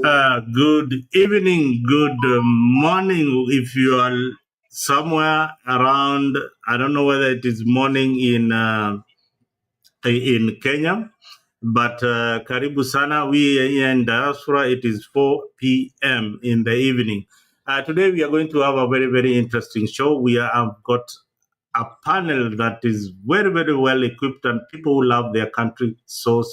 Good evening, good morning. If you are somewhere around, I don't know whether it is morning in Kenya, but karibu sana. We here in diaspora, it is 4 p.m. in the evening. Today we are going to have a very, very interesting show. We have got a panel that is very, very well equipped, and people who love their country so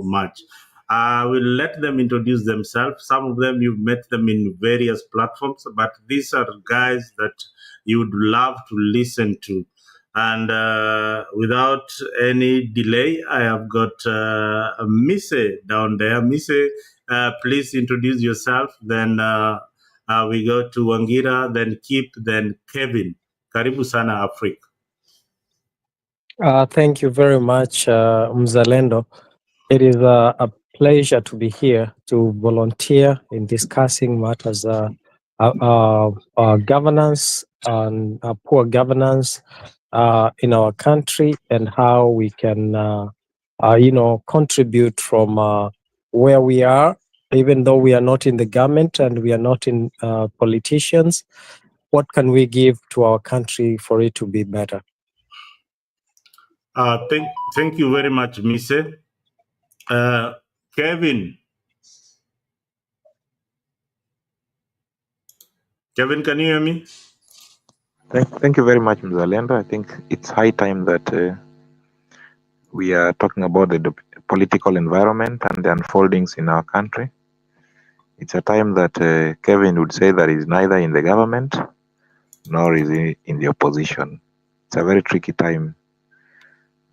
much. I will let them introduce themselves. Some of them you've met them in various platforms, but these are guys that you would love to listen to. And without any delay, I have got Mise down there. Mise, please introduce yourself. Then we go to Wangira, then Kip, then Kevin. Karibu sana Afrika. Thank you very much, Mzalendo. It is a pleasure to be here to volunteer in discussing matters governance and poor governance in our country, and how we can, contribute from where we are, even though we are not in the government and we are not in politicians. What can we give to our country for it to be better? Thank you very much, Mise. Kevin. Kevin, can you hear me? Thank you very much, Mzalendo. I think it's high time that we are talking about the political environment and the unfoldings in our country. It's a time that Kevin would say that he's neither in the government nor is he in the opposition. It's a very tricky time,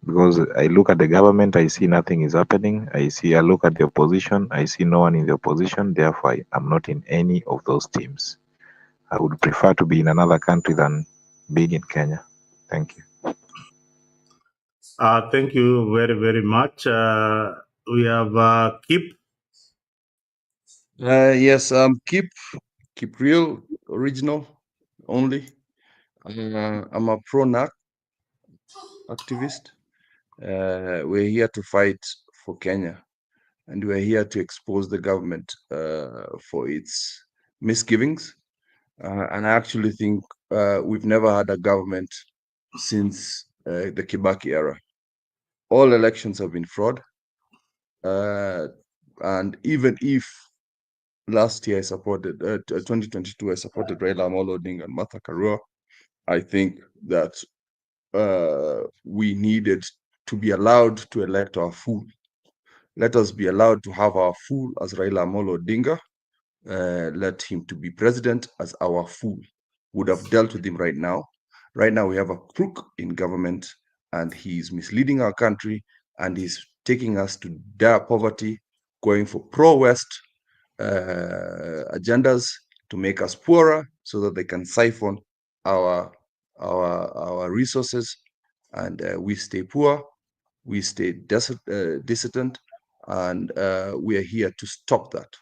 because I look at the government, I see nothing is happening. I look at the opposition, I see no one in the opposition. Therefore, I'm not in any of those teams. I would prefer to be in another country than being in Kenya. Thank you. Thank you very, very much. We have Kip. Yes, keep real, original only. I'm a pro-NAC activist. We're here to fight for Kenya, and we're here to expose the government for its misgivings. And I actually think we've never had a government since the Kibaki era. All elections have been fraud. And even if last year I supported 2022, I supported Raila Amolo Odinga and Martha Karua, I think that we needed to be allowed to elect our fool. Let us be allowed to have our fool as Raila Amolo Odinga. Let him to be president as our fool. Would have dealt with him right now. Right now we have a crook in government, and he's misleading our country, and he's taking us to dire poverty, going for pro-West agendas to make us poorer so that they can siphon our resources, and we stay poor, we stay dissident, and we are here to stop that.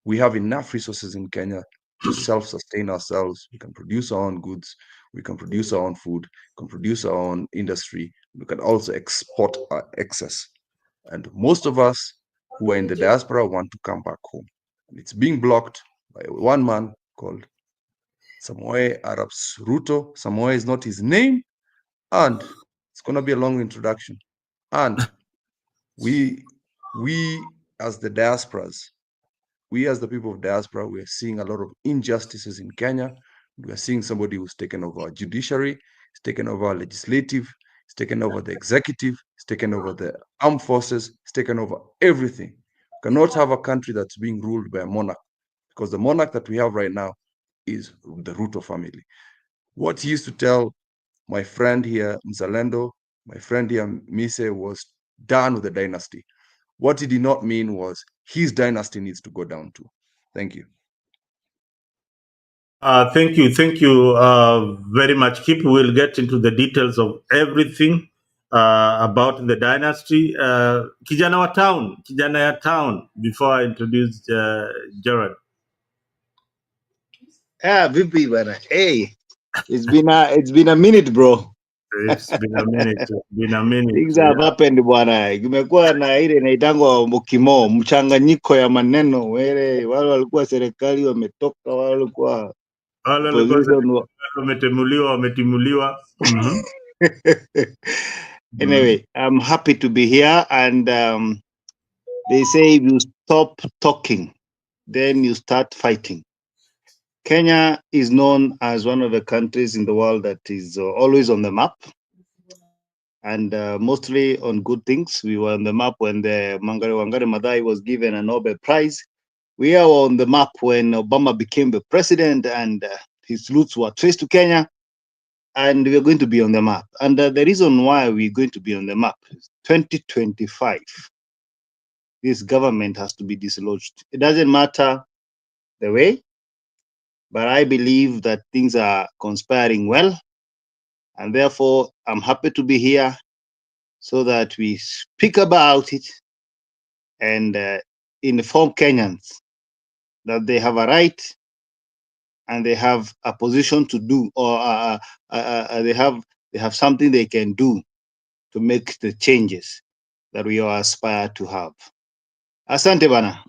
We have enough resources in Kenya to self-sustain ourselves. We can produce our own goods, we can produce our own food, we can produce our own industry, we can also export our excess. And most of us who are in the diaspora want to come back home. And it's being blocked by one man called Samoei Arap Ruto. Samoei is not his name, and it's going to be a long introduction. And we as the diasporas, we as the people of diaspora, we are seeing a lot of injustices in Kenya. We are seeing somebody who's taken over our judiciary, he's taken over our legislative, he's taken over the executive, he's taken over the armed forces, he's taken over everything. We cannot have a country that's being ruled by a monarch, because the monarch that we have right now is the Ruto family. What he used to tell my friend here, Mzalendo, my friend here, Mise, was done with the dynasty. What he did not mean was his dynasty needs to go down too. Thank you. Thank you very much. Kip will get into the details of everything about the dynasty. Kijana ya town, before I introduce Jared. Vipi bana. Hey, it's been a minute, bro. It's been a minute. Been a minute. Things have happened bwana. Kumekuwa na ile inaitangwa mukimo, mchanganyiko ya maneno. Wale walikuwa serikali wametoka, wale walikuwa Wale opposition. wametimuliwa. Anyway, I'm happy to be here, and they say if you stop talking, then you start fighting. Kenya is known as one of the countries in the world that is always on the map, and mostly on good things. We were on the map when the Wangari Maathai was given a Nobel Prize. We are on the map when Obama became the president, and his roots were traced to Kenya. And we are going to be on the map. And the reason why we're going to be on the map is 2025. This government has to be dislodged. It doesn't matter the way, but I believe that things are conspiring well. And therefore, I'm happy to be here so that we speak about it and inform Kenyans that they have a right and they have a position to do, or they have something they can do to make the changes that we all aspire to have. Asante bana.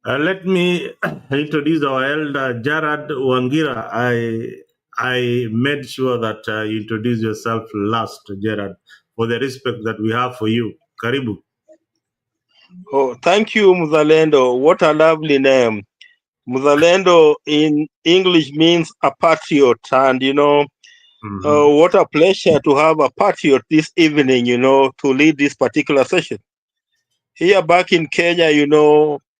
Let me introduce our elder, Jared Wangira. I made sure that you introduce yourself last, Jared, for the respect that we have for you. Karibu. Oh, thank you, Muzalendo. What a lovely name. Muzalendo in English means a patriot. And, what a pleasure to have a patriot this evening, to lead this particular session. Here back in Kenya,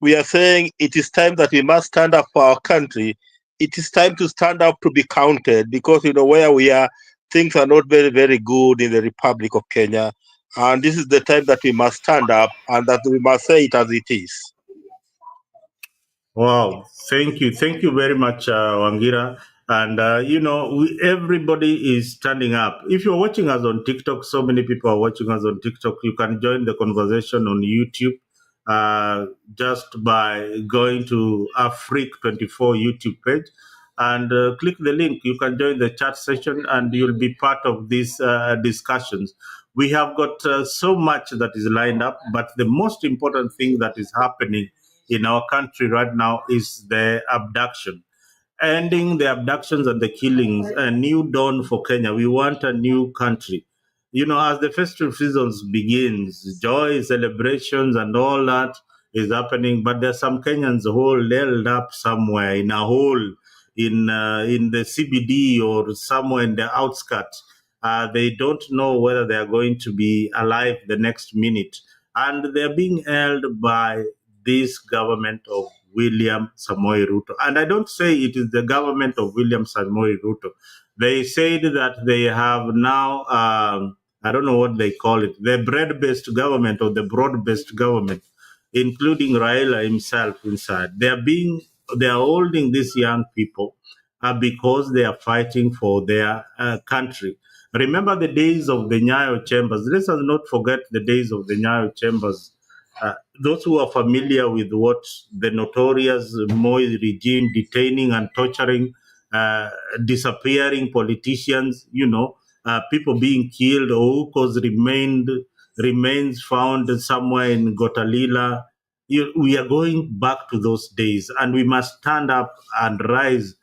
we are saying it is time that we must stand up for our country. It is time to stand up to be counted because, where we are, things are not very, very good in the Republic of Kenya. And this is the time that we must stand up and that we must say it as it is. Wow, thank you very much, Wangira. And everybody is standing up. If you're watching us on TikTok, so many people are watching us on TikTok. You can join the conversation on YouTube just by going to Afrique24 YouTube page and click the link. You can join the chat session and you'll be part of these discussions. We have got so much that is lined up, but the most important thing that is happening in our country right now is the abduction. Ending the abductions and the killings, a new dawn for Kenya. We want a new country. As the festive seasons begins, joy, celebrations, and all that is happening. But there's some Kenyans who are held up somewhere in a hole in the CBD or somewhere in the outskirts. They don't know whether they are going to be alive the next minute, and they're being held by this government of William Samoei Ruto. And I don't say it is the government of William Samoei Ruto. They said that they have now, I don't know what they call it, the bread-based government or the broad-based government, including Raila himself inside. They are holding these young people because they are fighting for their country. Remember the days of the Nyayo Chambers. Let us not forget the days of the Nyayo Chambers. Those who are familiar with what the notorious Moi regime, detaining and torturing, disappearing politicians, people being killed, or whose remains found somewhere in Gotalila. We are going back to those days, and we must stand up and rise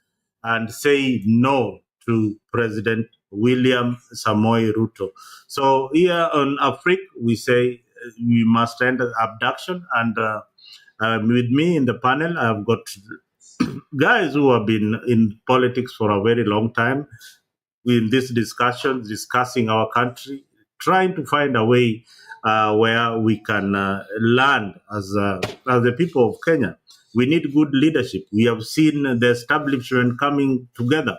and say no to President William Samoei Ruto. So here on Afrique, we say we must end abduction. And with me in the panel, I've got guys who have been in politics for a very long time in this discussion, discussing our country, trying to find a way where we can learn as the people of Kenya. We need good leadership. We have seen the establishment coming together.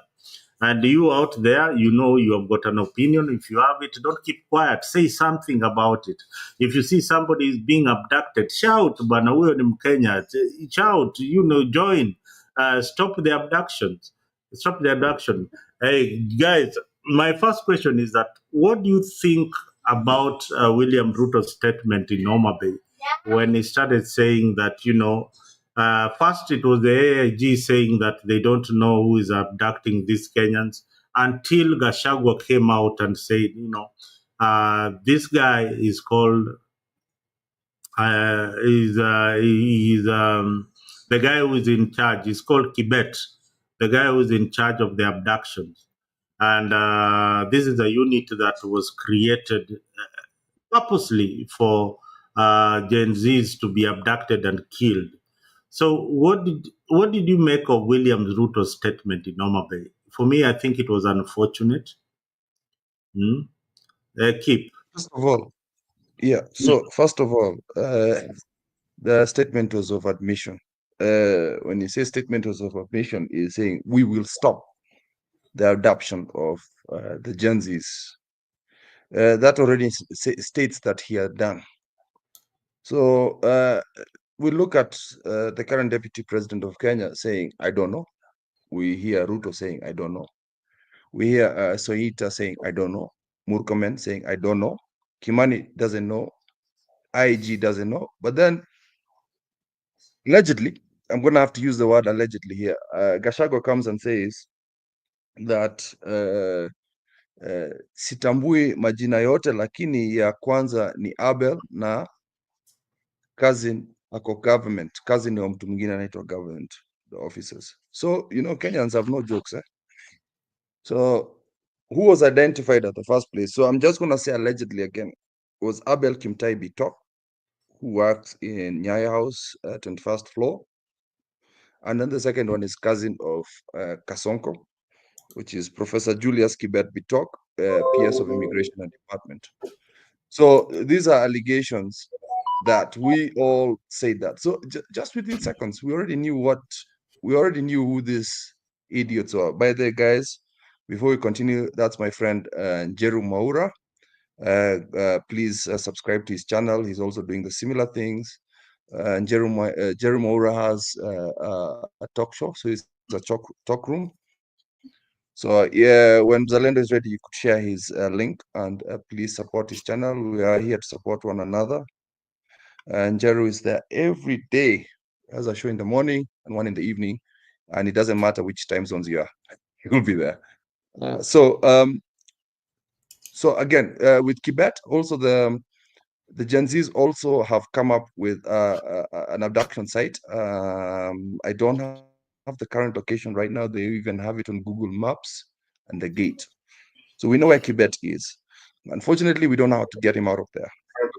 And you out there, you have got an opinion. If you have it, don't keep quiet. Say something about it. If you see somebody is being abducted, shout, bana huyo ni Mkenya. Shout, join. Stop the abductions. Stop the abduction. Hey, guys, my first question is that what do you think about William Ruto's statement in Homa Bay when he started saying that, first, it was the AIG saying that they don't know who is abducting these Kenyans. until Gachagua came out and said, this guy is called, the guy who is in charge. He's called Kibet, the guy who is in charge of the abductions. And this is a unit that was created purposely for Gen Zs to be abducted and killed. So what did you make of William Ruto's statement in Noma Bay? For me, I think it was unfortunate. Keep. First of all, yeah. So first of all, the statement was of admission. When you say statement was of admission, is saying we will stop the adoption of the Gen Zs. That already states that he had done. So we look at the current deputy president of Kenya saying, I don't know. We hear Ruto saying, I don't know. We hear Soita saying, I don't know. Murkomen saying, I don't know. Kimani doesn't know. IG doesn't know. But then, allegedly, I'm going to have to use the word allegedly here. Gachagua comes and says that sitambui majina yote, lakini ya kwanza ni Abel na cousin ako government. Cousin wa mtu mwingine anaitwa government, the officers. So, Kenyans have no jokes. So, who was identified at the first place? So I'm just going to say allegedly again, was Abel Kimtai Bitok, who works in Nyayo House, 21st floor. And then the second one is cousin of Kasonko, which is Professor Julius Kibet Bitok, PS of Immigration and Department. So these are allegations that we all say that. So just within seconds, we already knew who these idiots are. By the way, guys, before we continue, that's my friend Jeru Maura. Please subscribe to his channel. He's also doing the similar things. And Jeru Maura has a talk show, so it's a talk room. So yeah, when Zalendo is ready, you could share his link and please support his channel. We are here to support one another. And Jeru is there every day. He has a show in the morning and one in the evening, and it doesn't matter which time zones you are, he will be there. So again, with Kibet, also the Gen Zs also have come up with an abduction site. I don't have the current location right now. They even have it on Google Maps and the gate. So we know where Kibet is. Unfortunately, we don't know how to get him out of there.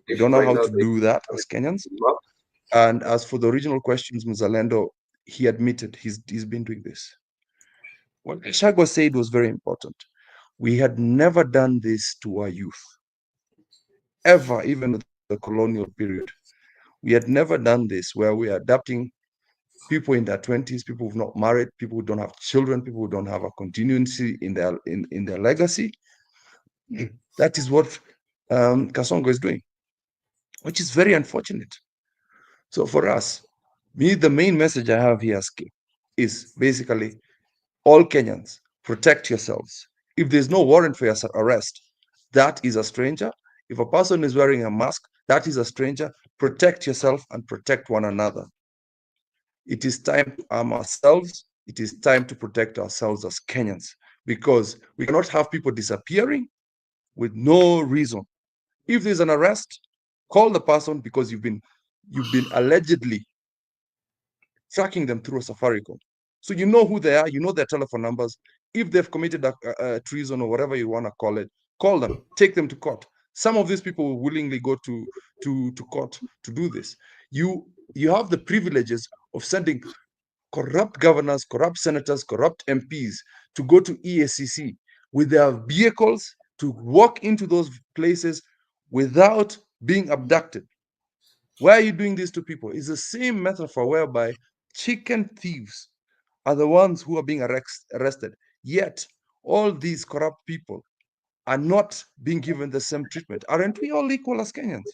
We don't know how to do that as Kenyans. And as for the original questions, Mzalendo, he admitted he's been doing this. What Gachagua said was very important. We had never done this to our youth, ever, even with the colonial period. We had never done this where we are adapting people in their 20s, people who've not married, people who don't have children, people who don't have a continuity in their legacy. That is what Kasongo is doing, which is very unfortunate. So for us, the main message I have here is basically all Kenyans, protect yourselves. If there's no warrant for your arrest, that is a stranger. If a person is wearing a mask, that is a stranger. Protect yourself and protect one another. It is time to arm ourselves. It is time to protect ourselves as Kenyans, because we cannot have people disappearing with no reason. If there's an arrest, call the person, because you've been allegedly tracking them through a Safaricom. So you know who they are, you know their telephone numbers. If they've committed a treason or whatever you want to call it, call them, take them to court. Some of these people will willingly go to court to do this. You have the privileges of sending corrupt governors, corrupt senators, corrupt MPs to go to EACC with their vehicles to walk into those places without being abducted. Why are you doing this to people? It's the same metaphor whereby chicken thieves are the ones who are being arrested. Yet, all these corrupt people are not being given the same treatment. Aren't we all equal as Kenyans?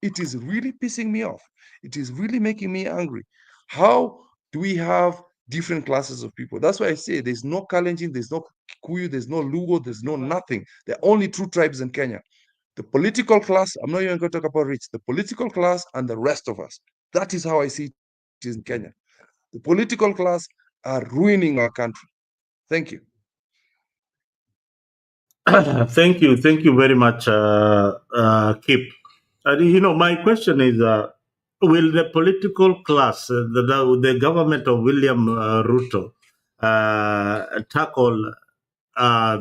It is really pissing me off. It is really making me angry. How do we have different classes of people? That's why I say there's no Kalenjin, there's no Kikuyu, there's no Luo, there's no nothing. There are only true tribes in Kenya. The political class, I'm not even going to talk about rich, the political class and the rest of us. That is how I see it in Kenya. The political class are ruining our country. Thank you. Thank you very much, Kip. My question is, will the political class, the government of William Ruto, tackle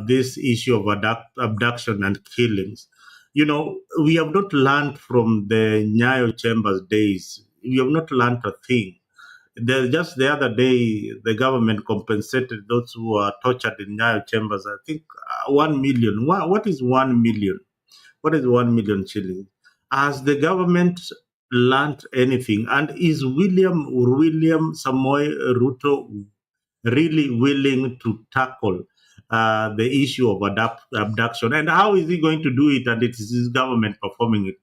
this issue of abduction and killings? We have not learned from the Nyayo Chambers days. We have not learned a thing. Just the other day, the government compensated those who are tortured in Nyayo Chambers. I think 1 million. What is 1 million? What is 1 million shillings? Has the government learned anything? And is William Samoei Ruto really willing to tackle the issue of abduction? And how is he going to do it? And it is his government performing it.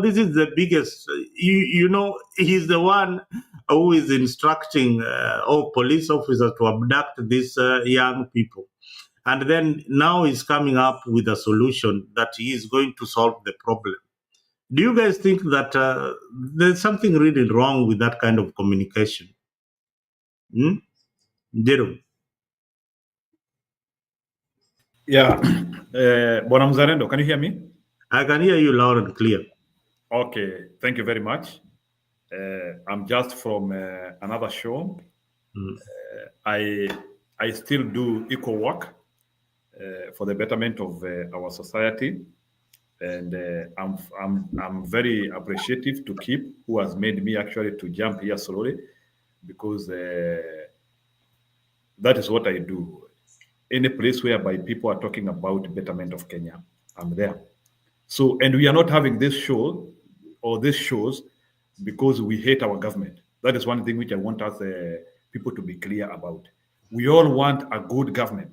This is the biggest. He's the one who is instructing all police officers to abduct these young people. And then now he's coming up with a solution that he is going to solve the problem. Do you guys think that there's something really wrong with that kind of communication? Jero? Yeah. Bwana Mzalendo, can you hear me? I can hear you loud and clear. Okay, thank you very much. I'm just from another show. I still do equal work for the betterment of our society, and I'm very appreciative to Kip, who has made me actually to jump here slowly, because that is what I do. Any place whereby people are talking about betterment of Kenya, I'm there. So, and we are not having this show or these shows because we hate our government. That is one thing which I want us people to be clear about. We all want a good government.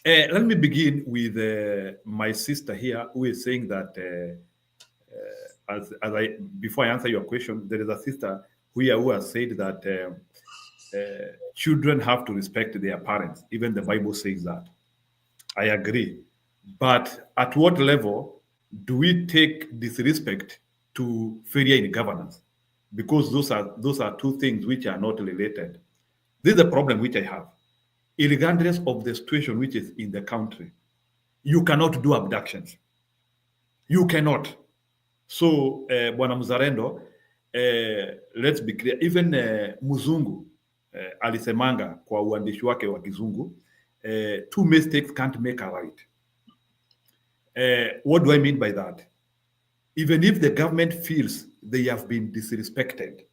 Let me begin with my sister here, who is saying that before I answer your question, there is a sister who has said that children have to respect their parents. Even the Bible says that. I agree. But at what level do we take disrespect to failure in governance? Because those are two things which are not related. This is a problem which I have. Regardless of the situation which is in the country, you cannot do abductions. You cannot. So, Bwana Mzalendo, let's be clear. Even Muzungu alisemanga kwa uandishi wake wa Kizungu, two mistakes can't make a right. What do I mean by that? Even if the government feels they have been disrespected,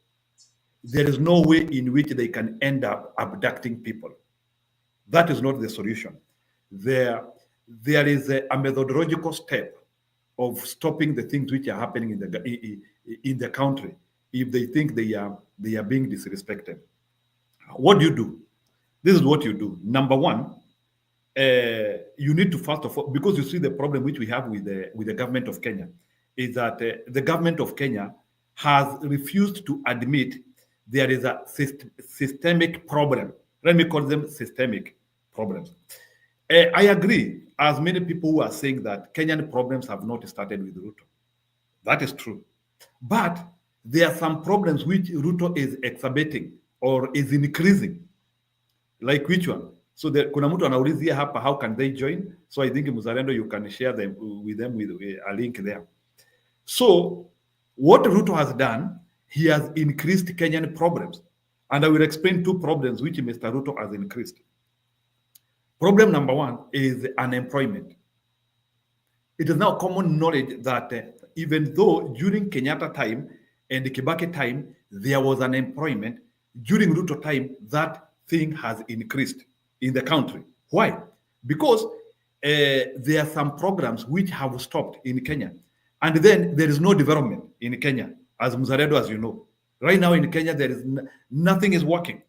there is no way in which they can end up abducting people. That is not the solution. There is a methodological step of stopping the things which are happening in the country if they think they are being disrespected. What do you do? This is what you do. Number one, you need to first of all, because you see the problem which we have with the government of Kenya is that the government of Kenya has refused to admit there is a systemic problem. Let me call them systemic problems. I agree, as many people who are saying that Kenyan problems have not started with Ruto. That is true. But there are some problems which Ruto is exacerbating or is increasing. Like which one? So kuna mtu anaulizia hapa, how can they join? So I think Mzalendo, you can share them with a link there. So what Ruto has done, he has increased Kenyan problems. And I will explain two problems which Mr. Ruto has increased. Problem number one is unemployment. It is now common knowledge that even though during Kenyatta time and Kibaki time, there was unemployment, during Ruto time, that thing has increased in the country. Why? Because there are some programs which have stopped in Kenya. And then there is no development in Kenya, as Mzalendo, as you know. Right now in Kenya, there is nothing is working.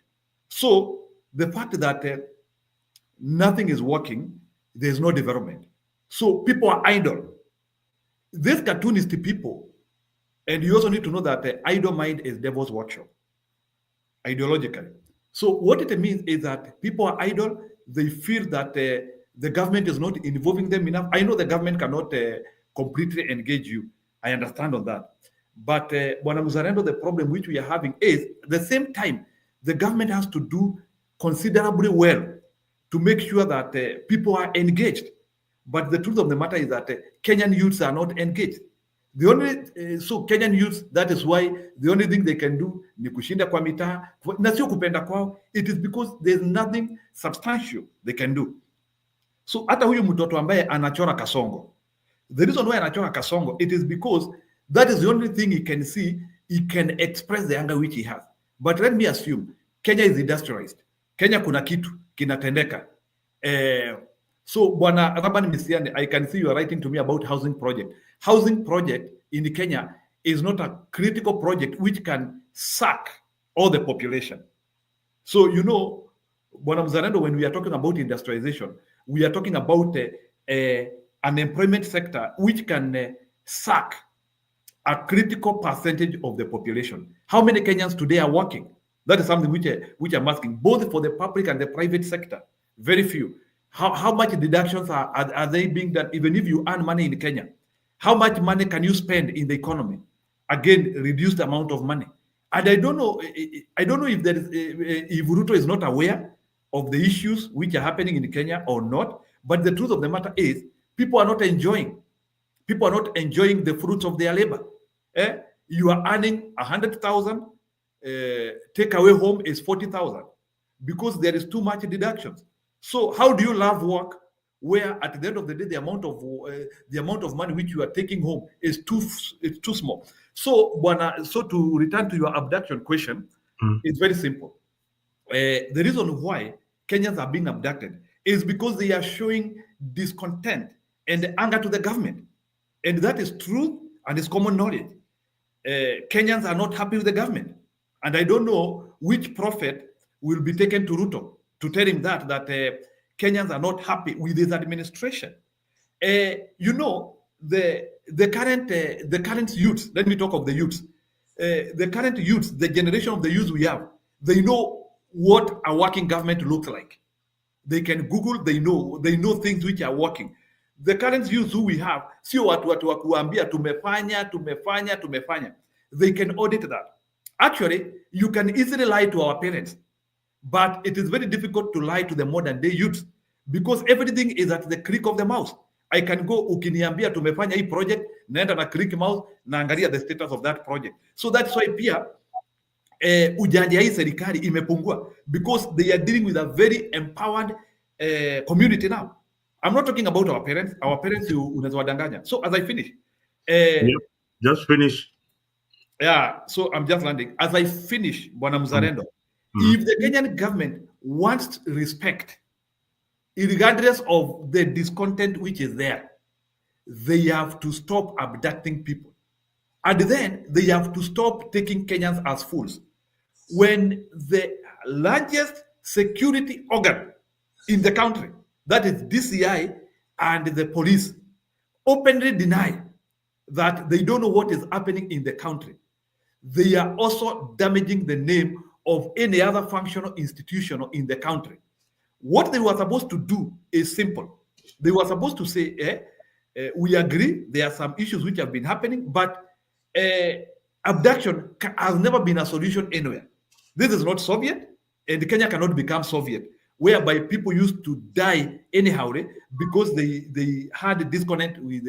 So the fact that nothing is working, there is no development. So people are idle. These cartoonist people, and you also need to know that the idle mind is devil's workshop, ideologically. So what it means is that people are idle. They feel that the government is not involving them enough. I know the government cannot completely engage you. I understand on that. But Bwana Mzalendo, the problem which we are having is the same time, the government has to do considerably well to make sure that people are engaged. But the truth of the matter is that Kenyan youths are not engaged. The only so Kenyan youths, that is why the only thing they can do ni kushinda kwa mitaa, na sio kupenda kwao. It is because there's nothing substantial they can do. So hata huyu mtoto ambaye anachora kasongo, the reason why anachora kasongo, it is because that is the only thing he can see, he can express the anger which he has. But let me assume Kenya is industrialized. Kenya kuna kitu kinatendeka. So bwana Rabani Misiani, I can see you are writing to me about housing project. Housing project in Kenya is not a critical project which can suck all the population. So you know, bwana Mzalendo, when we are talking about industrialization, we are talking about an employment sector which can suck a critical percentage of the population. How many Kenyans today are working? That is something which I'm asking, both for the public and the private sector. Very few. How much deductions are they being done? Even if you earn money in Kenya, how much money can you spend in the economy? Again, reduced amount of money. And I don't know if there is if Ruto is not aware of the issues which are happening in Kenya or not. But the truth of the matter is, people are not enjoying. People are not enjoying the fruits of their labor. You are earning 100,000. Take away home is 40,000 because there is too much deductions. So how do you love work where at the end of the day the amount of money which you are taking home is too small? So to return to your abduction question, it's very simple. The reason why Kenyans are being abducted is because they are showing discontent and anger to the government, and that is true and is common knowledge. Kenyans are not happy with the government, and I don't know which prophet will be taken to Ruto to tell him that Kenyans are not happy with his administration. You know, the current youth. Let me talk of the youth. The current youth, the generation of the youth we have, they know what a working government looks like. They can Google. They know things which are working. The current youth who we have, sio watu wa kuambia tumefanya. They can audit that. Actually, you can easily lie to our parents, but it is very difficult to lie to the modern day youth because everything is at the click of the mouse. I can go, ukiniambia tumefanya hii project, naenda na click mouse, naangalia the status of that project. So that's why pia ujanja hii serikali imepungua because they are dealing with a very empowered community now. I'm not talking about our parents. Our parents unaweza wadanganya. So as I finish, just finish. Yeah, so I'm just landing. As I finish, Bwana Mzalendo, if the Kenyan government wants respect, regardless of the discontent which is there, they have to stop abducting people. And then they have to stop taking Kenyans as fools. When the largest security organ in the country, that is DCI and the police, openly deny that they don't know what is happening in the country, they are also damaging the name of any other functional institution in the country. What they were supposed to do is simple. They were supposed to say, we agree there are some issues which have been happening, but abduction has never been a solution anywhere. This is not Soviet, and Kenya cannot become Soviet, whereby people used to die anyhow because they had a disconnect with,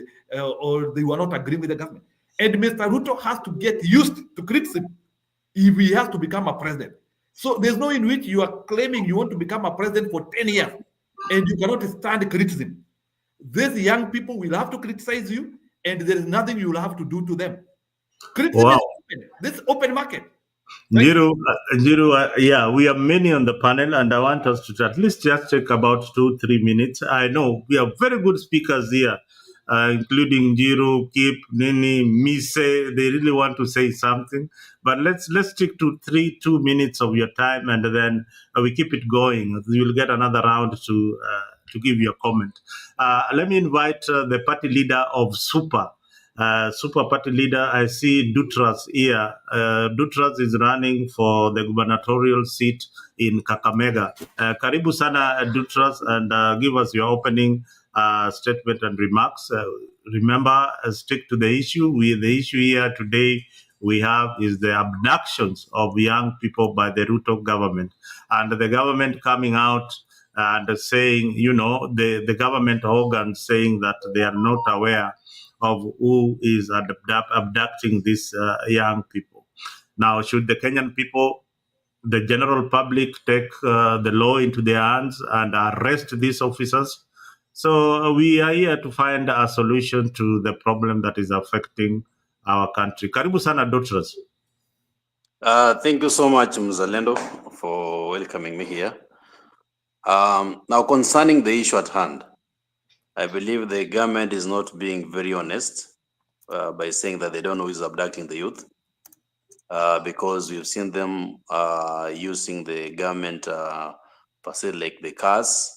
or they were not agreeing with the government. And Mr. Ruto has to get used to criticism if he has to become a president. So there's no in which you are claiming you want to become a president for 10 years and you cannot stand criticism. These young people will have to criticize you, and there is nothing you will have to do to them. Criticism is open. This is open market. Jiru, yeah, we have many on the panel, and I want us to at least just take about 2-3 minutes. I know we have very good speakers here, including Jiru, Kip, Nini, Mise. They really want to say something, but let's stick to 2 minutes of your time, and then we keep it going. You will get another round to give your comment. Let me invite the party leader of Super Party leader. I see Dutras here. Dutras is running for the gubernatorial seat in Kakamega. Karibu sana Dutras, and give us your opening statement and remarks. Remember, stick to the issue. The issue here today we have is the abductions of young people by the Ruto government, and the government coming out and saying, the government organs saying that they are not aware of who is abducting these young people. Now, should the Kenyan people, the general public, take the law into their hands and arrest these officers? So we are here to find a solution to the problem that is affecting our country. Karibu sana, doctors. Thank you so much, Mzalendo, for welcoming me here. Now, concerning the issue at hand, I believe the government is not being very honest by saying that they don't know who is abducting the youth, because we've seen them using the government facility like the cars,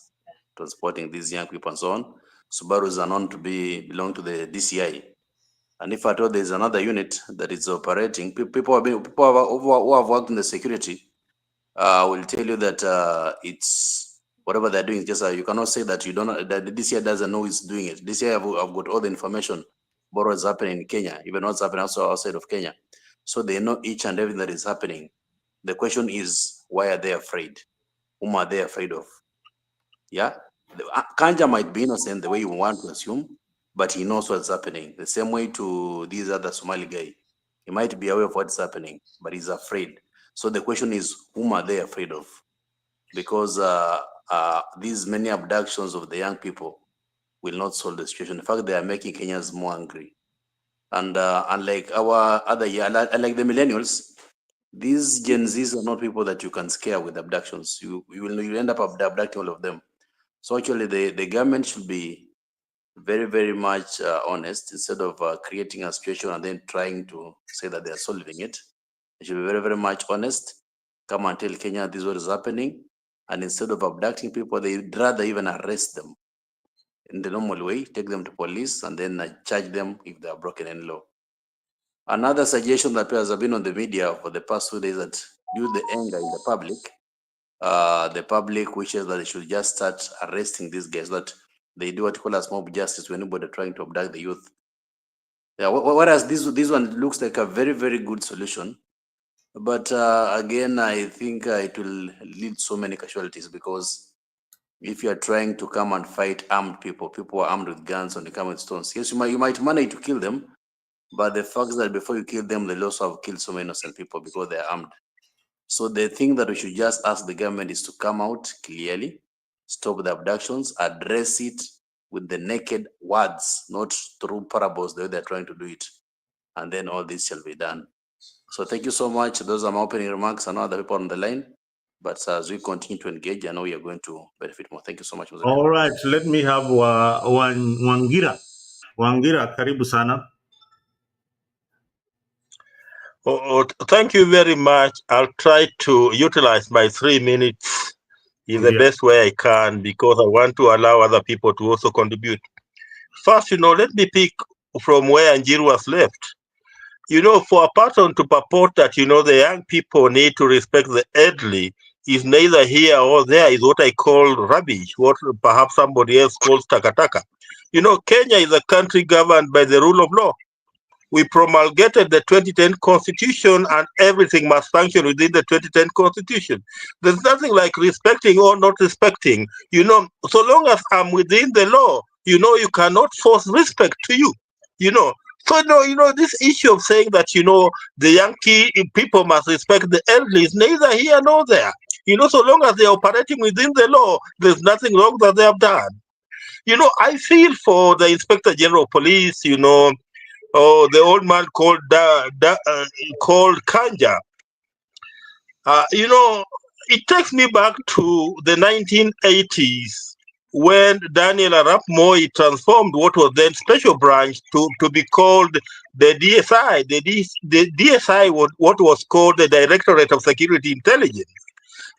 transporting these young people and so on. Subarus are known to belong to the DCI. And if at all there's another unit that is operating, people who have worked in the security will tell you that it's whatever they're doing. Just you cannot say that that the DCI doesn't know who's doing it. DCI have got all the information about what's happening in Kenya, even what's happening also outside of Kenya. So they know each and everything that is happening. The question is, why are they afraid? Whom are they afraid of? Yeah, Kanja might be innocent the way you want to assume, but he knows what's happening. The same way to this other Somali guy. He might be aware of what's happening, but he's afraid. So the question is, whom are they afraid of? Because these many abductions of the young people will not solve the situation. In fact, they are making Kenyans more angry. And unlike our other year, like the millennials, these Gen Zs are not people that you can scare with abductions. You will end up abducting all of them. So actually, the government should be very, very much honest instead of creating a situation and then trying to say that they are solving it. They should be very, very much honest. Come and tell Kenya this is what is happening. And instead of abducting people, they'd rather even arrest them in the normal way, take them to police, and then charge them if they are broken any law. Another suggestion that has been on the media for the past 2 days that due to the anger in the public wishes that they should just start arresting these guys, that they do what you call as mob justice when anybody trying to abduct the youth. Yeah, whereas this one looks like a very, very good solution. But again, I think it will lead so many casualties, because if you are trying to come and fight armed people, people are armed with guns and they come with stones. Yes, you might manage to kill them, but the fact is that before you kill them, they also have killed so many innocent people because they're armed. So the thing that we should just ask the government is to come out clearly, stop the abductions, address it with the naked words, not through parables the way they're trying to do it. And then all this shall be done. So thank you so much. Those are my opening remarks. I know other people on the line, but as we continue to engage, I know we are going to benefit more. Thank you so much. All right, let me have Wangira. Wangira, karibu sana. Thank you very much. I'll try to utilize my 3 minutes in the best way I can, because I want to allow other people to also contribute. First, let me pick from where Njiru was left. For a person to purport that, the young people need to respect the elderly is neither here or there, is what I call rubbish, what perhaps somebody else calls takataka. Kenya is a country governed by the rule of law. We promulgated the 2010 Constitution, and everything must function within the 2010 Constitution. There's nothing like respecting or not respecting. So long as I'm within the law, you cannot force respect to you. So this issue of saying that the young people must respect the elderly is neither here nor there. So long as they're operating within the law, there's nothing wrong that they have done. I feel for the Inspector General of Police, the old man called Kanja. It takes me back to the 1980s when Daniel Arap Moi transformed what was then Special Branch to be called the DSI. The DSI was what was called the Directorate of Security Intelligence.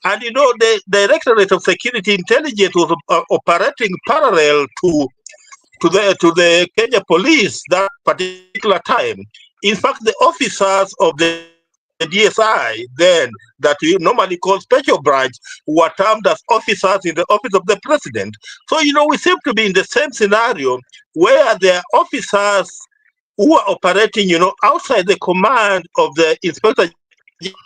And the Directorate of Security Intelligence was operating parallel to the Kenya Police that particular time. In fact, the officers of the DSI then, that we normally call Special Branch, were termed as officers in the office of the president. So, we seem to be in the same scenario where there are officers who are operating, outside the command of the Inspector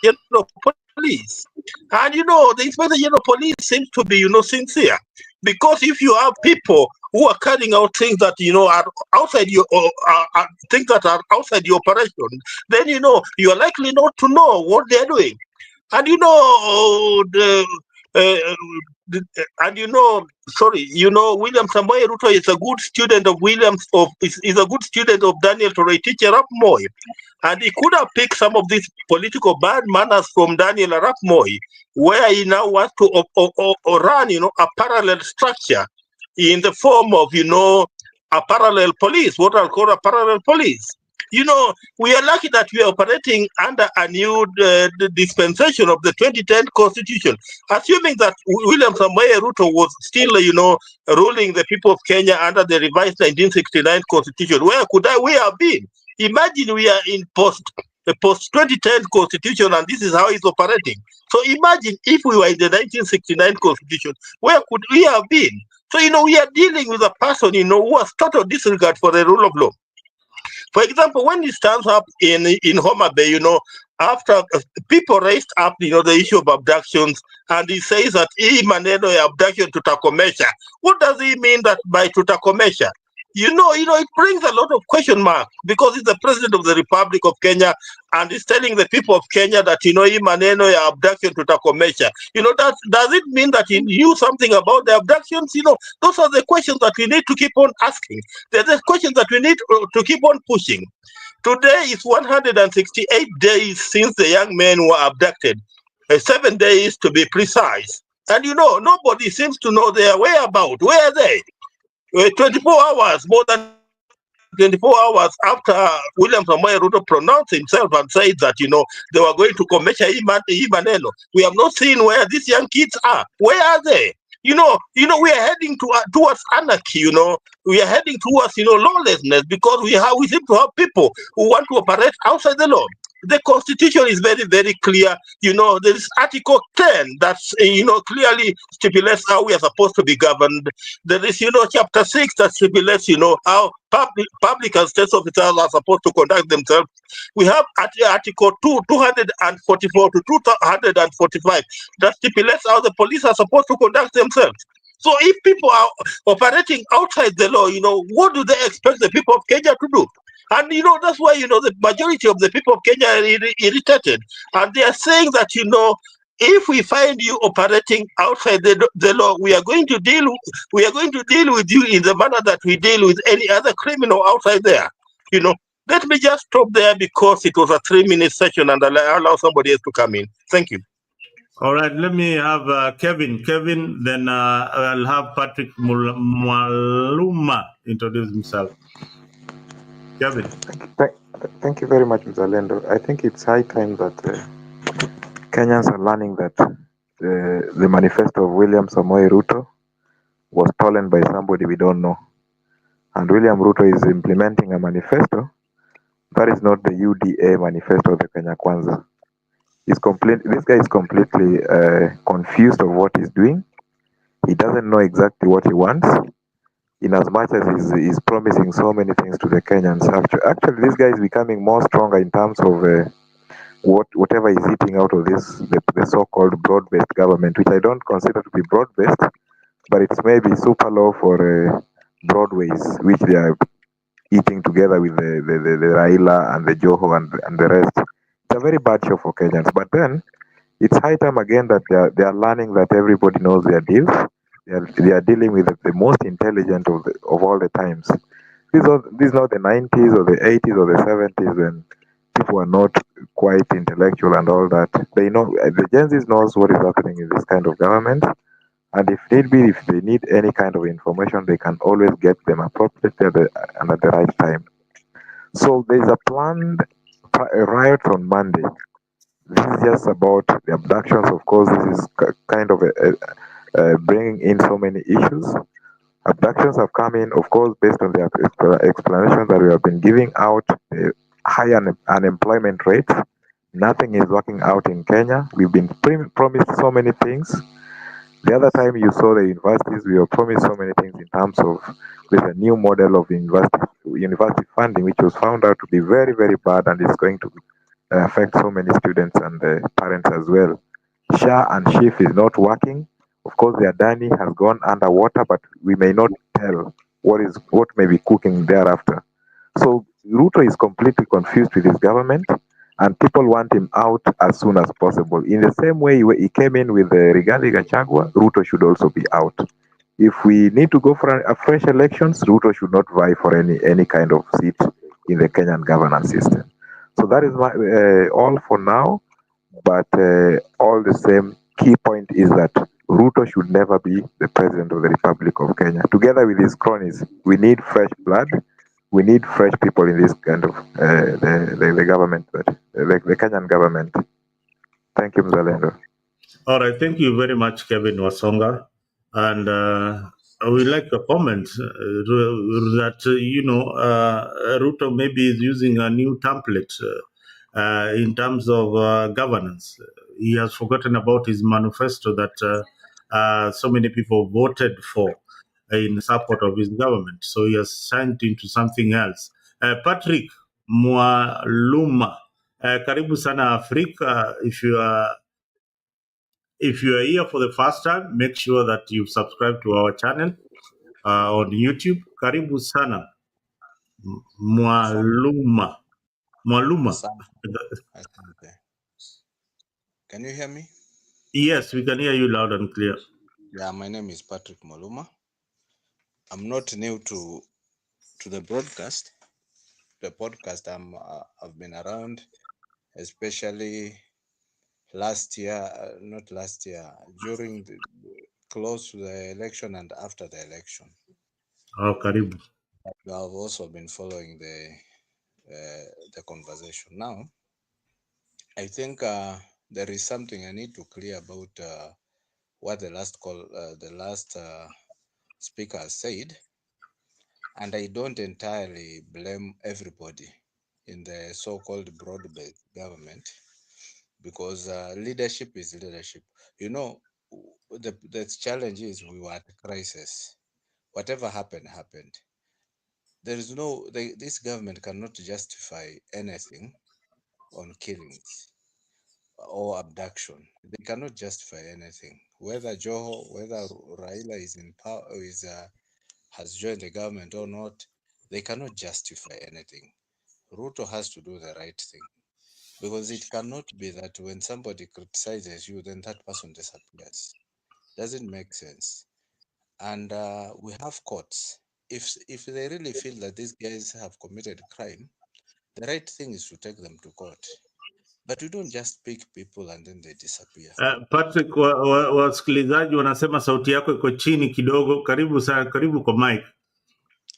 General of Police. And the Inspector General of Police seems to be, sincere. Because if you have people who are carrying out things that are outside your things that are outside your operation, then you are likely not to know what they are doing. And William Samoei Ruto is a good student of is a good student of Daniel Torrey teacher Arap Moi. And he could have picked some of these political bad manners from Daniel Arap Moi, where he now wants to run, a parallel structure in the form of, a parallel police, what I'll call a parallel police. We are lucky that we are operating under a new dispensation of the 2010 Constitution, assuming that William Samoei Ruto was still, ruling the people of Kenya under the revised 1969 Constitution. Where could we have been? Imagine we are in post 2010 Constitution, and this is how it's operating. So imagine if we were in the 1969 Constitution, where could we have been? So we are dealing with a person who has total disregard for the rule of law. For example, when he stands up in Homa Bay, after people raised up, the issue of abductions, and he says that hii maneno ya abduction tutakomesha. What does he mean that by tutakomesha? It brings a lot of question marks, because he's the president of the Republic of Kenya, and he's telling the people of Kenya that hii maneno ya abduction tutakomesha. Does it mean that he knew something about the abductions? Those are the questions that we need to keep on asking. They're the questions that we need to keep on pushing. Today is 168 days since the young men were abducted, 7 days to be precise. And nobody seems to know their whereabouts. Where are they? 24 hours, more than 24 hours after William Samoei Ruto pronounced himself and said that, they were going to commission Imaneno. We have not seen where these young kids are. Where are they? We are heading towards anarchy, we are heading towards, lawlessness, because we seem to have people who want to operate outside the law. The Constitution is very, very clear. There is Article 10 that's, clearly stipulates how we are supposed to be governed. There is, Chapter 6 that stipulates, how public and state officers are supposed to conduct themselves. We have Article 244 to 245 that stipulates how the police are supposed to conduct themselves. So if people are operating outside the law, what do they expect the people of Kenya to do? And that's why the majority of the people of Kenya are irritated, and they are saying that if we find you operating outside the law, we are going to deal with you in the manner that we deal with any other criminal outside there. Let me just stop there, because it was a 3-minute session, and I'll allow somebody else to come in. Thank you. All right, let me have Kevin. Then I'll have Patrick Mwaluma introduce himself. Kevin. Thank you very much, Mzalendo. I think it's high time that Kenyans are learning that the manifesto of William Samoei Ruto was stolen by somebody we don't know. And William Ruto is implementing a manifesto that is not the UDA manifesto of the Kenya Kwanza. This guy is completely confused of what he's doing. He doesn't know exactly what he wants, in as much as he's promising so many things to the Kenyans. Actually, this guy is becoming more stronger in terms of whatever he's eating out of the so-called broad-based government, which I don't consider to be broad-based, but it's maybe super low for broadways, which they are eating together with the Raila and the Joho and the rest. It's a very bad show for Kenyans. But then it's high time again that they are learning that everybody knows their deals. They are dealing with the most intelligent of all the times. These are not the 90s or the 80s or the 70s when people are not quite intellectual and all that. They know, the Gen Zs knows what is happening in this kind of government, and if need be, if they need any kind of information, they can always get them appropriately and at the right time. So there is a planned riot on Monday. This is just about the abductions. Of course, this is kind of bringing in so many issues. Abductions have come in, of course, based on the explanations that we have been giving out, high unemployment rates. Nothing is working out in Kenya. We've been promised so many things. The other time you saw the universities, we were promised so many things in terms of with a new model of university funding, which was found out to be very, very bad, and is going to affect so many students and parents as well. SHA and SHIF is not working. Of course, the Adani has gone underwater, but we may not tell what may be cooking thereafter. So Ruto is completely confused with his government, and people want him out as soon as possible. In the same way he came in with Rigathi Gachagua, Ruto should also be out. If we need to go for a fresh elections, Ruto should not vie for any kind of seat in the Kenyan governance system. So that is all for now. But all the same, key point is that Ruto should never be the president of the Republic of Kenya. Together with his cronies, we need fresh blood. We need fresh people in this kind of the government, the Kenyan government. Thank you, Mzalendo. All right, thank you very much, Kevin Wasonga. And I would like a comment that, Ruto maybe is using a new template in terms of governance. He has forgotten about his manifesto that so many people voted for in support of his government. So he has sent into something else. Patrick Mwaluma, karibu sana Afrika. If you are here for the first time, make sure that you subscribe to our channel on YouTube. Karibu sana Mwaluma. Asante. Can you hear me? Yes, we can hear you loud and clear. Yeah, my name is Patrick Moluma. I'm not new to the broadcast. The podcast I've been around, especially last year, not last year, during close to the election and after the election. Oh, karibu. I've also been following the conversation. Now, I think there is something I need to clear about what the last speaker said, and I don't entirely blame everybody in the so-called broad-based government, because leadership is leadership. You know, the challenge is we were at a crisis. Whatever happened. There is this government cannot justify anything on killings or abduction. They cannot justify anything. Whether Joho, whether Raila is in power, has joined the government or not, they cannot justify anything. Ruto has to do the right thing, because it cannot be that when somebody criticizes you, then that person disappears. Doesn't make sense. And we have courts. If they really feel that these guys have committed crime, the right thing is to take them to court. But you don't just pick people and then they disappear. Patrick, wasikilizaji wanasema sauti yako iko chini kidogo. Karibu sana, karibu kwa mic.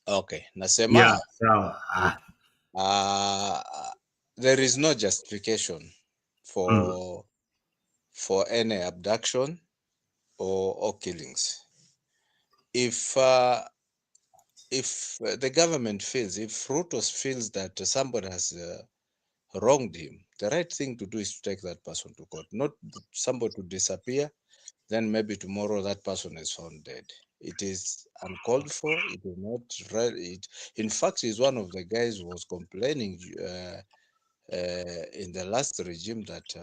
Okay, nasema. Yeah, sawa. There is no justification for any abduction or killings. If the government feels, if Ruto feels that somebody has wronged him, the right thing to do is to take that person to court, not somebody to disappear, then maybe tomorrow that person is found dead. It is uncalled for. It is not right. In fact, he's one of the guys who was complaining in the last regime that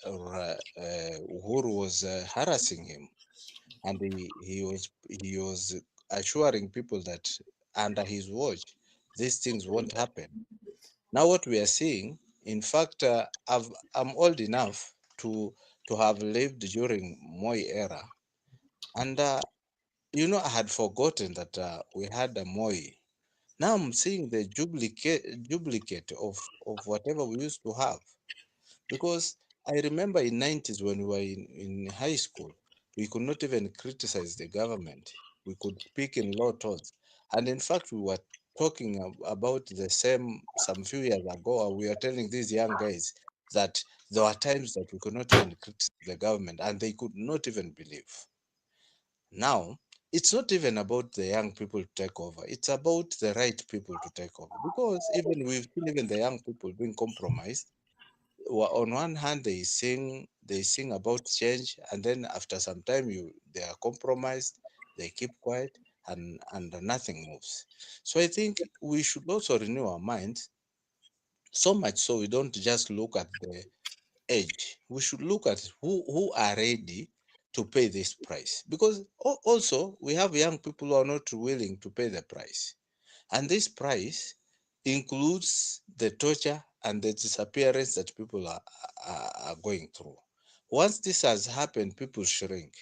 Uhuru was harassing him, and he was assuring people that under his watch these things won't happen. Now what we are seeing, in fact, I'm old enough to have lived during Moi era, and I had forgotten that we had a Moi. Now I'm seeing the duplicate of whatever we used to have, because I remember in 90s when we were in high school, we could not even criticize the government. We could speak in low tones, and in fact we were talking about the same some few years ago. We were telling these young guys that there were times that we could not even criticize the government and they could not even believe. Now, it's not even about the young people to take over. It's about the right people to take over. Because even we've seen even the young people being compromised. On one hand, they sing about change, and then after some time, they are compromised. They keep quiet, and nothing moves. So I think we should also renew our minds, so much so we don't just look at age, we should look at who are ready to pay this price, because also we have young people who are not willing to pay the price, and this price includes the torture and the disappearance that people are going through. Once this has happened, people shrink.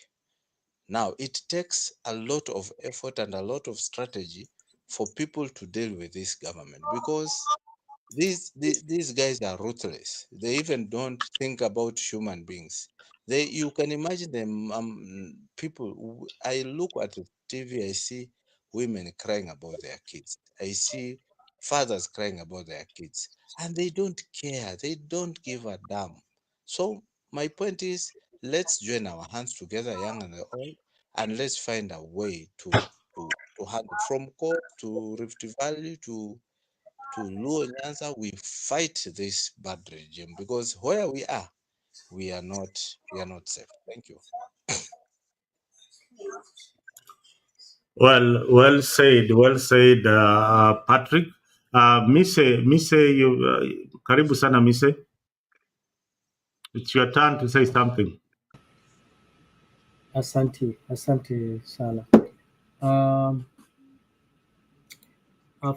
Now, it takes a lot of effort and a lot of strategy for people to deal with this government, because these guys are ruthless. They even don't think about human beings. You can imagine them, people. I look at the TV, I see women crying about their kids. I see fathers crying about their kids, and they don't care. They don't give a damn. So my point is, let's join our hands together, young and old, and let's find a way to handle from court to Rift Valley to Luo Nyanza. We fight this bad regime, because where we are not safe. Thank you. Well said, Patrick. Mise, you, karibu sana Mise. It's your turn to say something. Asante sana.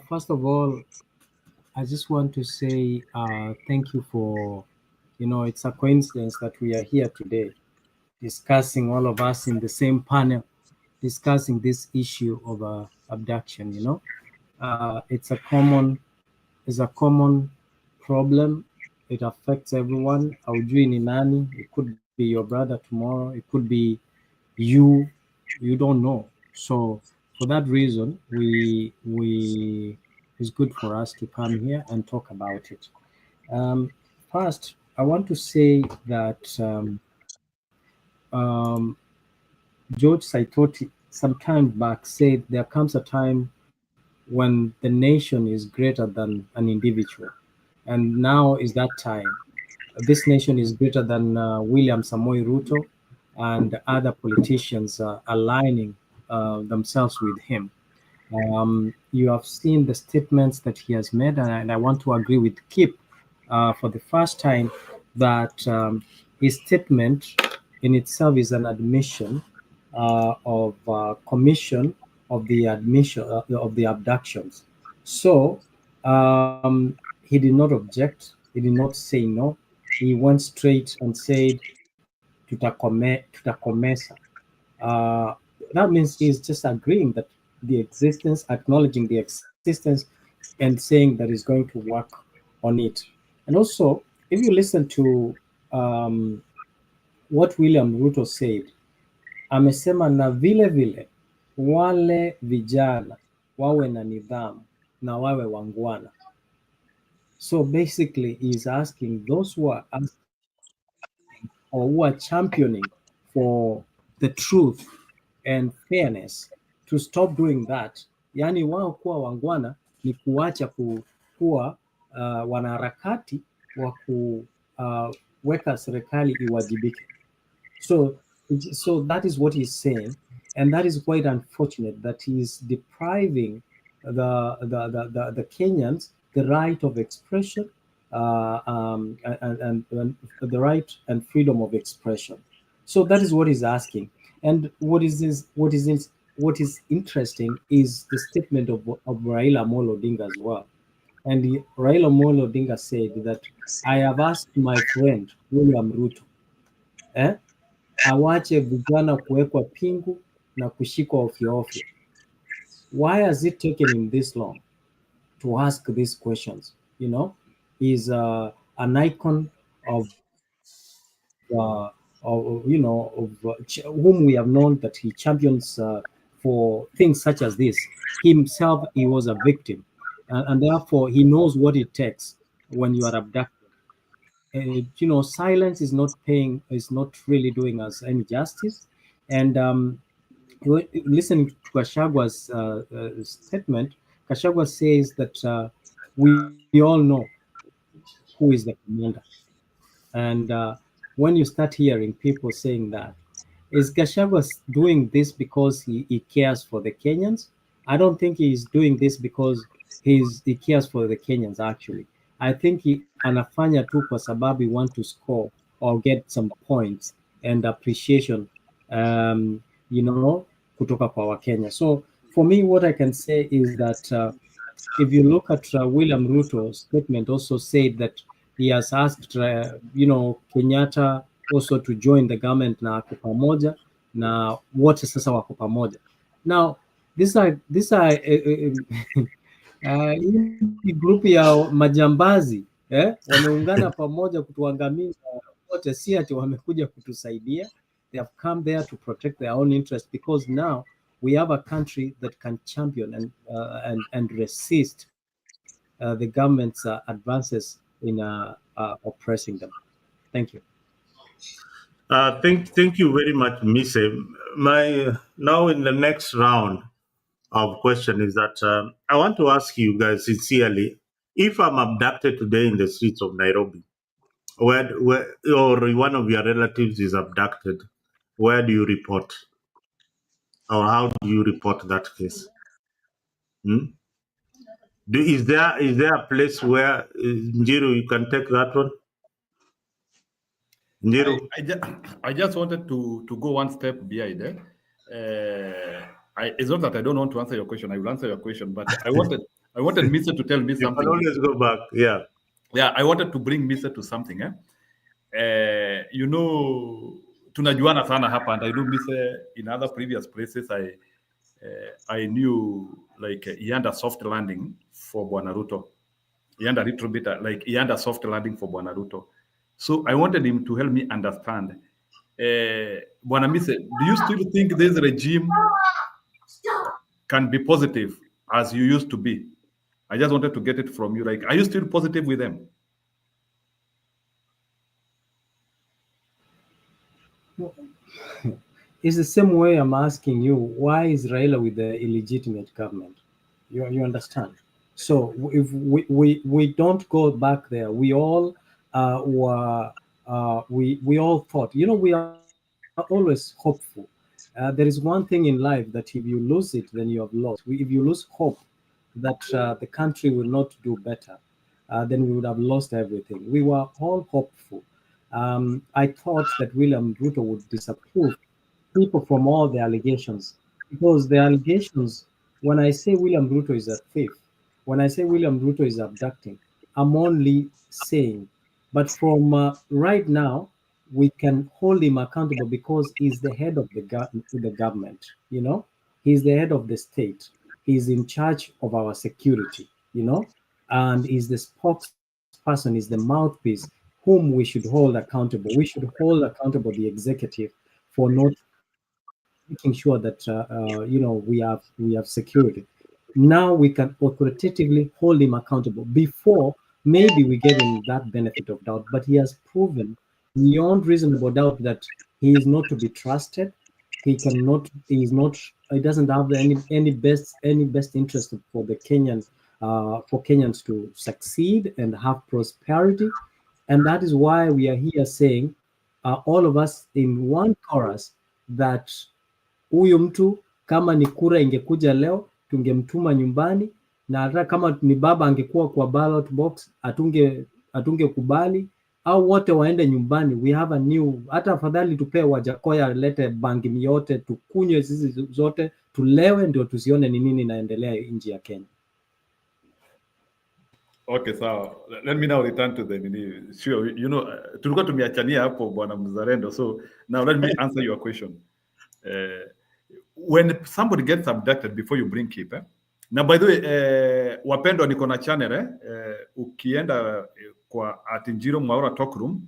First of all, I just want to say thank you for, it's a coincidence that we are here today discussing, all of us in the same panel, discussing this issue of abduction. It's a common problem. It affects everyone. Haujui ni nani. It could be your brother tomorrow. It could be you. You don't know. So for that reason, it's good for us to come here and talk about it. First, I want to say that George Saitoti some time back said there comes a time when the nation is greater than an individual. And now is that time. This nation is greater than William Samoei Ruto and other politicians aligning themselves with him. You have seen the statements that he has made, and I want to agree with Kip for the first time that his statement in itself is an admission of commission of the abductions. So he did not object. He did not say no. He went straight and said, tutakomesa. That means he's just agreeing that the existence, acknowledging the existence, and saying that he's going to work on it. And also, if you listen to what William Ruto said, amesema na vile vile wale vijana wawe na nidhamu na wawe wangwana. So basically, he's asking those who are asking or who are championing for the truth and fairness to stop doing that. Yani wao kuwa wangwana ni kuacha kuwa wanaharakati wa kuweka serikali iwajibike. So that is what he's saying, and that is quite unfortunate that he is depriving the Kenyans the right of expression and the right and freedom of expression. So that is what he's asking. And what is interesting is the statement of Raila Amolo Odinga as well. And Raila Amolo Odinga said that I have asked my friend William Ruto, awache vijana kuwekwa pingu na kushikwa ofyo ofyo. Why has it taken him this long to ask these questions? He's an icon of whom we have known that he champions for things such as this. Himself, he was a victim, and therefore he knows what it takes when you are abducted. Silence is not really doing us any justice. And listening to Gachagwa's statement, Gachagua says that we all know who is the commander. And when you start hearing people saying that, is Gachagua doing this because he cares for the Kenyans? I don't think he's doing this because he cares for the Kenyans, actually. I think anafanya tu kwa sababu he want to score or get some points and appreciation, kutoka kwa Wakenya. So for me, what I can say is that if you look at William Ruto's statement, also said that he has asked, Kenyatta also to join the government na ako pamoja na wote sasa wako pamoja. Now these are hii group ya majambazi wameungana pamoja kutuangamiza wote, si ati wamekuja kutusaidia. They have come there to protect their own interest, because now we have a country that can champion and resist the government's advances in oppressing them. Thank you. Thank you very much, Mise. Now in the next round of question is that I want to ask you guys sincerely, if I'm abducted today in the streets of Nairobi, where or one of your relatives is abducted, where do you report, or how do you report that case? Is there a place where Njiru, you can take that one? Njiru? I just wanted to go one step behind. It's not that I don't want to answer your question. I will answer your question, but I wanted Mr. to tell me something. You can always go back. Yeah. Yeah, I wanted to bring Mr. to something. Tunajuana sana hapa, and I know Mr. in other previous places. I knew like he had a soft landing for Bwana Ruto. He had a little bit he had a soft landing for Bwana Ruto. So I wanted him to help me understand. Bwana Mise, do you still think this regime can be positive as you used to be? I just wanted to get it from you. Like, are you still positive with them? It's the same way I'm asking you, why is Raila with the illegitimate government? You understand? So if we don't go back there, we all we all thought, we are always hopeful. There is one thing in life that if you lose it, then you have lost. If you lose hope that the country will not do better, then we would have lost everything. We were all hopeful. I thought that William Ruto would disapprove people from all the allegations, because the allegations, when I say William Ruto is a thief, when I say William Ruto is abducting, I'm only saying, but from right now, we can hold him accountable because he's the head of the government, he's the head of the state, he's in charge of our security, and he's the spokesperson, he's the mouthpiece whom we should hold accountable. We should hold accountable the executive for not making sure that we have security. Now we can authoritatively hold him accountable. Before, maybe we gave him that benefit of doubt, but he has proven beyond reasonable doubt that he is not to be trusted. He doesn't have any best interest for the for Kenyans to succeed and have prosperity. And that is why we are here saying, all of us in one chorus, that huyu mtu kama ni kura ingekuja leo tungemtuma nyumbani, na hata kama ni baba angekuwa kwa ballot box atungekubali, au wote waende nyumbani. We have a new, hata afadhali tupee Wajakoya alete bangi yote, tukunywe sisi zote, tulewe, ndio tusione ni nini inaendelea nchi ya Kenya. Okay, so let me now return to the sure, tulikuwa tumeachania hapo Bwana Mzalendo. So now let me answer your question. When somebody gets abducted, before you bring keep, now by the way, wapendwa, niko na channel ukienda kwa @Njiru Mwaura Talk Room,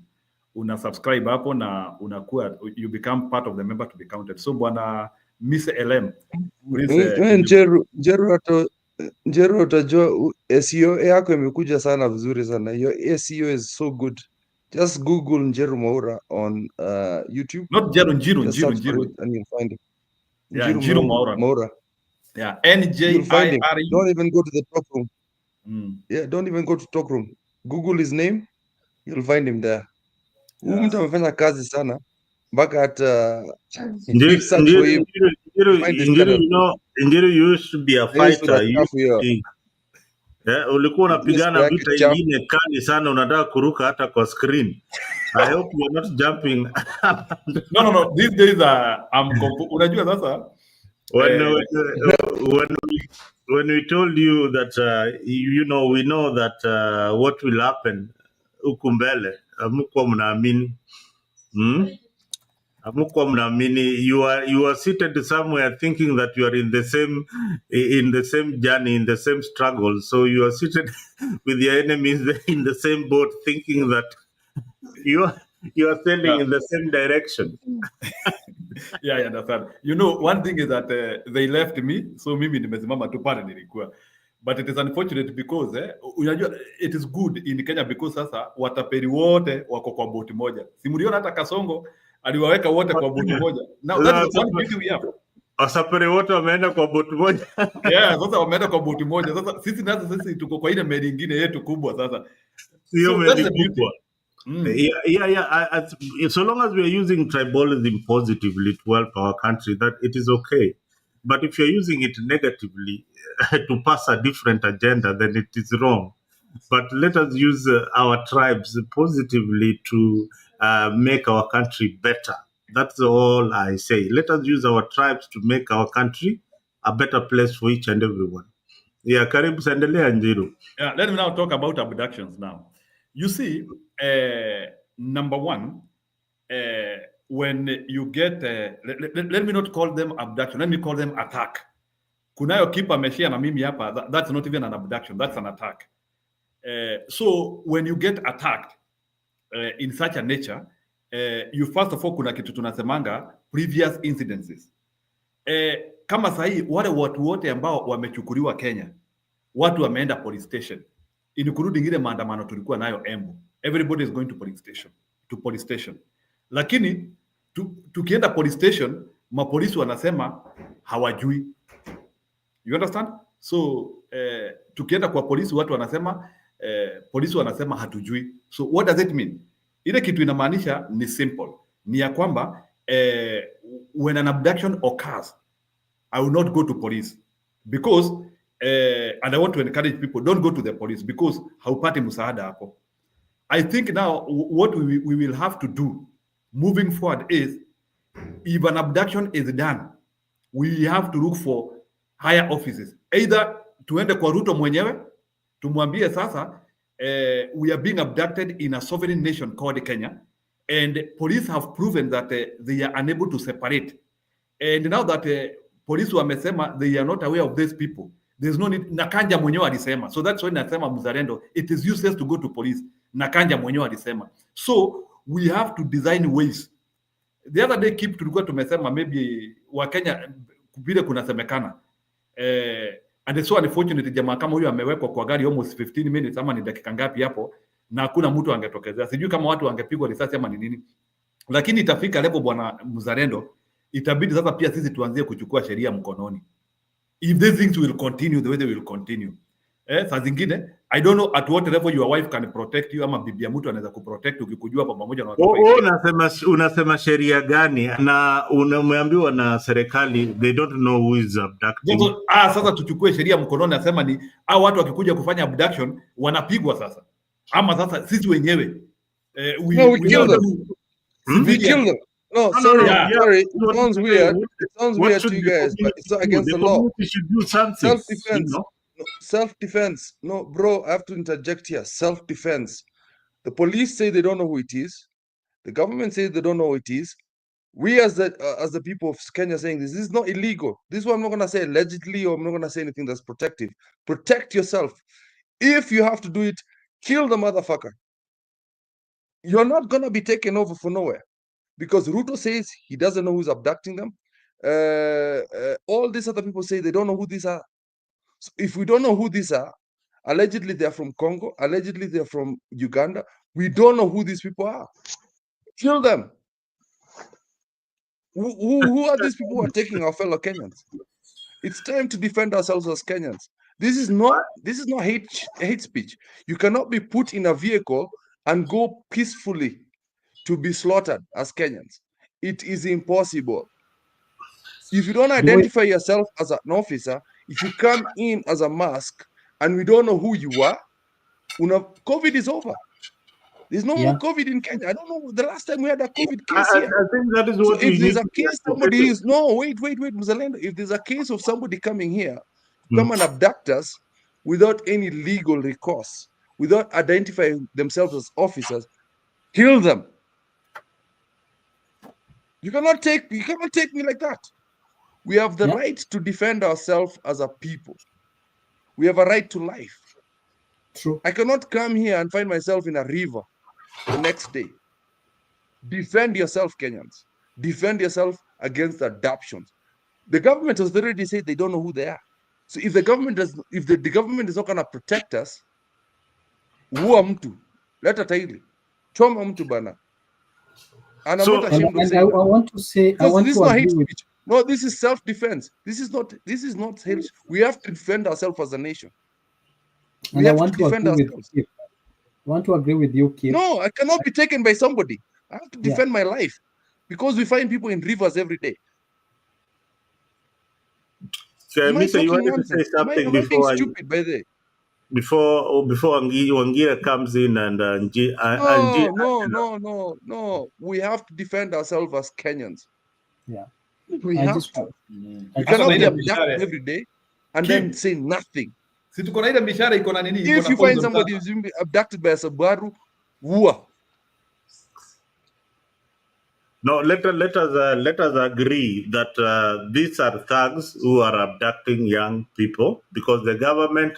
una subscribe hapo na unakuwa, you become part of the member to be counted. So Bwana Miss LM, Njeru, utajua SEO yako imekuja sana vizuri sana. Your SEO is so good. Just Google Njeru Mwaura on YouTube. Not Njiru. And you'll find it. Yeah, Njiru Mwaura. Yeah, NJIRU. Don't even go to the talk room. Yeah, don't even go to talk room. Google his name, you'll find him there. Huyu mtu amefanya kazi sana mpaka hata Njiru, you used to be a fighter. Ulikuwa unapigana Like vita ingine kali sana, unataka kuruka hata kwa screen. I hope you're not jumping. No. These days, unajua sasa. When we told you that, we know that what will happen huku mbele, hamkuwa mnaamini. Hamkuwa mnaamini. You are seated somewhere thinking that you are in the same journey, in the same struggle. So you are seated with your enemies in the same boat, thinking that you are sailing in the same direction. Yeah, I understand. You know, one thing is that they left me, so mimi nimesimama tu pale nilikuwa. But it is unfortunate because unajua it is good in Kenya because sasa watapeli wote wako kwa boti moja. Si mliona hata Kasongo aliwaweka wote kwa boti moja. Now that's the one beauty we have. Wasafiri wote wameenda kwa boti moja. Yeah, sasa wameenda kwa boti moja. Sasa sisi tuko kwa ile meli nyingine yetu kubwa sasa. Sio meli kubwa. Yeah. So long as we are using tribalism positively to help our country, that it is okay. But if you're using it negatively to pass a different agenda, then it is wrong. But let us use our tribes positively to make our country better. That's all I say. Let us use our tribes to make our country a better place for each and everyone. Yeah, karibu sendelea Njiru. Yeah, let me now talk about abductions now. You see, number one, when you get, let me not call them abduction, let me call them attack. Kunayo kipa ameshare na mimi hapa, that's not even an abduction, that's an attack. So when you get attacked in such a nature, you first of all, kuna kitu tunasemanga previous incidences. Kama sahi wale watu wote ambao wamechukuliwa Kenya, watu wameenda police station, including ile maandamano tulikuwa nayo Embu. Everybody is going to police station. Lakini tukienda police station, mapolisi wanasema hawajui. You understand? So tukienda kwa polisi watu wanasema polisi wanasema hatujui. So what does it mean? Ile kitu inamaanisha ni simple. Ni ya kwamba when an abduction occurs, I will not go to police because and I want to encourage people, don't go to the police because haupati msaada hapo. I think now what we will have to do moving forward is, if an abduction is done, we have to look for higher offices. Either tuende kwa Ruto mwenyewe, tumwambie sasa, we are being abducted in a sovereign nation called Kenya, and police have proven that they are unable to separate. And now that police wamesema they are not aware of these people, there's no need. Nakanja mwenyewe alisema. So that's why nasema mzalendo, it is useless to go to police. Nakanja mwenyewe alisema. So we have to design ways. The other day tulikuwa tumesema maybe wa Kenya vile kunasemekana. And it's so unfortunate, jamaa kama huyo amewekwa kwa gari almost 15 minutes ama ni dakika ngapi hapo, na hakuna mtu angetokezea. Sijui kama watu wangepigwa risasi ama ni nini. Lakini itafika level bwana mzalendo, itabidi sasa pia sisi tuanzie kuchukua sheria mkononi. If these things will continue the way they will continue. Saa zingine, I don't know at what level your wife can protect you, ama bibi ya mtu anaweza kuprotect ukikujua pamoja na watu. Unasema sheria gani? Na unameambiwa na serikali they don't know who is abducting. Sasa tuchukue sheria mkononi, nasema ni hao watu wakikuja kufanya abduction wanapigwa sasa. Ama sasa sisi wenyewe we kill them. We kill them. No, sorry. It sounds weird. It sounds weird to you guys, but it's not against the law. Should do something. Self-defense. Self-defense. No, bro, I have to interject here. Self-defense. The police say they don't know who it is. The government says they don't know who it is. We as the people of Kenya saying this is not illegal. This is what I'm not going to say allegedly, or I'm not going to say anything that's protective. Protect yourself. If you have to do it, kill the motherfucker. You're not going to be taken over for nowhere. Because Ruto says he doesn't know who's abducting them. All these other people say they don't know who these are. So if we don't know who these are, allegedly they're from Congo, allegedly they're from Uganda, we don't know who these people are. Kill them. Who are these people who are taking our fellow Kenyans? It's time to defend ourselves as Kenyans. This is not hate speech. You cannot be put in a vehicle and go peacefully to be slaughtered as Kenyans. It is impossible. If you don't identify yourself as an officer, if you come in as a mask and we don't know who you are, COVID is over. There's no more COVID in Kenya. I don't know the last time we had a COVID case here. I think that is So what if we there's need a case, somebody is wait, Mzalendo. If there's a case of somebody coming here, come and abduct us without any legal recourse, without identifying themselves as officers, kill them. You cannot take me like that. We have the right to defend ourselves as a people. We have a right to life. True. I cannot come here and find myself in a river the next day. Defend yourself, Kenyans. Defend yourself against abductions. The government has already said they don't know who they are. So if the government is not going to protect us, uwa mtu, leta tairi, choma mtu bana. And I'm not ashamed of saying I want to say, because this is not hate speech. No, this is self-defense. This is not hate. We have to defend ourselves as a nation. We have to defend ourselves. I want to agree with you, Kip. No, I cannot be taken by somebody. I have to defend my life because we find people in rivers every day. Mr. You wanted to say something am I being stupid by the way? Before Wangira comes in and No. We have to defend ourselves as Kenyans. Yeah. We have to. We cannot be abducted every day and then say nothing. If you find somebody who's being abducted by a Sabaru, wua. No, let us agree that these are thugs who are abducting young people because the government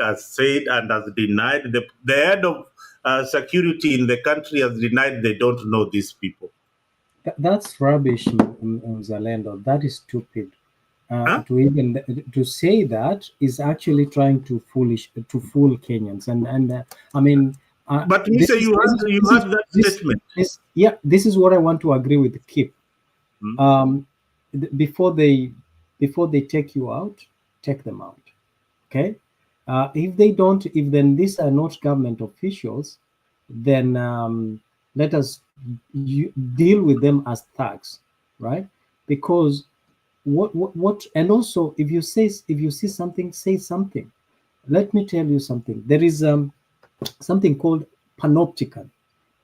has said and has denied. The head of security in the country has denied they don't know these people. That's rubbish, Zalendo. That is stupid. To say that is actually trying to fool Kenyans, and I mean. But Mr. You had that statement. This is what I want to agree with Kip. Before they take you out, take them out. Okay. If then these are not government officials, then let us deal with them as thugs, right? Because what and also if you see something, say something. Let me tell you something. There is something called panopticon,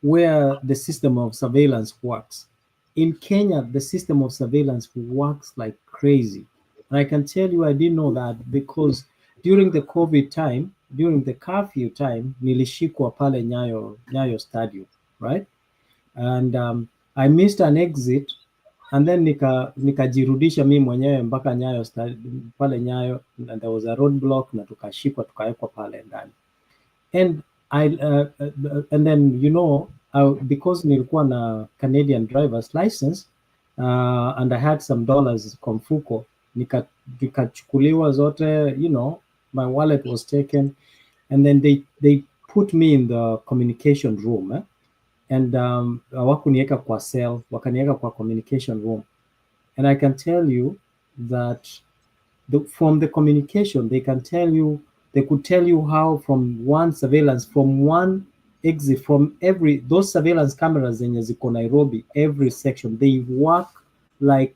where the system of surveillance works. In Kenya, the system of surveillance works like crazy. And I can tell you I didn't know that because during the COVID time, during the curfew time, nilishikwa pale Nyayo Stadium, right? And I missed an exit and then nikajirudisha mimi mwenyewe mpaka Nyayo Stadium, pale Nyayo, and there was a roadblock na tukashikwa tukawekwa pale ndani. And and then because nilikuwa na Canadian driver's license and I had some dollars kwa mfuko, nikachukuliwa zote, my wallet was taken, and then they put me in the communication room and hawakuniweka kwa cell, wakaniweka kwa communication room. And I can tell you that from the communication they could tell you how from one surveillance, from one exit, from those surveillance cameras zenye ziko Nairobi, every section, they work like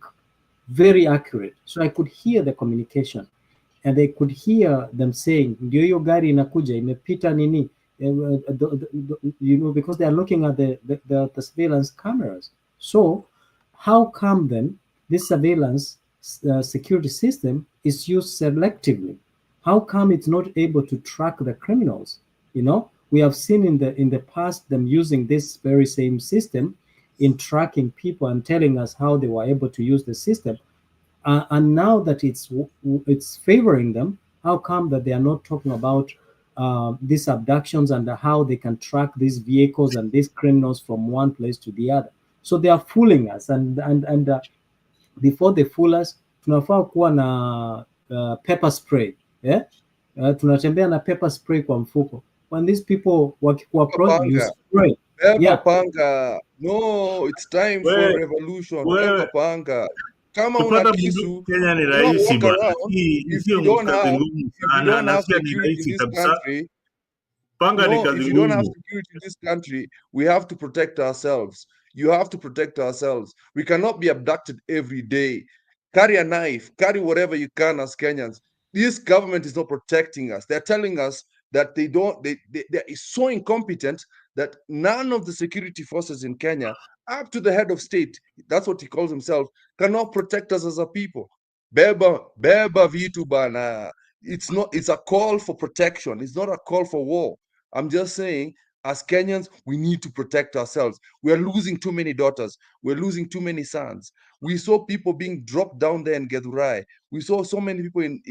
very accurate. So I could hear the communication and they could hear them saying, ndio hiyo gari inakuja, imepita nini, because they are looking at the surveillance cameras. So how come then this surveillance security system is used selectively? How come it's not able to track the criminals? We have seen in the past them using this very same system in tracking people and telling us how they were able to use the system. And now that it's favoring them, how come that they are not talking about these abductions and how they can track these vehicles and these criminals from one place to the other? So they are fooling us, and before they fool us, tunafaa kuwa na pepper spray. Tunatembea na pepper spray kwa mfuko. When these people approach, you spray. Panga. No, it's time for revolution. Panga. Kama una kisu, Kenya ni rahisi bwana. If you don't have security in this country, if you don't have security in this country, we have to protect ourselves. You have to protect ourselves. We cannot be abducted every day. Carry a knife, carry whatever you can as Kenyans. this government is not protecting us. They're telling us that they are so incompetent that none of the security forces in Kenya, up to the head of state, that's what he calls himself, cannot protect us as a people. Beba vitu bana. It's a call for protection. It's not a call for war. I'm just saying, as Kenyans, we need to protect ourselves. We are losing too many daughters. We're losing too many sons. We saw people being dropped down there in Githurai. We saw so many people in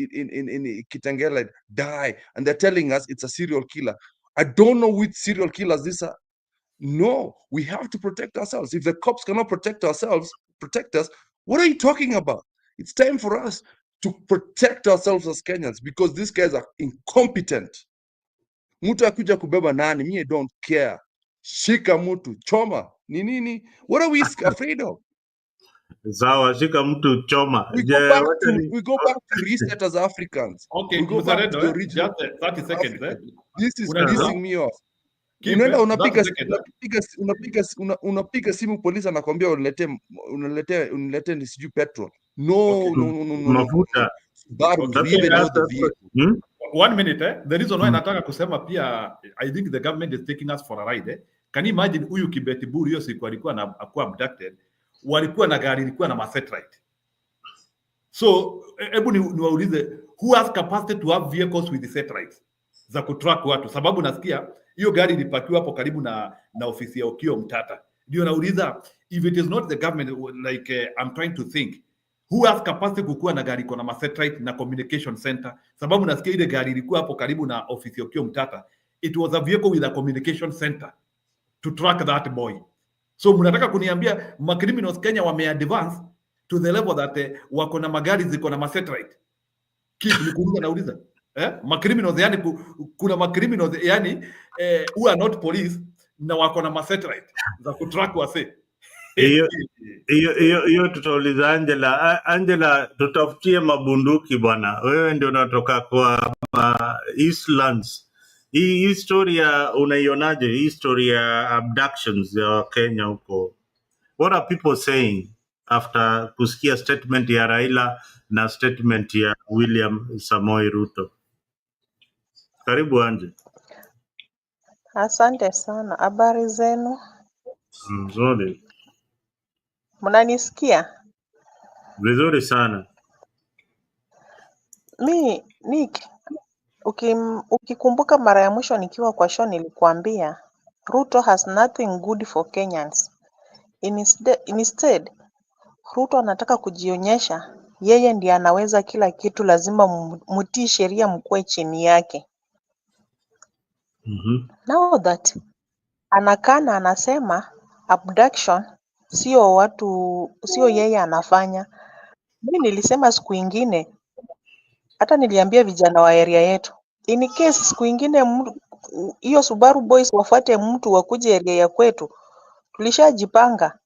Kitengela die, and they're telling us it's a serial killer. I don't know which serial killers these are. No, we have to protect ourselves. If the cops cannot protect us, what are you talking about? It's time for us to protect ourselves as Kenyans, because these guys are incompetent. Mtu akuja kubeba nani, me, I don't care. Shika mtu, choma, ni nini? What are we afraid of? Sawa, shika mtu choma. We go back to reset as Africans. Okay, we go back to the original. just 30 seconds. This is pissing me off. Unaenda unapiga simu polisi anakwambia unilete ni sijui petrol. No. Mafuta. One minute, the reason why nataka kusema pia, I think the government is taking us for a ride. Can you imagine huyu Kibeti Buru hiyo siku alikuwa abducted, walikuwa na gari ilikuwa na satellite. So hebu niwaulize, who has capacity to have vehicles with the satellites za kutrack watu? Sababu nasikia hiyo gari ilipakiwa hapo karibu na ofisi ya Okiya Mtata. Ndio nauliza, if it is not the government, like I'm trying to think, who has capacity kukuwa na gari iko na satellite na communication center? Sababu nasikia ile gari ilikuwa hapo karibu na ofisi ya Okiya Mtata. It was a vehicle with a communication center to track that boy. So mnataka kuniambia criminals Kenya wame-advance to the level that wako na magari ziko na satellite? Kitu nikuuliza, nauliza criminals, yani kuna criminals yani who are not police na wako na satellite za kutrack wase. Hiyo tutauliza Angela. Angela, tutafutie mabunduki bwana. Wewe ndio unatoka kwa Eastlands. Hii historia unaionaje? Historia abductions ya Kenya huko. What are people saying after kusikia statement ya Raila na statement ya William Samoei Ruto? Karibu Anje. Asante sana. Habari zenu? Nzuri. Mnanisikia? Vizuri sana. Nick, ukikumbuka mara ya mwisho nikiwa kwa show nilikuambia Ruto has nothing good for Kenyans. Instead, Ruto anataka kujionyesha yeye ndiye anaweza kila kitu, lazima mtii sheria, mkue chini yake. Now that anakana anasema abduction sio yeye anafanya. Mimi nilisema siku ingine, hata niliambia vijana wa area yetu, in case siku ingine hiyo Subaru boys wafuate mtu wakuje area ya kwetu, tulishajipanga.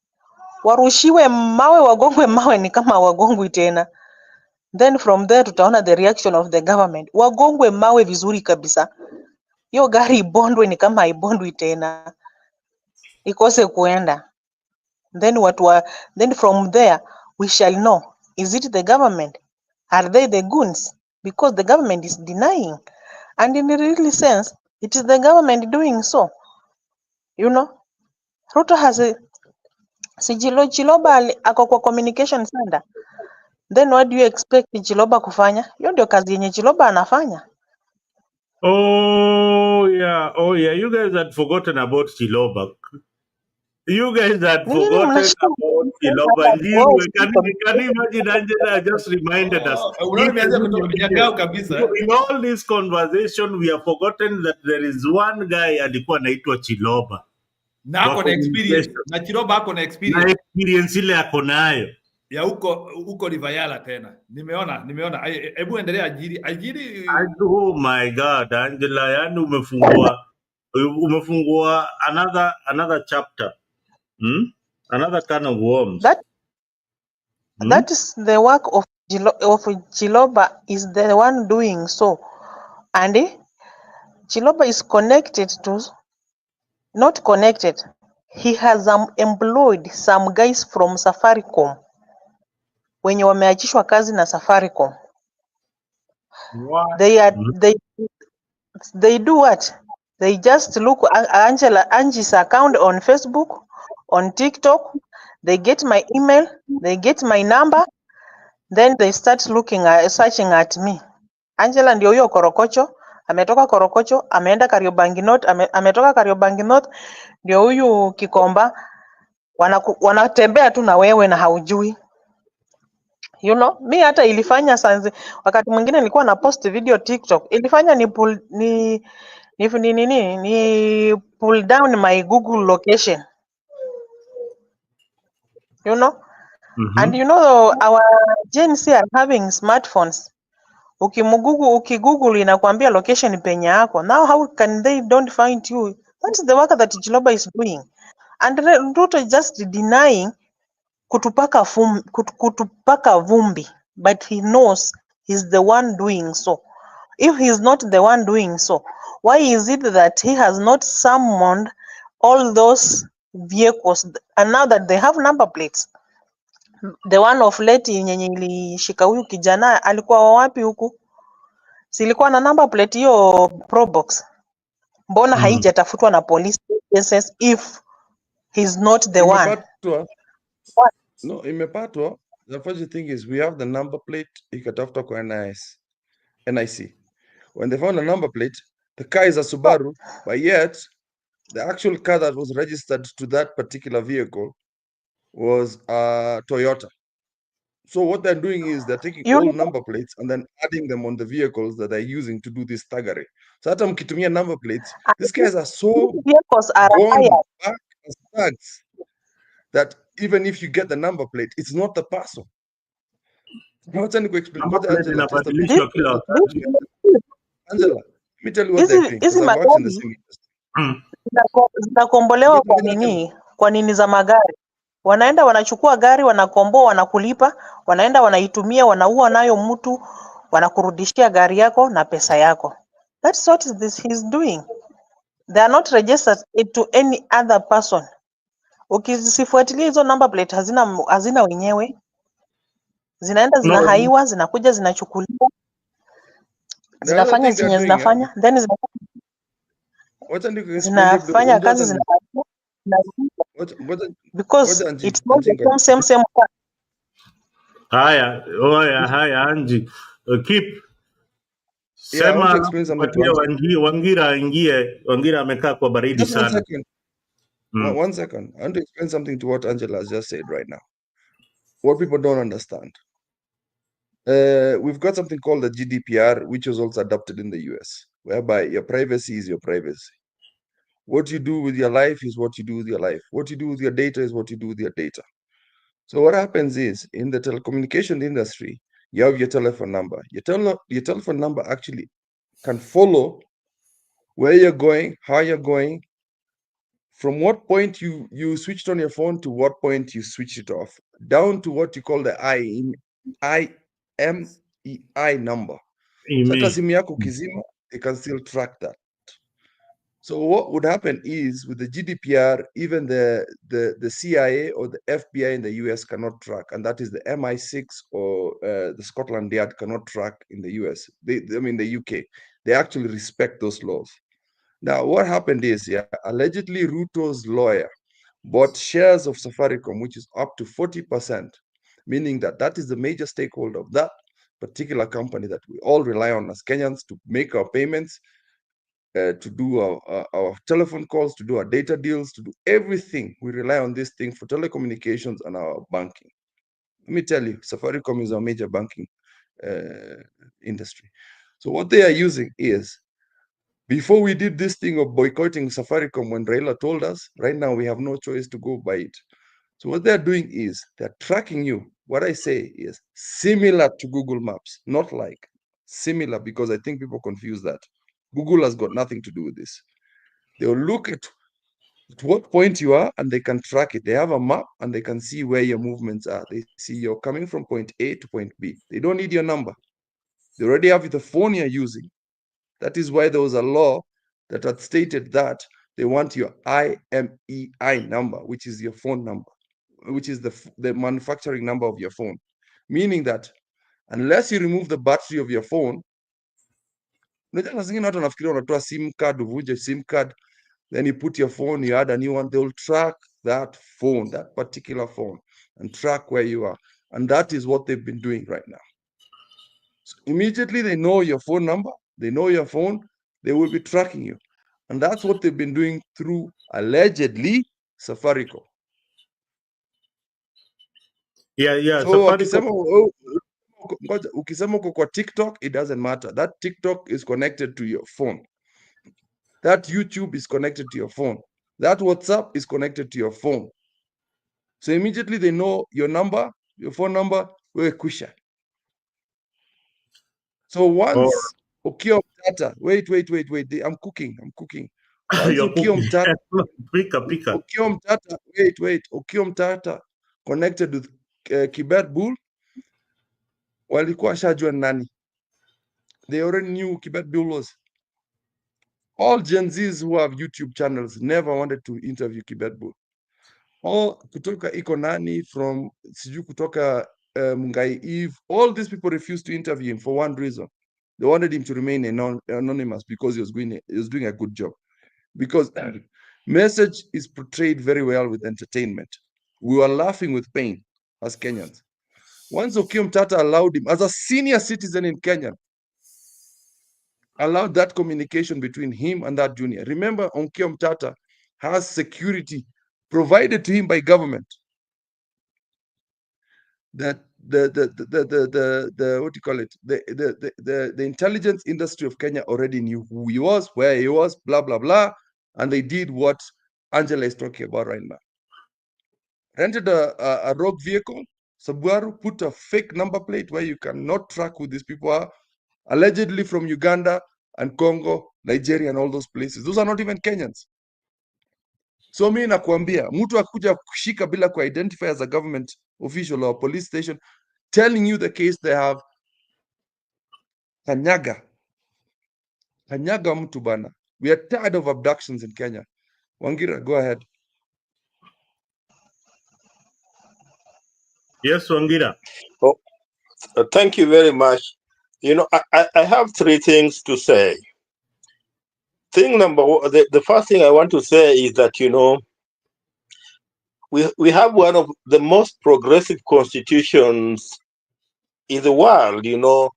Warushiwe mawe, wagongwe mawe, ni kama wagongwi tena. Then from there tutaona the reaction of the government. Wagongwe mawe vizuri kabisa. Hiyo gari ibondwe ni kama ibondwi tena, ikose kuenda. Then from there we shall know, is it the government? Are they the goons? Because the government is denying, and in a real sense it is the government doing so. You know, Ruto has a Chiloba ako kwa communication center. Then what do you expect Chiloba kufanya? Hiyo ndio kazi yenye Chiloba anafanya. Oh yeah. You guys had forgotten about Chiloba. You guys had forgotten about Chiloba. Can you imagine Angela just reminded us? In all this conversation, we have forgotten that there is one guy alikuwa anaitwa Chiloba. Na ako na experience. Na Chiloba ako na experience. Na experience ile ako nayo. Ya huko Rivayala tena. Nimeona. Hebu endelea ajiri. Oh my God, Angela, yani umefungua another chapter. Another kind of worms. That is the work of Chiloba, is the one doing so. And Chiloba is not connected. He has employed some guys from Safaricom wenye wameachishwa kazi na Safaricom. What? They are they do what? They just look Angie's account on Facebook, on TikTok. They get my email, they get my number, then they start searching at me. Angela ndio huyo Korokocho, ametoka Korokocho, ameenda Kariobangi North, ametoka Kariobangi North, ndio huyu Kikomba, wanatembea tu na wewe na haujui. You know, mi hata ilifanya wakati mwingine nilikuwa na post video TikTok, ilifanya ni pull down my Google location. You know? And you know our Gen Z are having smartphones. Ukigoogle inakwambia location penye yako. Now how can they don't find you? That's the work that Chiloba is doing. And Ruto is just denying kutupaka vumbi, but he knows he's the one doing so. If he's not the one doing so, why is it that he has not summoned all those vehicles, and now that they have number plates? The one of late yenye ilishika huyu kijana alikuwa wapi huku? Silikuwa na number plate hiyo Probox. Mbona haijatafutwa na police agencies if he's not the one? What? No, imepatwa. The first thing is we have the number plate, ikatafutwa kwa NIC. When they found a number plate, the car is a Subaru, but yet the actual car that was registered to that particular vehicle was a Toyota. So what they're doing is they're taking all number plates and then adding them on the vehicles that they're using to do this thuggery. So hata mkitumia number plates, these guys are so vehicles are gone back as thugs that even if you get the number plate, it's not the person. Angela, Angela, let me tell you what they're doing, because I've worked in the same industry. Zinakombolewa kwa nini? Kwa nini za magari? Wanaenda wanachukua gari, wanakomboa, wanakulipa, wanaenda wanaitumia, wanaua nayo mtu, wanakurudishia gari yako na pesa yako. That's what he's doing. They are not registered to any other person. Ukisifuatilia hizo number plate hazina wenyewe. Zinaenda zinahaiwa, zinakuja zinachukuliwa. Zinafanya zenye zinafanya, then zinafanya kazi zinafanya. Because it's not the same. Haya, Angie. Keep. Yeah, I want to explain something to Wangira amekaa kwa baridi sana. 1 second. 1 second. I want to explain something to what Angela has just said right now. What people don't understand. We've got something called the GDPR, which was also adopted in the US, whereby your privacy is your privacy. What you do with your life is what you do with your life. What you do with your data is what you do with your data. So what happens is, in the telecommunication industry, you have your telephone number. Your telephone number actually can follow where you're going, how you're going, from what point you switched on your phone to what point you switched it off, down to what you call the IMEI number. Sata simu yako kizima, they can still track that. So what would happen is, with the GDPR, even the CIA or the FBI in the US cannot track, and that is the MI6 or the Scotland Yard cannot track in the US. The UK, they actually respect those laws. Now, what happened is, allegedly Ruto's lawyer bought shares of Safaricom, which is up to 40%, meaning that is the major stakeholder of that particular company that we all rely on as Kenyans to make our payments, to do our telephone calls, to do our data deals, to do everything. We rely on this thing for telecommunications and our banking. Let me tell you, Safaricom is our major banking industry. So what they are using is, before we did this thing of boycotting Safaricom, when Raila told us, right now we have no choice to go by it. So what they're doing is they're tracking you. What I say is similar to Google Maps, not like, similar, because I think people confuse that. Google has got nothing to do with this. They'll look at what point you are and they can track it. They have a map and they can see where your movements are. They see you're coming from point A to point B. They don't need your number. They already have the phone you're using. That is why there was a law that had stated that they want your IMEI number, which is your phone number, which is the manufacturing number of your phone. Meaning that unless you remove the battery of your phone, Unajua saa zingine watu wanafikiria unatoa sim card, uvunje sim card, then you put your phone, you add a new one, they will track that phone, that particular phone, and track where you are. And that is what they've been doing right now. So immediately they know your phone number, they know your phone, they will be tracking you. And that's what they've been doing through, allegedly, Safaricom. Yeah. So Safaricom. ukisema uko kwa TikTok, it doesn't matter. That TikTok is connected to your phone. That YouTube is connected to your phone. That WhatsApp is connected to your phone. So immediately they know your number, your phone number, wewe kwisha. So once ukiwa mtata, wait, I'm cooking. Once You're ukiwa cooking. mtata, Pika. ukiwa mtata connected with Kibet Bull, walikuwa washajua nani. They already knew Kibet Bull was. All Gen Zs who have YouTube channels never wanted to interview Kibet Bull. All kutoka iko nani from siju kutoka Mungai Eve, all these people refused to interview him for one reason. They wanted him to remain anonymous because he was doing a good job. Because message is portrayed very well with entertainment. We were laughing with pain as Kenyans. Once Okiya Mtata allowed him, as a senior citizen in Kenya, allowed that communication between him and that junior. Remember, Okiya Mtata has security provided to him by government. That the what do you call it? The intelligence industry of Kenya already knew who he was, where he was, blah blah blah, and they did what Angela is talking about right now. Rented a rogue vehicle, Subaru, put a fake number plate where you cannot track who these people are, allegedly from Uganda and Congo, Nigeria, and all those places. Those are not even Kenyans. So mi nakwambia, mtu akuja kushika bila identify as a government official or police station, telling you the case they have, kanyaga mtu bana. We are tired of abductions in Kenya. Wangira, go ahead. Yes, Wangira. Oh, thank you very much. You know, I have three things to say. Thing number one, the first thing I want to say is that, you know, we have one of the most progressive constitutions in the world, you know,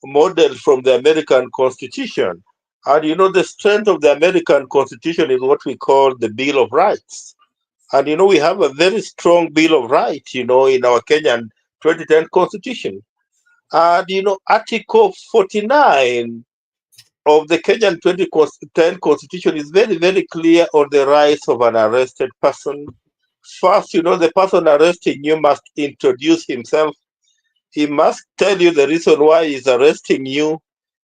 modeled from the American Constitution. And, you know, the strength of the American Constitution is what we call the Bill of Rights. And, you know, we have a very strong Bill of Rights, you know, in our Kenyan 2010 Constitution. And, you know, Article 49 of the Kenyan 2010 Constitution is very, very clear on the rights of an arrested person. First, you know, the person arresting you must introduce himself. He must tell you the reason why he's arresting you.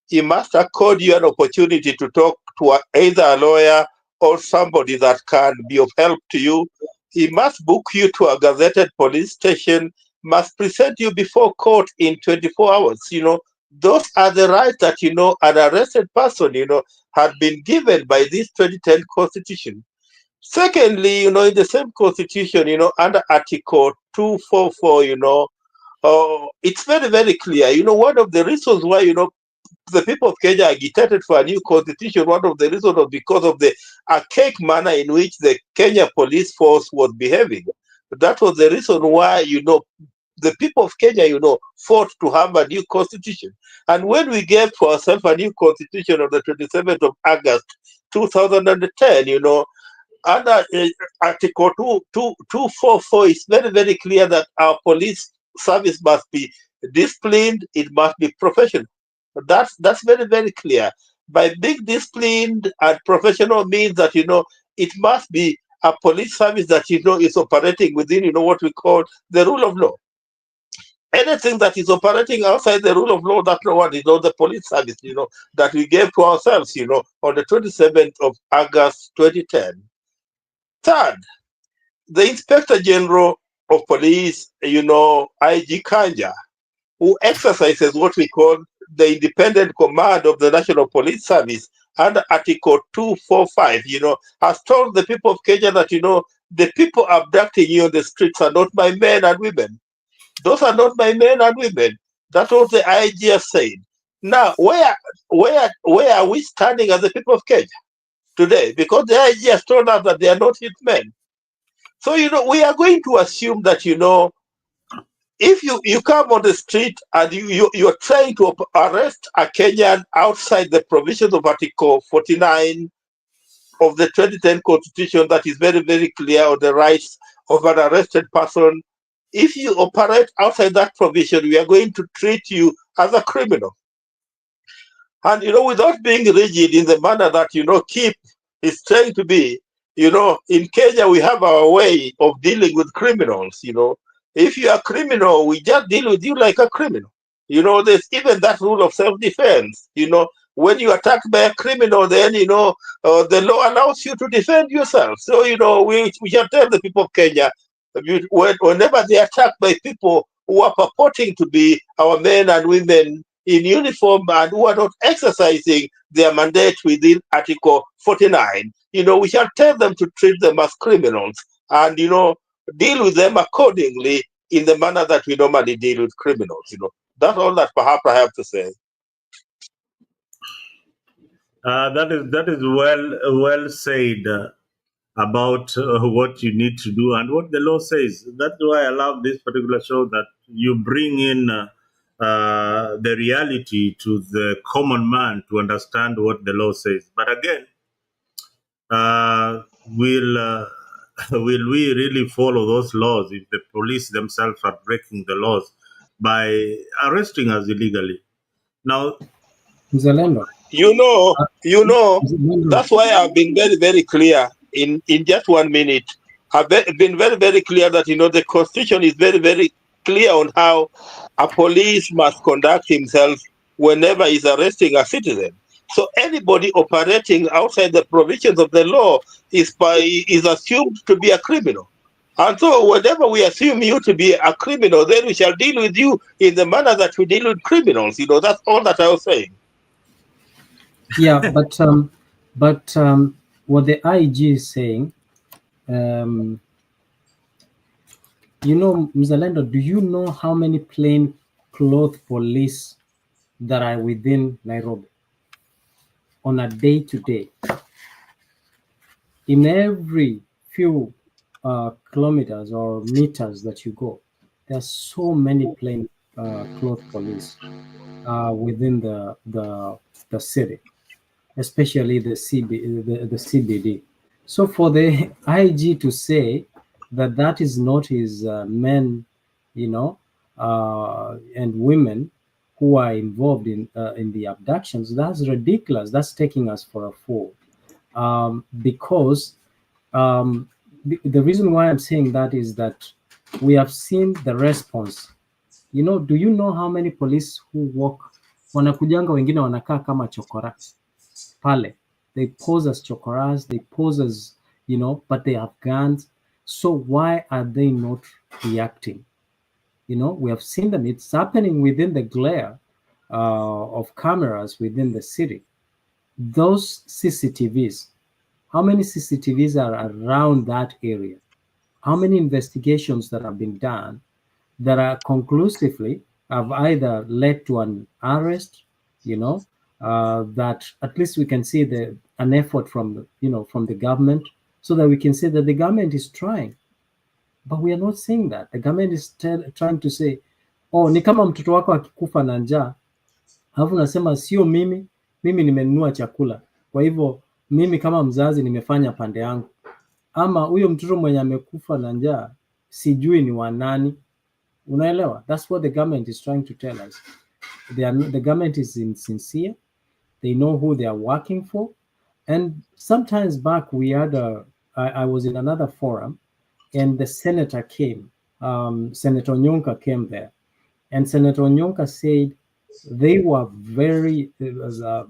He must accord you an opportunity to talk to either a lawyer or somebody that can be of help to you. He must book you to a gazetted police station, must present you before court in 24 hours. You know, those are the rights that, you know, an arrested person, you know, had been given by this 2010 Constitution. Secondly, you know, in the same Constitution, you know, under Article 244, you know, it's very, very clear. You know, one of the reasons why, you know, the people of Kenya agitated for a new constitution, one of the reasons was because of the archaic manner in which the Kenya police force was behaving. That was the reason why, you know, the people of Kenya, you know, fought to have a new constitution. And when we gave to ourselves a new constitution on the 27th of August, 2010, you know, under Article 244, it's very, very clear that our police service must be disciplined, it must be professional. That's very, very clear. By being disciplined and professional means that, you know, it must be a police service that, you know, is operating within, you know, what we call the rule of law. Anything that is operating outside the rule of law, that no one is not the police service, you know, that we gave to ourselves, you know, on the 27th of August 2010. Third, the Inspector General of Police, you know, IG Kanja, who exercises what we call the independent command of the National Police Service under Article 245, you know, has told the people of Kenya that, you know, the people abducting you on the streets are not my men and women. Those are not my men and women. That's what the IG has said. Now, where are we standing as the people of Kenya today? Because the IG has told us that they are not hitmen. So, we are going to assume that, if you come on the street and you're trying to arrest a Kenyan outside the provisions of Article 49 of the 2010 Constitution, that is very, very clear on the rights of an arrested person. If you operate outside that provision, we are going to treat you as a criminal. And, without being rigid in the manner that, Keep is trying to be, in Kenya, we have our way of dealing with criminals, If you are a criminal, we just deal with you like a criminal. There's even that rule of self-defense, when you are attacked by a criminal, then, the law allows you to defend yourself. So, we shall tell the people of Kenya, whenever they are attacked by people who are purporting to be our men and women in uniform and who are not exercising their mandate within Article 49, we shall tell them to treat them as criminals and, deal with them accordingly in the manner that we normally deal with criminals. That's all that perhaps I have to say. That is well said about what you need to do and what the law says. That's why I love this particular show, that you bring in the reality to the common man to understand what the law says. But again, will we really follow those laws if the police themselves are breaking the laws by arresting us illegally? Now, Mzalendo. That's why I've been very, very clear in just 1 minute. I've been very, very clear that, the Constitution is very, very clear on how a police must conduct himself whenever he's arresting a citizen. So anybody operating outside the provisions of the law is assumed to be a criminal. And so whenever we assume you to be a criminal, then we shall deal with you in the manner that we deal with criminals. That's all that I was saying. Yeah, but what the IG is saying, Mzalendo, do you know how many plain clothes police that are within Nairobi on a day-to-day? In every few kilometers or meters that you go, there's so many plain clothes police within the city, especially the CBD. So for the IG to say that is not his men, and women who are involved in the abductions, that's ridiculous. That's taking us for a fool. Because the reason why I'm saying that is that we have seen the response. Do you know how many police who walk, wanakujanga wengine wanakaa kama chokora pale? They pose as chokoras, they pose as, but they have guns. So why are they not reacting? We have seen them. It's happening within the glare of cameras within the city. Those CCTVs, how many CCTVs are around that area? How many investigations that have been done that are conclusively have either led to an arrest, that at least we can see an effort from the government, so that we can say that the government is trying. But we are not seeing that. The government is trying to say, oh, ni kama mtoto wako akikufa na njaa, alafu nasema sio mimi nimenunua chakula, kwa hivyo mimi kama mzazi nimefanya pande yangu, ama huyo mtoto mwenye amekufa na njaa sijui ni wa nani. Unaelewa? That's what the government is trying to tell us. The government is insincere. They know who they are working for. And sometimes back we had I was in another forum, and the senator came. Senator Onyonka came there, and Senator Onyonka said they were very, the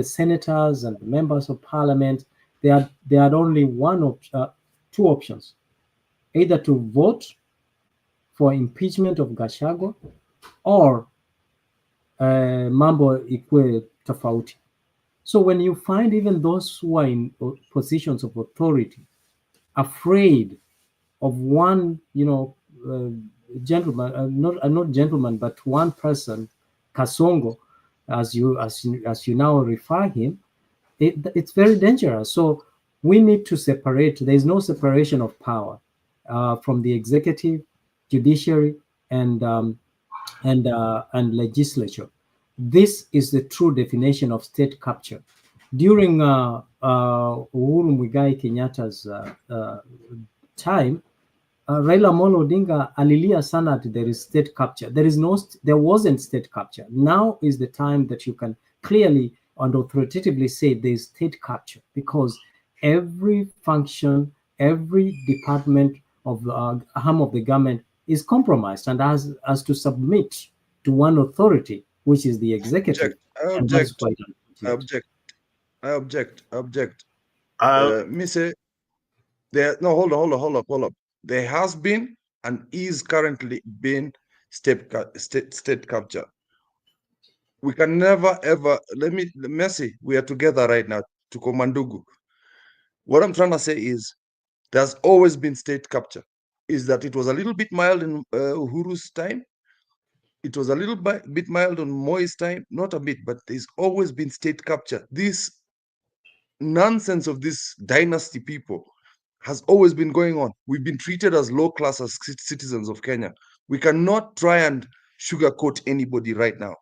senators and the members of parliament, they had only two options: either to vote for impeachment of Gachagua or mambo ikue tofauti. So when you find even those who are in positions of authority afraid of one, gentleman, not gentleman, but one person Kasongo, as you now refer him, it's very dangerous. So we need to separate. There is no separation of power from the executive, judiciary, and legislature. This is the true definition of state capture. During Uhuru Muigai Kenyatta's time, Raila Amolo Odinga alilia sana that there is state capture. There wasn't state capture. Now is the time that you can clearly and authoritatively say there is state capture, because every function, every department of the arm of the government is compromised and has to submit to one authority, which is the executive. I object. Me say, hold up. There has been and is currently being state capture. We can never ever, Messi, we are together right now to Komandugu. What I'm trying to say is there's always been state capture. Is that it was a little bit mild in Uhuru's time. It was a little bit mild on Moi's time, not a bit, but there's always been state capture. This nonsense of this dynasty people has always been going on. We've been treated as low class as citizens of Kenya. We cannot try and sugarcoat anybody right now.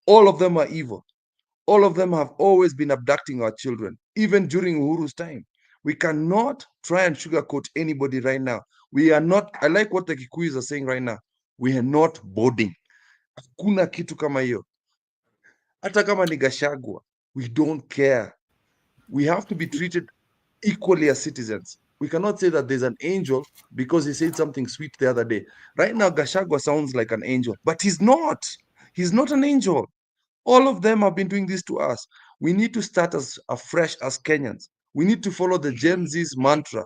All of them are evil. All of them have always been abducting our children, even during Uhuru's time. We cannot try and sugarcoat anybody right now. We are not, I like what the Kikuyus are saying right now. We are not boarding. Hakuna kitu kama hiyo. Hata kama ni Gachagua, we don't care. We have to be treated equally as citizens. We cannot say that there's an angel because he said something sweet the other day. Right now, Gachagua sounds like an angel, but he's not. He's not an angel. All of them have been doing this to us. We need to start as afresh as Kenyans. We need to follow the Gen Z's mantra.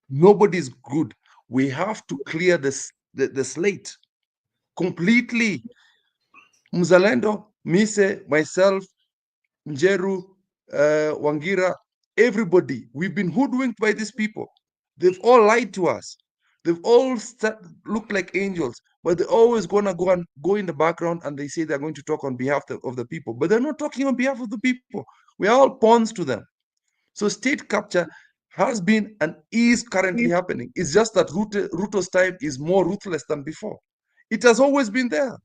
Nobody's good. We have to clear the slate completely. Mzalendo, Mise, myself, Njeru, Wangira, everybody, we've been hoodwinked by these people. They've all lied to us. They've all looked like angels, but they're always gonna go in the background and they say they're going to talk on behalf of the people, but they're not talking on behalf of the people. We are all pawns to them. So state capture has been and is currently happening. It's just that Ruto's time is more ruthless than before. It has always been there.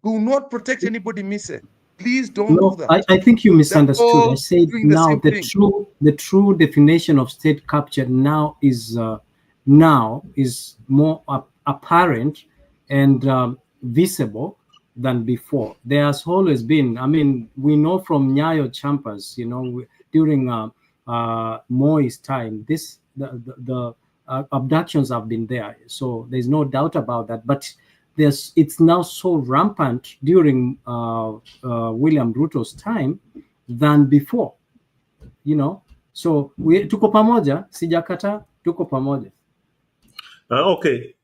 Do not protect anybody, Mise. Please don't do that. I think you misunderstood. I said now the true definition of state capture now is more apparent and visible than before. There has always been. I mean, we know from Nyayo Chambers, during Moi's time, the abductions have been there. So there's no doubt about that. But it's now so rampant during William Ruto's time than before, So tuko pamoja, sijakata, tuko pamoja. Okay,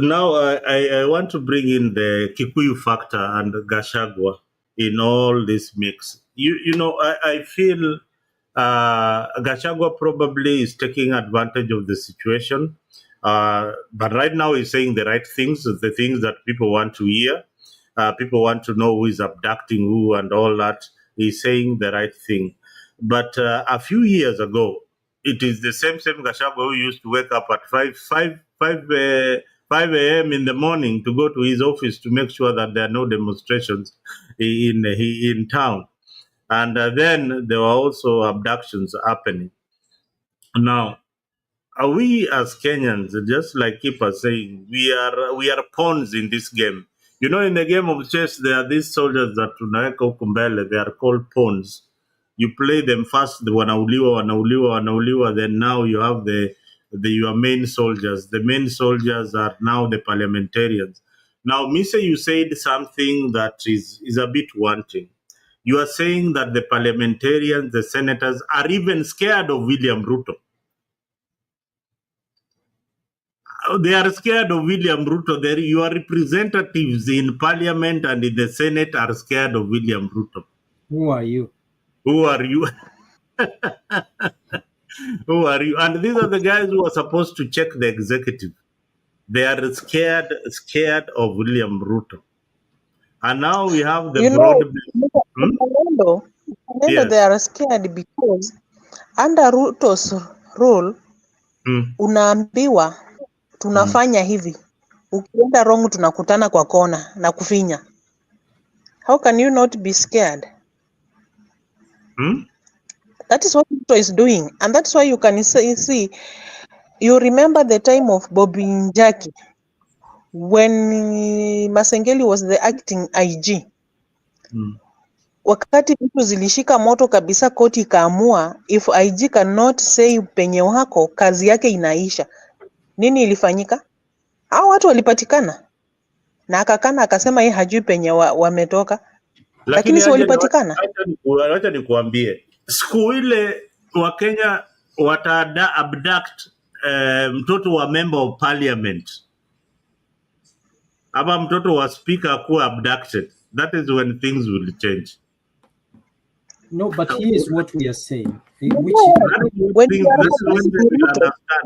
now I want to bring in the Kikuyu factor and Gachagua in all this mix. I feel Gachagua probably is taking advantage of the situation. But right now he's saying the right things, the things that people want to hear. People want to know who is abducting who and all that. He's saying the right thing. But a few years ago, it is the same Gachagua who used to wake up at 5 a.m. in the morning to go to his office to make sure that there are no demonstrations in town. And then there were also abductions happening. Now, we as Kenyans, just like Keeper saying, we are pawns in this game. In the game of chess, there are these soldiers that tunaweka kumbele, they are called pawns. You play them first, the wanauliwa, then now you have your main soldiers. The main soldiers are now the parliamentarians. Now, Misa, you said something that is a bit wanting. You are saying that the parliamentarians, the senators, are even scared of William Ruto. They are scared of William Ruto. Your representatives in parliament and in the Senate are scared of William Ruto. Who are you? Who are you? Who are you? And these are the guys who are supposed to check the executive. They are scared of William Ruto. And now we have the You know, Yes. they are scared because under Ruto's rule, unaambiwa tunafanya hivi. Ukienda wrong tunakutana kwa kona na kufinya. How can you not be scared? That is what Ruto is doing. And that's why you can see, you remember the time of Bobby Njaki when Masengeli was the acting IG. Wakati vitu zilishika moto kabisa, koti ikaamua if IG cannot say penye wako, kazi yake inaisha. Nini ilifanyika? Hao watu walipatikana. Na akakana akasema yeye hajui penye wametoka. Lakini si walipatikana. Acha nikuambie. Siku ile Wakenya abduct mtoto wa member of parliament. Ama mtoto wa speaker kuwa abducted. That is when things will change. No, but here is what we are saying.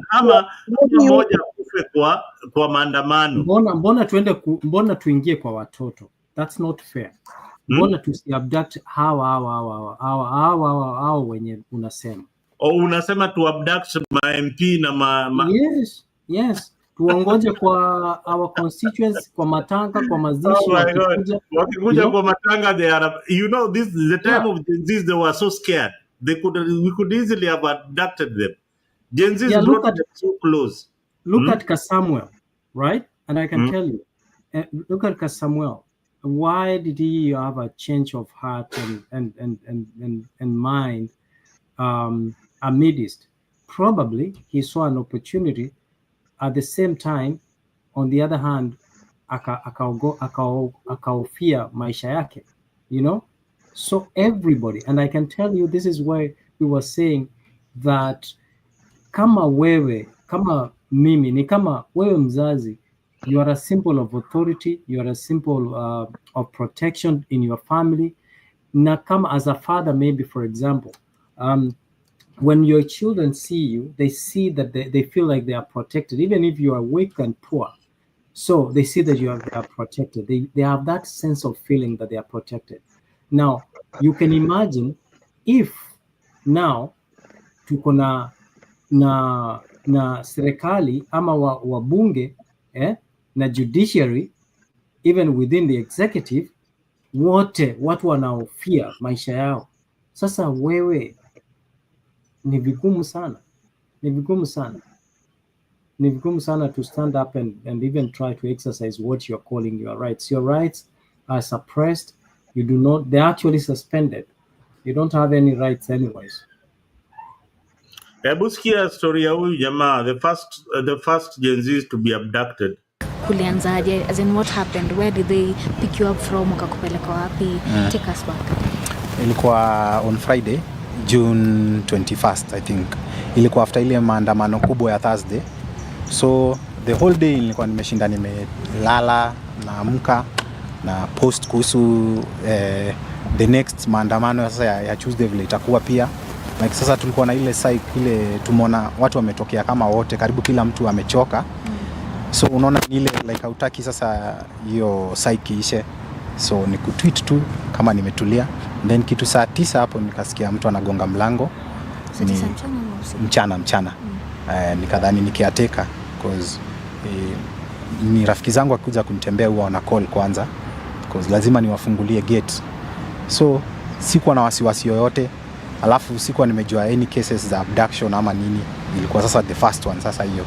Ama moja kufe kwa maandamano. Mbona tuingie kwa watoto? That's not fair. Mbona tusiabduct hawa wenye unasema? Unasema tu abduct ma MP na Yes. Tuongoje kwa our constituents, kwa matanga, kwa mazishi. Wakikuja kwa matanga, they are, this is the time of Gen Zs, they were so scared. We could easily have abducted them. Gen Zs brought them so close. Look at Kasamuel, right? And I can tell you, look at Kasamuel. Why did he have a change of heart and mind amidst? Probably he saw an opportunity. At the same time, on the other hand, akaofia maisha yake, So everybody, and I can tell you, this is why we were saying that kama mimi, ni kama wewe mzazi, you are a symbol of authority, you are a symbol of protection in your family. Na kama as a father, maybe, for example, when your children see you, they see that they feel like they are protected, even if you are weak and poor. So they see that they are protected. They have that sense of feeling that they are protected. Now, you can imagine if now tuko na serikali ama wabunge na judiciary, even within the executive, watu wanaofia maisha yao. Sasa wewe ni vigumu sana to stand up and even try to exercise what you're calling your rights. Your rights are suppressed. They're actually suspended. You don't have any rights anyways. Hebu sikia story ya huyu jamaa, the first Gen Zs to be abducted. Kulianzaje? As in, what happened? Where did they pick you up from? Wakakupeleka wapi? Take us back. Ilikuwa on Friday, June 21st, I think. Ilikuwa after ile maandamano kubwa ya Thursday. So the whole day nilikuwa nimeshinda nimelala, naamka na post kuhusu the next maandamano sasa ya Tuesday vile itakuwa pia. Like sasa tulikuwa na ile ile tumeona watu wametokea kama wote, karibu kila mtu amechoka. So unaona ile like hautaki sasa hiyo psyche ishe. So ni kutweet tu kama nimetulia. Then kitu saa 9 hapo nikasikia mtu anagonga mlango. Ni mchana. Nikadhani nikiateka because ni rafiki zangu akuja kunitembea huwa wana call kwanza because lazima niwafungulie gate. So sikuwa na wasiwasi yoyote. Alafu sikuwa nimejua any cases za abduction ama nini. Ilikuwa sasa the first one. Sasa hiyo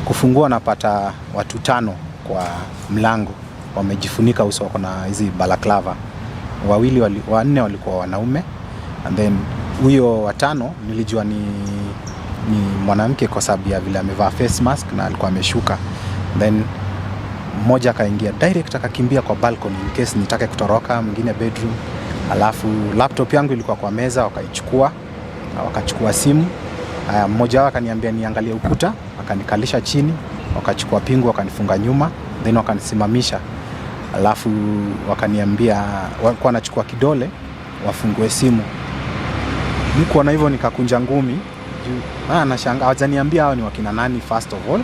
kufungua napata watu 5 kwa mlango wamejifunika uso, wako na hizi balaclava. 4 walikuwa wanaume, and then huyo wa 5 nilijua ni mwanamke kwa sababu ya vile amevaa face mask na alikuwa ameshuka. Then mmoja akaingia direct akakimbia kwa balcony in case nitake kutoroka, mwingine bedroom. Alafu laptop yangu ilikuwa kwa meza, wakachukua simu. Mmoja wao akaniambia niangalie ukuta, akanikalisha chini, wakachukua pingu wakanifunga nyuma, then wakanisimamisha. Alafu wakaniambia walikuwa wanachukua kidole wafungue simu. Niko na hivyo nikakunja ngumi. Nashangaa hawajaniambia hao ni wakina nani first of all.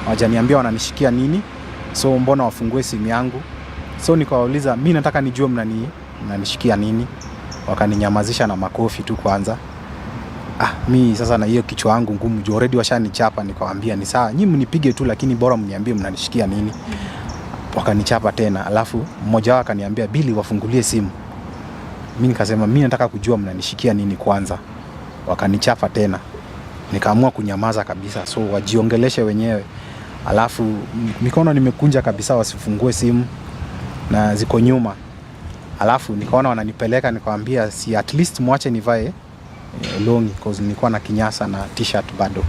Hawajaniambia wananishikia nini. So mbona wafungue simu yangu? So nikawauliza mimi nataka nijue mnanishikia nini. Wakaninyamazisha na makofi tu kwanza. Mi sasa na hiyo kichwa yangu ngumu juu already washanichapa, nikawaambia ni sawa, nyinyi mnipige tu lakini bora mniambie mnanishikia nini. Wakanichapa tena, alafu mmoja wao akaniambia Billy wafungulie simu. Mimi nikasema mimi nataka kujua mnanishikia nini kwanza. Wakanichapa tena. Nikaamua kunyamaza kabisa, so wajiongeleshe wenyewe. Alafu mikono nimekunja kabisa wasifungue simu na ziko nyuma. Alafu nikaona wananipeleka, nikawaambia si at least muache nivae longi cause nilikuwa na kinyasa na t-shirt bado.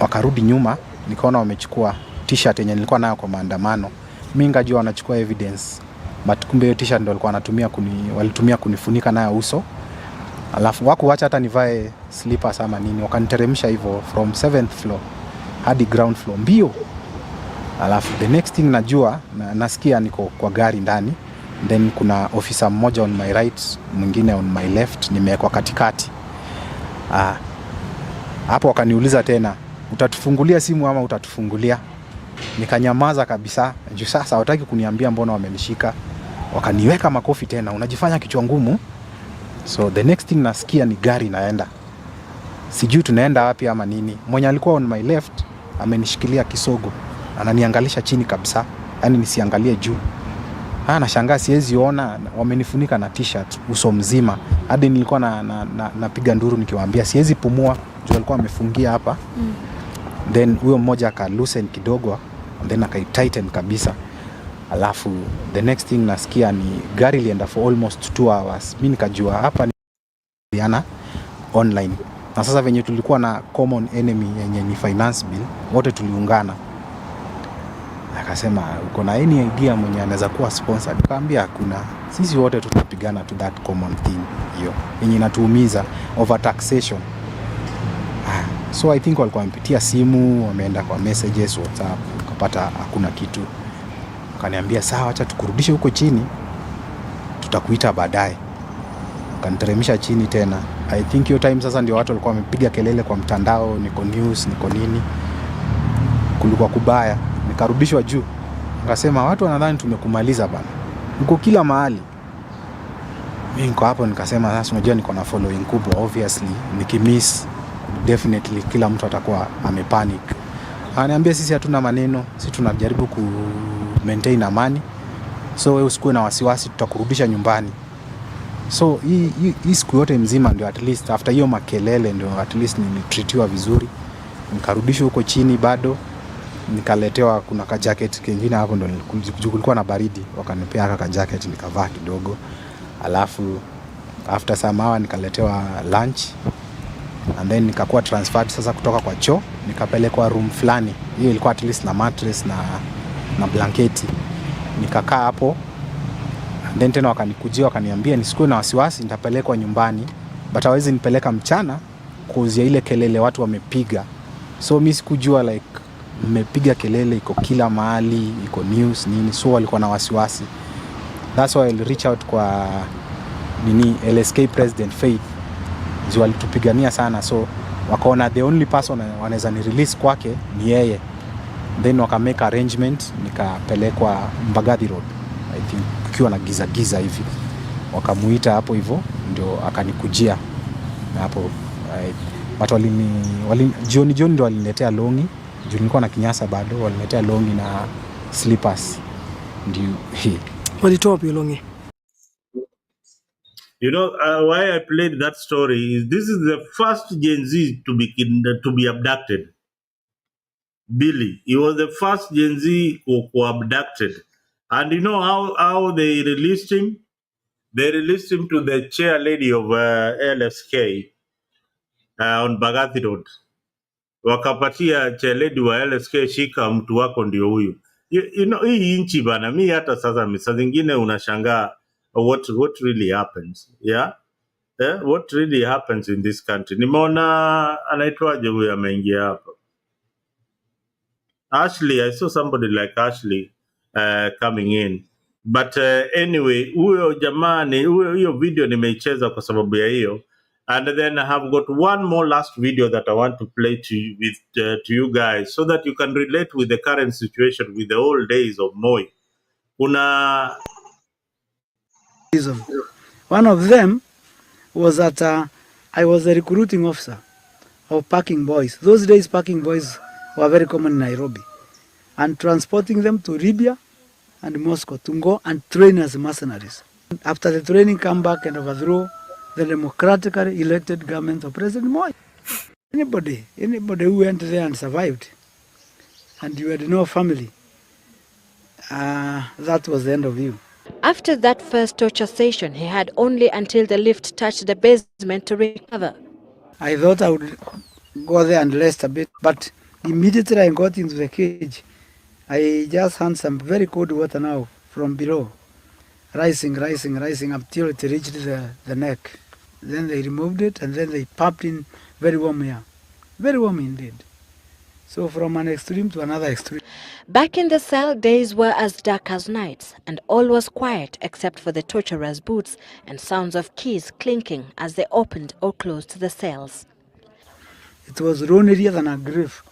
Wakarudi nyuma, nikaona wamechukua t-shirt yenye nilikuwa nayo kwa maandamano. Mimi ngajua wanachukua evidence, but kumbe hiyo t-shirt ndio walikuwa walitumia kunifunika nayo uso. Alafu wakuacha hata nivae slippers ama nini, wakaniteremsha hivyo from 7th floor hadi ground floor mbio. Alafu the next thing najua nasikia niko kwa gari ndani, then kuna officer mmoja on my right, mwingine on my left, nimewekwa katikati. Hapo wakaniuliza tena, utatufungulia simu ama utatufungulia? Nikanyamaza kabisa, juu sasa hawataki kuniambia mbona wamenishika. Wakaniweka makofi tena, unajifanya kichwa ngumu. So the next thing nasikia ni gari naenda. Sijui tunaenda wapi ama nini. Mwenye alikuwa on my left amenishikilia kisogo, ananiangalisha chini kabisa, yani nisiangalie juu. Nashangaa siwezi ona, wamenifunika na t-shirt uso mzima. Hadi nilikuwa napiga nduru nikiwaambia siwezi pumua juu alikuwa amefungia hapa. Then huyo mmoja aka loosen kidogo, and then aka tighten kabisa. Alafu the next thing nasikia ni gari lienda for almost 2 hours. Mimi nikajua hapa ni Diana online. Na sasa venye tulikuwa na common enemy yenye ni finance bill, wote tuliungana. Akasema uko na any idea mwenye anaweza kuwa sponsor? Nikamwambia hakuna. Sisi wote tutapigana to that common thing hiyo yenye inatuumiza, over taxation. So I think walikuwa wamepitia simu, wameenda kwa messages, WhatsApp, ukapata hakuna kitu. Akaniambia sawa, acha tukurudishe huko chini, tutakuita baadaye. Kaniteremsha chini tena. I think hiyo time sasa ndio watu walikuwa wamepiga kelele kwa mtandao, niko news, niko nini. Kulikuwa kubaya. Nikarudishwa juu. Nikasema watu wanadhani tumekumaliza bana. Uko kila mahali. Mimi niko hapo nikasema sasa unajua niko na following kubwa, obviously nikimiss definitely kila mtu atakuwa amepanic. Ananiambia sisi hatuna maneno, sisi tunajaribu ku maintain amani. So wewe usikuwe na wasiwasi, tutakurudisha nyumbani. So hii siku yote mzima ndio at least after hiyo makelele ndio at least nilitreatiwa vizuri. Nikarudishwa huko chini bado. Nikaletewa kuna ka jacket kingine hapo ndo kulikuwa na baridi, wakanipea ka jacket nikavaa kidogo. Alafu after some hour nikaletewa lunch, and then nikakuwa transferred sasa kutoka kwa choo nikapelekwa room fulani. Hiyo ilikuwa at least na mattress na blanketi. Nikakaa hapo, and then tena wakanikujia wakaniambia nisikuwe na wasiwasi, nitapelekwa nyumbani, but hawezi nipeleka mchana cause ya ile kelele watu wamepiga. So mimi sikujua like mmepiga kelele iko kila mahali, iko news nini, so walikuwa na wasiwasi. That's why I'll reach out kwa LSK President Faith. Juu alitupigania sana, so wakaona the only person wanaweza ni release kwake ni yeye. Then waka make arrangement, nikapelekwa Mbagathi Road. I think kukiwa na giza hivi. Wakamuita hapo hivyo ndio akanikujia. Na hapo watu jioni ndio waliniletea longi. Juu nilikuwa na kinyasa bado, waliniletea longi na slippers. Ndio walitoa pia longi. You know, why I played that story is this is the first Gen Z to be abducted. Billy, he was the first Gen Z who abducted. And you know how they released him? They released him to the chair lady of LSK on Mbagathi Road. Wakapatia chair lady wa LSK, shika mtu wako ndio huyu. You know, hii inchi bana, mi hata sasa saa zingine unashangaa what really happens. Yeah? What really happens in this country. Nimeona anaitwaje huyu ameingia hapa. Ashley, I saw somebody like Ashley coming in. But anyway, huyo jamani, hiyo video nimeicheza kwa sababu ya hiyo. And then I have got one more last video that I want to play to you guys so that you can relate with the current situation with the old days of Moi. Kuna one of them was that I was a recruiting officer of packing boys. Those days, packing boys were very common in Nairobi, and transporting them to Libya and Moscow to go and train as mercenaries. After the training, come back and overthrow the democratically elected government of President Moi. Anybody who went there and survived, and you had no family, that was the end of you. After that first torture session, he had only until the lift touched the basement to recover. I thought I would go there and rest a bit, but immediately I got into the cage, I just had some very cold water now from below, rising until it reached the neck. Then they removed it and then they pumped in very warm air. Very warm indeed. So from an extreme to another extreme. Back in the cell, days were as dark as nights, and all was quiet except for the torturers' boots and sounds of keys clinking as they opened or closed the cells. It was lonelier than a grave.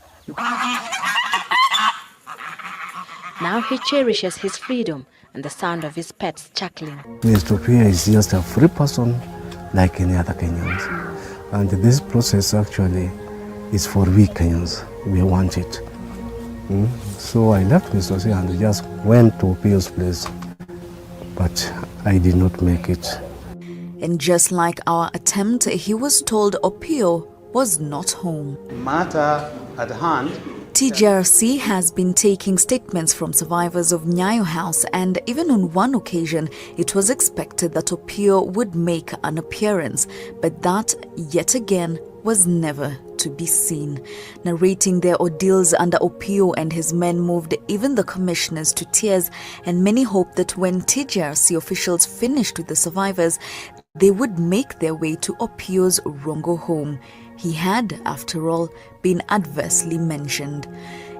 Now he cherishes his freedom and the sound of his pets chuckling. Mr. Pia is just a free person like any other Kenyans. And this process actually is for we Kenyans. We want it. So I left Mr. C and just went to Pio's place. But I did not make it. And just like our attempt, he was told Opio was not home. Matter at hand, TJRC has been taking statements from survivors of Nyayo House, and even on one occasion, it was expected that Opio would make an appearance, but that, yet again, was never to be seen. Narrating their ordeals under Opio and his men moved even the commissioners to tears, and many hoped that when TJRC officials finished with the survivors, they would make their way to Opio's Rongo home. He had, after all, been adversely mentioned.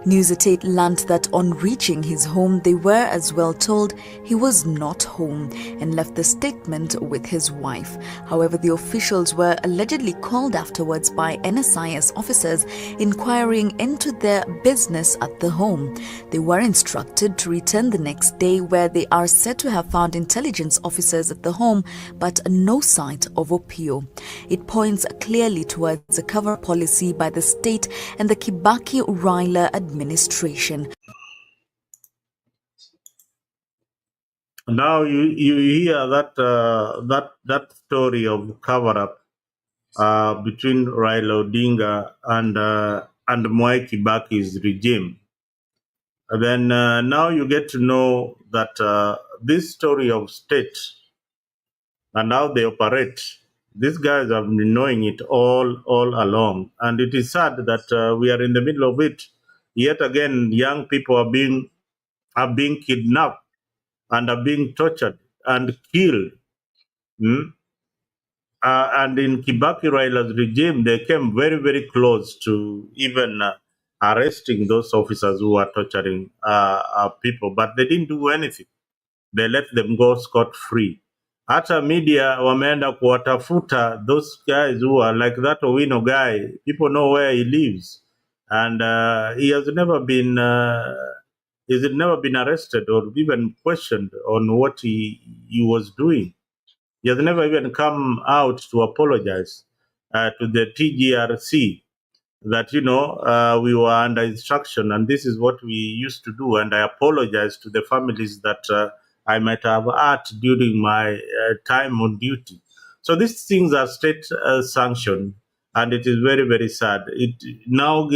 News at 8 learned that on reaching his home, they were as well told he was not home and left the statement with his wife. However, the officials were allegedly called afterwards by NSIS officers inquiring into their business at the home. They were instructed to return the next day, where they are said to have found intelligence officers at the home, but no sight of Opio. It points clearly towards a cover policy by the state and the Kibaki-Raila administration. Now you hear that story of cover up between Raila Odinga and Mwai Kibaki's regime. And then now you get to know that this story of state and how they operate. These guys have been knowing it all along, and it is sad that we are in the middle of it. Yet again, young people are being kidnapped and are being tortured and killed. And in Kibaki Raila's regime, they came very close to even arresting those officers who are torturing people, but they didn't do anything. They let them go scot-free. Hata media wameenda kuwatafuta those guys who are like that Owino guy. People know where he lives, and he has never been arrested or even questioned on what he was doing. He has never even come out to apologize to the TGRC that, we were under instruction and this is what we used to do. And I apologize to the families that I might have hurt during my time on duty. So these things are state sanctioned, and it is very sad. It now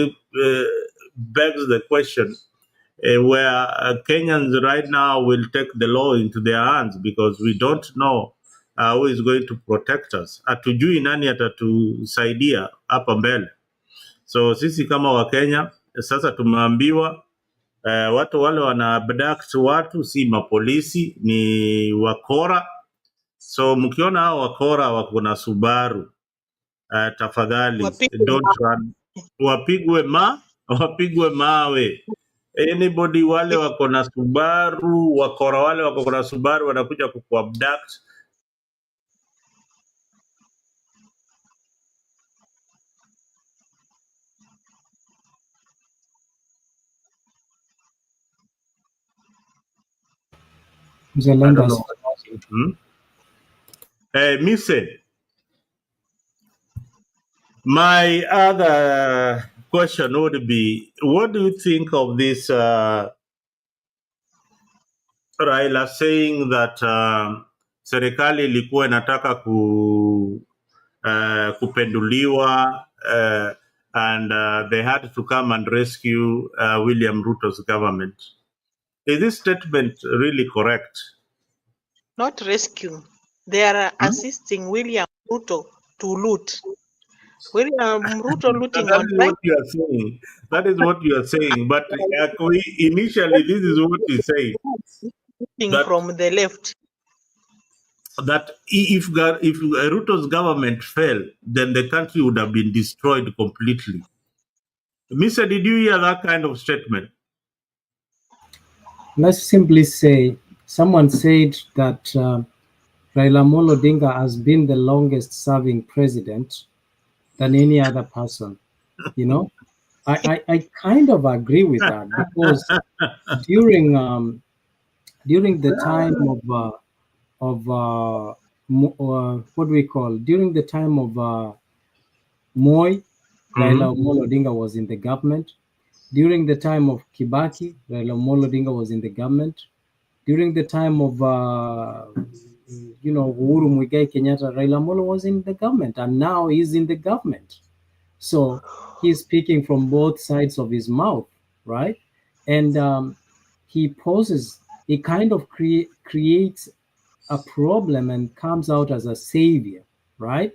begs the question where Kenyans right now will take the law into their hands, because we don't know who is going to protect us. Hatujui nani atatusaidia hapa mbele. So sisi kama Wakenya sasa tumeambiwa watu wale wana abduct watu si mapolisi, ni wakora. So mkiona hao wakora wako na Subaru, tafadhali don't run, wapigwe mawe. Anybody wale wako na Subaru, wakora wale wako na Subaru wanakuja kukuabduct, I don't know. Mise, my other question would be, what do you think of this Raila saying that serikali ilikuwa inataka kupenduliwa and they had to come and rescue William Ruto's government. Is this statement really correct? Not rescue. They are assisting William Ruto to loot. William Ruto looting That on is what you are saying. That is what you are saying. But initially, this is what he said. That from the left. That if Ruto's government fell, then the country would have been destroyed completely. Mr. Did you hear that kind of statement? Let's simply say, someone said that Raila Amolo Odinga has been the longest serving president than any other person. You know, I kind of agree with that, because during the time of what do we call, during the time of Moi, Raila Amolo Odinga was in the government. During the time of Kibaki, Raila Amolo Odinga was in the government. During the time of Uhuru Muigai Kenyatta, Raila Amolo was in the government, and now he's in the government. So he's speaking from both sides of his mouth, right? And he kind of creates a problem and comes out as a savior, right?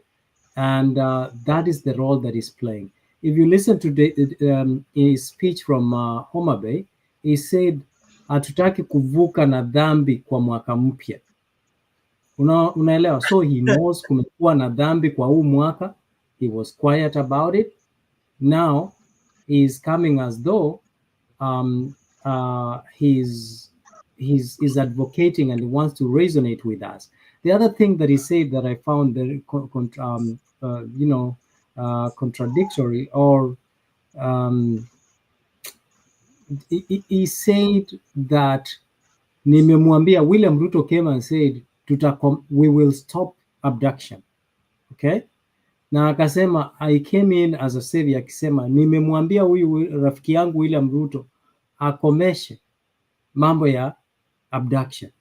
And that is the role that he's playing. If you listen to his speech from Homa Bay, he said, hatutaki kuvuka na dhambi kwa mwaka mpya. Unaelewa? So he knows kumekuwa na dhambi kwa huu mwaka. He was quiet about it. Now he's coming as though he's advocating and he wants to resonate with us. The other thing that he said that I found very contradictory, or he said that nimemwambia, William Ruto came and said we will stop abduction. Okay? Na akasema, I came in as a savior, akisema nimemwambia huyu rafiki yangu William Ruto akomeshe mambo ya abduction.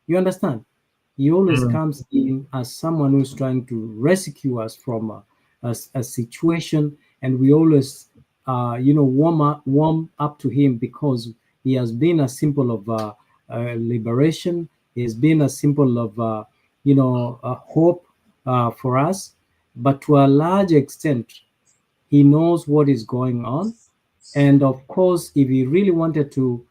You understand? He always comes in as someone who's trying to rescue us from a situation, and we always warm up to him, because he has been a symbol of liberation. He has been a symbol of hope for us. But to a large extent, he knows what is going on. And of course, if he really wanted to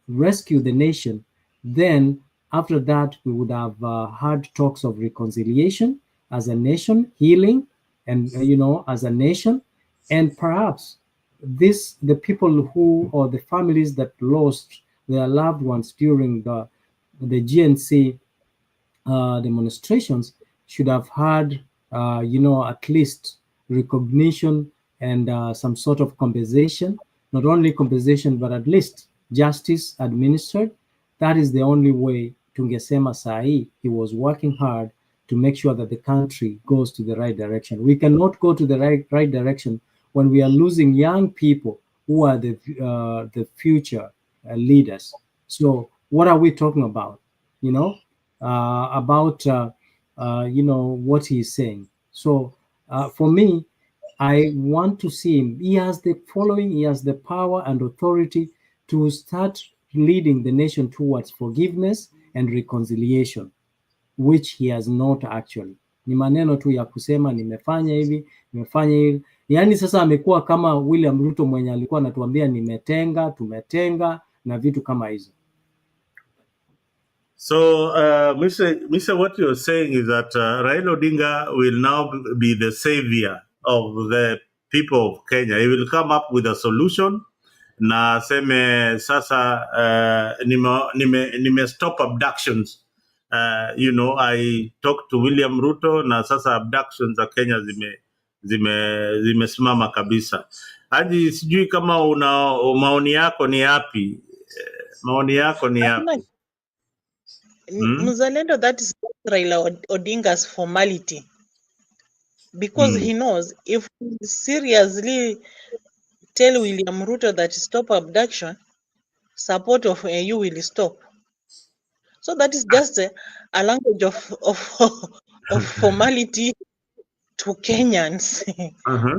rescue the nation, then after that, we would have had talks of reconciliation as a nation, healing, and as a nation. And perhaps the people or the families that lost their loved ones during the GNC demonstrations should have had at least recognition and some sort of compensation. Not only compensation, but at least justice administered. That is the only way tungesema sahi he was working hard to make sure that the country goes to the right direction. We cannot go to the right direction when we are losing young people who are the future leaders. So what are we talking about? What he's saying. So for me, I want to see him. He has the following, he has the power and authority to start leading the nation towards forgiveness and reconciliation, which he has not actually. Ni maneno tu ya kusema nimefanya hivi, nimefanya hivi. Yaani sasa amekuwa kama William Ruto mwenye alikuwa anatuambia tumetenga na vitu kama hizo. So, Mr. What you're saying is that Raila Odinga will now be the savior of the people of Kenya. He will come up with a solution. Na seme sasa nime stop abductions. I talked to William Ruto na sasa abductions za Kenya zimesimama kabisa. Hadi sijui kama una maoni yako ni yapi? Maoni yako ni yapi? Mzalendo, that is Raila Odinga's formality. Because he knows if he seriously tell William Ruto that stop abduction, support of AU will stop. So that is just a language of formality to Kenyans.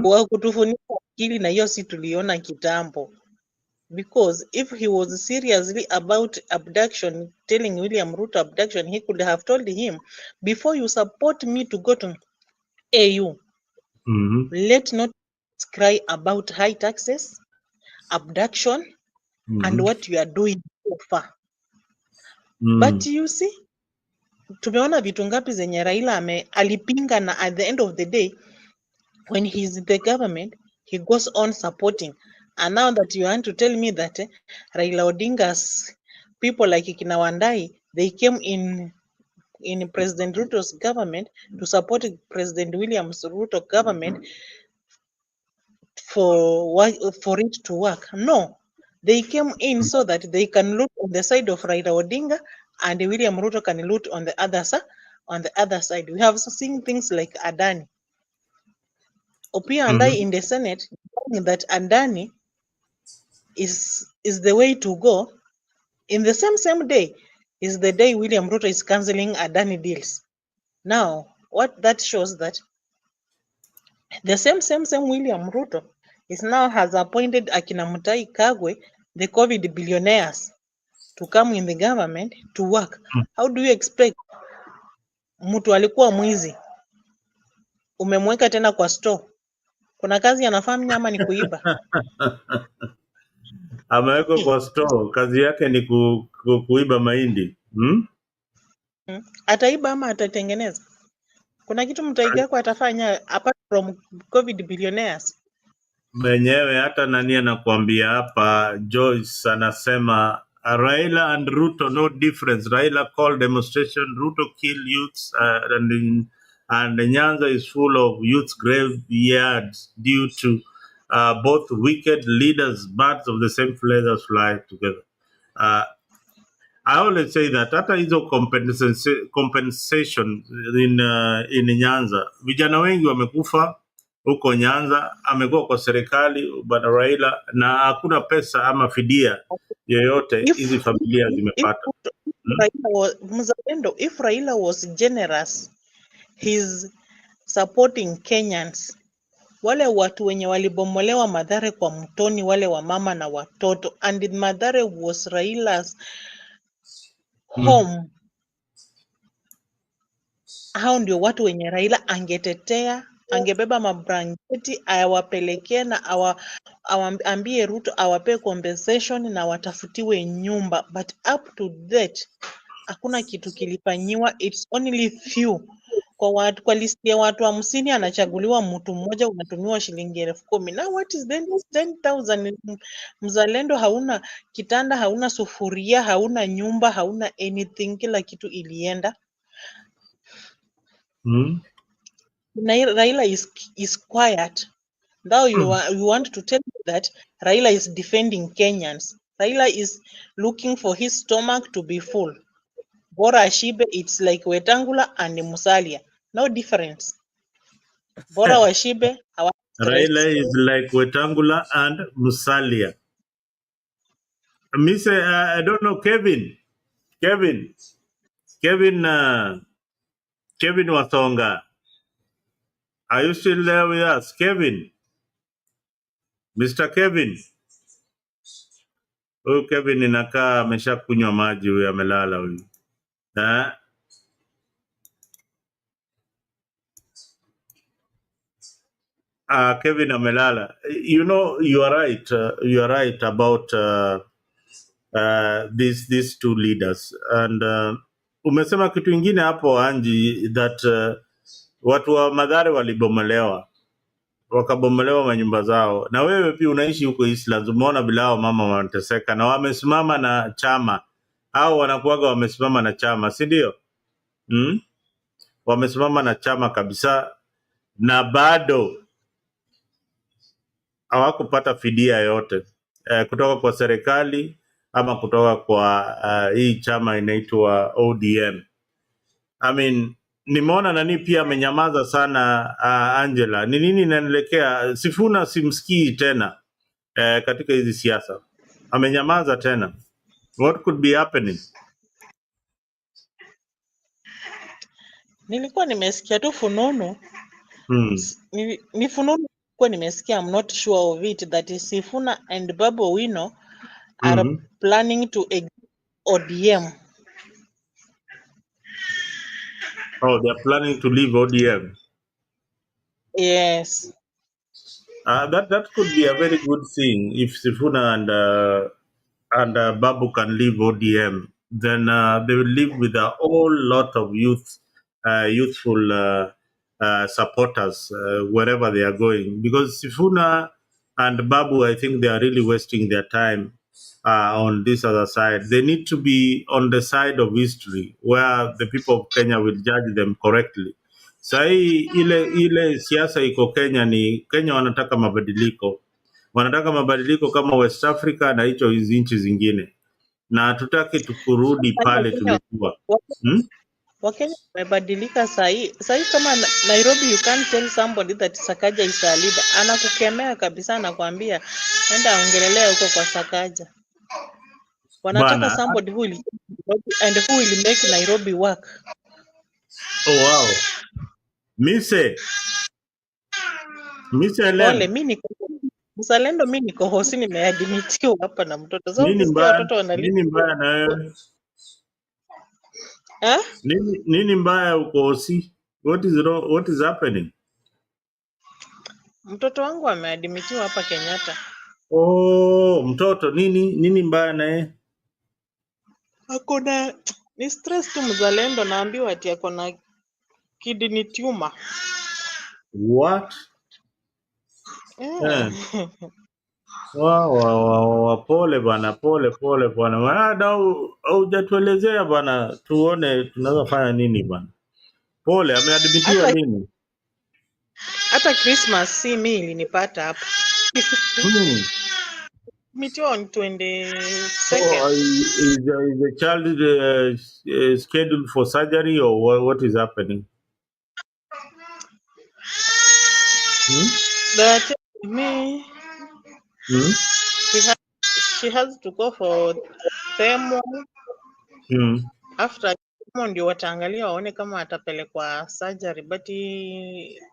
Kwa kutufunika akili na hiyo si tuliona kitambo. Because if he was seriously about abduction, telling William Ruto abduction, he could have told him, before you support me to go to AU, let not cry about high taxes, abduction, and what you are doing so far. But you see, tumeona vitu ngapi zenye Raila alipinga, na at the end of the day, when he's in the government, he goes on supporting. And now that you want to tell me that Raila Odinga's people like Kina Wandai, they came in President Ruto's government to support President William Ruto government for it to work. No, they came in so that they can loot on the side of Raila Odinga, and William Ruto can loot on the other side. On the other side, we have seen things like Adani. Opiyo Andai in the Senate, that Adani is the way to go. In the same day is the day William Ruto is cancelling Adani deals. Now, what that shows that the same William Ruto is now has appointed Akina Mutahi Kagwe, the COVID billionaires, to come in the government to work. How do you expect mtu alikuwa mwizi umemweka tena kwa store? Kuna kazi anafanya ama ni kuiba? Amewekwa kwa store, kazi yake ni kuiba mahindi. Ataiba ama atatengeneza? Kuna kitu Mutahi Kagwe atafanya apart from COVID billionaires? Mwenyewe hata nani anakuambia hapa, Joyce anasema Raila and Ruto no difference. Raila called demonstration, Ruto kill youths, and Nyanza is full of youth graveyards due to both wicked leaders, birds of the same feathers fly together. I always say that hata hizo compensation in Nyanza, vijana wengi wamekufa huko Nyanza, amekuwa kwa serikali bwana Raila, na hakuna pesa ama fidia yoyote hizi familia zimepata. If Raila was generous, he's supporting Kenyans. Wale watu wenye walibomolewa Mathare kwa Mtoni, wale wa mama na watoto, and Mathare was Raila's home. Hao ndio watu wenye Raila angetetea, angebeba mabrangeti awapelekee na awambie Ruto awape compensation na watafutiwe nyumba. But up to that, hakuna kitu kilifanyiwa. It's only few. Kwa listi ya watu 50 anachaguliwa mtu mmoja, unatumiwa shilingi 10,000. Now what is then 10,000? Mzalendo, hauna kitanda, hauna sufuria, hauna nyumba, hauna anything, kila kitu ilienda. Raila is quiet. Now you want to tell me that Raila is defending Kenyans. Raila is looking for his stomach to be full. Bora Ashibe, it's like Wetangula and Musalia. No difference. Bora Washibe, Raila is like Wetangula and Musalia. Miss, I don't know, Kevin Wasonga. Are you still there with us, Kevin? Mr. Kevin. Huyu Kevin inakaa ameshakunywa maji, huyu amelala huyu. Kevin amelala. You know, you are right. You are right about these two leaders. And umesema kitu ingine hapo Anji, that watu wa Mathare walibomolewa, wakabomolewa manyumba zao, na wewe pia unaishi huko Eastlands, umeona bila hao mama wanateseka, na wamesimama na chama, au wanakuaga wamesimama na chama, si ndio? Wamesimama na chama kabisa, na bado hawakupata fidia yote kutoka kwa serikali ama kutoka kwa hii chama inaitwa ODM. I mean, nimeona nani pia amenyamaza sana. Angela, ni nini inaelekea? Sifuna simsikii tena katika hizi siasa, amenyamaza tena. What could be happening? Nilikuwa nimesikia tu fununu. Ni fununu kwa nimesikia, I'm not sure of it, that is Sifuna and Babu Owino are planning to exit ODM. Oh, they're planning to leave ODM. Yes. That could be a very good thing if Sifuna and Babu can leave ODM. Then they will live with a whole lot of youthful supporters wherever they are going. Because Sifuna and Babu, I think they are really wasting their time on this other side. They need to be on the side of history where the people of Kenya will judge them correctly. Sahi ile siasa iko Kenya ni Kenya wanataka mabadiliko kama West Africa na hicho hizi nchi zingine, na hatutaki tukurudi pale tulikuwa. Wakenya wamebadilika sahi kama Nairobi, you can't tell somebody that Sakaja is a leader. Anakukemea kabisa, anakuambia enda ongelelea huko kwa Sakaja. Wanataka somebody who will and who will make Nairobi work. Oh wow. Mise Pole, mimi niko mzalendo, mimi niko hosi, nimeadmitiwa hapa na mtoto. Sasa ukisikia watoto wanalia. Nini mbaya na wewe? Nini mbaya uko hosi? What is wrong? What is happening? Mtoto wangu ameadmitiwa hapa Kenyatta. Oh, mtoto nini mbaya na yeye? Hakuna, ni stress tu mzalendo, naambiwa ati ako na kidney tumor. What? Yeah. Wow, pole bwana, pole bwana. Hujatuelezea bwana, tuone tunaweza fanya nini bwana. Pole, ameadmitiwa nini? Hata Christmas si mimi ilinipata hapa. Admitiwa on 22nd. Is the child scheduled for surgery or what is happening? They told me she has to go for chemo. After chemo ndio wataangalia waone kama atapelekwa surgery, but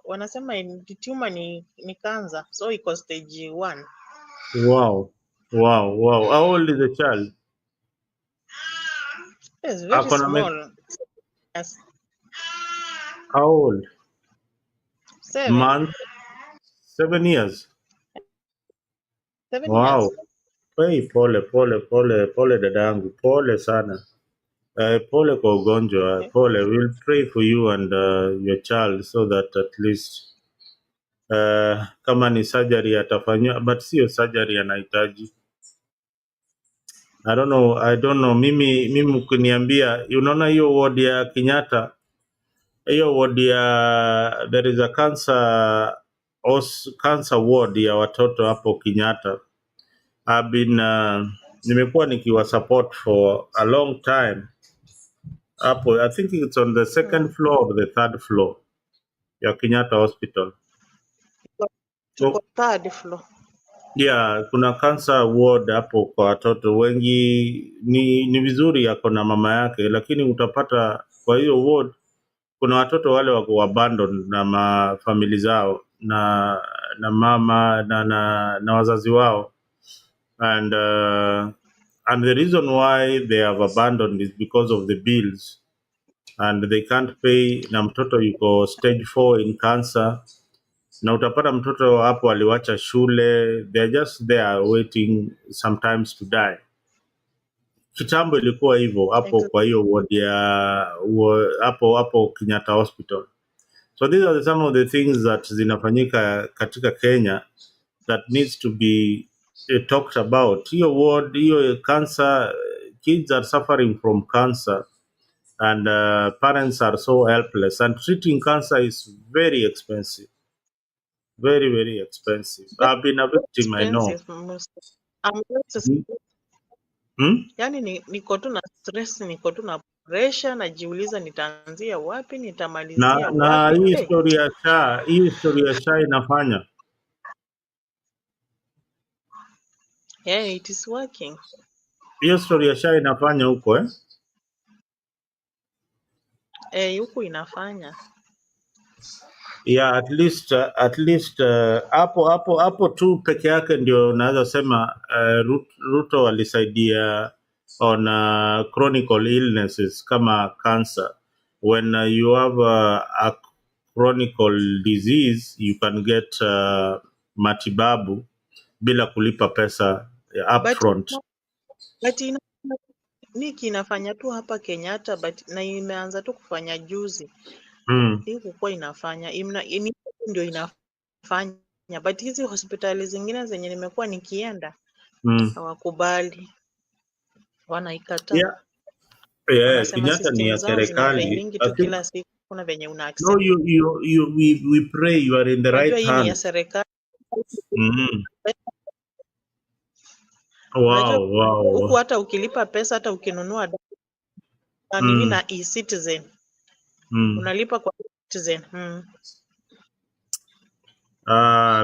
wanasema tumor ni cancer, so iko stage 1. Wow. How old is the child? It's very small. Yes. How old? 7. Month? 7 years. 7 Wow. years. Hey, pole dadangu, pole sana. Pole kwa ugonjwa, pole. We'll pray for you and your child so that at least kama ni surgery atafanywa, but sio surgery anahitaji. I don't know. Mimi ukiniambia, unaona hiyo ward ya Kenyatta, hiyo ward ya there is a cancer ward ya watoto hapo Kenyatta. I've been nimekuwa nikiwa support for a long time hapo. I think it's on the second floor or the third floor ya Kenyatta Hospital. So, third floor. Yeah, kuna cancer ward hapo kwa watoto wengi. Ni vizuri yako na mama yake, lakini utapata kwa hiyo ward kuna watoto wale wako abandoned na mafamili zao na mama na wazazi wao, and the reason why they have abandoned is because of the bills and they can't pay, na mtoto yuko stage 4 in cancer, na utapata mtoto hapo aliwacha shule, they're just there waiting sometimes to die. Kitambo ilikuwa hivyo hapo kwa hiyo ward ya hapo Kenyatta Hospital. So these are some of the things that zinafanyika katika Kenya that needs to be talked about. Hiyo ward, hiyo cancer, kids are suffering from cancer and parents are so helpless, and treating cancer is very expensive. Very expensive. I've been a victim, I know. Yani niko tu na stress, niko tu na pressure, najiuliza nitaanzia wapi, nitamalizia Na wapi. hii story ya SHA inafanya Yeah, it is working. hiyo story ya SHA inafanya huko Huku inafanya. Yeah, at least hapo tu peke yake ndio naweza sema Ruto alisaidia on chronic illnesses kama cancer. When you have a chronic disease you can get matibabu bila kulipa pesa upfront. But Niki inafanya tu hapa Kenyatta, but na imeanza tu kufanya juzi. Hii kukua inafanya ndio inafanya, but hizi hospitali zingine zenye nimekuwa nikienda hawakubali, wanaikataa. Wanasema Kenyatta ni system ya zao zina serikali. training tu kila siku, kuna venye una No, accept. we pray you are in the Unajua right hii ni ya hand. serikali. Wow. Huku hata ukilipa pesa, hata ukinunua nini na e-citizen unalipa kwa e-citizen.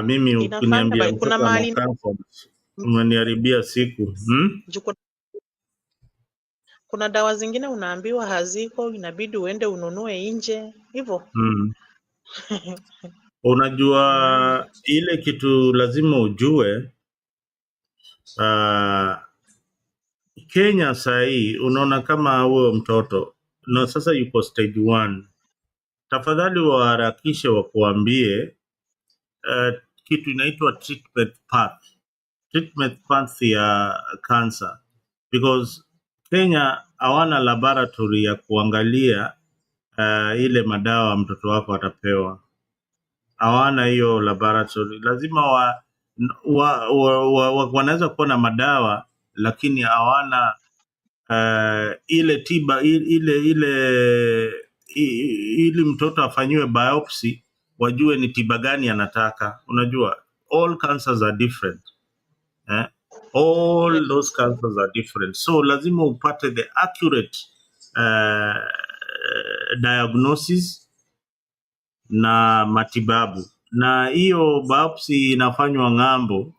Mimi ukiniambia Kuna mtoto ana mahali cancer umeniharibia siku. Kuna dawa zingine unaambiwa haziko, inabidi uende ununue nje hivyo. Unajua ile kitu lazima ujue, Kenya sahii unaona kama huyo mtoto na sasa yuko stage 1, tafadhali waharakishe wakuambie kitu inaitwa treatment path ya cancer, because Kenya hawana laboratory ya kuangalia ile madawa mtoto wako atapewa. Hawana hiyo laboratory. Lazima wanaweza kuwa na madawa lakini hawana ile tiba ili mtoto afanyiwe biopsy wajue ni tiba gani anataka. Unajua all cancers are different. All those cancers are different. So lazima upate the accurate diagnosis na matibabu, na hiyo biopsy inafanywa ng'ambo.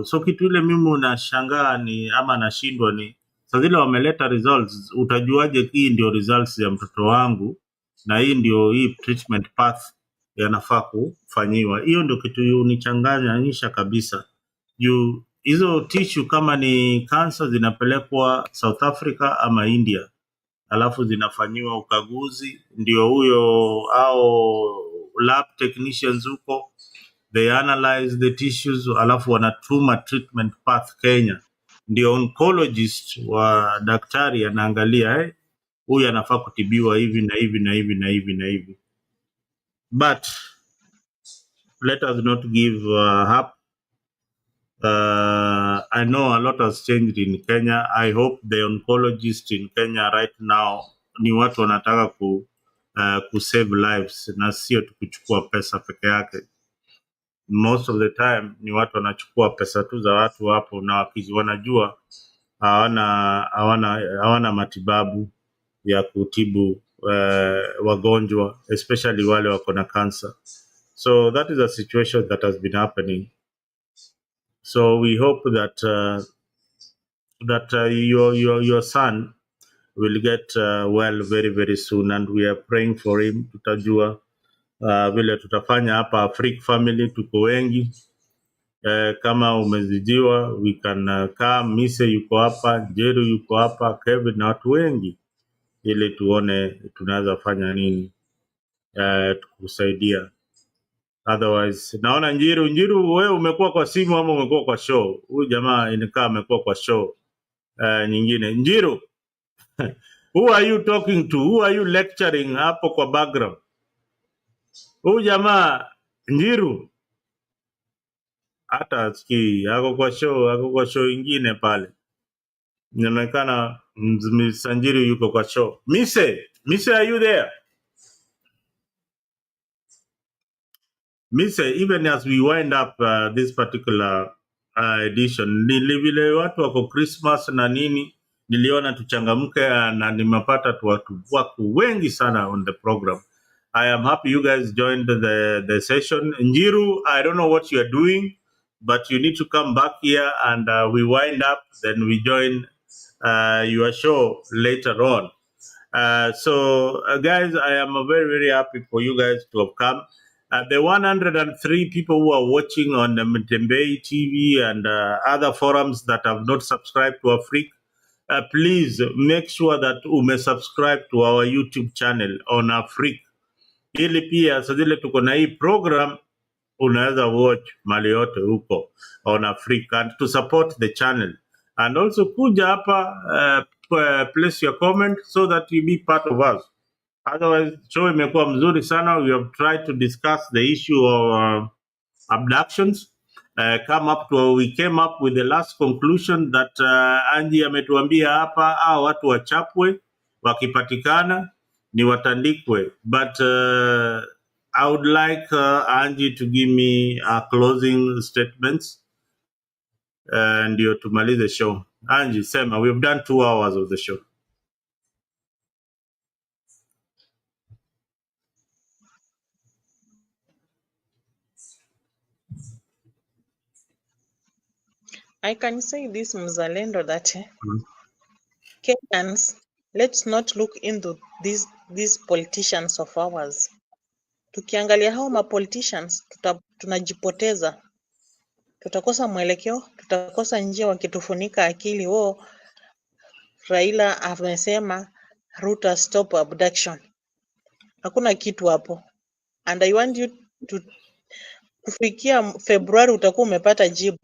So kitu ile mimi unashangaa ni ama nashindwa ni sasa zile wameleta results, utajuaje hii ndio results ya mtoto wangu na hii treatment path yanafaa kufanyiwa? Hiyo ndio kitu unichanganyisha kabisa. Hizo tissue kama ni cancer zinapelekwa South Africa ama India, alafu zinafanyiwa ukaguzi, ndio au lab technicians huko they analyze the tissues, alafu wanatuma treatment path Kenya, ndio oncologist wa daktari anaangalia huyu anafaa kutibiwa hivi na hivi na hivi na hivi na hivi. But let us not give up. I know a lot has changed in Kenya. I hope the oncologists in Kenya right now ni watu wanataka ku save lives na sio kuchukua pesa peke yake. Most of the time ni watu wanachukua pesa tu za watu hapo, na wanajua hawana matibabu ya kutibu wagonjwa, especially wale wako na cancer. So that is a situation that has been happening. So we hope that your son will get well very very soon, and we are praying for him. Tutajua vile tutafanya hapa Africa family, tuko wengi. Kama umezidiwa we can come. Mise yuko hapa, Jeru yuko hapa, Kevin na watu wengi, ili tuone tunaweza fanya nini tukusaidia. Otherwise naona Njiru wewe umekuwa kwa simu ama umekuwa kwa show? Huyu jamaa inakaa amekuwa kwa show nyingine. Njiru who are you talking to? Who are you lecturing hapo kwa background? Huyu jamaa Njiru hata asikii, ako kwa show ingine pale. Inaonekana Msanjiru yuko kwa show. Mise, are you there? Mise, even as we wind up this particular edition. Vile watu wako Christmas na nini, niliona tuchangamke na nimepata watu wako wengi sana on the program. I am happy you guys joined the session. Njiru, I don't know what you are doing, but you need to come back here and we wind up, then we join your show later on. So guys, I am very, very happy for you guys to have come. The 103 people who are watching on the Mtembei TV and other forums that have not subscribed to Afrique, please make sure that you subscribe to our YouTube channel on Afrique. Ili pia saa zile tuko na hii program unaweza watch mali yote huko on Afrique and to support the channel. And also kuja hapa place your comment so that you be part of us. Otherwise, show imekuwa mzuri sana. We have tried to discuss the issue of abductions. We came up with the last conclusion that Angie ametuambia hapa, watu wachapwe, wakipatikana ni watandikwe. But I would like Angie to give me closing statements ndio tumalize show. Angie, sema, we've done 2 hours of the show. I can say this, Mzalendo, that Kenyans, let's not look into these politicians of ours. Tukiangalia hao ma politicians, tunajipoteza. Tutakosa mwelekeo, tutakosa njia wakitufunika akili. Raila amesema Ruto stop abduction. Hakuna kitu hapo. And I want you to kufikia Februari utakuwa umepata jibu.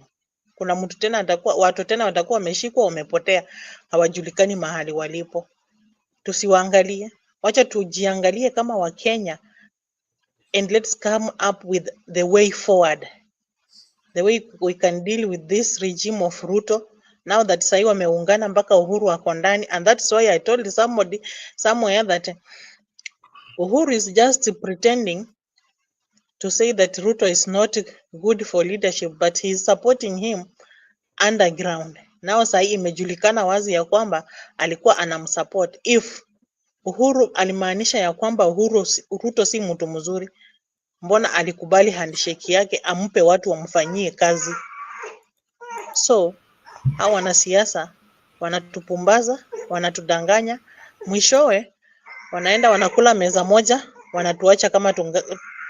Kuna mtu tena watu tena watakuwa wameshikwa wamepotea, hawajulikani mahali walipo. Tusiwaangalie, wacha tujiangalie kama Wakenya, and let's come up with the way forward, the way we can deal with this regime of Ruto now that sahi wameungana mpaka Uhuru ako ndani. And that's why I told somebody somewhere that Uhuru is just pretending to say that Ruto is not good for leadership, but he is supporting him underground. Now sahi imejulikana wazi ya kwamba alikuwa anamsupport. If Uhuru alimaanisha ya kwamba Ruto si mtu mzuri, mbona alikubali handshake yake ampe watu wamfanyie kazi? So hao wanasiasa wanatupumbaza, wanatudanganya, mwishowe wanaenda wanakula meza moja, wanatuacha kama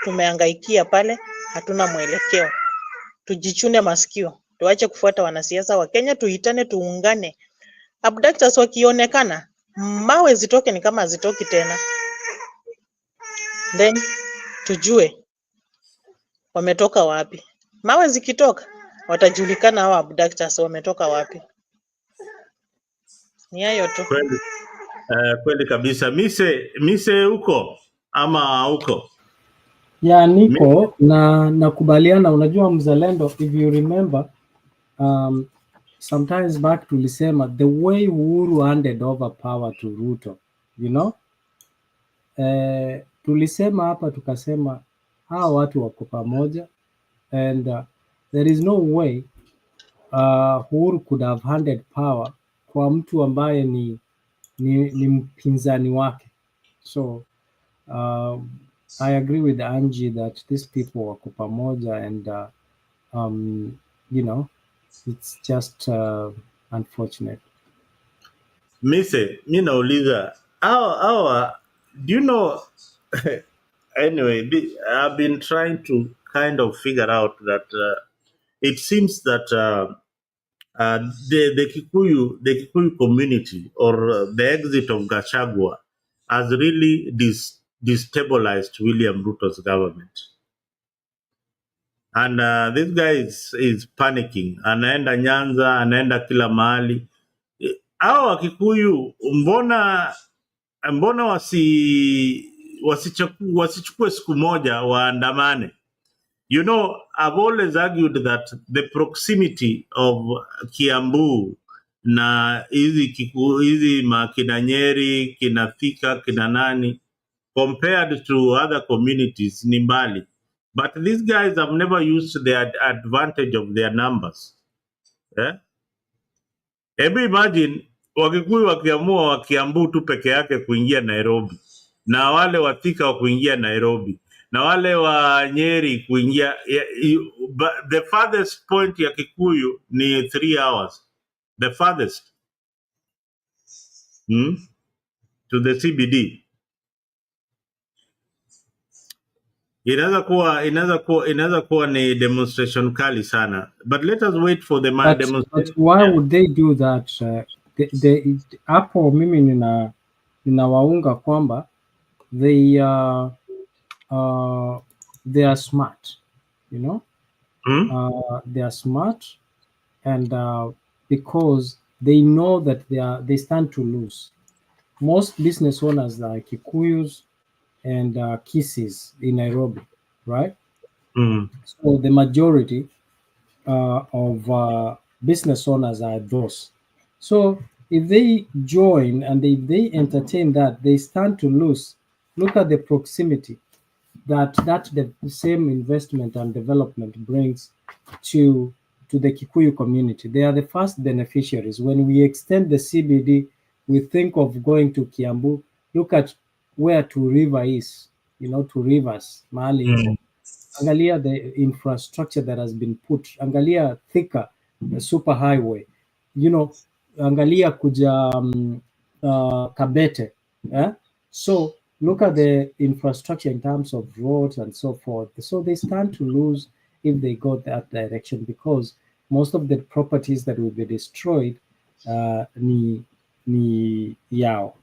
tumehangaikia pale, hatuna mwelekeo. Tujichune masikio, tuache kufuata wanasiasa wa Kenya, tuitane, tuungane. Abductors wakionekana, mawe zitoke ni kama zitoki tena. Then tujue wametoka wapi. Mawe zikitoka watajulikana hao abductors wametoka wapi. Ni hayo tu. Kweli kabisa. Mise huko ama huko? Ya niko na nakubaliana. Unajua Mzalendo, if you remember sometimes back tulisema the way Uhuru handed over power to Ruto, you know, tulisema hapa tukasema hawa watu wako pamoja, and there is no way Uhuru could have handed power kwa mtu ambaye ni mpinzani wake. So I agree with Angie that these people wako pamoja, and you know, it's just unfortunate. Mise, mi nauliza, do you know, anyway, I've been trying to kind of figure out that it seems that the Kikuyu community, or the exit of Gachagua, has really destabilized William Ruto's government. And this guy is panicking. Anaenda Nyanza, anaenda kila mahali. Hao Wakikuyu mbona wasichukue siku moja waandamane? You know, I've always argued that the proximity of Kiambu na hizi makina Nyeri, kina Thika, kina nani, compared to other communities ni mbali. But these guys have never used the advantage of their numbers. Hebu imagine Wakikuyu wakiamua wakiambu tu peke yake kuingia Nairobi, na wale wa Thika wa kuingia Nairobi, na wale wa Nyeri kuingia the farthest point ya Kikuyu ni 3 hours, the farthest to the CBD. Inaweza kuwa ni demonstration kali sana, but let us wait for the demonstration. But why would they do that? Hapo mimi ninawaunga kwamba they are smart, you know. They are smart, and because they know that they stand to lose. Most business owners like Kikuyus and Kisis in Nairobi, right? So the majority of business owners are those. So if they join and if they entertain that, they stand to lose. Look at the proximity that the same investment and development brings to the Kikuyu community. They are the first beneficiaries. When we extend the CBD, we think of going to Kiambu. Look at where Two River is, you know, Two Rivers, Mali. Angalia the infrastructure that has been put. Angalia Thika, the super highway. You know, angalia kuja Kabete. So look at the infrastructure in terms of roads and so forth. So they stand to lose if they go that direction, because most of the properties that will be destroyed ni yao.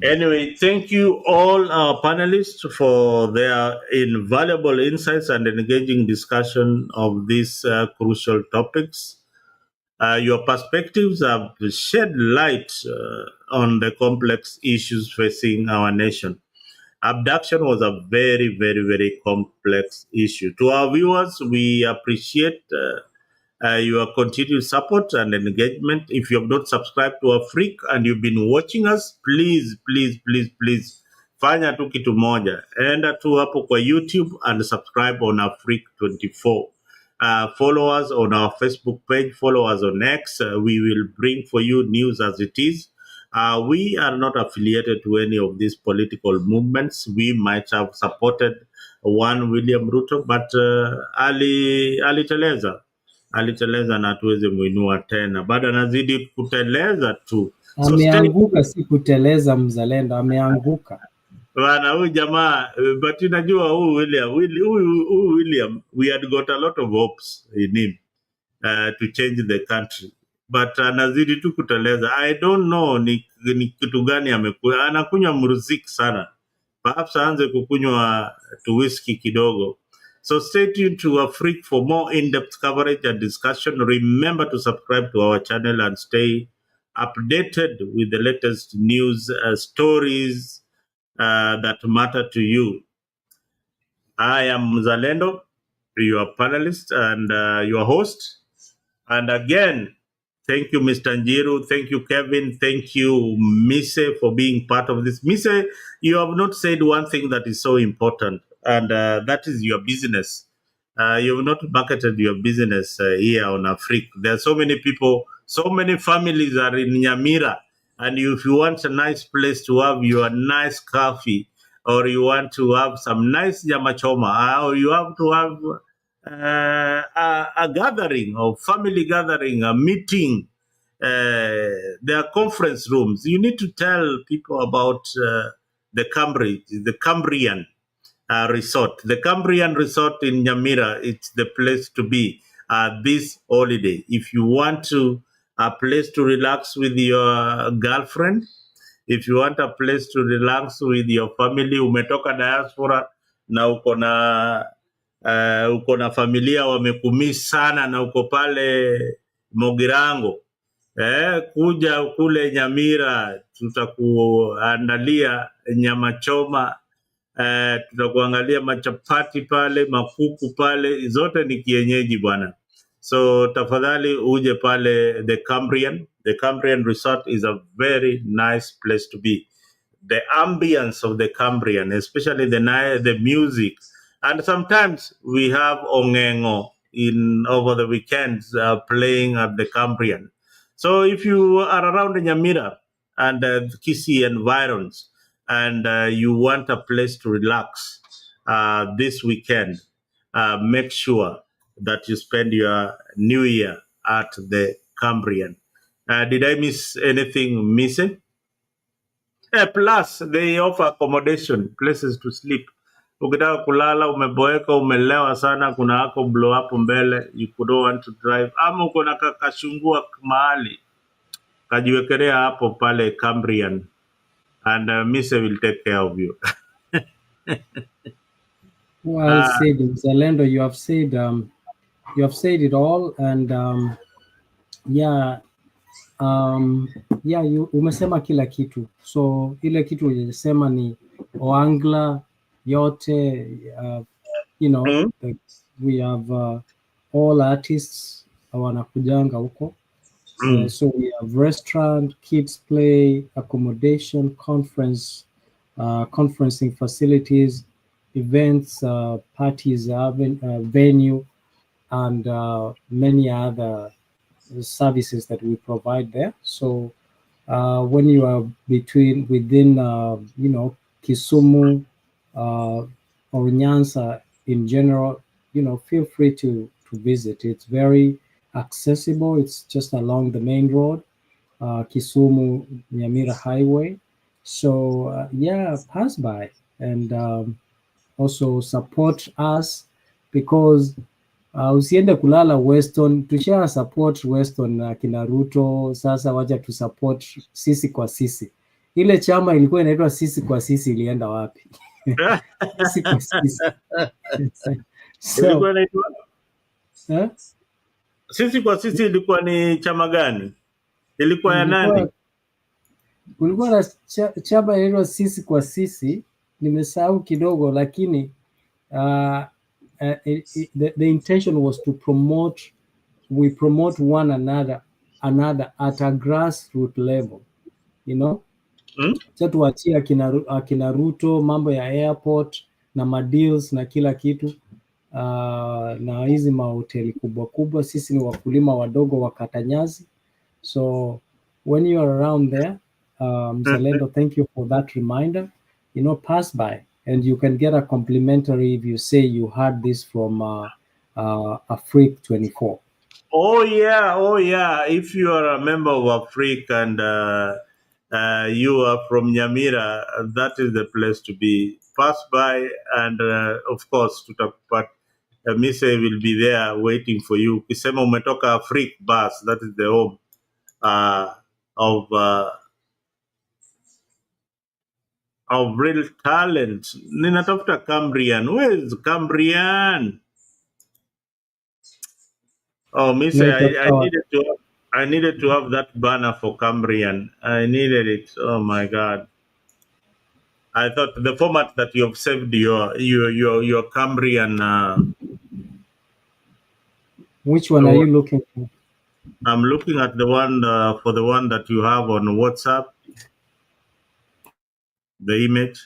Anyway, thank you all our panelists for their invaluable insights and engaging discussion of these crucial topics. Your perspectives have shed light on the complex issues facing our nation. Abduction was a very, very, very complex issue. To our viewers, we appreciate your continued support and engagement. If you have not subscribed to our Freak and you've been watching us, please fanya tu kitu moja, enda tu hapo kwa YouTube and subscribe on our Freak 24. Follow us on our Facebook page, follow us on X. We will bring for you news as it is. We are not affiliated to any of these political movements. We might have supported one William Ruto, but aliteleza na tuweze muinua tena, bado anazidi kuteleza tu. Ameanguka, si kuteleza mzalendo, ameanguka bana huyu jamaa. But unajua huyu William, we had got a lot of hopes in him to change the country, but anazidi tu kuteleza. I don't know ni kitu gani amekuwa anakunywa muziki sana, perhaps aanze kukunywa tu whisky kidogo. So stay tuned to our Freak for more in-depth coverage and discussion. Remember to subscribe to our channel and stay updated with the latest news stories that matter to you. I am Mzalendo, your panelist and your host. And again, thank you, Mr. Njiru. Thank you, Kevin. Thank you, Mise, for being part of this. Mise, you have not said one thing that is so important, and that is your business. You have not marketed your business here on Afrique. There are so many people, so many families are in Nyamira, and if you want a nice place to have your nice coffee, or you want to have some nice nyama choma, or you have to have a gathering, or family gathering, a meeting, there are conference rooms. You need to tell people about the Cambrian resort. The Cambrian resort in Nyamira, it's the place to be this holiday. If you want a place to relax with your girlfriend, if you want a place to relax with your family, umetoka diaspora na uko na familia wamekumiss sana na uko pale Mogirango, kuja kule Nyamira, tutakuandalia nyama choma, tutakuangalia machapati pale, makuku pale, zote ni kienyeji bwana. So tafadhali uje pale the Cambrian resort is a very nice place to be. The ambience of the Cambrian, especially the music, and sometimes we have ongengo in over the weekends playing at the Cambrian. So if you are around Nyamira and Kisii environs and you want a place to relax this weekend, make sure that you spend your New Year at the Cambrian. Did I miss anything missing? Plus, they offer accommodation, places to sleep. Ukitaka kulala, umeboeka, umelewa sana, kuna hako blow up mbele, you don't want to drive. Ama uko na kashungua mahali, kajiwekelea hapo pale Cambrian. And Mise will take care of you. Well said, Zalendo. You have said it all, and yeah, umesema kila kitu. So ile kitu ulisema ni Oangla yote, we have all artists wanakujanga huko. So we have restaurant, kids play, accommodation, conferencing facilities, events, parties, venue, and many other services that we provide there. So when you are within Kisumu or Nyanza in general, feel free to visit. It's very accessible. It's just along the main road, Kisumu Nyamira Highway. So pass by and also support us, because usiende kulala Weston. Tusha support Weston na kina Ruto. Sasa wacha tu support sisi kwa sisi. Ile chama ilikuwa inaitwa sisi kwa sisi, ilienda wapi? Sisi kwa sisi. Ilikuwa inaitwa sisi kwa sisi. Ilikuwa ni chama gani? Ilikuwa ya nani? Kulikuwa na chama inaitwa sisi kwa sisi, nimesahau kidogo, lakini the intention was to promote one another at a grassroots level, so tuachie akina Ruto mambo ya airport na madeals na kila kitu, na hizi mahoteli kubwa kubwa. Sisi ni wakulima wadogo wa katanyazi. So when you are around there, Mzalendo, thank you for that reminder. Pass by. And you can get a complimentary if you say you heard this from Afrique 24. Oh yeah. If you are a member of Afrique and you are from Nyamira, that is the place to be. Pass by and of course to talk. But Mise will be there waiting for you. Kisema umetoka Afrique bus, that is the home of real talent. Ninatafuta Cambrian. Where is Cambrian? Oh, Miss, I needed to have that banner for Cambrian. I needed it. Oh my God! I thought the format that you have saved your Cambrian. Which one are you looking for? I'm looking at the one for the one that you have on WhatsApp. The image.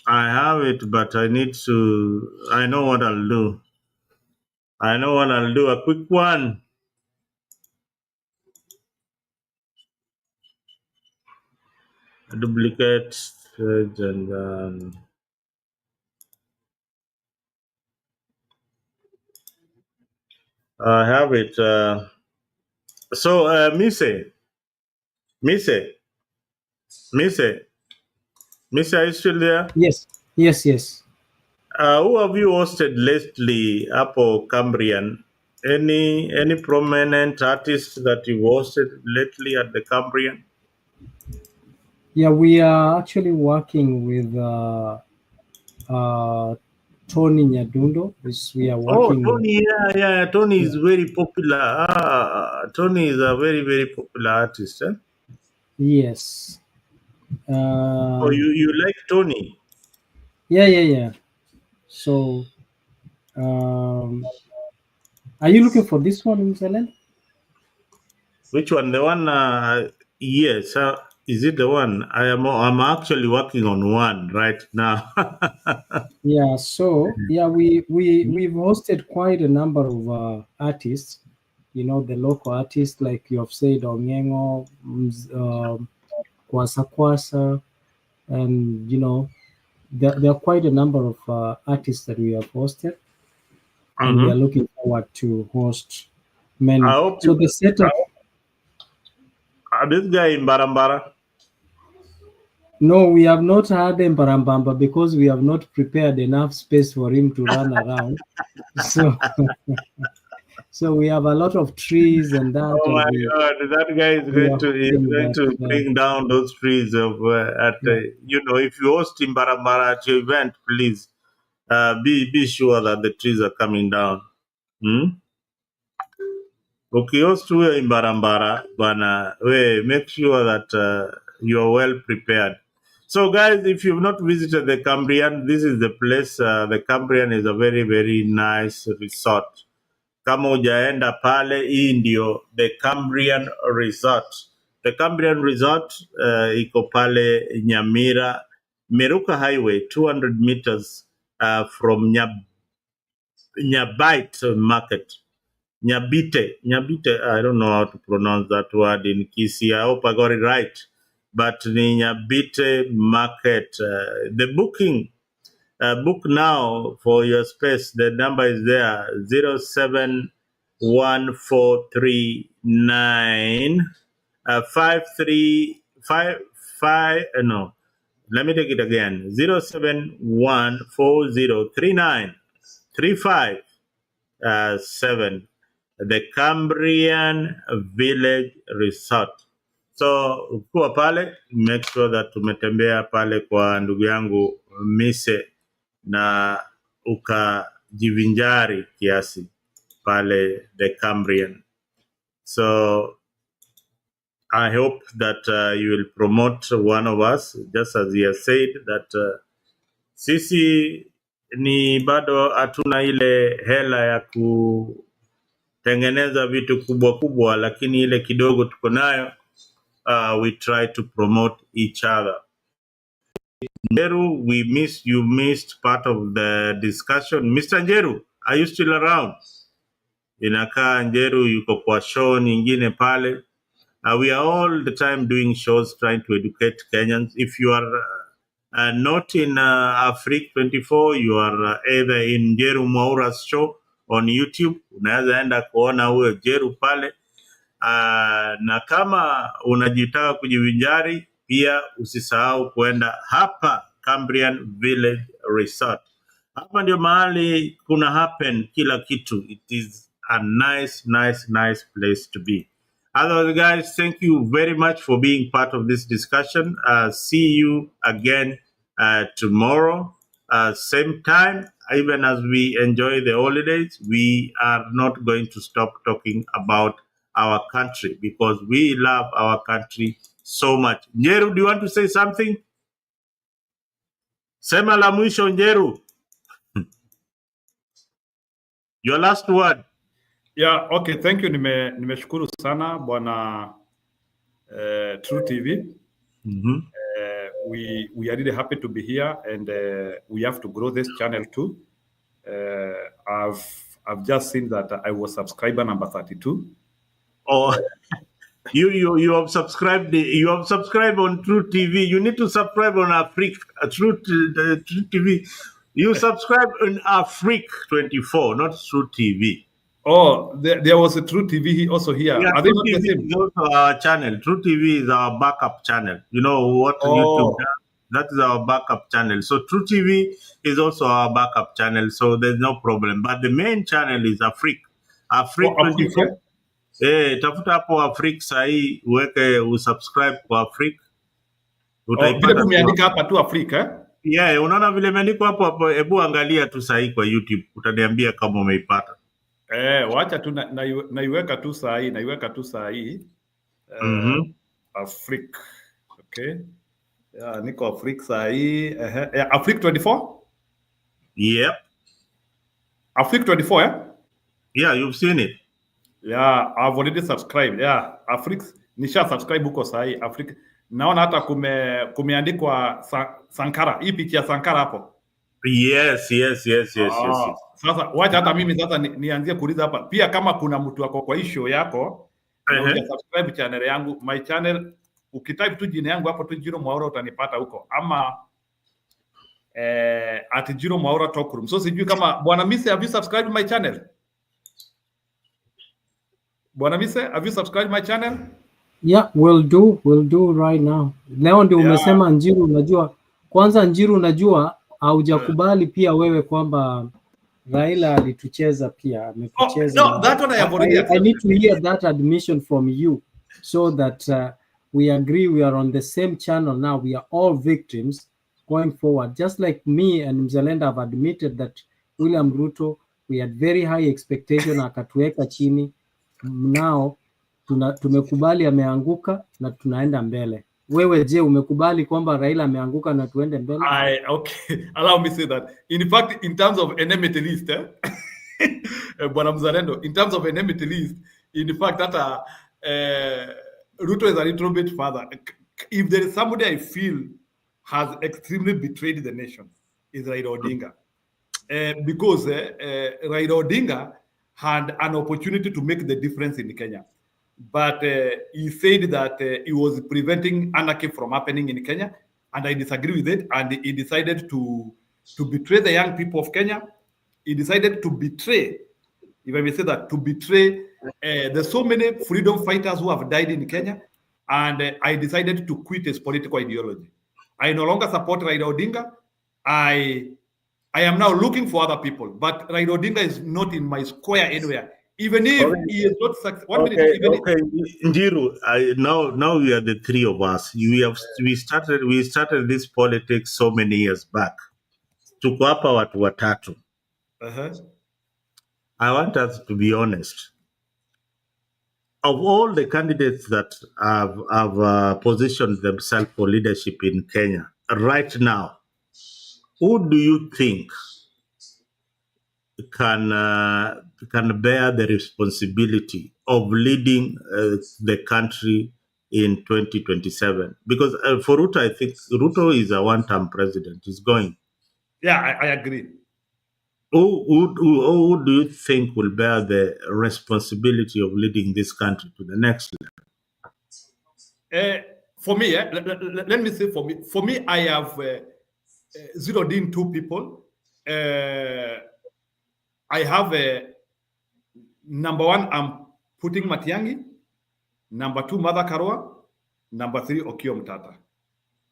I have it, but I need to. I know what I'll do. A quick one. A duplicate and I have it. So, Mise, are you still there? Yes. Who have you hosted lately, Apo Cambrian? Any prominent artists that you hosted lately at the Cambrian? Yeah, we are actually working with Tony Nyadundo. We are working. Oh, Tony, yeah. Tony is very popular. Tony is a very, very popular artist. Eh? Yes. Oh, you like Tony? Yeah. So, are you looking for this one, Mzalendo? Which one? The one? Yes. Is it the one? I'm actually working on one right now. Yeah, so yeah, we've hosted quite a number of artists, you know, the local artists like you have said, Onyengo, Kwasa Kwasa, and you know, there are quite a number of artists that we have hosted, and we are looking forward to host many. I hope So the setup. This guy in Barambara. No, we have not had him Parambamba because we have not prepared enough space for him to run around. So, so we have a lot of trees and that. Oh my God, that guy is going to bring down those trees of you know, if you host in Barambara at your event, please be sure that the trees are coming down. Ukihost huyo in Barambara, bana, make sure that you are well prepared. So guys, if you've not visited the Cambrian, this is the place. The Cambrian is a very, very nice resort. Kama hujaenda pale, hii ndio the Cambrian Resort. The Cambrian Resort iko pale Nyamira, Meruka Highway, 200 meters from Nyabite Market. Nyabite, I don't know how to pronounce that word in Kisii. I hope I got it right. But the Nyabite Market, the booking, book now for your space. The number is there, 071439 5355. No, let me take it again. 0714393557. The Cambrian Village Resort. So ukiwa pale, make sure that tumetembea pale kwa ndugu yangu Mise na ukajivinjari kiasi pale the Cambrian. So I hope that you will promote one of us, just as he has said that sisi ni bado hatuna ile hela ya kutengeneza vitu kubwa kubwa, lakini ile kidogo tuko nayo, we try to promote each other. Njeru, you missed part of the discussion. Mr. Njeru, are you still around? Inakaa Njeru yuko kwa show nyingine pale. We are all the time doing shows trying to educate Kenyans. If you are not in Afrique 24, you are either in Njeru Mwaura's show on YouTube. Unaweza enda kuona huyo Njeru pale. Na kama unajitaka kujivinjari, pia usisahau kuenda hapa Cambrian Village Resort. Hapa ndio mahali kuna happen kila kitu. It is a nice place to be. Otherwise, guys, thank you very much for being part of this discussion. See you again tomorrow, same time. Even as we enjoy the holidays, we are not going to stop talking about our country because we love our country so much. Njeru, do you want to say something? Sema la mwisho, Njeru. Your last word. Yeah, okay, thank you. Nimeshukuru sana bwana True TV. We are really happy to be here, and we have to grow this channel too. I've just seen that I was subscriber number 32. Oh, you have subscribed. You have subscribed on True TV. You need to subscribe on Afrique True TV. You subscribe on Afrique 24, not True TV. Oh, there was a True TV also here. Yeah, Are they True not the TV same? is also our channel. True TV is our backup channel. You know what YouTube does? That is our backup channel. So True TV is also our backup channel. So there's no problem. But the main channel is Afrique. Afrique 24. Tafuta hapo Afrique sahi, uweke usubscribe kwa Afrique. Vile tumeandika hapa tu Afrique, eh? Yeah, unaona vile imeandikwa hapo, hebu angalia tu sahi kwa YouTube. Utaniambia kama umeipata. Wacha tu naiweka tu saa hii. Afrique. Okay. Yeah, niko Afrique saa hii. Afrique 24? Yep. Afrique 24, eh? Yeah, you've seen it. Yeah, I've already subscribed. Yeah, Afrique nisha subscribe huko saa hii. Afrique Naona hata kumeandikwa Sankara. Hii picha ya Sankara hapo. Yes. Sasa wacha hata mimi sasa nianzie kuuliza hapa. Pia kama kuna mtu wako kwa hii show yako na hujasubscribe channel yangu, my channel, ukitype tu jina yangu hapo tu Njiro Mwaura utanipata huko. Ama at Njiro Mwaura Talk Room. So sijui kama Bwana Mise, have you subscribed my channel? Bwana Mise, have you subscribed my channel? Yeah, we'll do right now. Leo ndio umesema Njiru, unajua kwanza Njiru, unajua haujakubali pia wewe kwamba Raila alitucheza pia, ametucheza. No, that one I have already accepted. I need to hear that admission from you so that we agree we are on the same channel now. We are all victims going forward. Just like me and Mzalenda have admitted that William Ruto, we had very high expectation, akatuweka chini. Now tumekubali ameanguka na tunaenda mbele. Wewe je, umekubali kwamba Raila ameanguka na tuende mbele? Okay, allow me say that. In fact, in terms of enmity list, Bwana Mzalendo, in terms of enmity list, in fact, that Ruto is a little bit further. If there is somebody I feel has extremely betrayed the nation, is Raila Odinga. Because Raila Odinga had an opportunity to make the difference in Kenya. But he said that he was preventing anarchy from happening in Kenya, and I disagree with it. And he decided to betray the young people of Kenya. He decided to betray, if I may say that, to betray there's so many freedom fighters who have died in Kenya, and I decided to quit his political ideology. I no longer support Raila Odinga. I am now looking for other people, but Raila Odinga is not in my square anywhere. Even if he is not successful. Njiru, now we are the three of us. We started this politics so many years back. Tuko hapa watu watatu. I want us to be honest. Of all the candidates that have positioned themselves for leadership in Kenya right now, who do you think can bear the responsibility of leading the country in 2027? Because for Ruto, I think Ruto is a one-term president. He's going. Yeah, I agree. Who do you think will bear the responsibility of leading this country to the next level? For me, let me say for me, I have zeroed in two people. I have number one, I'm putting Matiang'i. Number two, Mother Karua. Number three, Okiya Mtata.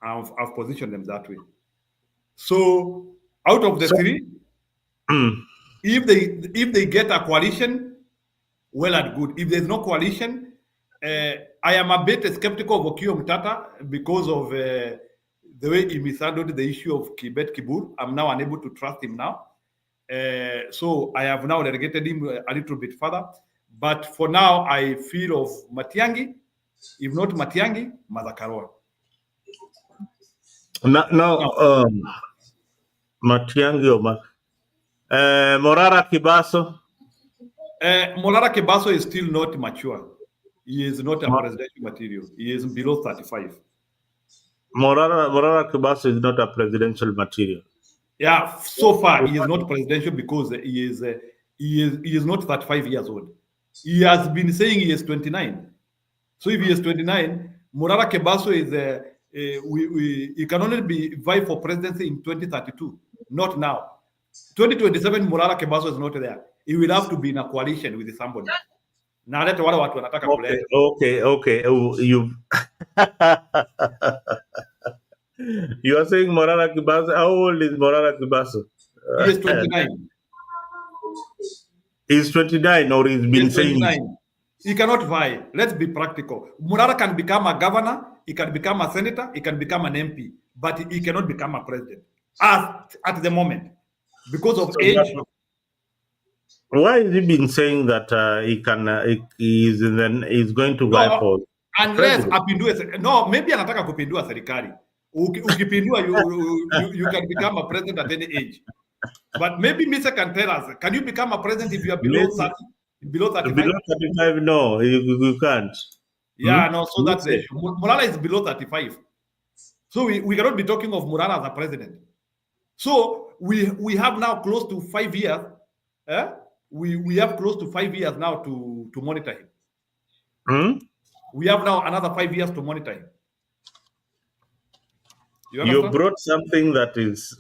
I've positioned them that way. So out of the three, if they get a coalition, well and good. If there's no coalition, I am a bit skeptical of Okiya Mtata because of the way he mishandled the issue of Kibet Kibur. I'm now unable to trust him now. So I have now delegated him a little bit further. But for now, I feel of Matiang'i. If not Matiang'i, Mother Karua. Matiang'i or Morara Kibaso? Morara Kibaso is still not mature. He is not a presidential material. He is below 35. Morara Kibaso is not a presidential material. Yeah, so far he is not presidential because he is not 35 years old. He has been saying he is 29. So if he is 29, Morara Kibaso is he can only be vie for presidency in 2032, not now. 2027, Morara Kibaso is not there. He will have to be in a coalition with somebody. Now that's what watu wanataka kuleta. Okay. You are saying Morara Kibaso. How old is Morara Kibaso? He is 29. He's 29, or he's been saying. He cannot vie. Let's be practical. Morara can become a governor, he can become a senator, he can become an MP, but he cannot become a president at the moment because of age. Why has he been saying that he's going to vie for? Unless apindue, no, maybe anataka kupindua serikali. Ukipindua, you can become a president at any age. But maybe Mr. can tell us, can you become a president if you are below 30, below 35? Below 35, no, you can't. Yeah, no, so that's the issue. Murara is below 35. So we cannot be talking of Murara as a president. So we have now close to 5 years. We have close to 5 years now to monitor him. We have now another 5 years to monitor him. You brought something that is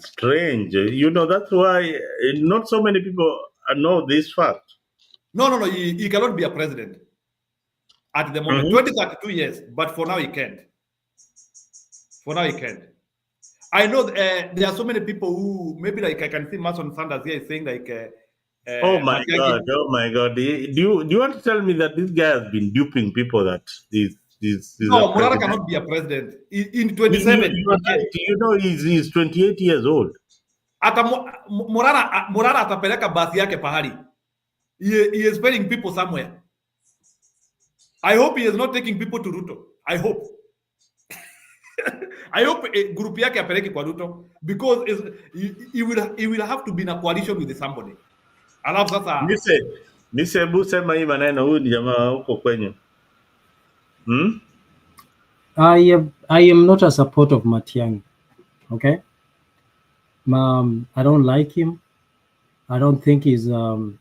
strange. You know, that's why not so many people know this fact. No, he cannot be a president at the moment. 20-32 years, but for now he can't. For now he can't. I know there are so many people who maybe like I can see Mason Sanders here saying like. Oh my God! Do you want to tell me that this guy has been duping people that this No, Murara cannot be a president in 27. You know he's 28 years old. Ata Murara atapeleka basi yake pahali. He is paying people somewhere. I hope he is not taking people to Ruto. I hope. I hope group yake apeleke kwa Ruto because he will have to be in a coalition with somebody. Alafu sasa Nise busema hii maneno huyu ni jamaa huko kwenye. I am not a supporter of Matiang'i. Okay. I don't like him. I don't think I'm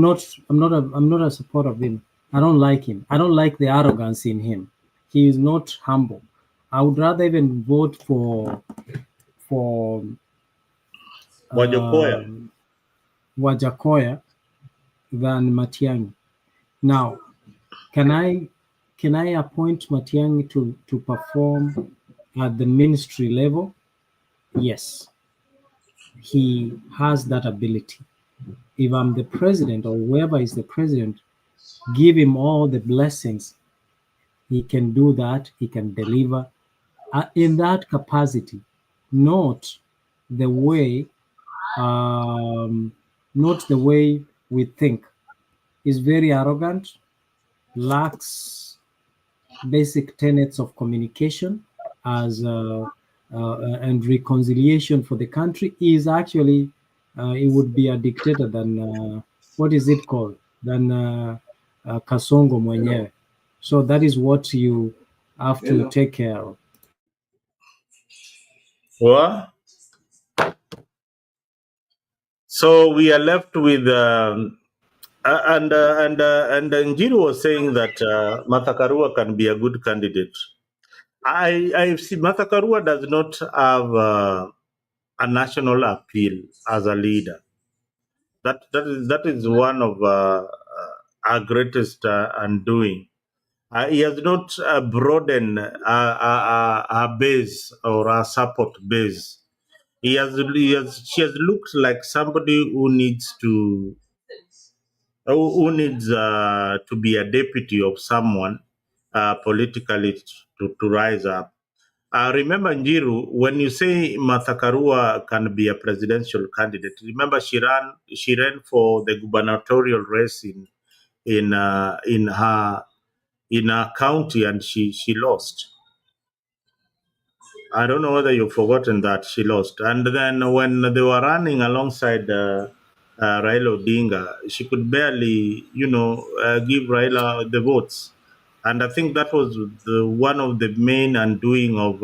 not a supporter of him. I don't like him. I don't like the arrogance in him. He is not humble. I would rather even vote for Wajakoya than Matiang'i. Now, can I appoint Matiang'i to perform at the ministry level? Yes, he has that ability. If I'm the president or whoever is the president, give him all the blessings. He can do that. He can deliver in that capacity, not the way we think. He's very arrogant, lacks basic tenets of communication and reconciliation for the country. He is actually he would be a dictator than what is it called? Than Kasongo mwenyewe. So that is what you have to take care of. What? So we are left with and Njiru was saying that Martha Karua can be a good candidate. I see Martha Karua does not have a national appeal as a leader. That is one of our greatest undoing. He has not broadened our base or our support base. She has looked like somebody who needs to be a deputy of someone politically to rise up. Remember, Njiru, when you say Martha Karua can be a presidential candidate, remember she ran for the gubernatorial race in her county and she lost. I don't know whether you've forgotten that she lost. And then when they were running alongside Raila Odinga, she could barely, give Raila the votes. And I think that was one of the main undoing of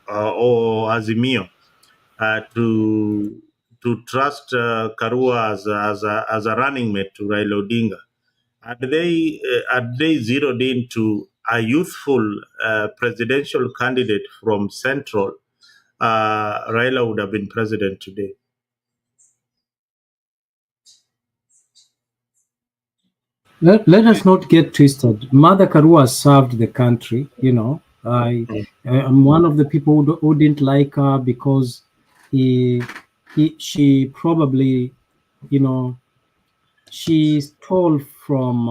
Azimio to trust Karua as a running mate to Raila Odinga. Had they zeroed into a youthful presidential candidate from Central, Raila would have been president today. Let us not get twisted. Mother Karua served the country, I'm one of the people who didn't like her because she probably, she stole from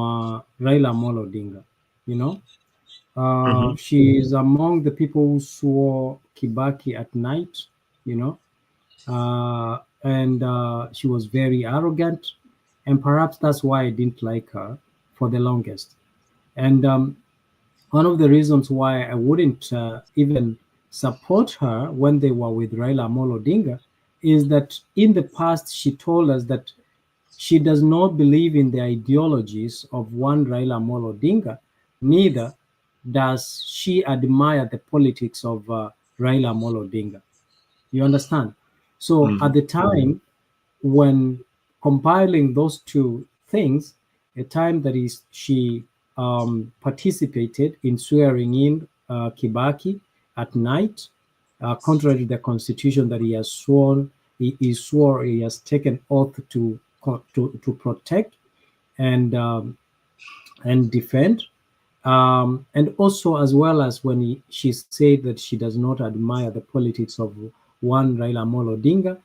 Raila Amolo Odinga, She is among the people who swore Kibaki at night, and she was very arrogant. And perhaps that's why I didn't like her for the longest. And one of the reasons why I wouldn't even support her when they were with Raila Amolo Odinga is that in the past, she told us that she does not believe in the ideologies of one Raila Amolo Odinga, neither does she admire the politics of Raila Amolo Odinga. You understand? So at the time when compiling those two things, a time that is she participated in swearing in Kibaki at night, contrary to the constitution that he has sworn, he has taken oath to protect and defend. And also, as well as when she said that she does not admire the politics of one Raila Amolo Odinga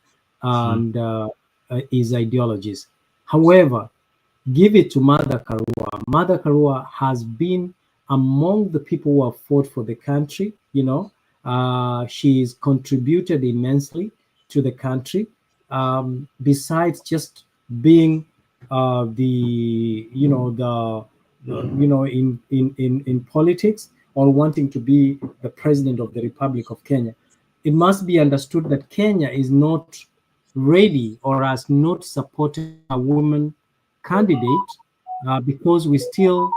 and his ideologies. However, give it to Mother Karua. Mother Karua has been among the people who have fought for the country. You know, she's contributed immensely to the country. Besides just being in politics or wanting to be the president of the Republic of Kenya, it must be understood that Kenya is not ready or has not supported a woman candidate because we still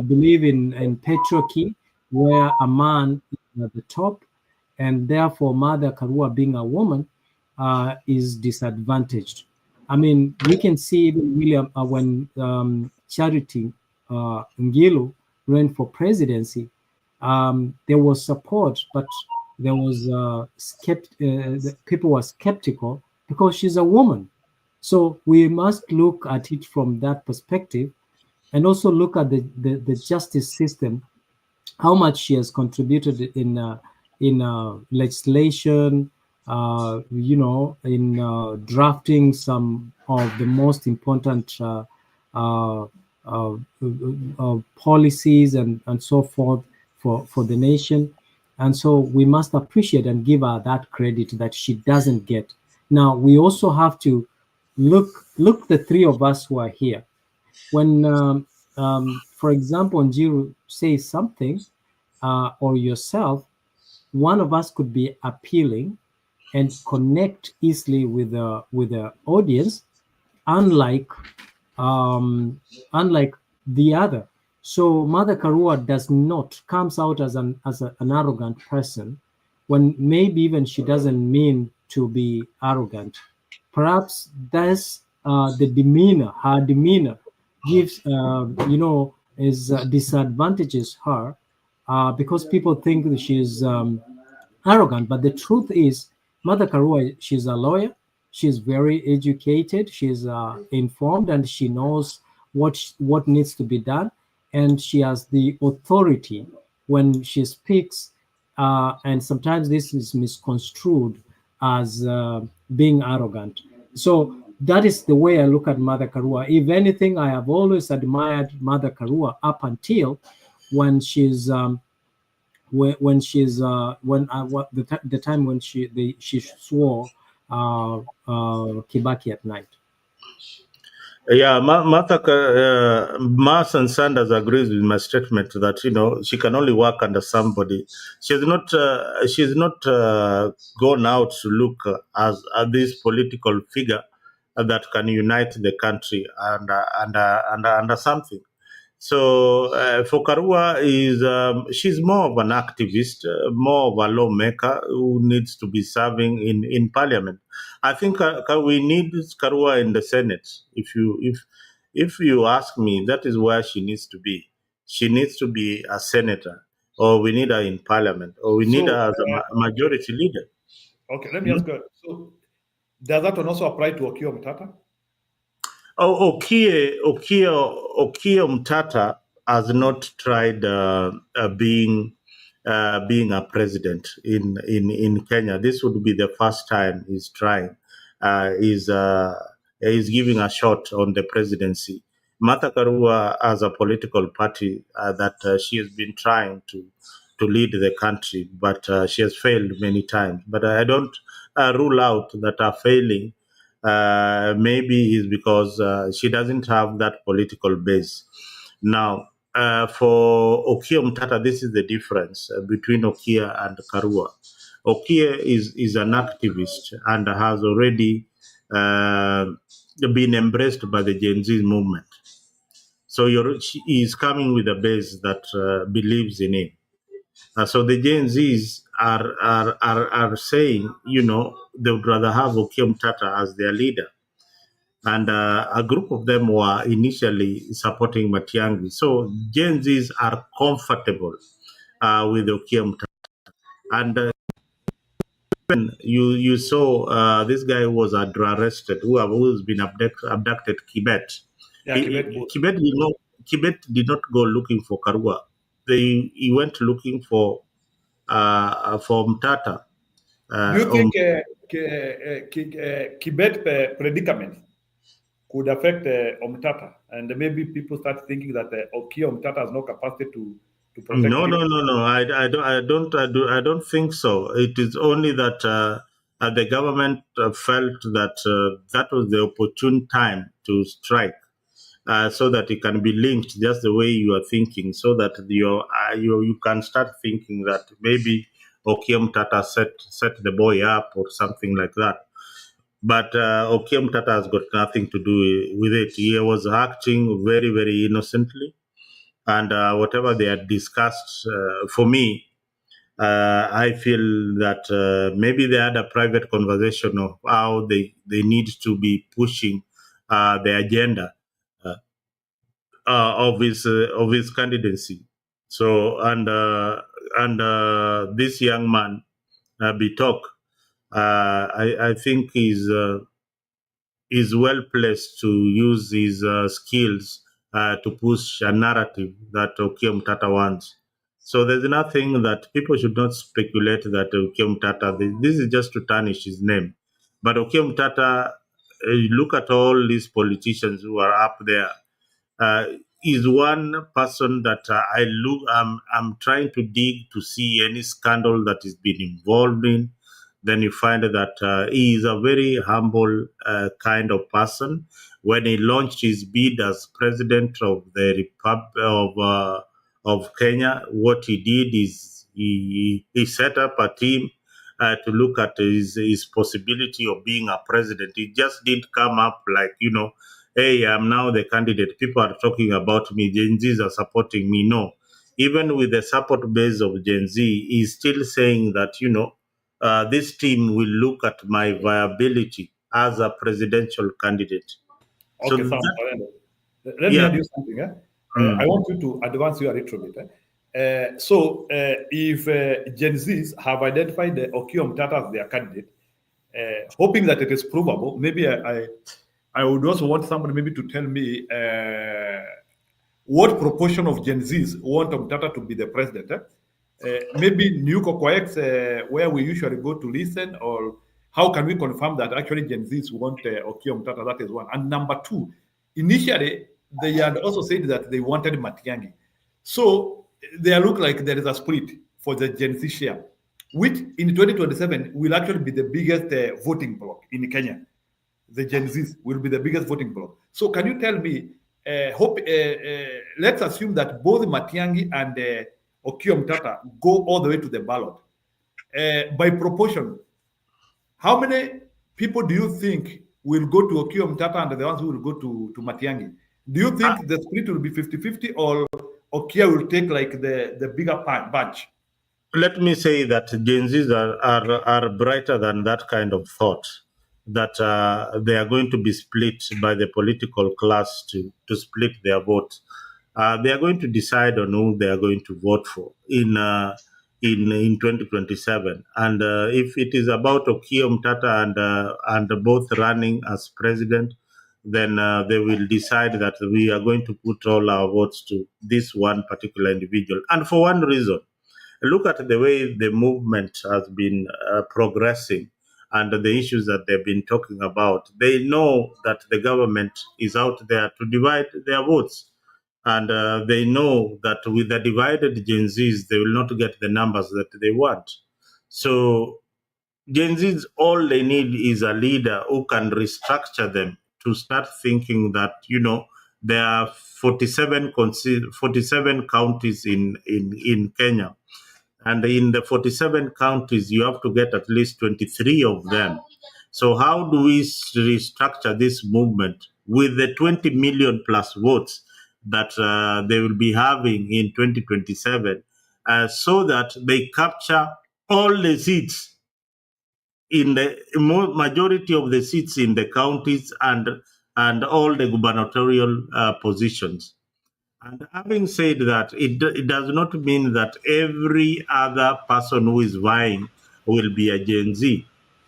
believe in patriarchy, where a man is at the top, and therefore Mother Karua, being a woman, is disadvantaged. I mean, we can see even William when Charity Ngilu ran for presidency, there was support, but there was people were skeptical because she's a woman. So we must look at it from that perspective, and also look at the justice system, how much she has contributed in legislation, you know, in drafting some of the most important policies and so forth for the nation. And so we must appreciate and give her that credit that she doesn't get. Now, we also have to look the three of us who are here. When, for example, Njiru says something, or yourself, one of us could be appealing and connect easily with the audience, unlike the other. So Mother Karua comes out as an arrogant person, when maybe even she doesn't mean to be arrogant. Perhaps that's the demeanor. Her demeanor gives disadvantages her because people think that she's arrogant. But the truth is, Mother Karua, she's a lawyer. She's very educated. She's informed, and she knows what needs to be done. And she has the authority when she speaks. And sometimes this is misconstrued as being arrogant. So that is the way I look at Mother Karua. If anything, I have always admired Mother Karua up until when she's the time when she swore Kibaki at night. Yeah, Mars and Sanders agrees with my statement that, you know, she can only work under somebody. She's not gone out to look as this political figure that can unite the country under something. So for Karua, she's more of an activist, more of a lawmaker who needs to be serving in parliament. I think we need Karua in the Senate. If you ask me, that is where she needs to be. She needs to be a senator, or we need her in parliament, or we need her as a majority leader. Okay, let me ask you. So does that one also apply to Okiya Mtata? Oh, Okiya Mtata has not tried being a president in Kenya. This would be the first time he's trying. He's giving a shot on the presidency. Martha Karua has a political party that she has been trying to lead the country, but she has failed many times. But I don't rule out that her failing maybe is because she doesn't have that political base. Now, for Okiya Mtata, this is the difference between Okiya and Karua. Okiya is an activist and has already been embraced by the Gen Z movement. So he is coming with a base that believes in him. So the Gen Zs are saying, they would rather have Okiom Tata as their leader. And a group of them were initially supporting Matiang'i. So Gen Zs are comfortable with Okiom Tata. And when you saw this guy who was arrested, who's been abducted, Kibet. Yeah, Kibet did not go looking for Karua. He went looking for Mtata. Do you think Kibet predicament could affect Omtata, and maybe people start thinking that Okiya Omtata has no capacity to protect? No. I don't think so. It is only that the government felt that that was the opportune time to strike, so that it can be linked just the way you are thinking, so that you can start thinking that maybe Okiya Omtata set the boy up or something like that. But Okiya Omtata has got nothing to do with it. He was acting very, very innocently. And whatever they had discussed, for me, I feel that maybe they had a private conversation of how they need to be pushing the agenda of his candidacy. So and this young man, Bitok, I think is well placed to use his skills to push a narrative that Okiya Omtata wants. So there's nothing that people should not speculate that Okiya Omtata, this is just to tarnish his name. But Okiya Omtata, look at all these politicians who are up there. Is one person that I'm trying to dig to see any scandal that he's been involved in. Then you find that he is a very humble kind of person. When he launched his bid as president of the Republic of Kenya, what he did is he set up a team to look at his possibility of being a president. It just didn't come up like, hey, I'm now the candidate. People are talking about me. Gen Zs are supporting me. No. Even with the support base of Gen Z, he's still saying that, this team will look at my viability as a presidential candidate. Okay, so let me add you something. I want you to advance your little bit. So if Gen Zs have identified Okiya Omtata as their candidate, hoping that it is provable, maybe I would also want somebody maybe to tell me what proportion of Gen Zs want Omtata to be the president. Maybe New Kokoex, where we usually go to listen, or how can we confirm that actually Gen Zs want Okiya Omtata? That is one. And number two, initially, they had also said that they wanted Matiang'i. So they look like there is a split for the Gen Z share, which in 2027 will actually be the biggest voting bloc in Kenya. The Gen Zs will be the biggest voting bloc. So can you tell me, let's assume that both Matiang'i and Okiya Omtata go all the way to the ballot. By proportion, how many people do you think will go to Okiya Omtata and the ones who will go to Matiang'i? Do you think the split will be 50-50, or Okiya will take like the bigger bunch? Let me say that Gen Zs are brighter than that kind of thought, that they are going to be split by the political class to split their vote. They are going to decide on who they are going to vote for in 2027. And if it is about Okiya Omtata and both running as president, then they will decide that we are going to put all our votes to this one particular individual. And for one reason, look at the way the movement has been progressing and the issues that they've been talking about. They know that the government is out there to divide their votes. And they know that with the divided Gen Zs, they will not get the numbers that they want. So Gen Zs, all they need is a leader who can restructure them to start thinking that, there are 47 counties in Kenya. And in the 47 counties, you have to get at least 23 of them. So how do we restructure this movement with the 20 million plus votes that they will be having in 2027, so that they capture all the seats in the majority of the seats in the counties and all the gubernatorial positions. And having said that, it does not mean that every other person who is vying will be a Gen Z.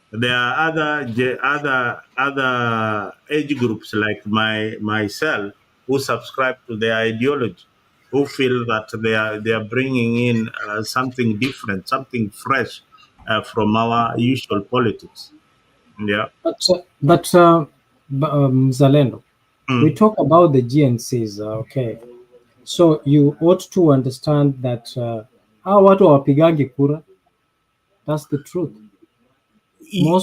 There are other age groups like myself who subscribe to their ideology, who feel that they are bringing in something different, something fresh from our usual politics. Yeah. Zalendo, we talk about the GNCs, okay. So you ought to understand that hao watu hawapigangi kura. That's the truth.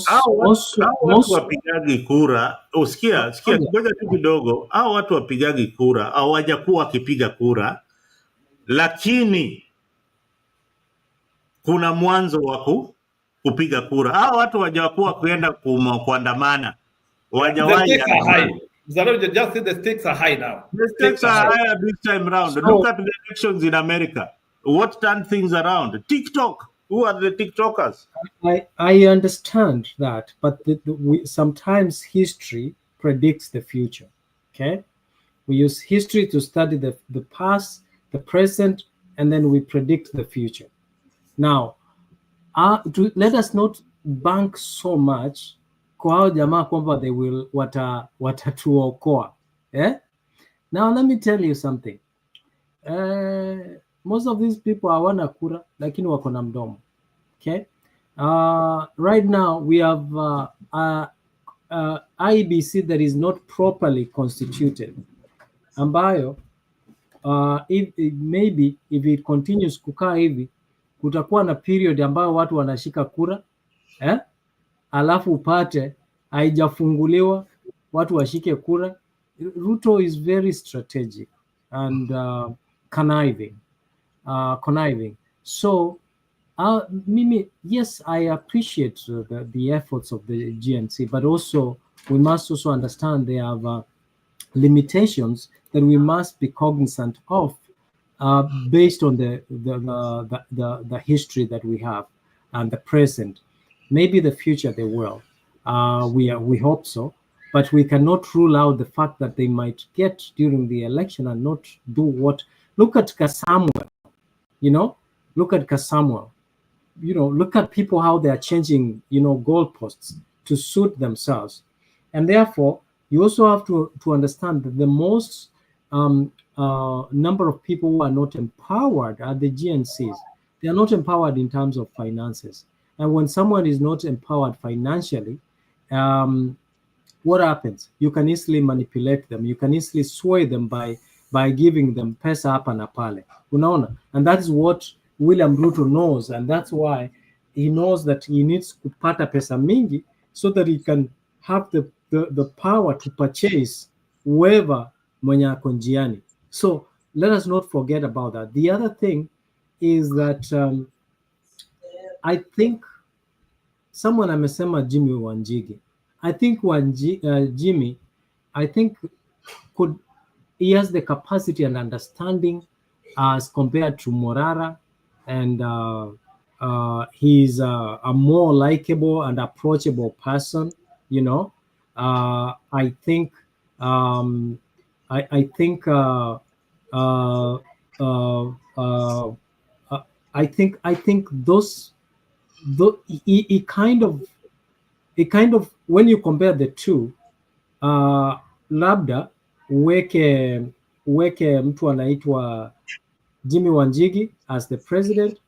Hao watu wapigagi kura, sikia ngoja tu kidogo. Hao watu wapigagi kura hawajakuwa wakipiga kura, lakini kuna mwanzo wa kupiga kura. Hao watu hawajakuwa kuenda kuandamana, The stakes are high. Just say the stakes are high now. The stakes are higher this time round. Look at the elections in America. What turned things around? TikTok. Who are the TikTokers? I understand that, but sometimes history predicts the future. Okay, we use history to study the past, the present, and then we predict the future. Now, let us not bank so much kwa hao jamaa kwamba they will watatuokoa. Yeah. Now let me tell you something. Most of these people hawana kura lakini wako na mdomo. Okay. Right now we have IBC that is not properly constituted, ambayo maybe if it continues kukaa hivi kutakuwa na period ambayo watu wanashika kura alafu upate haijafunguliwa watu washike kura. Ruto is very strategic and conniving. So Mimi, yes, I appreciate the efforts of the GNC, but also we must also understand they have limitations that we must be cognizant of based on the history that we have and the present. Maybe the future they will. We hope so, but we cannot rule out the fact that they might get during the election and not do what. Look at Kasamuel, look at Kasamuel. Look at people, how they are changing, goalposts to suit themselves. And therefore, you also have to understand that the most number of people who are not empowered are the GNCs. They are not empowered in terms of finances. And when someone is not empowered financially, what happens? You can easily manipulate them. You can easily sway them by giving them pesa hapa na pale. Unaona? And that is what William Ruto knows, and that's why he knows that he needs kupata pesa mingi so that he can have the power to purchase whoever mwenye ako njiani. So let us not forget about that. The other thing is that I think someone amesema Jimmy Wanjigi. I think Jimmy, I think he has the capacity and understanding as compared to Morara, and he's a more likable and approachable person. I think I think those he kind of when you compare the two, labda weke mtu anaitwa Jimmy Wanjigi as the president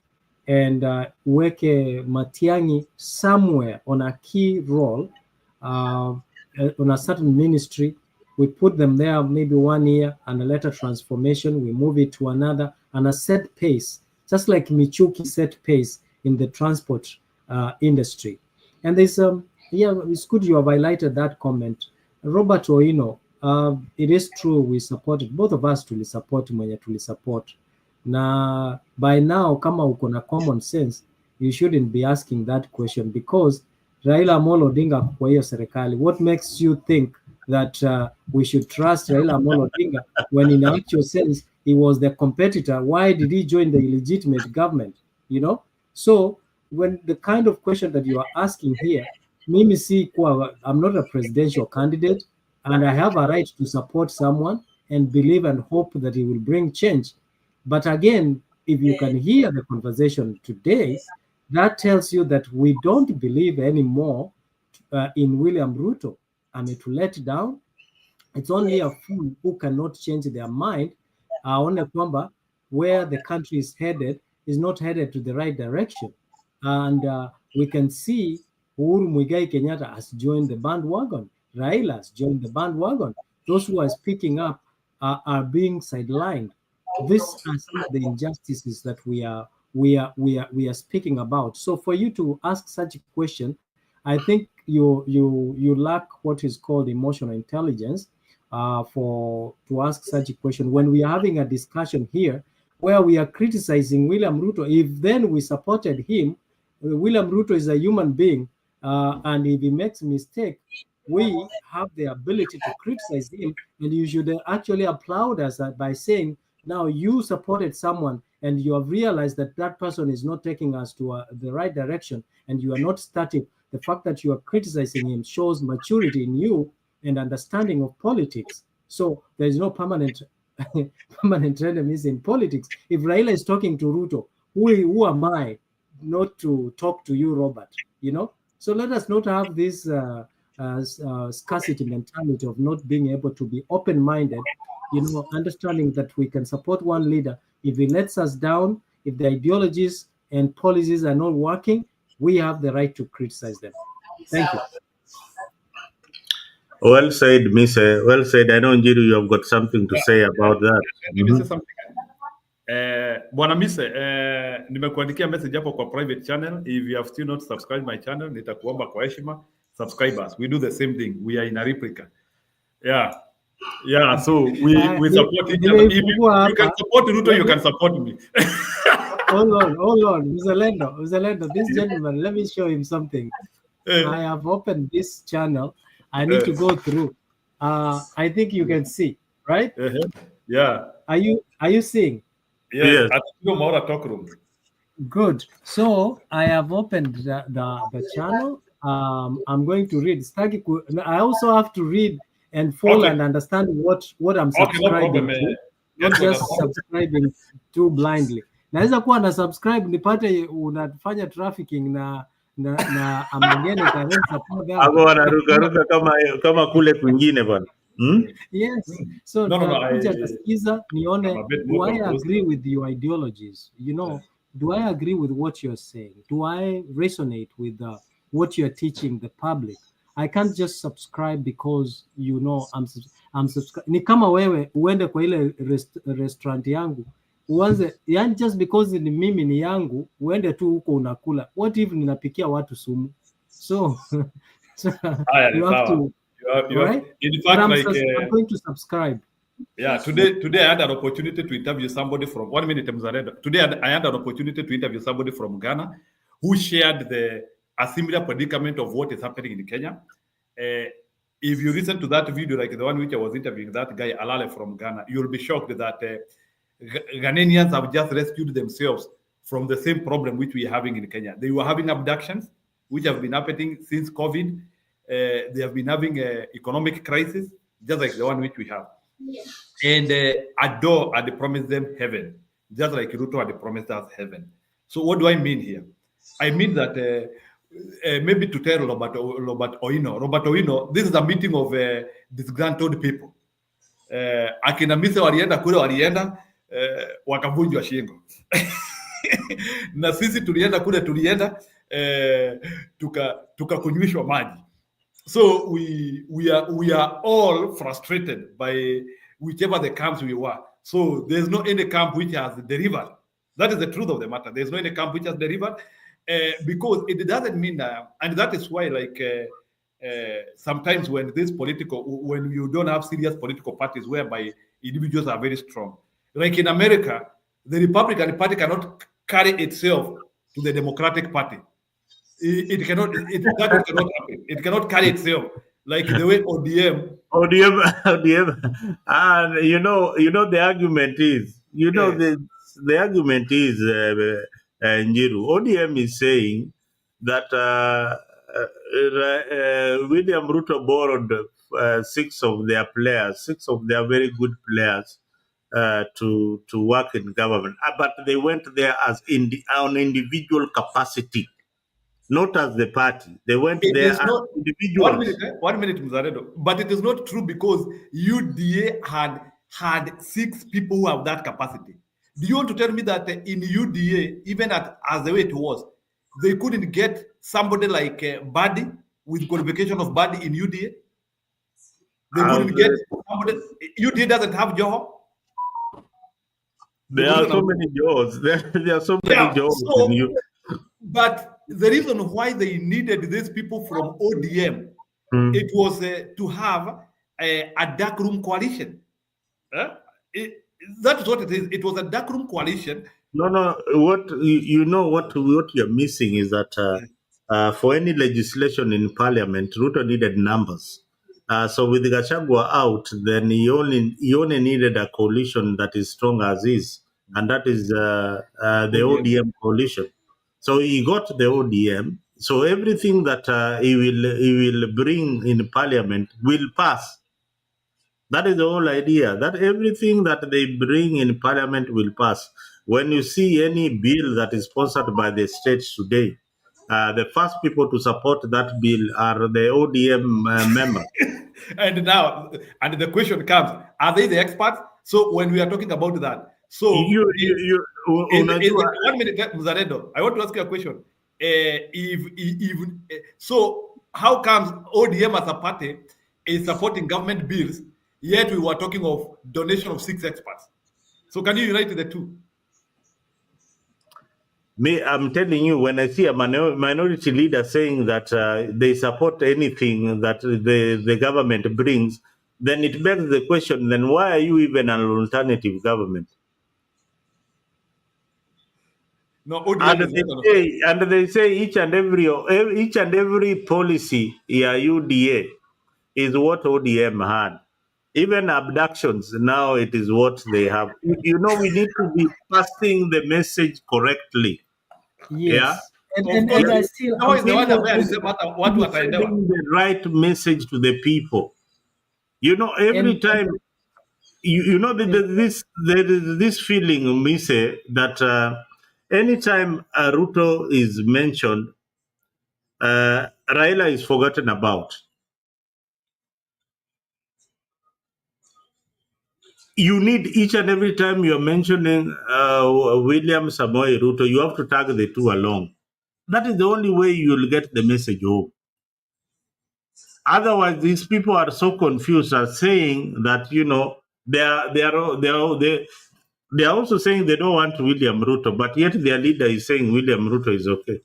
and weke Matiang'i somewhere on a key role on a certain ministry. We put them there maybe 1 year, and a later transformation, we move it to another, and a set pace, just like Michuki set pace in the transport industry. And there's it's good you have highlighted that comment. Robert Oino, it is true we supported, both of us tulisupport mwenye tulisupport. Na by now, kama uko na common sense, you shouldn't be asking that question, because Raila Amolo Odinga kwa hiyo serikali? What makes you think that we should trust Raila Amolo Odinga when in actual sense he was the competitor? Why did he join the illegitimate government? You know, so when the kind of question that you are asking here, mimi si kuwa, I'm not a presidential candidate, and I have a right to support someone and believe and hope that he will bring change. But again, if you can hear the conversation today, that tells you that we don't believe anymore in William Ruto. To let down, it's only a fool who cannot change their mind. Aone kwamba where the country is headed is not headed to the right direction. And we can see Uhuru Muigai Kenyatta has joined the bandwagon. Raila has joined the bandwagon. Those who are speaking up are being sidelined. These are some of the injustices that we are speaking about. So for you to ask such a question, I think you lack what is called emotional intelligence to ask such a question when we are having a discussion here where we are criticizing William Ruto. If then we supported him, William Ruto is a human being, and if he makes a mistake, we have the ability to criticize him, and you should actually applaud us by saying, now you supported someone and you have realized that that person is not taking us to the right direction, and you are not starting. The fact that you are criticizing him shows maturity in you and understanding of politics. So there is no permanent enemies in politics. If Raila is talking to Ruto, who am I not to talk to you, Robert? You know. So let us not have this scarcity mentality of not being able to be open-minded. You know, understanding that we can support one leader. If he lets us down, if the ideologies and policies are not working, we have the right to criticize them. Thank you. Well said, Miss. Well said. I know, Njiru, you have got something to say about that. Let me say something. Bwana Mise, nimekuandikia message hapo kwa private channel. If you have still not subscribed my channel, nitakuomba kwa heshima subscribe us. We do the same thing. We are in a replica. Yeah. So we support each other. If you can support Ruto, you can support me. Hold on, Mzalendo. This gentleman, let me show him something. I have opened this channel. I need to go through. I think you can see, right? Yeah. Are you seeing? Yes. At the talk room. Good. So I have opened the channel. I'm going to read. I also have to read and follow and understand what I'm subscribing to. Not just subscribing too blindly. Naweza kuwa na subscribe nipate unafanya trafficking na amageni karensa hapo wanarukaruka kama kule kwingine bwana. Yes. So nakuja nasikiza nione, do I agree with your ideologies? You know, do I agree with what you're saying? Do I resonate with what you're teaching the public? I can't just subscribe because you know I'm subscribing. Ni kama wewe uende kwa ile restaurant yangu uanze, yani just because ni mimi ni yangu uende tu huko unakula. What if ninapikia watu sumu? So you have to. Right? In fact, I'm going to subscribe. Yeah, today I had an opportunity to interview somebody from 1 minute. Today I had an opportunity to interview somebody from Ghana who shared a similar predicament of what is happening in Kenya. If you listen to that video, like the one which I was interviewing, that guy Alale from Ghana, you'll be shocked that Ghanaians have just rescued themselves from the same problem which we are having in Kenya. They were having abductions, which have been happening since COVID. They have been having an economic crisis, just like the one which we have. And Ado had promised them heaven, just like Ruto had promised us heaven. So what do I mean here? I mean that maybe to tell Robert Oino, this is a meeting of disgruntled people. Akina Mise walienda kule, wakavunjwa shingo. Na sisi tulienda kule, tukakunywishwa maji. So we are all frustrated by whichever the camps we were. So there's no any camp which has delivered. That is the truth of the matter. There's no any camp which has delivered, because it doesn't mean and that is why, like sometimes when you don't have serious political parties whereby individuals are very strong, like in America, the Republican Party cannot carry itself to the Democratic Party. It cannot. That cannot happen. It cannot carry itself like the way ODM. ODM, and you know the argument is, the argument is, Njiru, ODM is saying that William Ruto borrowed six of their very good players, to work in government, but they went there as on individual capacity, not as the party. They went It there is as not. individuals. 1 minute, Mzaredo. But it is not true because UDA had 6 people who have that capacity. Do you want to tell me that in UDA, even as the way it was, they couldn't get somebody like Badi with qualification of Badi in UDA? They couldn't get somebody. UDA doesn't have Joho. There are so many jobs. There are so many jobs in you. But the reason why they needed these people from ODM, it was to have a dark room coalition. That's what it is. It was a dark room coalition. No. What what you're missing is that for any legislation in parliament, Ruto needed numbers. So with Gachagua out, then he only needed a coalition that is strong as is, and that is the ODM coalition. So he got the ODM. So everything that he will bring in parliament will pass. That is the whole idea. That everything that they bring in parliament will pass. When you see any bill that is sponsored by the states today, the first people to support that bill are the ODM members. And now, and the question comes: are they the experts? So when we are talking about that, so 1 minute, Muzaredo, I want to ask you a question. So how comes ODM as a party is supporting government bills, yet we were talking of donation of 6 experts? So can you unite the two? I'm telling you, when I see a minority leader saying that they support anything that the government brings, then it begs the question, then why are you even an alternative government? No, ODM and they say each and every policy, UDA, is what ODM had. Even abductions, now it is what they have. We need to be passing the message correctly. Yes. Yeah? And I still sending the right message to the people. Every time, there is this feeling, Mise, that anytime Ruto is mentioned, Raila is forgotten about. You need each and every time you're mentioning William Samoei Ruto, you have to tag the two along. That is the only way you'll get the message home. Otherwise, these people are so confused, are saying that they are also saying they don't want William Ruto, but yet their leader is saying William Ruto is okay.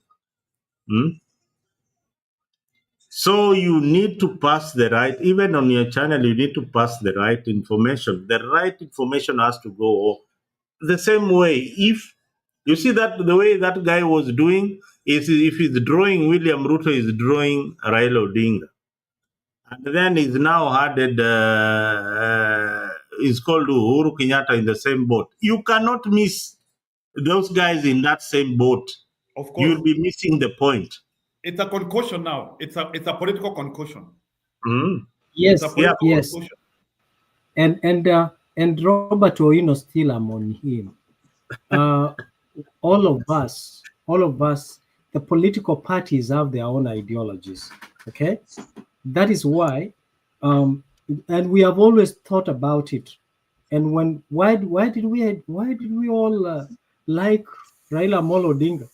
So you need to pass the right, even on your channel, you need to pass the right information. The right information has to go the same way. If you see that the way that guy was doing is, if he's drawing William Ruto, is drawing Raila Odinga. And then he's now added, is called Uhuru Kenyatta in the same boat. You cannot miss those guys in that same boat. Of course. You'll be missing the point. It's a concussion now. It's a political concussion. Yes, yes. And Robert Oino still among him. All of us, the political parties have their own ideologies. Okay, that is why, and we have always thought about it. And why did we all like Raila Amolo Odinga?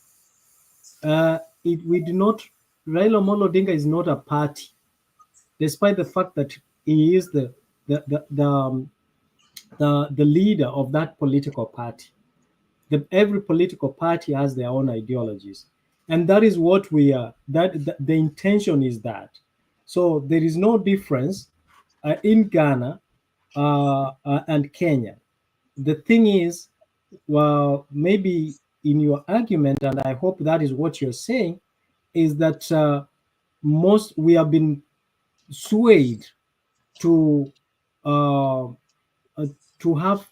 We do not. Raila Amolo Odinga is not a party, despite the fact that he is the leader of that political party. Every political party has their own ideologies, and that is what we are. The intention is that. So there is no difference in Ghana and Kenya. The thing is, well, maybe in your argument, and I hope that is what you're saying, is that we have been swayed to have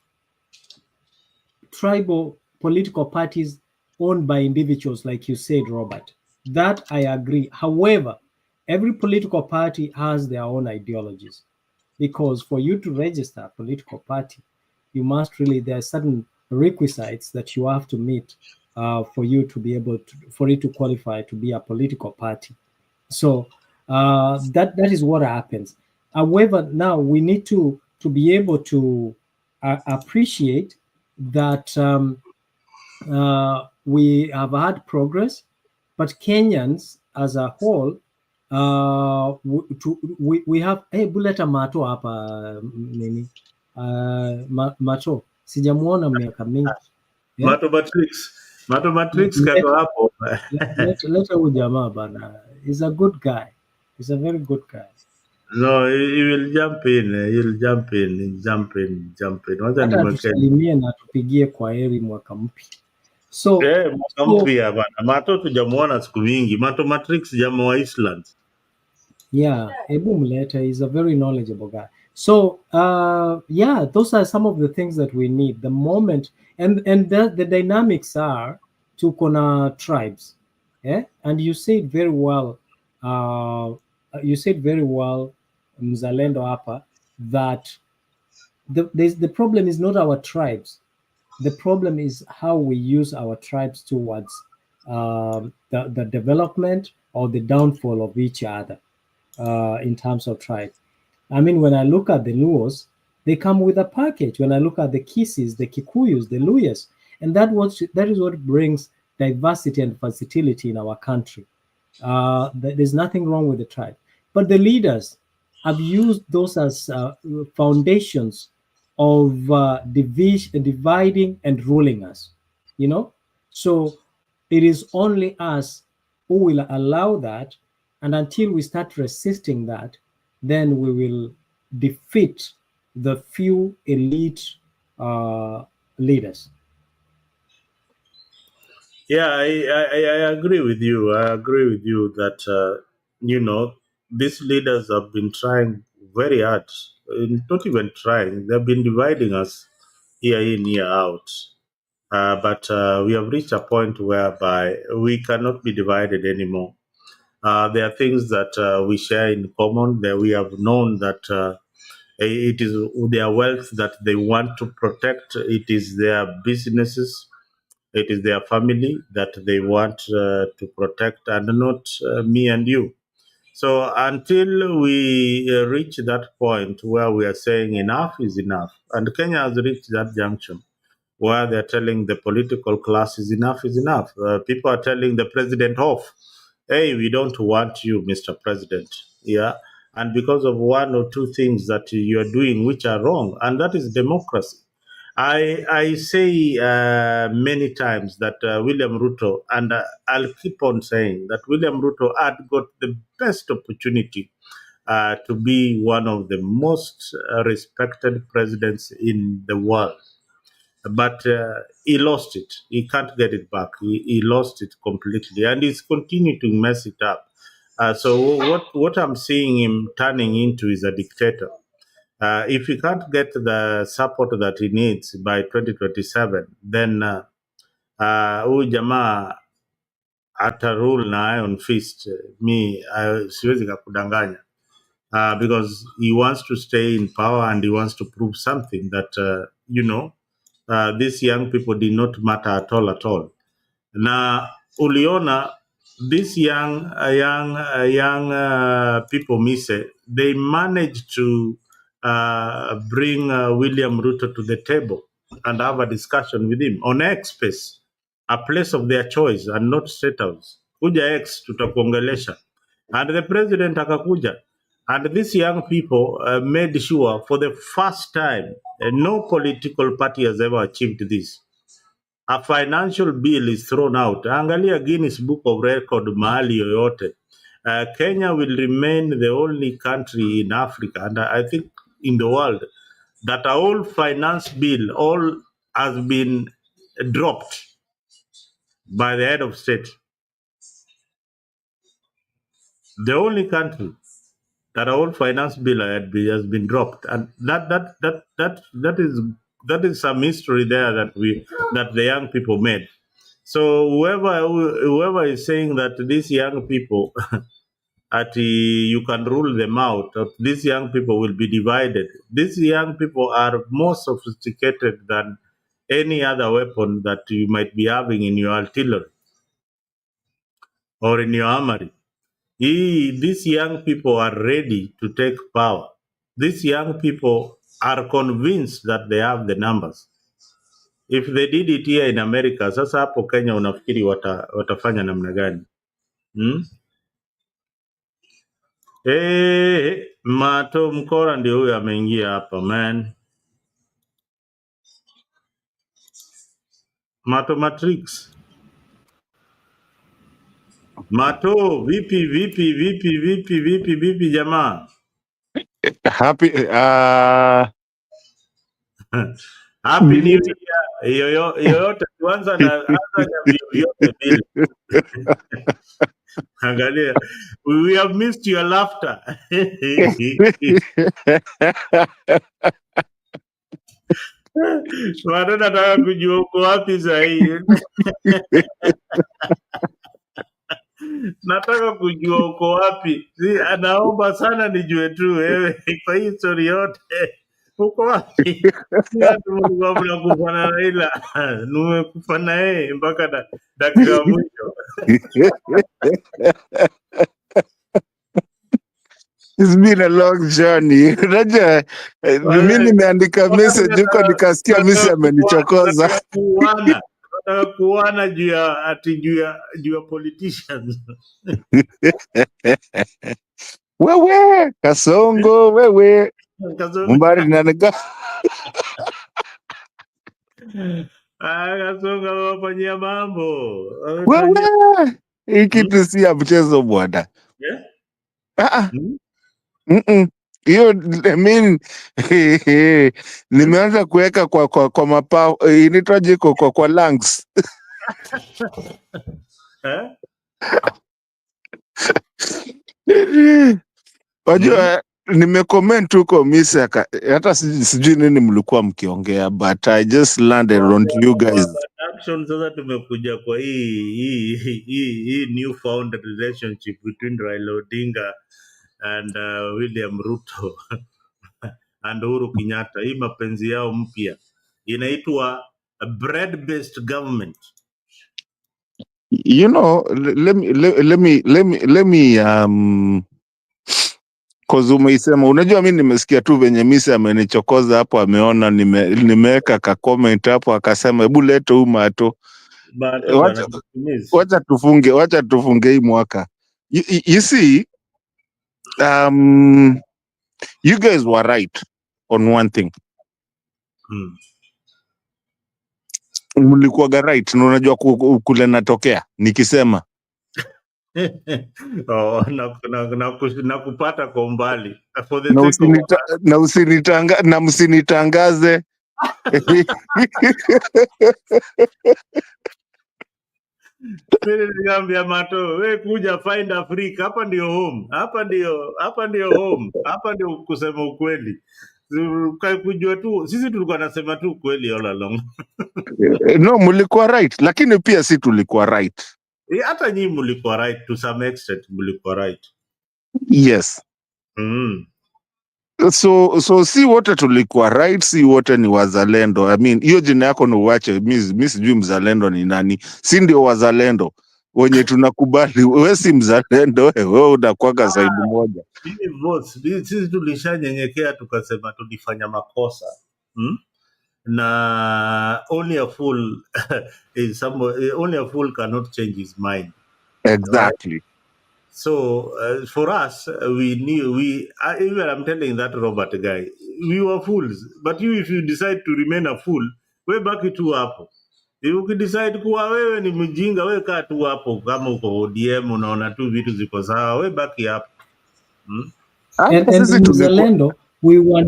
tribal political parties owned by individuals, like you said, Robert. That I agree. However, every political party has their own ideologies, because for you to register a political party, you must really, there are certain requisites that you have to meet for you to be able to, for it to qualify to be a political party. So that is what happens. However, now we need to be able to appreciate that we have had progress, but Kenyans as a whole, we have buleta mato hapa nini, mato sijamuona miaka mingi. Yeah? Mato Matrix kako hapo. Leta huyu jamaa bana. He's a good guy. He's a very good guy. No, he will jump in. He'll jump in. Hata tusalimie na tupigie kwa heri mwaka mpya. So mwaka mpya bana. Mato tujamuona siku mingi. Mato Matrix jamaa wa Iceland. Yeah, hebu mleta. He's a very knowledgeable guy. So yeah, those are some of the things that we need. The moment and the dynamics are tuko na tribes. Yeah, and you said very well. Mzalendo hapa, that the problem is not our tribes. The problem is how we use our tribes towards the development or the downfall of each other in terms of tribe. I mean, when I look at the Luos, they come with a package. When I look at the Kisis, the Kikuyus, the Luyas, and that is what brings diversity and versatility in our country. There's nothing wrong with the tribe, but the leaders have used those as foundations of dividing and ruling us, you know. So it is only us who will allow that, and until we start resisting that, then we will defeat the few elite leaders. Yeah, I agree with you. I agree with you that, these leaders have been trying very hard. Not even trying, they've been dividing us year in, year out. But we have reached a point whereby we cannot be divided anymore. There are things that we share in common, that we have known that it is their wealth that they want to protect. It is their businesses. It is their family that they want to protect, and not me and you. So until we reach that point where we are saying enough is enough, and Kenya has reached that junction where they're telling the political class is enough is enough. People are telling the president off, hey, we don't want you, Mr. President. Yeah. And because of one or two things that you are doing which are wrong, and that is democracy. I say many times that William Ruto, and I'll keep on saying that William Ruto had got the best opportunity to be one of the most respected presidents in the world. But he lost it. He can't get it back. He lost it completely, and he's continuing to mess it up. So what I'm seeing him turning into is a dictator. If he can't get the support that he needs by 2027, then huyu jamaa ata rule na iron fist. Siwezi kakudanganya, because he wants to stay in power and he wants to prove something that these young people did not matter at all. Na uliona these young people, they managed to bring William Ruto to the table and have a discussion with him on X Space, a place of their choice and not State House. Kuja X, tutakuongelesha. And the president akakuja. And these young people made sure for the first time, no political party has ever achieved this. A financial bill is thrown out. Angalia Guinness Book of Record mahali yoyote. Kenya will remain the only country in Africa, and I think in the world, that a whole finance bill all has been dropped by the head of state. The only country that our finance bill has been dropped, and that is some history there that the young people made. So whoever is saying that these young people you can rule them out, these young people will be divided. These young people are more sophisticated than any other weapon that you might be having in your artillery or in your armory. These young people are ready to take power. These young people are convinced that they have the numbers. If they did it here in America, sasa hapo Kenya unafikiri watafanya namna gani? Mato Mkora ndio huyo ameingia hapa man. Mato Matrix. Mato, vipi jamaa? Happy Happy New Year. Yoyote kwanza na vyote vile. Angalia. We have missed your laughter. Watu nataka kujua uko wapi sahi. Nataka kujua uko wapi. Anaomba sana nijue tu wewe kwa hii story yote. Uko wapi? Mnakufa na Raila. Numekufa na yeye mpaka dakika ya mwisho. It's been a long journey. Unajua mimi nimeandika message huko nikasikia mimi amenichokoza. Kuona juu ya politicians. Wewe Kasongo wewe. Mbari nanaga. Kasongo wafanyia mambo. Wewe hii kitu si ya mchezo bwana. Hiyo I mean nimeanza kuweka kwa mapao inaitwaje kwa lungs. Wajua nimecomment huko Misa hata sijui nini mlikuwa mkiongea but I just landed on you guys. Abductions sasa tumekuja kwa hii new found relationship between Raila Odinga and William Ruto and Uhuru Kenyatta. Hii mapenzi yao mpya inaitwa bread based government. You know, let me cause umeisema, unajua mimi nimesikia tu venye Misa amenichokoza hapo, ameona nimeweka ka comment hapo akasema hebu lete huyu Mato. Wacha tufunge hii mwaka. You see, you guys were right on one thing. Mlikuwa right, na unajua kule natokea nikisema na kupata kwa umbali na msinitangaze. Niliambia Mato, we kuja find Africa, hapa ndio home, hapa ndio home, hapa ndio kusema ukweli. Kujua tu sisi tulikuwa nasema tu ukweli all along. No, mlikuwa right, lakini pia si tulikuwa right. Hata nyinyi mlikuwa right to some extent, mlikuwa right. Yes. So si wote tulikuwa right, si wote ni wazalendo. I mean, hiyo jina yako ni uache, mimi sijui mzalendo ni nani. Si ndio wazalendo wenye tunakubali, wewe si mzalendo, wewe unakuwa side moja. Sisi tulishanyenyekea tukasema tulifanya makosa. Na only a fool only a fool cannot change his mind. Exactly. Right? So for us, even I'm telling that Robert guy, we were fools. But if you decide to remain a fool, we baki tu hapo. If you decide kuwa wewe ni mjinga, we kaa tu hapo. Kama uko ODM unaona tu vitu ziko sawa, we baki hapo. And Mzalendo, we were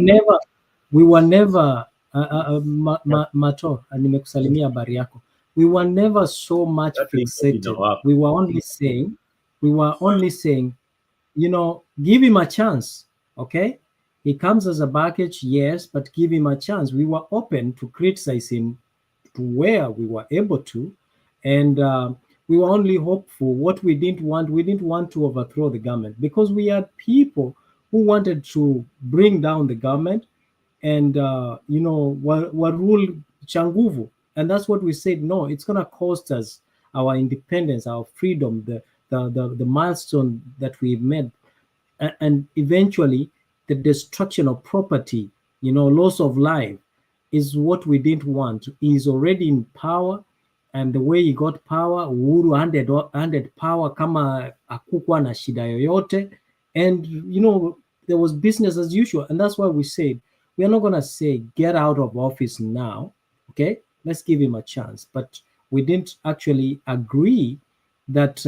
never Mato, nimekusalimia habari yako. We were never so much fixated. We were only saying give him a chance, okay? He comes as a package, yes, but give him a chance. We were open to criticize him to where we were able to, and we were only hopeful. What we didn't want to overthrow the government, because we had people who wanted to bring down the government and rule changuvu, and that's what we said. No, it's going to cost us our independence, our freedom, the milestone that we've made, and eventually the destruction of property, loss of life, is what we didn't want. He's already in power, and the way he got power, Uhuru handed power kama hakukuwa na shida yoyote, and there was business as usual. And that's why we said we are not going to say get out of office now, okay? Let's give him a chance. But we didn't actually agree that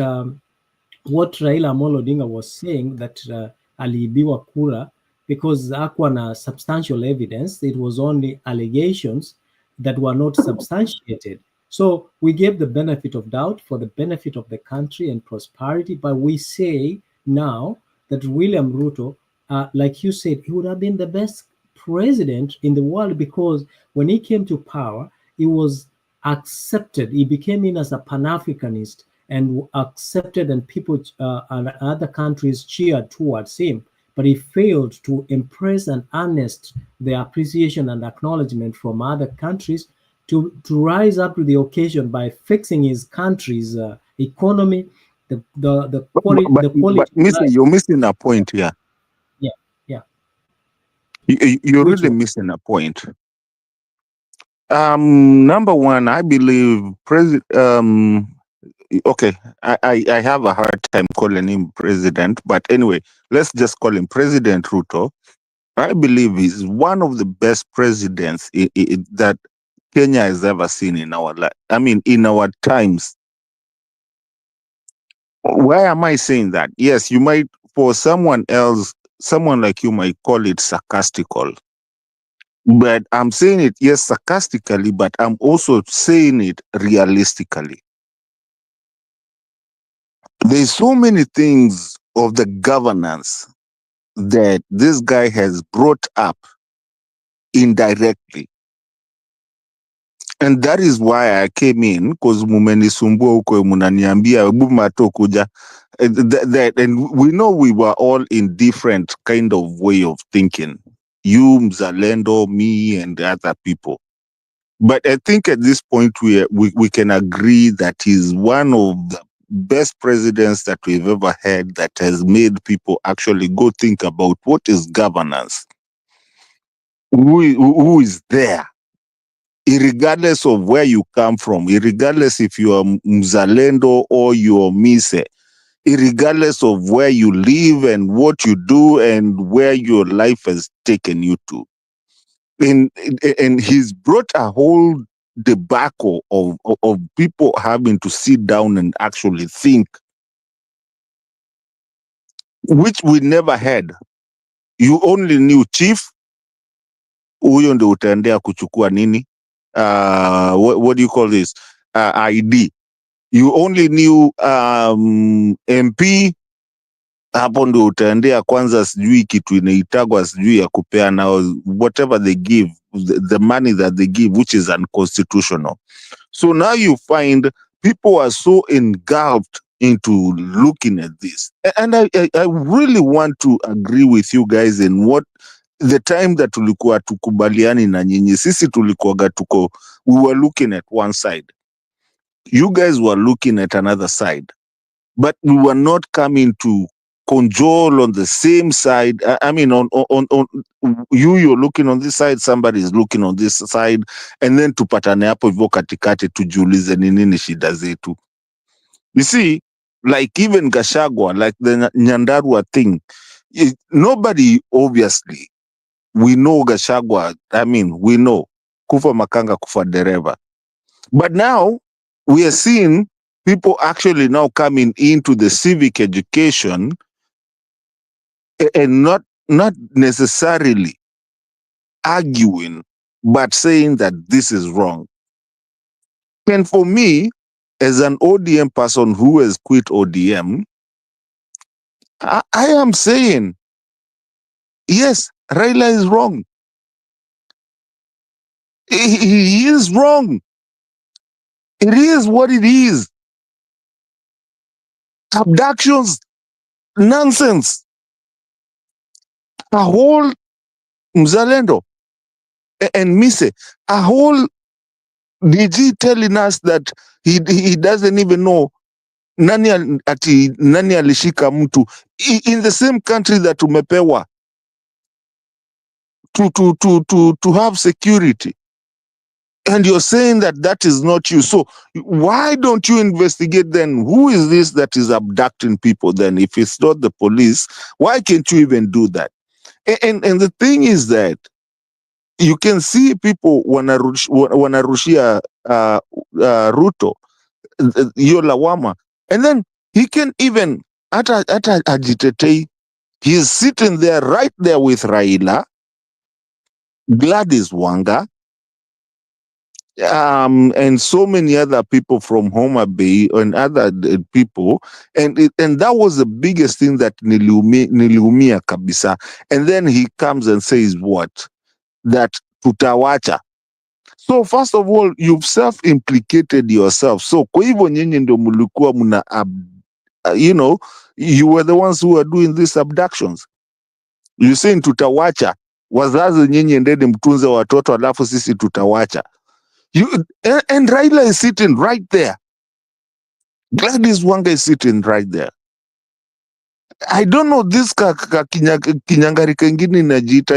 what Raila Amolo Odinga was saying, that aliibiwa kura, because hakuwa na substantial evidence. It was only allegations that were not substantiated. So we gave the benefit of doubt for the benefit of the country and prosperity. But we say now that William Ruto, like you said, he would have been the best president in the world, because when he came to power, he was accepted. He became in as a Pan-Africanist and accepted, and people and other countries cheered towards him. But he failed to impress and earnest the appreciation and acknowledgement from other countries to rise up to the occasion by fixing his country's economy, the quality. But you're missing a point here. Yeah. You're really missing a point. Number one, I believe okay, I have a hard time calling him president, but anyway, let's just call him President Ruto. I believe he's one of the best presidents that Kenya has ever seen in our life. I mean, in our times. Why am I saying that? Yes, you might, for someone else, someone like you might call it sarcastical. But I'm saying it, yes, sarcastically, but I'm also saying it realistically. There's so many things of the governance that this guy has brought up indirectly. And that is why I came in, because mumenisumbua huko munaniambia hebu mato kuja. And we know we were all in different kind of way of thinking. You, Mzalendo, me, and other people. But I think at this point we can agree that he's one of the best presidents that we've ever had, that has made people actually go think about what is governance. Who is there? Irregardless of where you come from, irregardless if you are Mzalendo or you are Mise, irregardless of where you live and what you do and where your life has taken you to. And he's brought a whole debacle of people having to sit down and actually think, which we never had. You only knew chief, huyo ndio utaendea kuchukua nini? What do you call this? ID. You only knew MP, hapo ndio utaendea kwanza sijui kitu inaitagwa sijui ya kupeana whatever they give, the money that they give, which is unconstitutional. So now you find people are so engulfed into looking at this. And I really want to agree with you guys in what the time that tulikuwa tukubaliani na nyinyi, sisi tulikuwaga tuko, we were looking at one side. You guys were looking at another side. But we were not coming to conjole on the same side. I mean, on you're looking on this side, somebody is looking on this side, and then tupatane hapo hivyo katikati tujiulize ni nini shida zetu. You see, like even Gachagua, like the Nyandarua thing, nobody, obviously, we know Gachagua, I mean, we know, kufa makanga kufa dereva. But now, we are seeing people actually now coming into the civic education and not necessarily arguing, but saying that this is wrong. And for me, as an ODM person who has quit ODM, I am saying, yes, Raila is wrong. He is wrong. It is what it is. Abductions, nonsense. A whole Mzalendo and Mise, a whole DG telling us that he doesn't even know nani alishika mtu in the same country that tumepewa to have security, and you're saying that is not you. So why don't you investigate then? Who is this that is abducting people then? If it's not the police, why can't you even do that? And the thing is that you can see people wanarushia Ruto hiyo lawama, and then he can even hata ajitetei. He's sitting there right there with Raila, Gladys Wanga, and so many other people from Homa Bay and other people, and that was the biggest thing that niliumia kabisa. And then he comes and says what? That tutawacha. So first of all, you've self-implicated yourself. So kwa hivyo nyinyi ndio mlikuwa mna you were the ones who were doing these abductions. You saying tutawacha, wazazi nyinyi endeni mtunze watoto alafu sisi tutawacha. And Raila is sitting right there. Gladys Wanga is sitting right there. I don't know this kinyangari kengine inajiita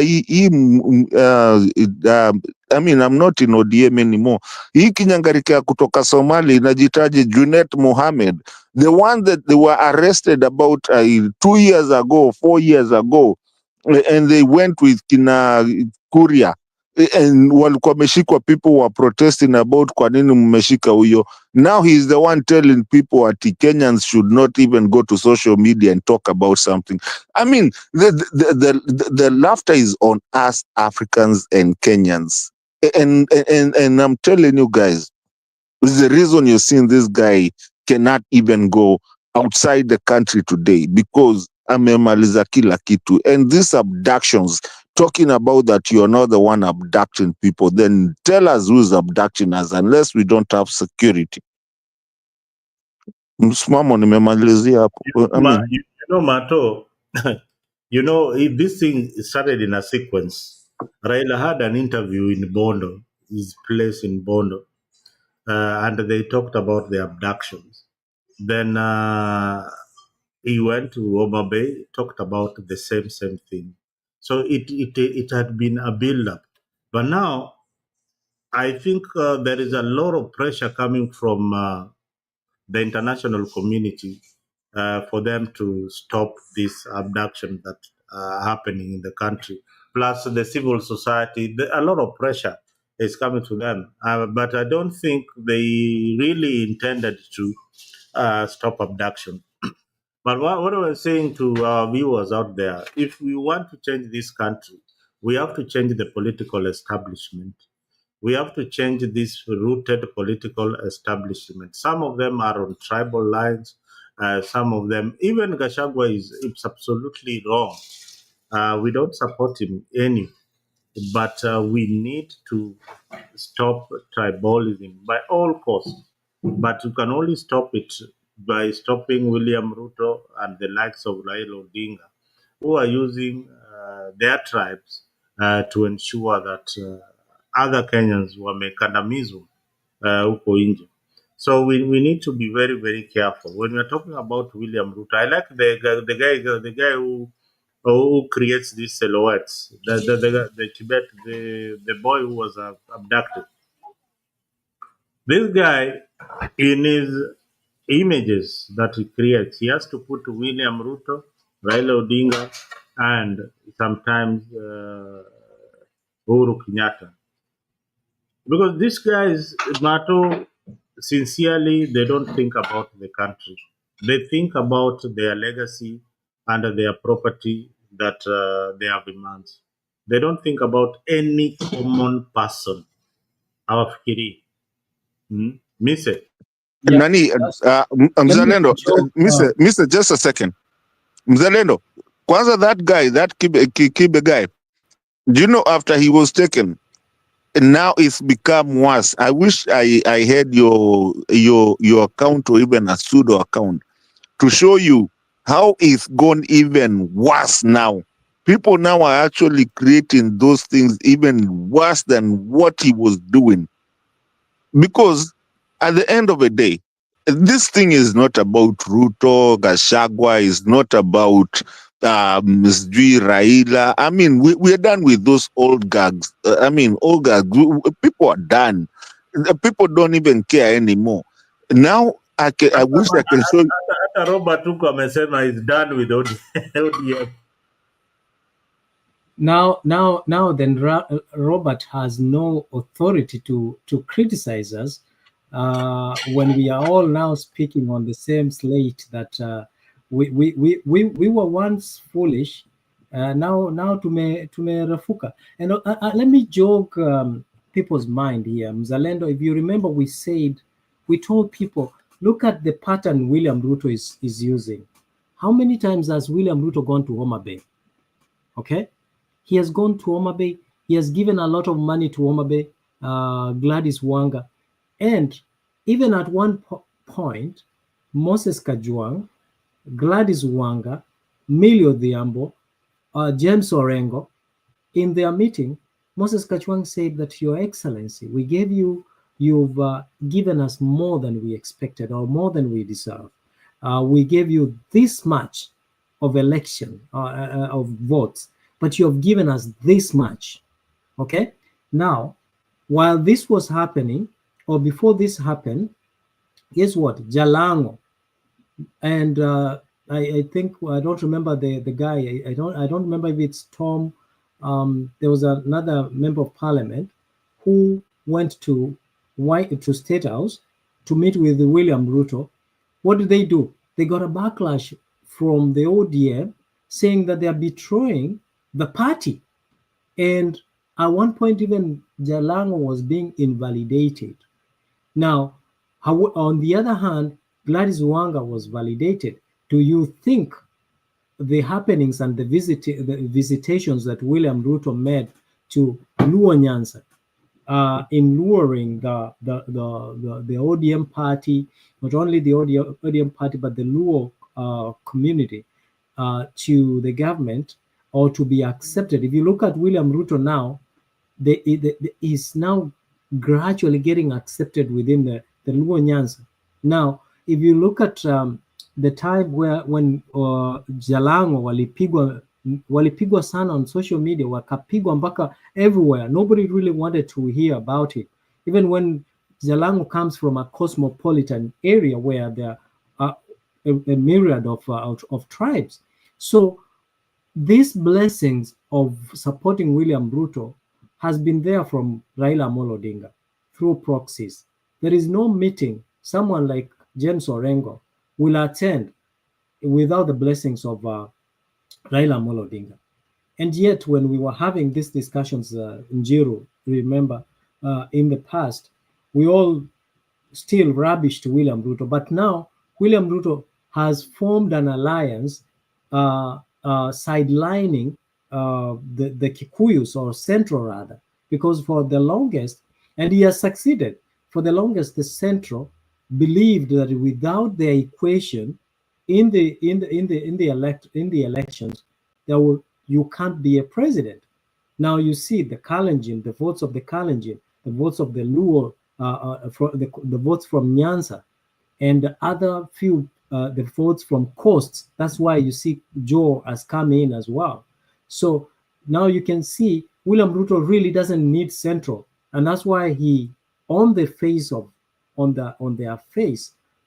I mean, I'm not in ODM anymore. Hii kinyangarika kutoka Somali inajitaje Junet Mohammed, the one that they were arrested about 2 years ago, 4 years ago, and they went with kina Kuria, and walikuwa wameshikwa, people were protesting about kwa nini mmeshika huyo. Now he's the one telling people that Kenyans should not even go to social media and talk about something. I mean, the laughter is on us Africans and Kenyans. And I'm telling you guys, this is the reason you're seeing this guy cannot even go outside the country today, because amemaliza kila kitu. And these abductions, talking about that you're not the one abducting people, then tell us who's abducting us, unless we don't have security. Msimamo nimemalizia hapo. I mean, Mato, if this thing started in a sequence, Raila had an interview in Bondo, his place in Bondo, and they talked about the abductions. Then he went to Homa Bay, talked about the same thing. So it had been a build-up. But now, I think there is a lot of pressure coming from the international community for them to stop this abduction that happening in the country. Plus the civil society, a lot of pressure is coming to them. But I don't think they really intended to stop abduction. But what I was saying to our viewers out there, if we want to change this country, we have to change the political establishment. We have to change this rooted political establishment. Some of them are on tribal lines. Some of them, even Gachagua is absolutely wrong. We don't support him any, but we need to stop tribalism by all costs. But you can only stop it by stopping William Ruto and the likes of Raila Odinga, who are using their tribes to ensure that other Kenyans wamekandamizwa huko nje. So we need to be very, very careful when we're talking about William Ruto. I like the guy who creates these silhouettes. The Tibet, the boy who was abducted. This guy, in his images that he creates, he has to put William Ruto, Raila Odinga, and sometimes Uhuru Kenyatta. Because these guys, Mato, sincerely, they don't think about the country. They think about their legacy and their property that they have demands. They don't think about any common person. Hawafikiri. Mise. Nani, Mzalendo, Mr. Just a second. Mzalendo, kwanza that guy, that Kibe guy, do you know after he was taken, now it's become worse. I wish I had your account or even a pseudo account to show you how it's gone even worse now. People now are actually creating those things even worse than what he was doing. Because at the end of the day, this thing is not about Ruto, Gashagwa, is not about Sijui Raila. I mean, we're done with those old gags. Old gags. People are done. People don't even care anymore. Now, I wish I can show you. Hata Robert huko amesema is done with ODM. Now, then Robert has no authority to criticize us when we are all now speaking on the same slate that we were once foolish. Now tumerefuka. And let me jog people's mind here. Mzalendo, if you remember, we told people, look at the pattern William Ruto is using. How many times has William Ruto gone to Homa Bay? Okay. He has gone to Homa Bay. He has given a lot of money to Homa Bay, Gladys Wanga. And even at one point, Moses Kajwang, Gladys Wanga, Millie Odhiambo, James Orengo, in their meeting, Moses Kajwang said that, Your Excellency, you've given us more than we expected or more than we deserve. We gave you this much of election, of votes, but you have given us this much, okay? Now, while this was happening, or before this happened, guess what? Jalango, and I think, I don't remember the guy. I don't remember if it's Tom. There was another member of parliament who went to State House to meet with William Ruto. What did they do? They got a backlash from the ODM saying that they are betraying the party. And at one point, even Jalango was being invalidated. Now, on the other hand, Gladys Wanga was validated. Do you think the happenings and the visitations that William Ruto made to Luo Nyanza in luring the ODM party, not only the ODM party, but the Luo community to the government, or to be accepted? If you look at William Ruto now, he's now gradually getting accepted within the Luo Nyanza. Now, if you look at the time when Jalango walipigwa sana on social media, wakapigwa mpaka everywhere. Nobody really wanted to hear about it. Even when Jalango comes from a cosmopolitan area where there are a myriad of tribes. So these blessings of supporting William Ruto has been there from Raila Amolo Odinga through proxies. There is no meeting someone like James Orengo will attend without the blessings of Raila Amolo Odinga. And yet, when we were having these discussions in Jiru, remember, in the past, we all still rubbished William Ruto. But now, William Ruto has formed an alliance sidelining the Kikuyus, or Central rather, because for the longest, and he has succeeded, for the longest, the Central believed that without their equation in the elections, you can't be a president. Now you see the Kalenjin, the votes of the Kalenjin, the votes of the Luo, the votes from Nyanza, and the other few the votes from coasts. That's why you see Joe has come in as well. So now you can see William Ruto really doesn't need Central, and that's why he, on their face,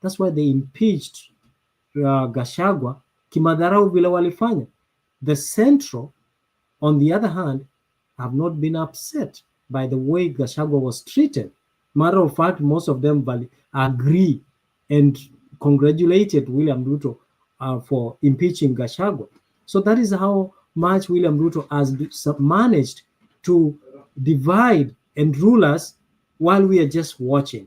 that's why they impeached Gashagwa kimadharau vile walifanya. The Central, on the other hand, have not been upset by the way Gashagwa was treated. Matter of fact, most of them agree and congratulated William Ruto for impeaching Gashagwa. So that is how much William Ruto has managed to divide and rule us while we are just watching.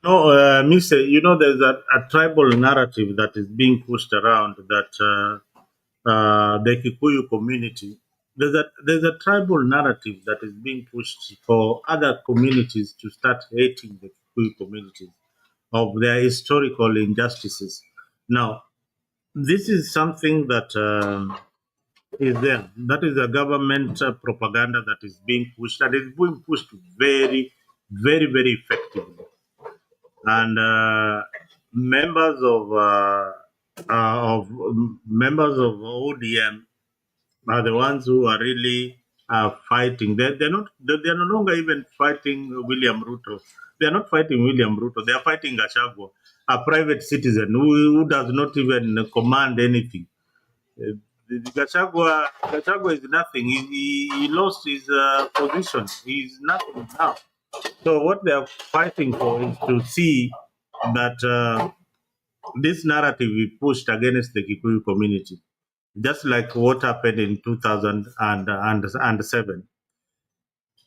No, Mr. You know, there's a tribal narrative that is being pushed around that the Kikuyu community. There's a tribal narrative that is being pushed for other communities to start hating the Kikuyu community of their historical injustices. Now, this is something that is there. That is a government propaganda that is being pushed, and it's being pushed very, very, very effectively. And members of ODM are the ones who are really fighting. They're no longer even fighting William Ruto. They are not fighting William Ruto. They are fighting Gachagua, a private citizen who does not even command anything. Gachagua is nothing. He lost his position. He's nothing now. So what they are fighting for is to see that this narrative is pushed against the Kikuyu community, just like what happened in 2007.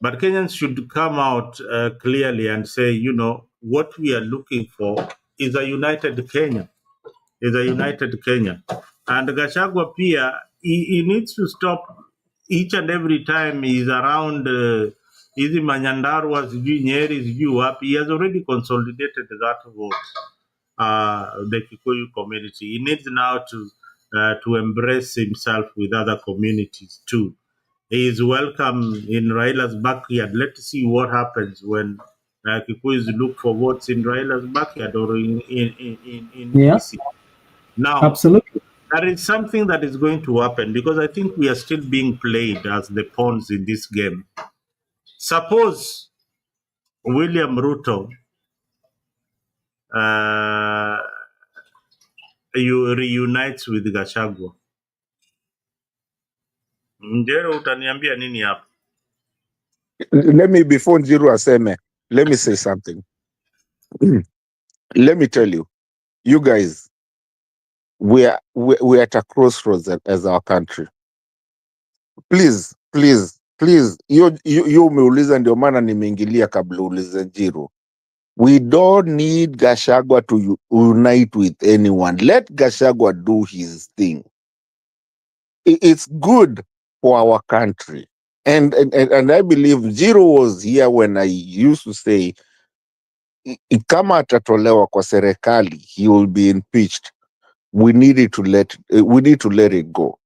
But Kenyans should come out clearly and say, you know, what we are looking for is a united Kenya. And Gachagua Pia, he needs to stop each and every time he's around Izi Manyandarwa, Nyeri, he has already consolidated that vote, the Kikuyu community. He needs now to embrace himself with other communities too. He is welcome in Raila's backyard. Let's see what happens when Kikuyus look for votes in Raila's backyard or in DC. Now, absolutely. There is something that is going to happen because I think we are still being played as the pawns in this game. Suppose William Ruto reunites with Gachagua. Njero utaniambia nini hapa? Let me, before Njiru aseme, let me say something. Let me tell you, you guys, we're at a crossroads as our country. Please, you umeuliza ndio maana nimeingilia kabla ulize Njiru. We don't need Gachagua to unite with anyone. Let Gachagua do his thing. It's good for our country. And I believe Njiru was here when I used to say, kama atatolewa kwa serikali, he will be impeached. We need to let it go.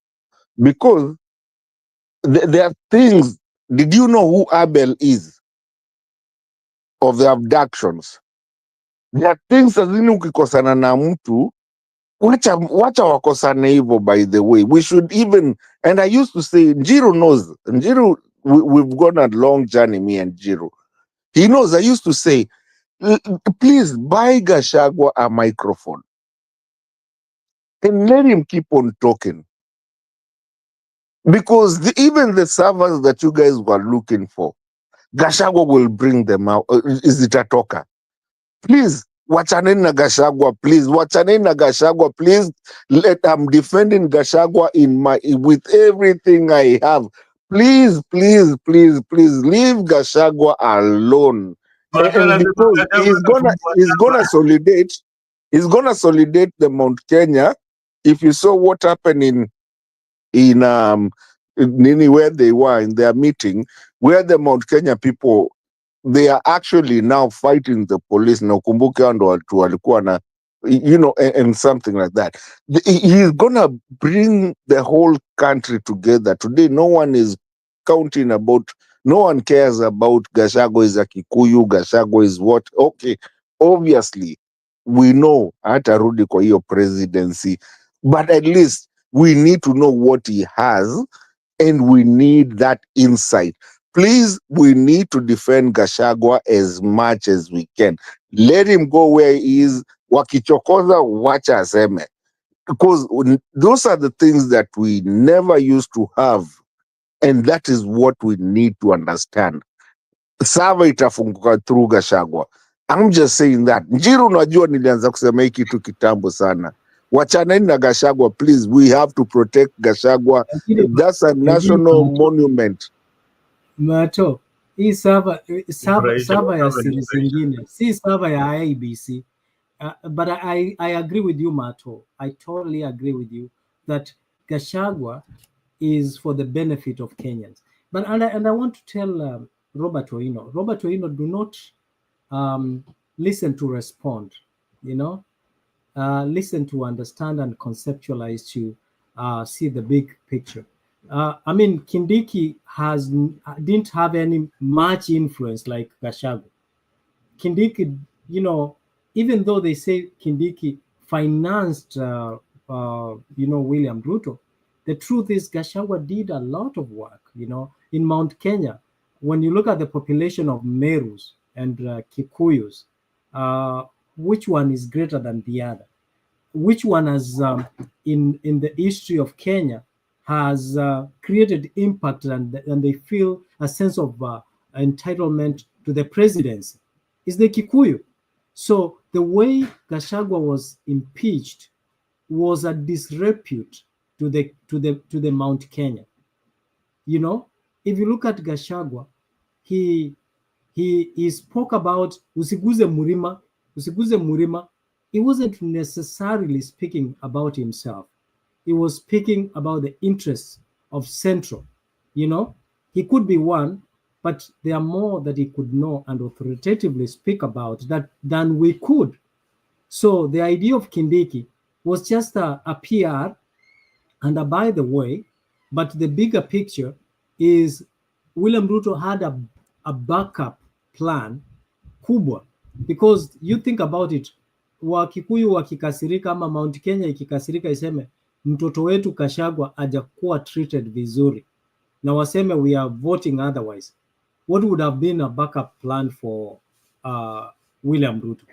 Because there are things. Did you know who Abel is? Of the abductions. There are things azini ukikosana na mtu, wacha wakosane hivyo. By the way, we should even, and I used to say, Njiru knows. Njiru, we've gone a long journey, me and Njiru. He knows. I used to say, please buy Gachagua a microphone and let him keep on talking. Because even the servers that you guys were looking for, Gachagua will bring them out. Is it a talker? Please, wachaneni na Gachagua, please. Wachaneni na Gachagua, please. I'm defending Gachagua with everything I have. Please, leave Gachagua alone. And because he's gonna solidate the Mount Kenya. If you saw what happened in where they were in their meeting, where the Mount Kenya people, they are actually now fighting the police. Na ukumbuke ando watu walikuwa na, and something like that. He's gonna bring the whole country together. Today, no one cares about Gachagua is a Kikuyu, Gachagua is what. Okay, obviously, we know hatarudi kwa hiyo presidency, but at least we need to know what he has, and we need that insight. Please, we need to defend Gachagua as much as we can. Let him go where he is. Wakichokoza, wacha aseme. Because those are the things that we never used to have. And that is what we need to understand. Sava itafunguka through Gachagua. I'm just saying that. Njiru, unajua nilianza kusema hiki kitu kitambo sana. Wachaneni na Gachagua, please. We have to protect Gachagua. That's a national monument. Macho, hii server ya siri zingine, si server ya IBC. But I agree with you, Mato. I totally agree with you that Gachagua is for the benefit of Kenyans. But and I want to tell Robert Oino, do not listen to respond. Listen to understand and conceptualize to see the big picture. I mean, Kindiki didn't have any much influence like Gachagua. Kindiki, even though they say Kindiki financed, William Ruto, the truth is Gachagua did a lot of work, in Mount Kenya. When you look at the population of Merus and Kikuyus, which one is greater than the other? Which one has, in the history of Kenya, has created impact and they feel a sense of entitlement to the presidency? Is the Kikuyu. So the way Gachagua was impeached was a disrepute to the Mount Kenya. If you look at Gachagua, he spoke about usiguze murima. He wasn't necessarily speaking about himself. He was speaking about the interests of Central. He could be one, but there are more that he could know and authoritatively speak about that than we could. So the idea of Kindiki was just a PR and a by the way, but the bigger picture is William Ruto had a backup plan kubwa, because you think about it, Wakikuyu wakikasirika ama Mount Kenya ikikasirika iseme mtoto wetu Gachagua hajakuwa treated vizuri na waseme we are voting otherwise, what would have been a backup plan for William Ruto?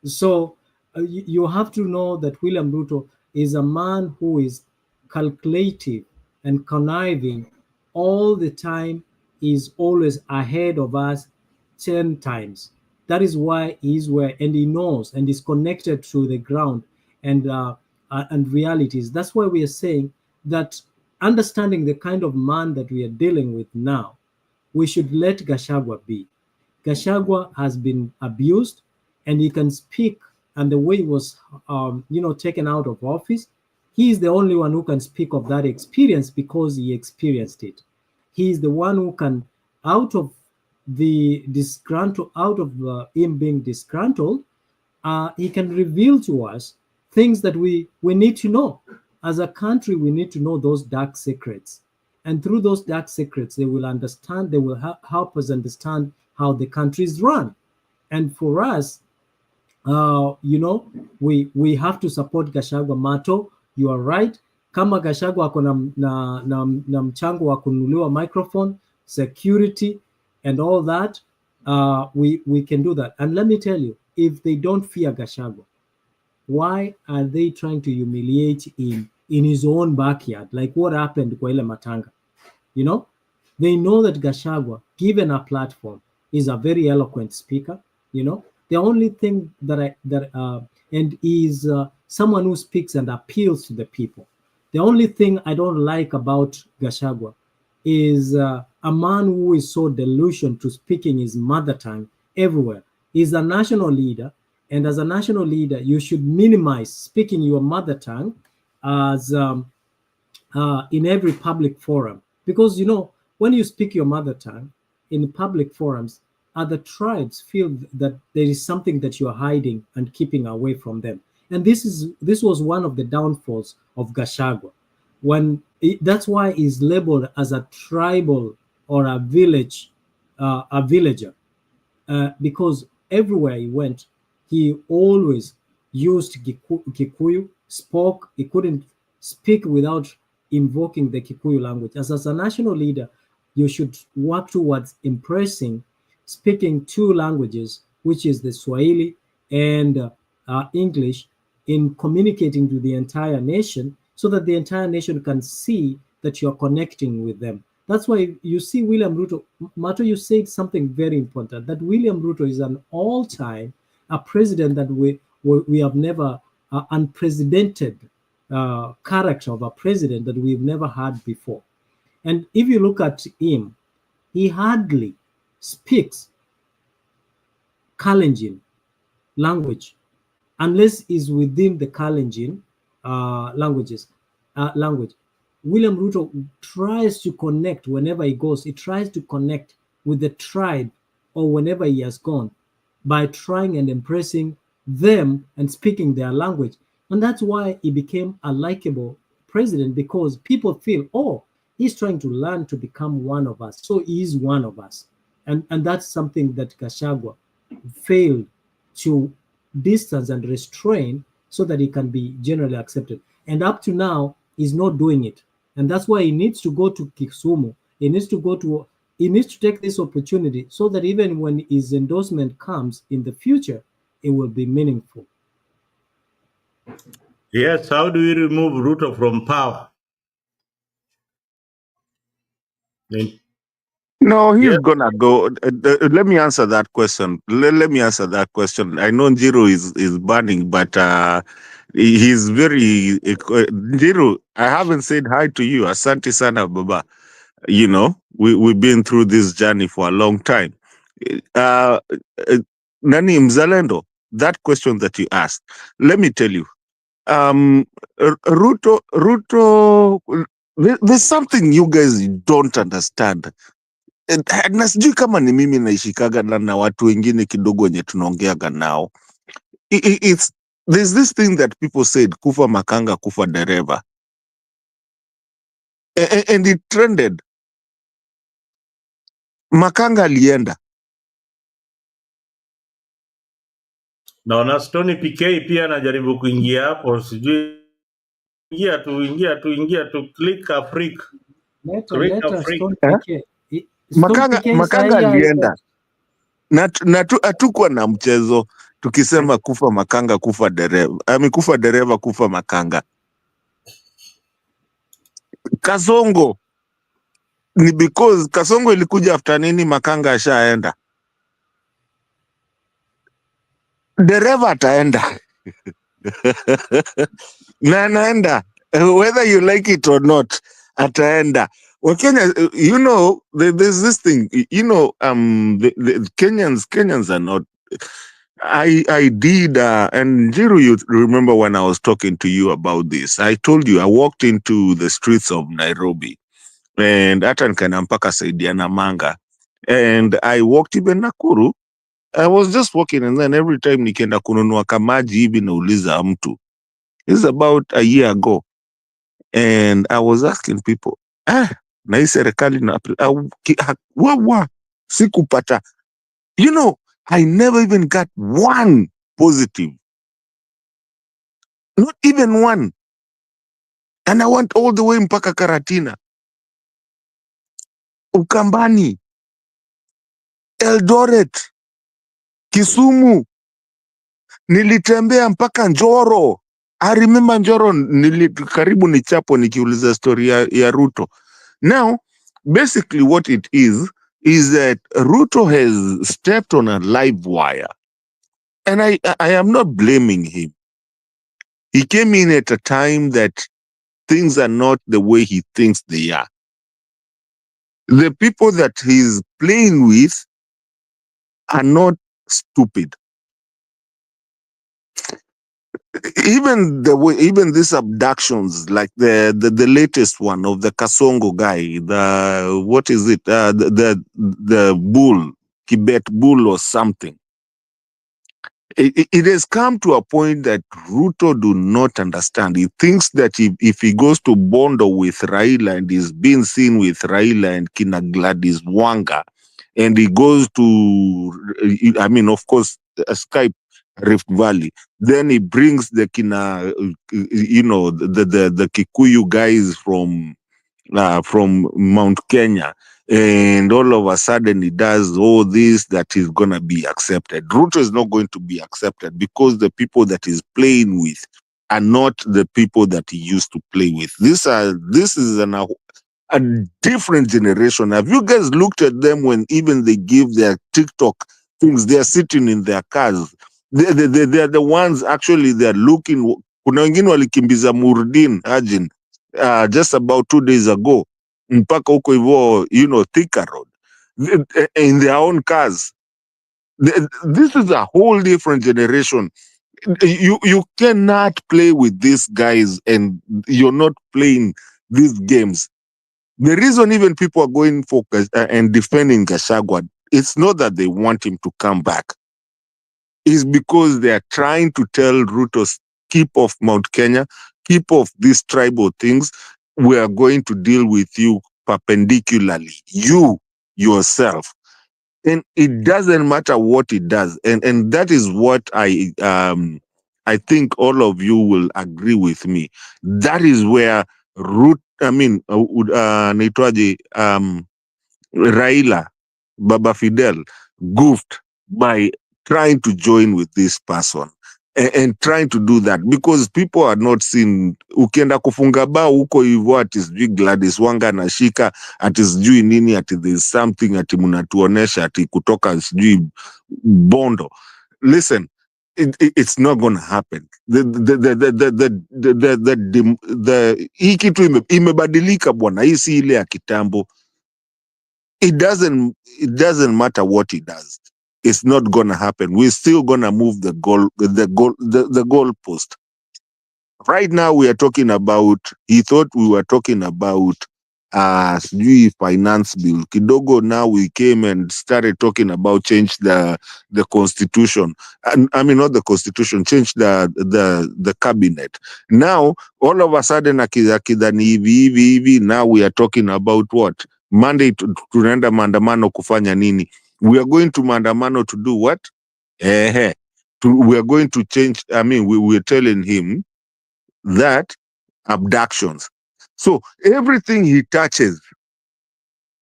So you have to know that William Ruto is a man who is calculative and conniving all the time. He's always ahead of us 10 times. That is why he's where, and he knows and is connected to the ground and realities. That's why we are saying that, understanding the kind of man that we are dealing with now, we should let Gachagua be. Gachagua has been abused, and he can speak. And the way he was, taken out of office, he is the only one who can speak of that experience because he experienced it. He is the one who can, out of him being disgruntled, he can reveal to us things that we need to know. As a country, we need to know those dark secrets. And through those dark secrets, they will help us understand how the country is run. And for us, we have to support Gachagua. Mato, you are right. Kama Gachagua ako na mchango wa kununuliwa microphone, security, and all that, we can do that. And let me tell you, if they don't fear Gachagua, why are they trying to humiliate him in his own backyard, like what happened kwa ile matanga? They know that Gachagua, given a platform, is a very eloquent speaker. The only thing and is someone who speaks and appeals to the people. The only thing I don't like about Gachagua is a man who is so delusional to speaking his mother tongue everywhere. He's a national leader, and as a national leader, you should minimize speaking your mother tongue as in every public forum, because when you speak your mother tongue in public forums, other tribes feel that there is something that you are hiding and keeping away from them. And this was one of the downfalls of Gachagua. That's why he's labeled as a tribal or a villager, because everywhere he went, he always used Kikuyu, spoke. He couldn't speak without invoking the Kikuyu language. As a national leader, you should work towards speaking two languages, which is the Swahili and English, in communicating to the entire nation, so that the entire nation can see that you're connecting with them. That's why you see William Ruto. Mato, you said something very important, that William Ruto is an all-time a president that we have never, unprecedented character of a president that we've never had before. And if you look at him, he hardly speaks Kalenjin language, unless is within the Kalenjin language. William Ruto tries to connect whenever he goes. He tries to connect with the tribe or whenever he has gone by trying and impressing them and speaking their language. And that's why he became a likable president, because people feel, oh, he's trying to learn to become one of us. So he is one of us. And that's something that Gachagua failed to distance and restrain so that he can be generally accepted. And up to now, he's not doing it. And that's why he needs to go to Kisumu. He needs to take this opportunity so that even when his endorsement comes in the future, it will be meaningful. Yes, how do we remove Ruto from power? No, he's gonna go. Let me answer that question. Let me answer that question. I know Njiro is burning, but he's very Njiro. I haven't said hi to you. Asante sana, Baba. You know, we've been through this journey for a long time. Nani Mzalendo, that question that you asked, let me tell you. Ruto, there's something you guys don't understand. Na sijui kama ni mimi naishikaga na watu wengine kidogo wenye tunaongeaga nao. There's this thing that people said, kufa makanga, kufa dereva. And it trended. Makanga alienda. Naona Stony PK pia anajaribu kuingia hapo, sijui ingia tu click a freak. Makanga alienda. Na hatukuwa na mchezo tukisema kufa makanga, kufa dereva. Kufa dereva, kufa makanga. Kasongo ni because Kasongo ilikuja after nini, makanga ashaenda. Dereva ataenda. Na anaenda. Whether you like it or not, ataenda. Well, Kenya, you know, there's this thing, you know, the Kenyans are not. I did, and Jiru, you remember when I was talking to you about this? I told you I walked into the streets of Nairobi, and hata nikaenda mpaka Saidiana Manga, and I walked even Nakuru. I was just walking, and then every time nikienda kununua kamaji hivi nauliza mtu. This is about a year ago, and I was asking people, na hii serikali na sikupata. You know, I never even got one positive. Not even one. And I went all the way mpaka Karatina, Ukambani, Eldoret, Kisumu. Nilitembea mpaka Njoro. I remember Njoro, karibu ni chapo nikiuliza story ya Ruto. Now, basically what it is that Ruto has stepped on a live wire. And I am not blaming him. He came in at a time that things are not the way he thinks they are. The people that he's playing with are not stupid. Even these abductions, like the latest one of the Kasongo guy, the bull, Tibet bull or something. It has come to a point that Ruto do not understand. He thinks that if he goes to Bondo with Raila and is being seen with Raila and Kina Gladys Wanga, and he goes to, of course, Skype Rift Valley, then he brings the Kina, the Kikuyu guys from Mount Kenya, and all of a sudden he does all this that is going to be accepted. Ruto is not going to be accepted because the people that he's playing with are not the people that he used to play with. This is a different generation. Have you guys looked at them when even they give their TikTok things? They are sitting in their cars. They are the ones actually they are looking. Kuna wengine walikimbiza Murdin Ajin just about 2 days ago mpaka huko hivyo, Thika Road. in their own cars. This is a whole different generation. You cannot play with these guys, and you're not playing these games. The reason even people are going for and defending Gachagua, it's not that they want him to come back. It's because they are trying to tell Ruto, keep off Mount Kenya, keep off these tribal things. We are going to deal with you perpendicularly, you yourself. And it doesn't matter what it does. And that is what I think all of you will agree with me. That is where naitwaje, Raila, Baba Fidel goofed by trying to join with this person and trying to do that, because people are not seen. Ukienda kufunga bao huko hivyo ati sijui Gladys Wanga anashika ati sijui nini ati there's something ati mnatuonesha ati kutoka sijui Bondo. Listen, it's not going to happen. Hii kitu imebadilika bwana, hii si ile ya kitambo. It doesn't matter what he does. It's not gonna happen. We're still gonna move the goalpost. Right now we are talking about. He thought we were talking about finance bill. Kidogo now we came and started talking about change the constitution. And I mean not the constitution, change the cabinet. Now all of a sudden akidhani hivi now we are talking about what? Monday tunaenda maandamano kufanya nini? We are going to maandamano to do what? We are going to change. I mean, we are telling him that abductions. So everything he touches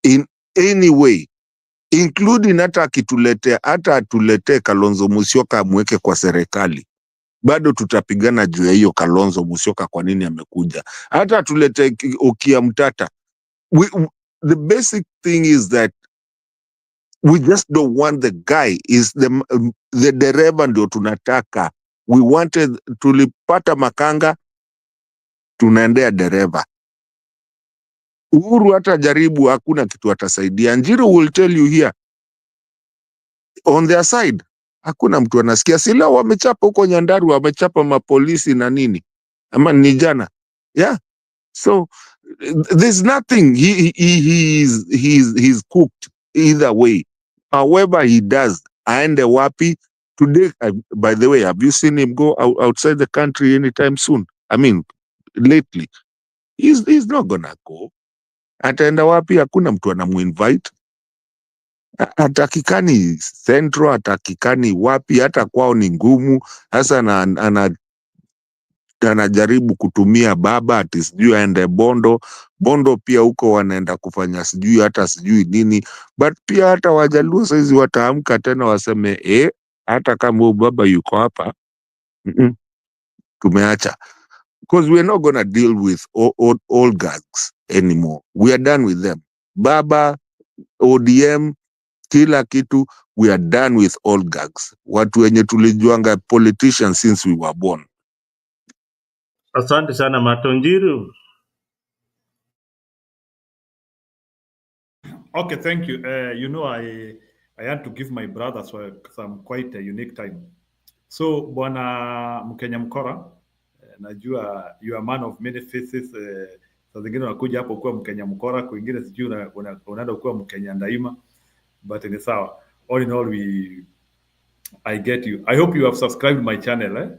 in any way, including hata atuletee Kalonzo Musyoka amweke kwa serikali, bado tutapigana juu ya hiyo Kalonzo Musyoka kwa nini amekuja. Hata atuletee Okia Mtata. The basic thing is that we just don't want the guy. Is the dereva ndio tunataka. We wanted, tulipata Makanga, tunaendea dereva. Uhuru hata jaribu, hakuna kitu atasaidia. Njiru will tell you here, on their side, hakuna mtu anasikia. Sila wamechapa huko Nyandaru, wamechapa mapolisi na nini. Ama ni jana. Yeah. So there's nothing. He's cooked either way. However he does, aende wapi today. By the way, have you seen him go outside the country anytime soon? I mean, lately, he's not gonna go. Ataenda wapi? Hakuna mtu anamuinvite. Atakikani Central, atakikani wapi? Hata kwao ni ngumu. Sasa anajaribu kutumia baba ati sijui aende Bondo pia huko wanaenda kufanya sijui hata sijui nini. But pia hata Wajaluo saizi wataamka tena waseme hata kama huyu baba yuko hapa tumeacha. Because we're not gonna deal with all gags anymore. We are done with them. Baba, ODM, kila kitu, we are done with all gags. Watu wenye tulijuanga politicians since we were born. Asante sana Matonjiru. Okay, thank you. I had to give my brother some quite a unique time. So bwana Mkenya Mkora, najua you are a man of many faces. Saa zingine unakuja hapo kuwa Mkenya Mkora, kwingine sijui unaenda kuwa Mkenya Ndaima, but ni sawa. All in all, I get you. I hope you have subscribed my channel.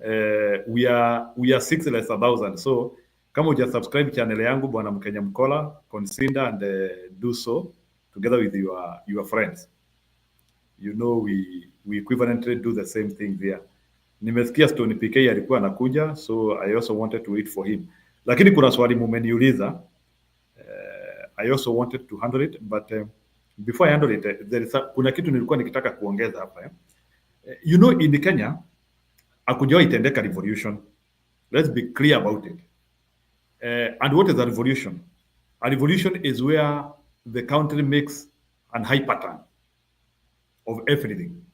We are 6 less 1,000. So kama uja subscribe channel yangu bwana Mkenya Mkola, consider and do so together with your friends. You know we equivalently do the same thing there. Nimesikia Stone PK alikuwa anakuja, so I also wanted to wait for him. Lakini kuna swali mumeniuliza. I also wanted to handle it, but before I handle it, kuna kitu nilikuwa nikitaka kuongeza hapa. You know, in Kenya, hakujawahi itendeka revolution. Let's be clear about it. And what is a revolution? A revolution is where the country makes a high pattern of everything.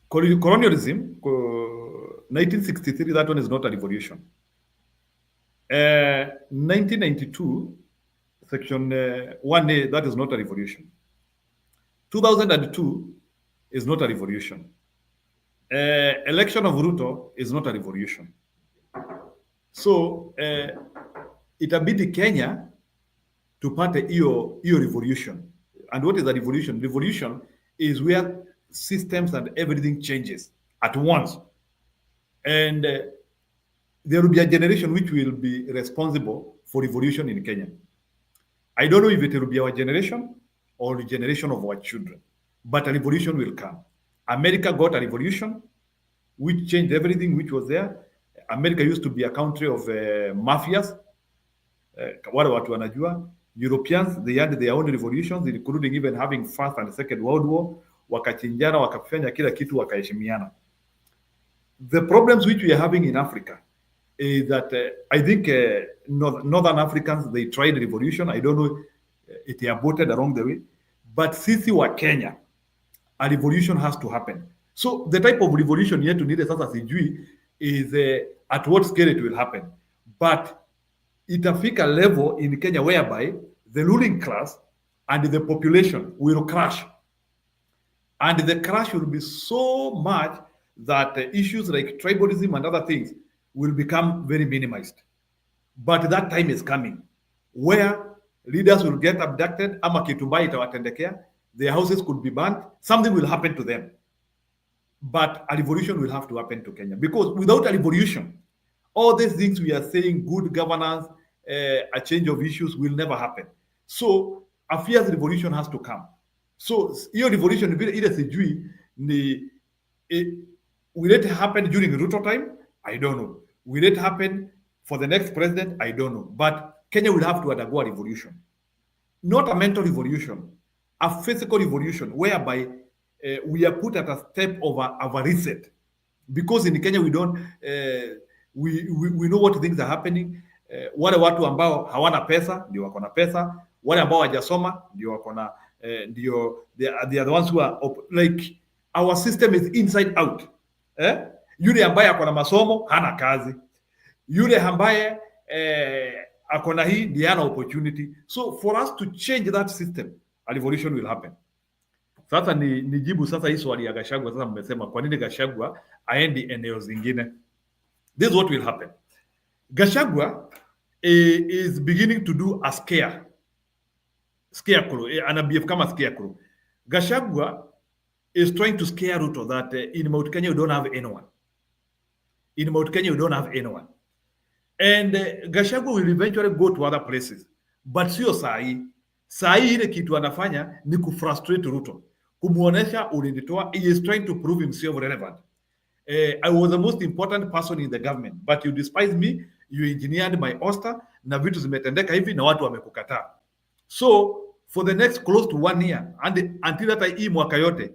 Colonialism, 1963, that one is not a revolution. 1992, Section 1A, that is not a revolution. 2002 is not a revolution. Election of Ruto is not a revolution. So itabidi Kenya tupate hiyo revolution. And what is a revolution? Revolution is where systems and everything changes at once. And there will be a generation which will be responsible for revolution in Kenya. I don't know if it will be our generation or the generation of our children, but a revolution will come. America got a revolution which changed everything which was there. America used to be a country of mafias. Wale watu wanajua. Europeans, they had their own revolutions, including even having First and Second World War. Wakachinjana, wakafanya kila kitu, wakaheshimiana. The problems which we are having in Africa is that I think Northern Africans, they tried revolution. I don't know it aborted along the way. But sisi wa Kenya, a revolution has to happen. So the type of revolution yetu nile sasa sijui is at what scale it will happen. But itafika level in Kenya whereby the ruling class and the population will crash. And the crash will be so much that issues like tribalism and other things will become very minimized. But that time is coming where leaders will get abducted, ama kitu mbaya itawatendekea, their houses could be burnt, something will happen to them. But a revolution will have to happen to Kenya, because without a revolution, all these things we are saying, good governance, a change of issues, will never happen. So a fierce revolution has to come. So your revolution, will it happen during Ruto time? I don't know. Will it happen for the next president? I don't know. But Kenya will have to undergo a revolution. Not a mental revolution, a physical revolution, whereby we are put at a step of a reset. Because in Kenya, we don't, we know what things are happening. Wale watu ambao hawana pesa, ndio wako na pesa. Wale ambao hawajasoma, ndio wako na, they are the ones who are, like, our system is inside out. Yule ambaye ako na masomo, hana kazi. Yule ambaye ako na hii, ndiye hana opportunity. So for us to change that system, a revolution will happen. Sasa nijibu sasa hii swali ya Gachagua. Sasa mmesema kwa nini Gachagua aendi eneo zingine? This is what will happen. Gachagua is beginning to do a scarecrow, ana behave kama scarecrow. Gachagua is trying to scare Ruto that in Mount Kenya you don't have anyone. In Mount Kenya you don't have anyone. And Gachagua will eventually go to other places. But sio sahi. Sahi ile kitu anafanya ni kufrustrate Ruto. Kumuonesha ulinitoa. He is trying to prove himself relevant. I was the most important person in the government, but you despise me, you engineered my oster, na vitu zimetendeka hivi na watu wamekukataa. So for the next close to 1 year, and until hata hii mwaka yote,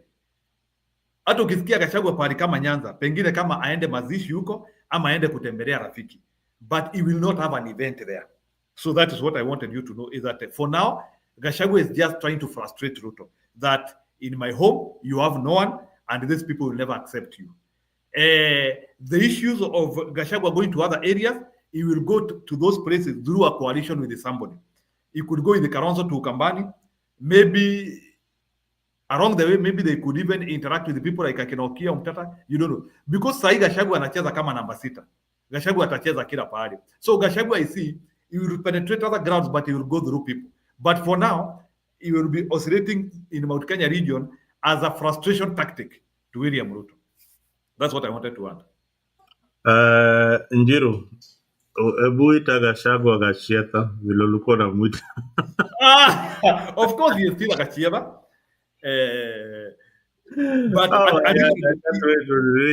hata ukisikia Gachagua pahali kama Nyanza, pengine kama aende mazishi huko ama aende kutembelea rafiki, but he will not have an event there. So that is what I wanted you to know, is that for now, Gachagua is just trying to frustrate Ruto, that in my home, you have no one, and these people will never accept you. The issues of Gachagua going to other areas, he will go to those places through a coalition with somebody. He could go in the Karonzo to Ukambani. Maybe along the way, maybe they could even interact with the people like Akinokia, Mtata. You don't know. Because Sai Gachagua anacheza kama namba 6. Gachagua atacheza kila pahali. So Gachagua, I see, he will penetrate other grounds, but he will go through people. But for now, he will be oscillating in Mount Kenya region as a frustration tactic to William Ruto. That's what I wanted to add. Njiru, ebu ita Gachagua Gachieta, vile ulikuwa unamwita. Of course, he is still a Gachieta. But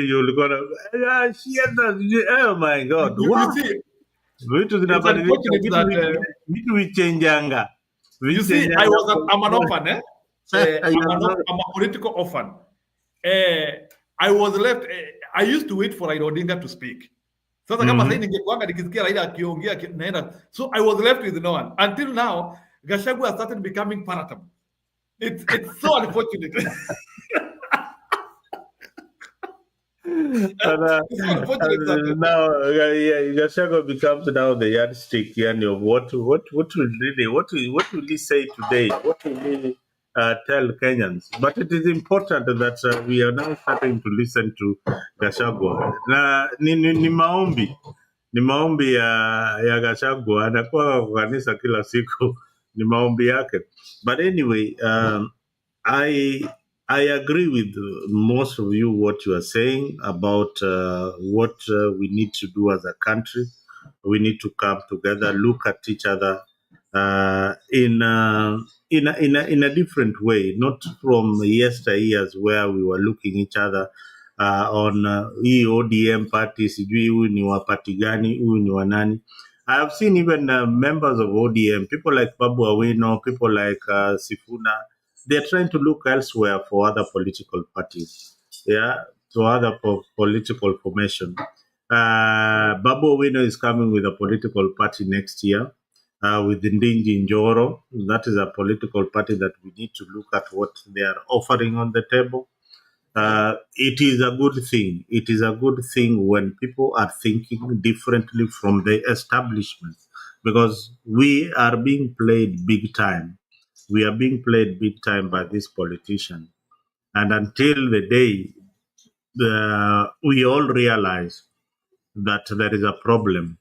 you ulikuwa na Gachieta. Oh my God. You see, vitu zinabadilika, vitu vichenjanga. You see, I'm an orphan, I'm a political orphan. I was left, I used to wait for Raila Odinga to speak. Sasa kama sasa ningekuanga nikisikia Raila akiongea naenda. So I was left with no one. Until now, Gachagua started becoming palatable. It's so unfortunate. and now, Gachagua becomes now the yardstick, of what will he say today? What will he tell Kenyans? But it is important that we are now starting to listen to Gachagua. Na ni maombi ya Gachagua, anakuwa kwa kanisa kila siku, ni maombi yake. But anyway, I agree with most of you what you are saying about what we need to do as a country. We need to come together, look at each other in a different way, not from yesteryears where we were looking each other on hii ODM party, sijui huyu ni wa party gani, huyu ni wa nani. I have seen even members of ODM, people like Babu Awino, people like Sifuna, they're trying to look elsewhere for other political parties, to other political formation. Babu Owino is coming with a political party next year with Ndingi Njoro. That is a political party that we need to look at what they are offering on the table. It is a good thing. It is a good thing when people are thinking differently from the establishment, because we are being played big time. We are being played big time by these politicians. And until the day we all realize that there is a problem.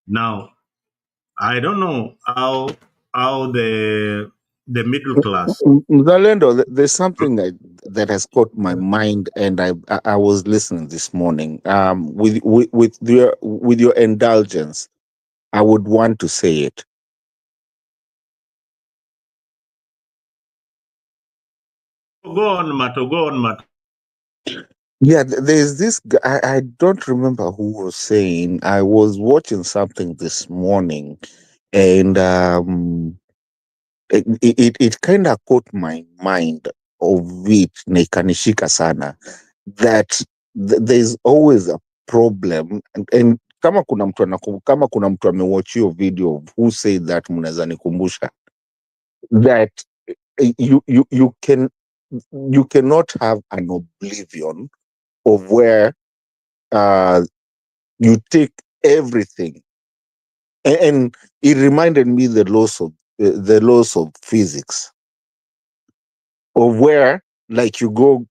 Now, I don't know how the middle class. Mzalendo, there's something that has caught my mind, and I was listening this morning. With your indulgence, I would want to say it. Go on, Mato. Yeah, there's this guy, I don't remember who was saying. I was watching something this morning, and it kind of caught my mind of it, na ikanishika sana, that there's always a problem, and kama kuna mtu amewatch hiyo video of who said that, mnaweza nikumbusha, that you cannot have an oblivion of where you take everything, and it reminded me the laws of physics, of where, like, you go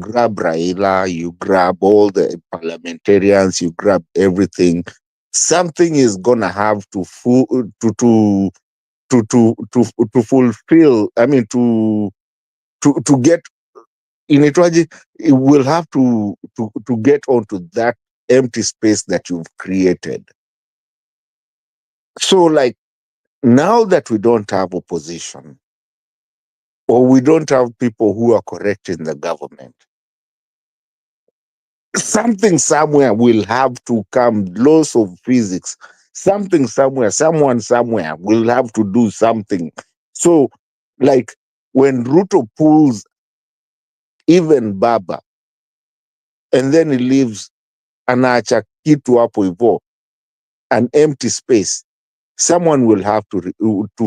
grab Raila, you grab all the parliamentarians, you grab everything. Something is gonna have to fulfill. I mean, to get in it, it will have to get onto that empty space that you've created. So, like, now that we don't have opposition, or we don't have people who are correct in the government, something somewhere will have to come, laws of physics, something somewhere, someone somewhere will have to do something. So, like, when Ruto pulls even Baba, and then he leaves anaacha kitu hapo hivo, an empty space, someone will have to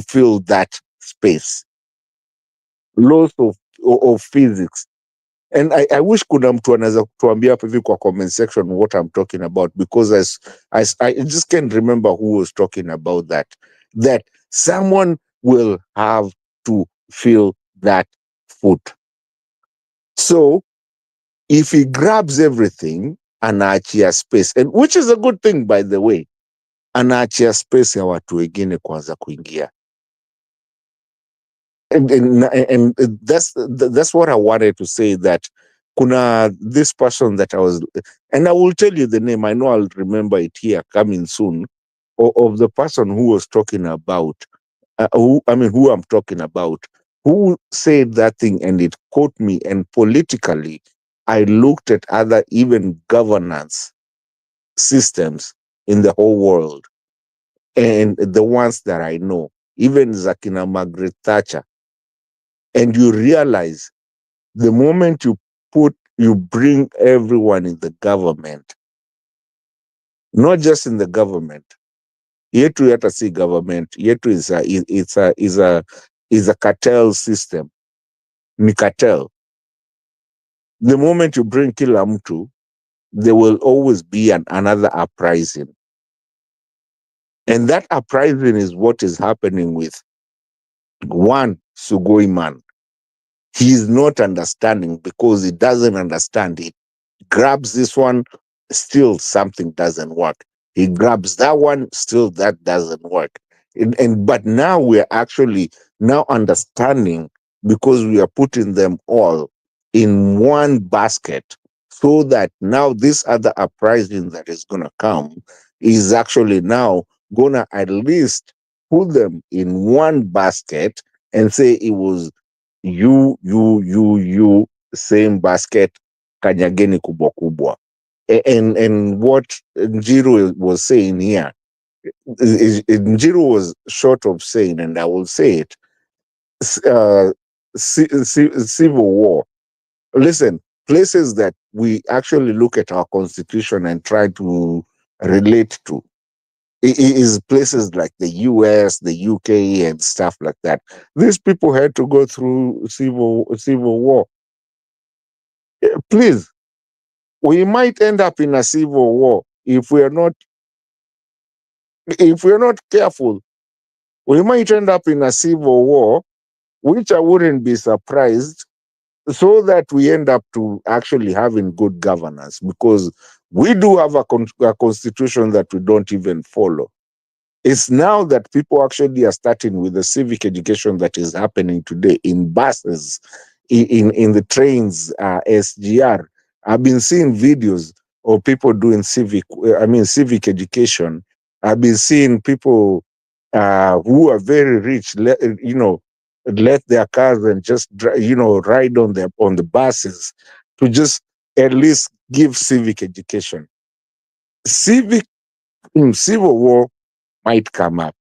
fill that space. Laws of physics. And I wish kuna mtu anaweza kutuambia hapo hivi kwa comment section what I'm talking about, because I just can't remember who was talking about that someone will have to fill that foot. So if he grabs everything, anaachia space, and which is a good thing, by the way, anaachia space ya watu wengine kuanza kuingia. And that's what I wanted to say, that kuna this person that I was, and I will tell you the name, I know I'll remember it here coming soon, of the person who was talking about, who I'm talking about, who said that thing, and it caught me, and politically, I looked at other even governance systems in the whole world, and the ones that I know, even Zakina Margaret Thatcher, and you realize the moment you bring everyone in the government, not just in the government, yetu yata si government, yetu is a cartel system, ni cartel. The moment you bring kila mtu, there will always be another uprising. And that uprising is what is happening with one Sugoi man. He is not understanding because he doesn't understand it. Grabs this one, still something doesn't work. He grabs that one, still that doesn't work. But now we're actually now understanding because we are putting them all in one basket, so that now this other uprising that is gonna come is actually now gonna at least put them in one basket and say it was you, same basket, kanyageni kubwa kubwa. And what Njiro was saying here, Njiro was short of saying, and I will say it, civil war. Listen, places that we actually look at our constitution and try to relate to is places like the US, the UK, and stuff like that. These people had to go through civil war. Please, we might end up in a civil war if we are not careful. We might end up in a civil war, which I wouldn't be surprised, so that we end up to actually having good governance, because we do have a constitution that we don't even follow. It's now that people actually are starting with the civic education that is happening today in buses, in the trains, SGR. I've been seeing videos of people doing civic education. I've been seeing people who are very rich, let their cars and just ride on the buses to just at least give civic education. Civil war might come up.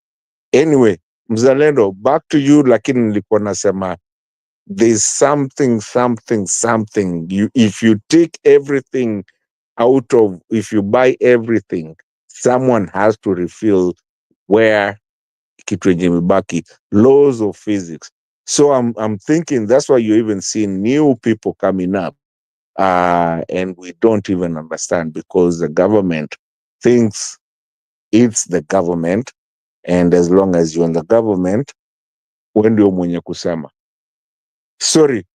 Anyway, Mzalendo, back to you. Lakini nilikuwa nasema there's something. If you take everything if you buy everything, someone has to refill where kitu yenye imebaki. Laws of physics. So I'm thinking that's why you even see new people coming up, and we don't even understand, because the government thinks it's the government. And as long as you're in the government, wewe ndio mwenye kusema. Sorry.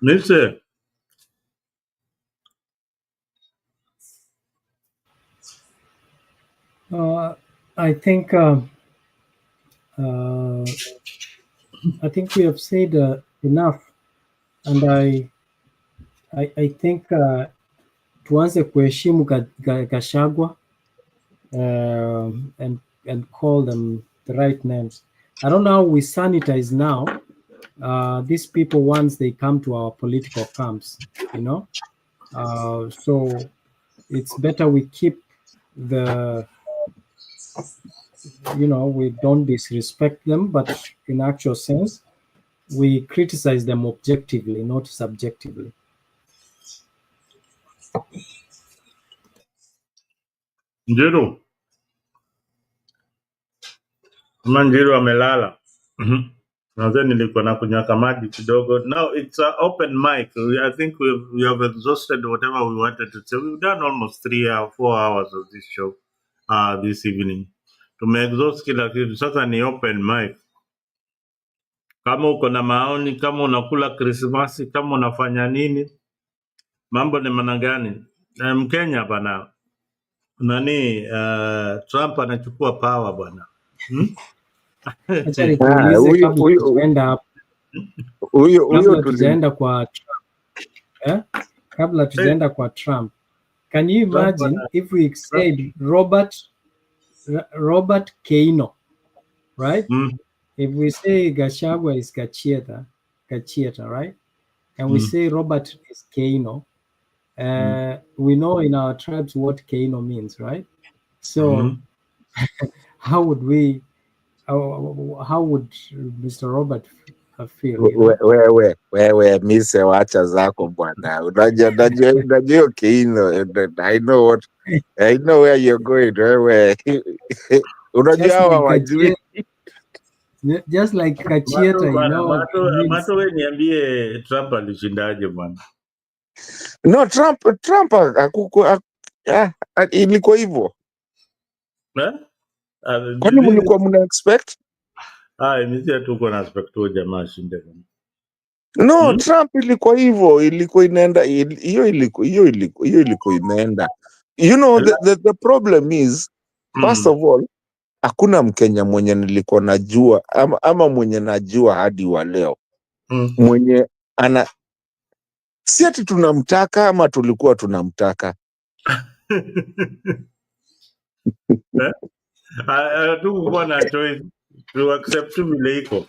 Mr. I think we have said enough, and I think tuanze kuheshimu Gachagua and call them the right names. I don't know how we sanitize now these people once they come to our political camps, so it's better we keep we don't disrespect them, but in actual sense, we criticize them objectively, not subjectively. Njiro. Njiro amelala. Nadhani nilikuwa na kunyaka maji kidogo. Now it's an open mic. I think we have exhausted whatever we wanted to say. We've done almost 3 or 4 hours of this show this evening. Tumeexhaust kila kitu. Sasa ni open mic. Kama uko na maoni, kama unakula Krismasi, kama unafanya nini, mambo ni maana gani? Mkenya bana. Nani Trump anachukua power bwana. Acha nikuulize kabla tujaenda hapo. Kabla tujaenda kwa Trump. Kabla tujaenda kwa Trump. Can you imagine if we said Robert Keino, right? If we say Gachagua is Gachieta, right? And we say Robert is Keino, we know in our tribes what Keino means, right? So how would Mr. Robert feel? Wewe mise wacha zako bwana. Unajua Keino. I know where you're going. Wewe unajua hawa wajui. Just like Kachieta, you know. Mato we niambie Trump alishindaje bwana? No, Trump ilikuwa hivyo. Kwani mlikuwa mna expect? Mimi tuko na expect huyo jamaa ashinde. No, Trump ilikuwa hivyo, ilikuwa inaenda hiyo ilikuwa inaenda. You know, the problem is, first of all, hakuna Mkenya mwenye nilikuwa najua ama mwenye najua hadi wa leo mwenye si ati tunamtaka ama tulikuwa tunamtaka. Tukuwa na choice to accept vile iko.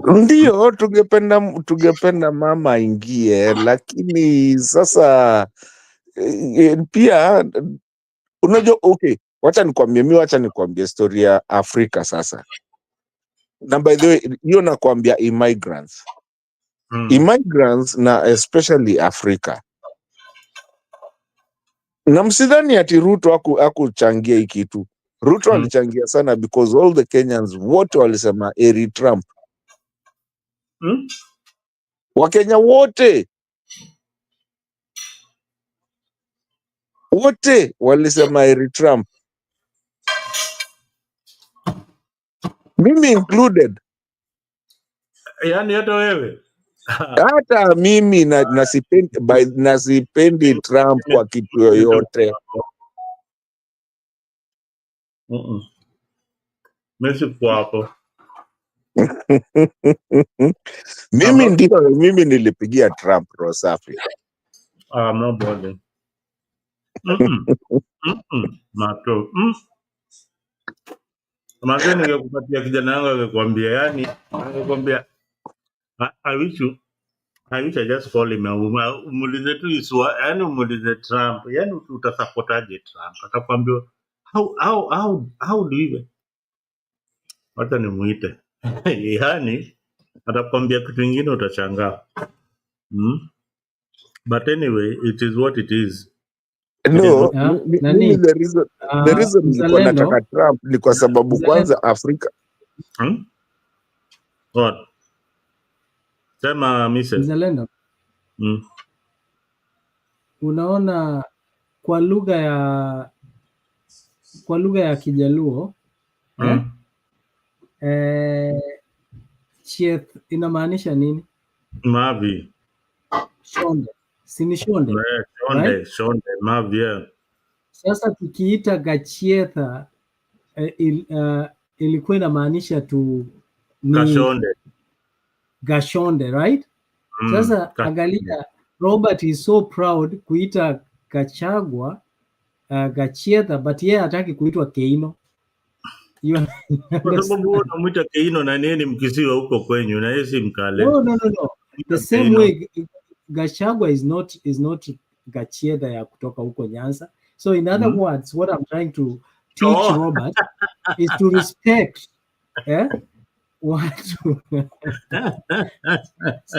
Ndio tungependa mama aingie, lakini sasa pia unajua, okay, wacha nikwambie story ya Afrika sasa. Na by the way, hiyo nakwambia immigrants na especially Africa. Na msidhani ati Ruto hakuchangia hii kitu. Ruto alichangia sana, because all the Kenyans wote walisema eri Trump. Wakenya wote walisema eri Trump, mimi included. Yani hata wewe? Hata mimi nasipendi Trump kwa kitu yoyote. Mesi kwa hapo. Mimi nilipigia Trump Rosafi. No bother. Mato. Mazeni ningekupatia kijana yangu angekwambia, yani angekwambia I wish I just call him. Umulize tu Iswa, yani umulize Trump, yani utasapotaje Trump? Atakwambia how do you, hata nimuite yani atakwambia kitu kingine utashangaa. But anyway, it is what it is. No, mimi the reason nilikuwa nataka Trump ni kwa sababu kwanza Afrika. What? Sema Mrs. Mzalendo. Unaona, kwa lugha ya Kijaluo chieth inamaanisha nini? Mavi. Shonde. Sini shonde. Shonde, mavi, yeah. Sasa tukiita Gachietha ilikuwa inamaanisha tu Gashonde, right? Sasa angalia, Robert is so proud kuita Gachagua Gachietha, but yeye hataki kuitwa Keino. Kwa sababu unamuita Keino na nini mkisiwa huko kwenyu na yeye si Mkale. No. The same way Gachagua is not Gachietha ya kutoka huko Nyanza. So in other words, what I'm trying to teach Robert is to respect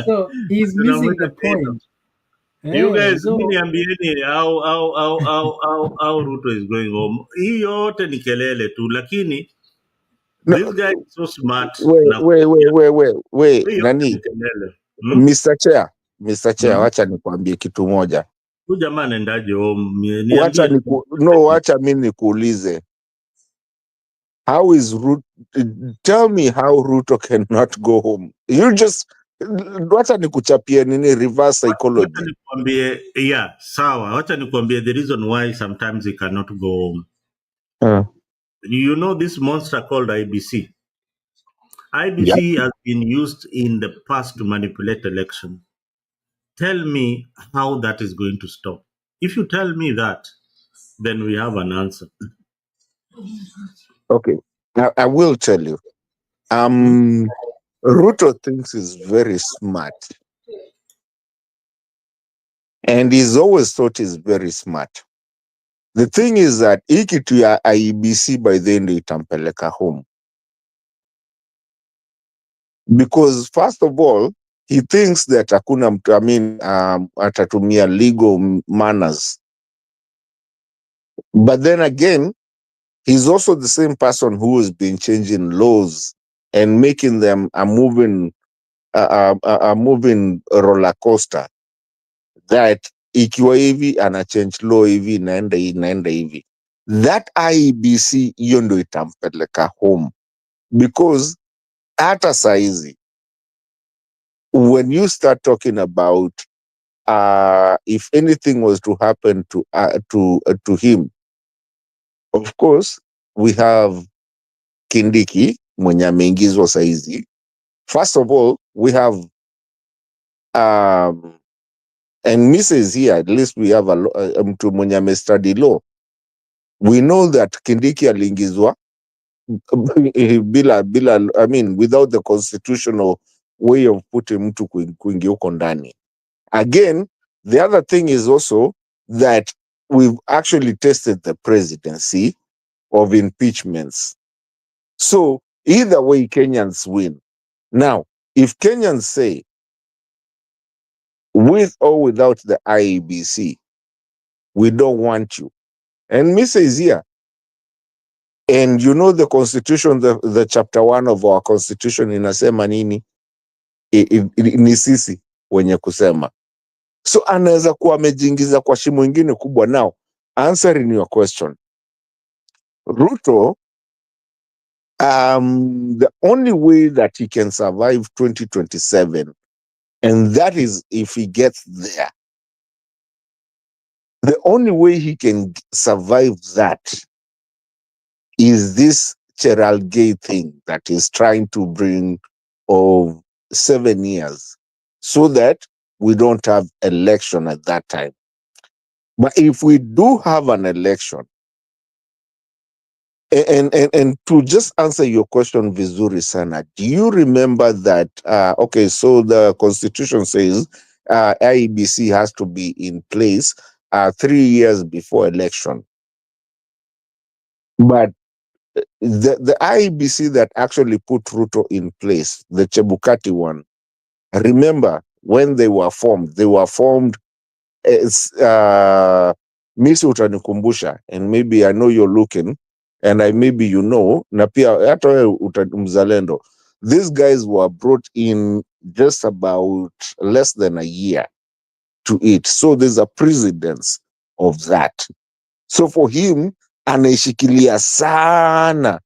so he's missing the point. You guys, niambieni how Ruto is going home. Hii yote ni kelele tu, lakini this guy is so smart. Wait, nani? Mr. Chair, wacha nikwambie kitu moja. Huyu jamaa anaendaje home? Wacha mimi nikuulize. How is Ruto? Tell me how Ruto cannot go home. You just wacha nikuchapie nini reverse psychology. Wacha nikwambie, sawa. Wacha nikwambie the reason why sometimes he cannot go home. You know this monster called IBC. IBC has been used in the past to manipulate election. Tell me how that is going to stop. If you tell me that, then we have an answer. Okay, I will tell you. Ruto thinks he's very smart. And he's always thought he's very smart. The thing is that hii kitu ya IBC by the end itampeleka home. Because first of all, he thinks that hakuna mtu, atatumia legal manners. But then again, He's also the same person who has been changing laws and making them a moving roller coaster that ikiwa hivi ana change law hivi inaenda hivi. That IEBC hiyo ndo itampeleka home, because hata saizi when you start talking about if anything was to happen to him, of course we have Kindiki mwenye ameingizwa saizi. First of all, we have and Mrs. here, at least we have mtu mwenye amestudy law. We know that Kindiki aliingizwa bila I mean without the constitutional way of putting mtu kuingia huko ndani. Again, the other thing is also that we've actually tested the presidency of impeachments. So either way, Kenyans win. Now, if Kenyans say, with or without the IEBC, we don't want you, and Misa is here, and you know the constitution, the chapter 1 of our constitution inasema nini? Ni sisi wenye kusema. So anaweza kuwa amejiingiza kwa shimo ingine kubwa. Now, answering your question, Ruto, the only way that he can survive 2027, and that is if he gets there, the only way he can survive that is this Gerald Gay thing that is trying to bring of 7 years, so that we don't have election at that time. But if we do have an election, and to just answer your question, vizuri sana, do you remember that, okay, so the constitution says IEBC has to be in place 3 years before election. But the IEBC that actually put Ruto in place, the Chebukati one, remember when they were formed as Misi utanikumbusha, and maybe I know you're looking, and maybe you know, na pia hata wewe mzalendo, these guys were brought in just about less than a year to it. So there's a precedence of that. So for him, anaishikilia sana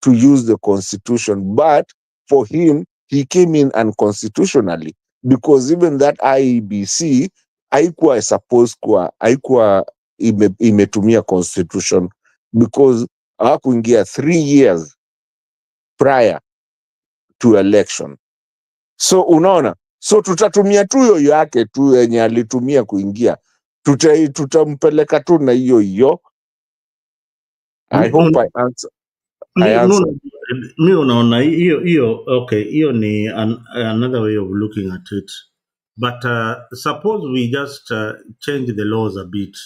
to use the constitution, but for him, he came in unconstitutionally, because even that IEBC haikuwa supposed kuwa, haikuwa imetumia constitution, because hawakuingia 3 years prior to election. So unaona, so tutatumia tu hiyo yake tu yenye alitumia kuingia, tutampeleka tu na hiyo. I hope I answer. Mi unaona hiyo okay, hiyo ni another way of looking at it, but suppose we just change the laws a bit.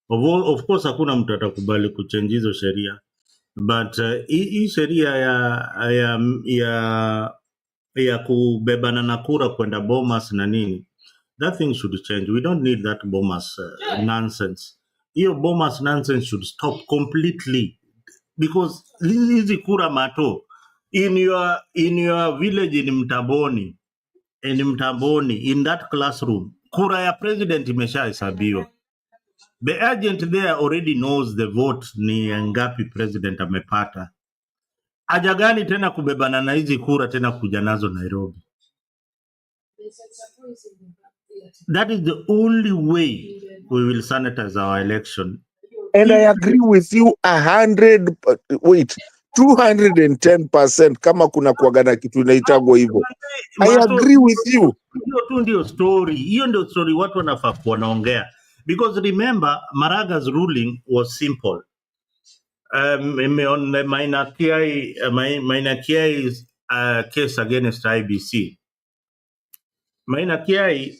Of course hakuna mtu atakubali kuchange hizo sheria, but hii sheria ya kubebana na kura kwenda Bomas na nini, that thing should change. We don't need that Bomas nonsense. Hiyo Bomas nonsense should stop completely, because hizi kura mato in your village in Mtaboni, in that classroom, kura ya president imeshahesabiwa. The agent there already knows the vote ni ngapi president amepata. Haja gani tena kubebana na hizi kura tena kuja nazo Nairobi? That is the only way we will sanitize our election. And I agree with you 210% kama kuna kuagana kitu inaitagwa hivyo. I agree with you. Hiyo tu ndio story. Hiyo ndio story watu wanafaa kuwa wanaongea. Because remember, Maraga's ruling was simple. On the Maina Kiai's case against IBC. Maina Kiai,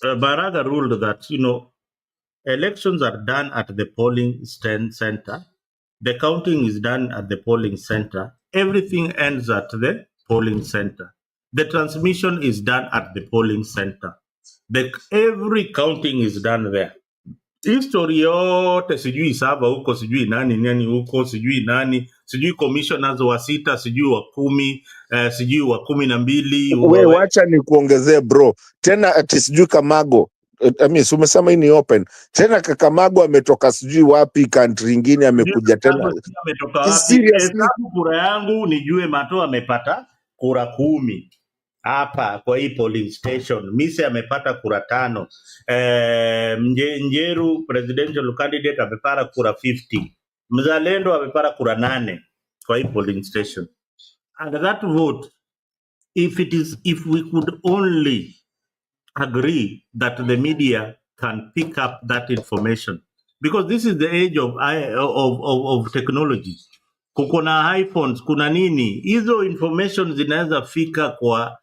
Maraga ruled that, elections are done at the polling center. The counting is done at the polling center. Everything ends at the polling center. The transmission is done at the polling center. Every counting is done there. history yote, sijui saba huko, sijui nani huko, sijui nani, sijui commissioners wa 6, sijui wa 10, sijui wa 12. We wacha ni kuongezee bro tena, ati sijui Kamago si umesema hii ni open tena, Kakamago ametoka sijui wapi country ingine, amekuja tena. Ametoka wapi? Seriously? Hesabu kura yangu nijue Mato amepata kura 10 hapa kwa hii polling station. Mise amepata kura 5. Njeru presidential candidate amepata kura 50. Mzalendo amepata kura 8 kwa hii polling station. And that vote, if we could only agree that the media can pick up that information, because this is the age of technology. Kuko na iPhones, kuna nini, hizo information zinaweza fika kwa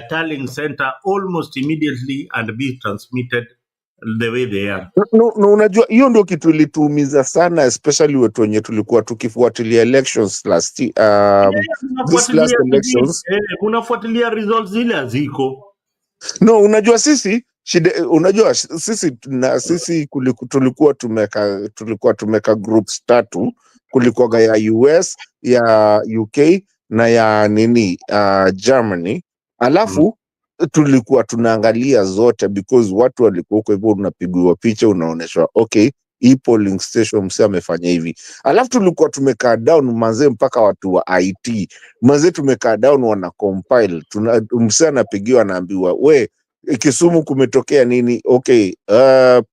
tallying center almost immediately and be transmitted the way they are. No, unajua hiyo ndio kitu ilituumiza sana, especially wetu wenye tulikuwa tukifuatilia elections this last elections. Unafuatilia results zile haziko. No, unajua sisi tulikuwa tumeka groups 3, kulikuwa ya US, ya UK na ya Germany, alafu tulikuwa tunaangalia zote because watu walikuwa huko hivyo, unapigiwa picha, unaonyeshwa okay, hii polling station msee amefanya hivi. Alafu tulikuwa tumekaa down manze, mpaka watu wa IT manze tumekaa down, wana compile, msee anapigiwa, anaambiwa we Kisumu kumetokea nini, okay,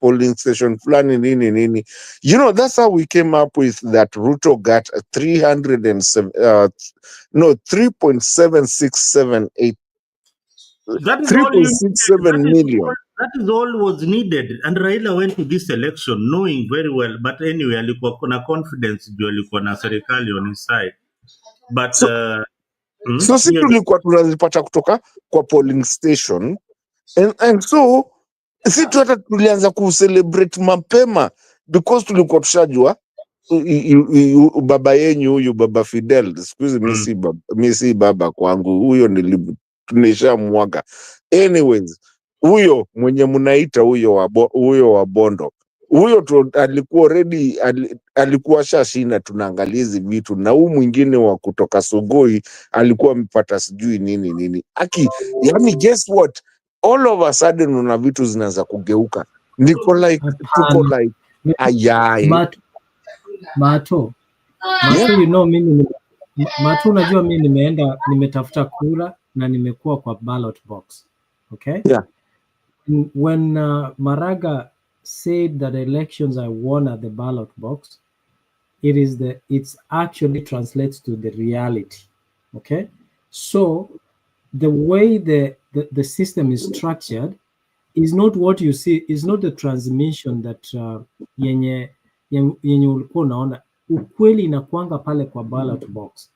polling station fulani nini. You know, that's how we came up with that Ruto got 3.7678 That is all you needed. 3.67 million. That is all was needed, and Raila went to this election knowing very well, but anyway alikuwa kuna confidence juu alikuwa na serikali on his side, but so si tulikuwa tunazipata kutoka kwa polling station, and so si hata tulianza kucelebrate mapema because tulikuwa tushajua baba yenyu huyu baba Fidel, siku hizi mimi si baba kwangu, huyo tunishamwaga. Anyways, huyo mwenye mnaita huyo wa Bondo, huyo alikuwa already alikuwa shashina, tunaangalia hizi vitu, na huyu mwingine wa kutoka Sugoi alikuwa amepata sijui nini. Yani guess what, all of a sudden una vitu zinaanza kugeuka. Tuko like ayai Mato, you know mimi Mato, unajua mimi nimetafuta kura na nimekuwa kwa ballot box. Okay? Yeah. When Maraga said that elections are won at the ballot box, it's actually translates to the reality. Okay? So the way the system is structured is not what you see, is not the transmission that yenye ulikuwa unaona. Ukweli inakuanga pale kwa ballot box.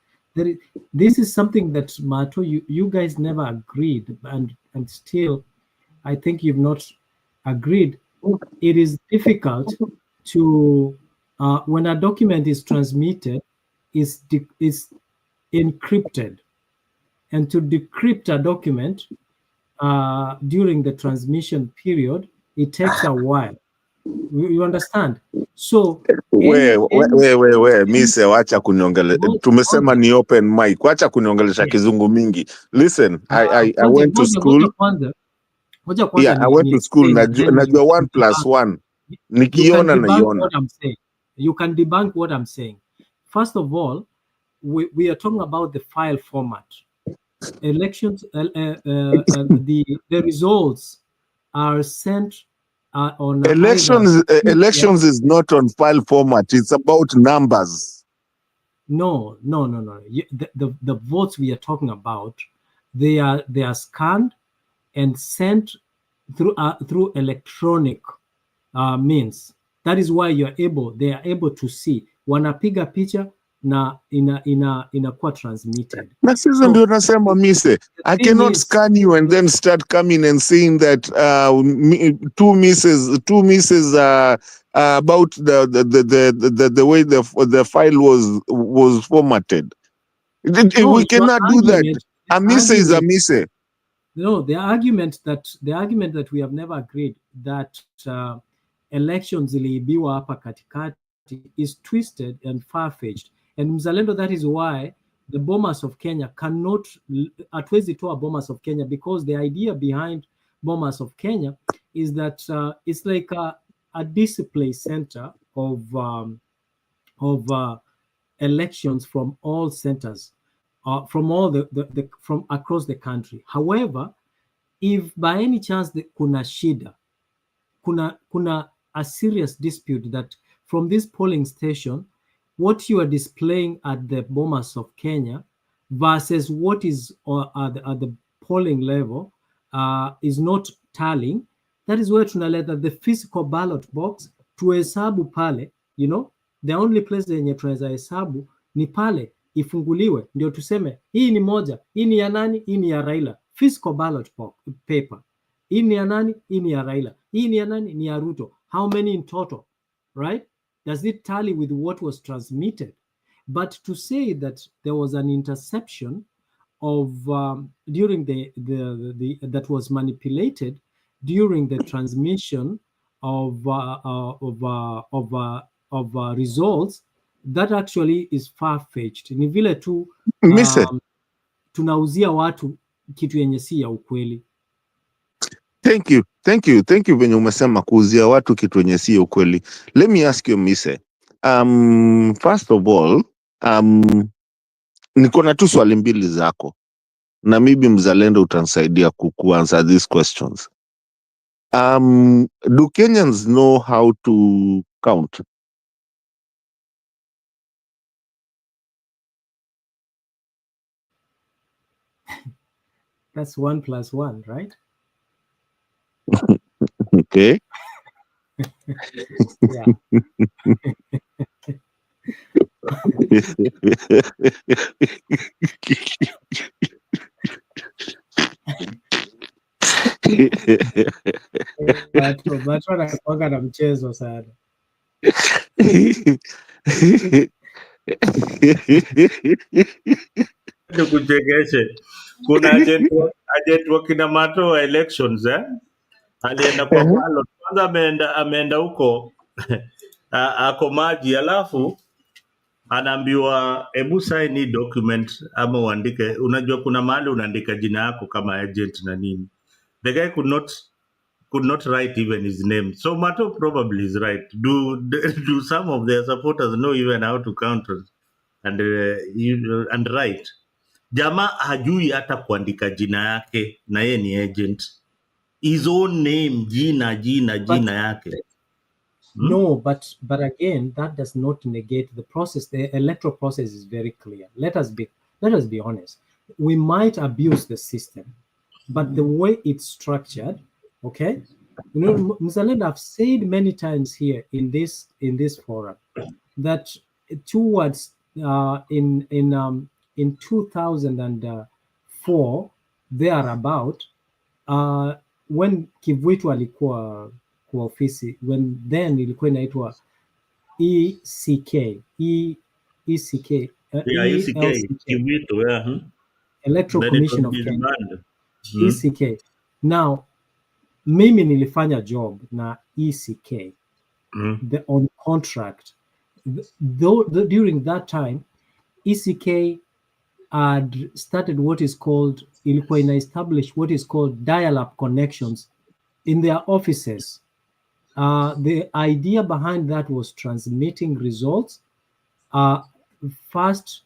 This is something that Mato, you guys never agreed, and still I think you've not agreed. It is difficult to when a document is transmitted, is encrypted, and to decrypt a document during the transmission period, it takes a while. You understand? So mise, wacha kuniongelea, tumesema ni open mic, wacha kuniongelesha kizungu mingi. Listen, I went to school. Yeah, I went to school, najua 1+1 nikiona naiona. You can debunk what I'm saying. First of all, we are talking about the file format. Elections, the results are sent on elections is not on file format. It's about numbers. No. The votes we are talking about, they are scanned and sent through electronic means. That is why they are able to see. Wanapiga picha na inakuwa transmitted. Na sisi ndio nasema mise, I cannot scan you and then start coming and saying that two misses about the way the file was formatted. We cannot do that. A mise is a mise. No, the argument that we have never agreed that elections ziliibiwa hapa katikati is twisted and far-fetched. And Mzalendo, that is why the Bomas of Kenya cannot, hatuwezi toa Bomas of Kenya, because the idea behind Bomas of Kenya is that it's like a display center of elections from all centers, from all from across the country. However, if by any chance kuna shida, kuna a serious dispute that from this polling station, what you are displaying at the Bomas of Kenya versus what is at the polling level is not tallying, that is where tunaleta the physical ballot box tuhesabu pale, you know, the only place yenye tunaweza hesabu ni pale ifunguliwe, ndio tuseme hii ni moja, hii ni ya nani, hii ni ya Raila. Physical ballot paper, hii ni ya nani, hii ni ya Raila, hii ni ya nani, ni ya Ruto. How many in total, right? Does it tally with what was transmitted? But to say that there was an interception of during that was manipulated during the transmission of results, that actually is far-fetched. Ni vile tu tunauzia watu kitu yenye si ya ukweli. Thank you venye umesema kuuzia watu kitu yenye si ya ukweli. Let me ask you, Mise. First of all, niko na tu swali mbili zako na maybe Mzalendo utanisaidia kuanswer these questions. Do Kenyans know how to count? That's 1 + 1, right? Okay. Yeah. Watu wanakuanga na mchezo sana. Kuchekeshe. Kuna agent wa kina Mato wa elections alienda kwa ballot, kwanza ameenda huko ako maji, alafu anaambiwa hebu sign hii document ama uandike. Unajua kuna mahali unaandika jina yako kama agent na nini. The guy could not write even his name. So Mato probably is right. Do some of their supporters know even how to count and write? Jamaa hajui hata kuandika jina yake na yeye ni agent. His own name, jina yake. No, but again, that does not negate the process. The electoral process is very clear. Let us be honest. We might abuse the system, but the way it's structured, okay? You know, Mzalendo, I've said many times here in this forum that towards in 2004 thereabout, when Kivuitu alikuwa kwa ofisi, then ilikuwa inaitwa ECK, Kivuitu, Electoral Commission of Kenya. ECK. Now, mimi nilifanya job na ECK on contract. During that time, ECK had started ilikuwa ina establish what is called dial-up connections in their offices. The idea behind that was transmitting results first,